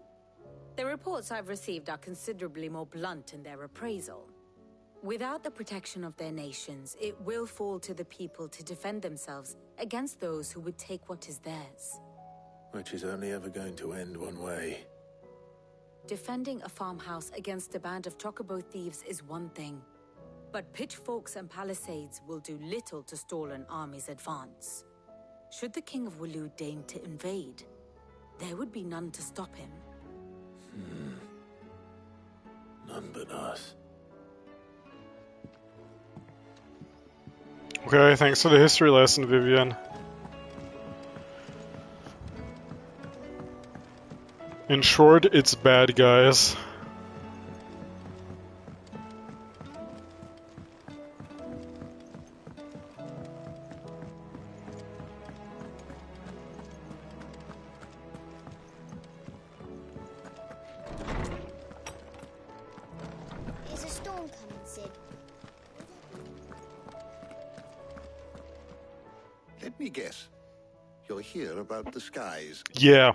The reports I've received are considerably more blunt in their appraisal. Without the protection of their nations, it will fall to the people to defend themselves against those who would take what is theirs. Which is only ever going to end one way. Defending a farmhouse against a band of chocobo thieves is one thing. But pitchforks and palisades will do little to stall an army's advance. Should the King of Wulu deign to invade, there would be none to stop him. None but us. Okay, thanks for the history lesson, Vivian. In short, it's bad guys. Is a storm coming, Sid? Let me guess. You're here about the skies. Yeah.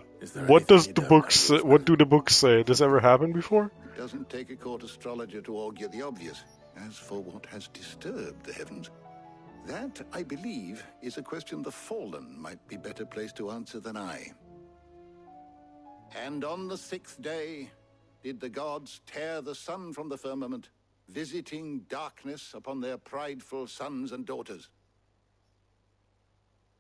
What does anything the you don't books? What do the books say? Does this ever happen before? It doesn't take a court astrologer to augur the obvious. As for what has disturbed the heavens, that, I believe, is a question the Fallen might be better placed to answer than I. And on the 6th day did the gods tear the sun from the firmament, visiting darkness upon their prideful sons and daughters.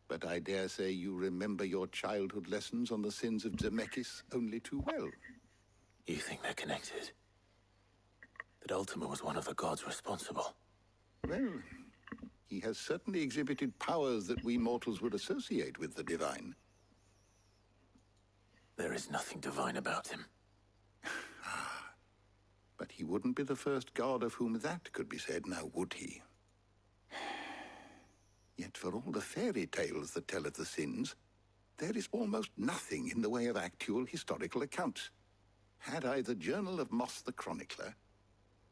But I dare say you remember your childhood lessons on the sins of Zemeckis only too well. You think they're connected? That Ultima was one of the gods responsible? Well, he has certainly exhibited powers that we mortals would associate with the divine. There is nothing divine about him. But he wouldn't be the first god of whom that could be said, now would he? Yet for all the fairy tales that tell of the sins, there is almost nothing in the way of actual historical accounts. Had I the Journal of Moss the Chronicler,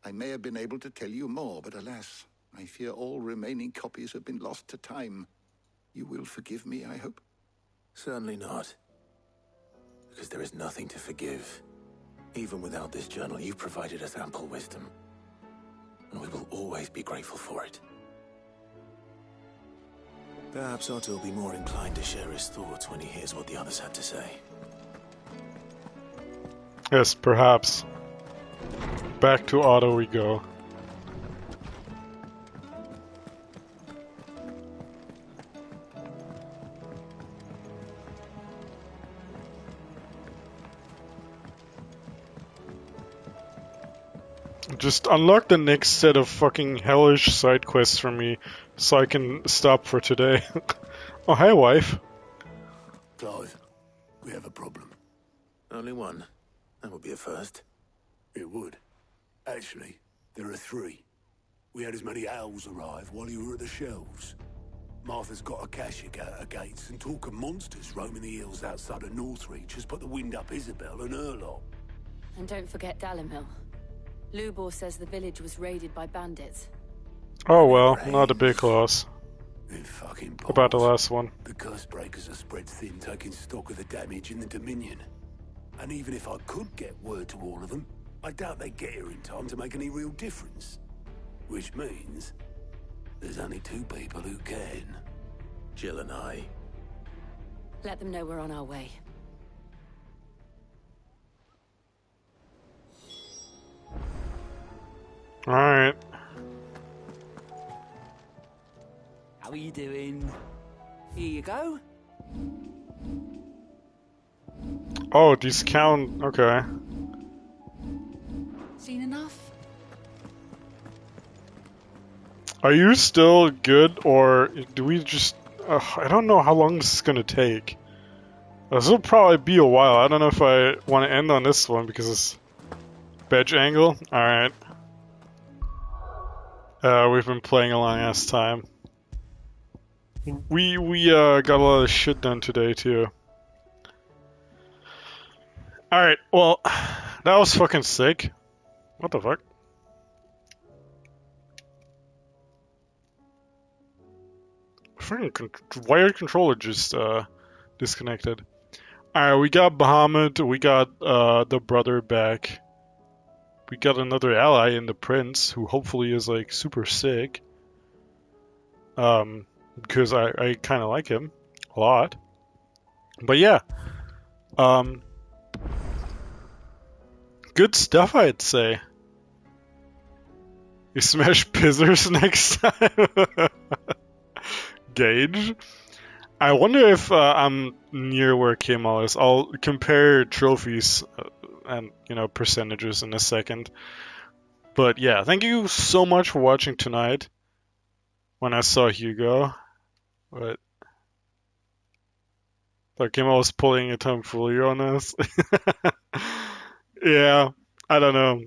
I may have been able to tell you more, but alas, I fear all remaining copies have been lost to time. You will forgive me, I hope? Certainly not. Because there is nothing to forgive. Even without this journal, you've provided us ample wisdom. And we will always be grateful for it. Perhaps Otto will be more inclined to share his thoughts when he hears what the others had to say. Yes, perhaps. Back to Otto we go. Just unlock the next set of fucking hellish side quests for me so I can stop for today. Oh, hi, wife. Clive, we have a problem. Only one. That would be a first. It would. Actually, there are 3. We had as many owls arrive while you were at the shelves. Martha's got a cashier at her gates, and talk of monsters roaming the hills outside of Northreach has put the wind up Isabel and her lot. And don't forget Dalimil. Lubor says the village was raided by bandits. Oh well, not a big loss. Fucking About the last one. The curse breakers are spread thin, taking stock of the damage in the Dominion. And even if I could get word to all of them, I doubt they'd get here in time to make any real difference. Which means there's only 2 people who can. Jill and I. Let them know we're on our way. Alright. How are you doing? Here you go. Oh, discount. Okay. Seen enough? Are you still good, or do we just... I don't know how long this is gonna take. This will probably be a while. I don't know if I want to end on this one because it's badge angle. Alright. We've been playing a long ass time. We got a lot of shit done today too. Alright, well, that was fucking sick. What the fuck? Freaking wired controller just disconnected. Alright, we got Bahamut, we got the brother back. We got another ally in the prince, who hopefully is like super sick. Because I kind of like him a lot. But yeah, good stuff, I'd say. You smash pizzers next time? Gage? I wonder if I'm near where Kemal is. I'll compare trophies and, percentages in a second. But yeah, thank you so much for watching tonight. When I saw Hugo, but thought Kemal was pulling a tomfoolery on us. Yeah, I don't know.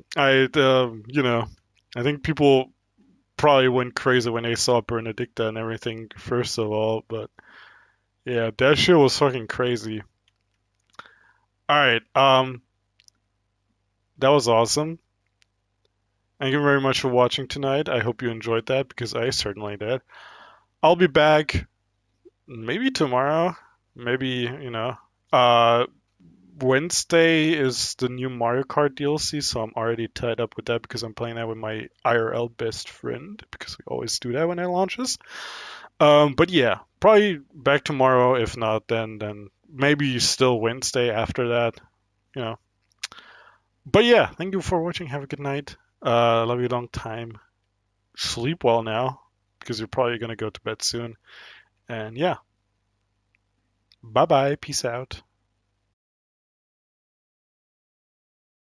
I think people probably went crazy when they saw Benedicta and everything, first of all, but yeah, that shit was fucking crazy. Alright, that was awesome. Thank you very much for watching tonight. I hope you enjoyed that, because I certainly did. I'll be back maybe tomorrow. Maybe, Wednesday is the new Mario Kart DLC, so I'm already tied up with that because I'm playing that with my IRL best friend, because we always do that when it launches. But yeah, probably back tomorrow. If not, then maybe still Wednesday after that. But yeah, thank you for watching. Have a good night. Love you long time. Sleep well now, because you're probably gonna go to bed soon. And yeah, bye bye. Peace out.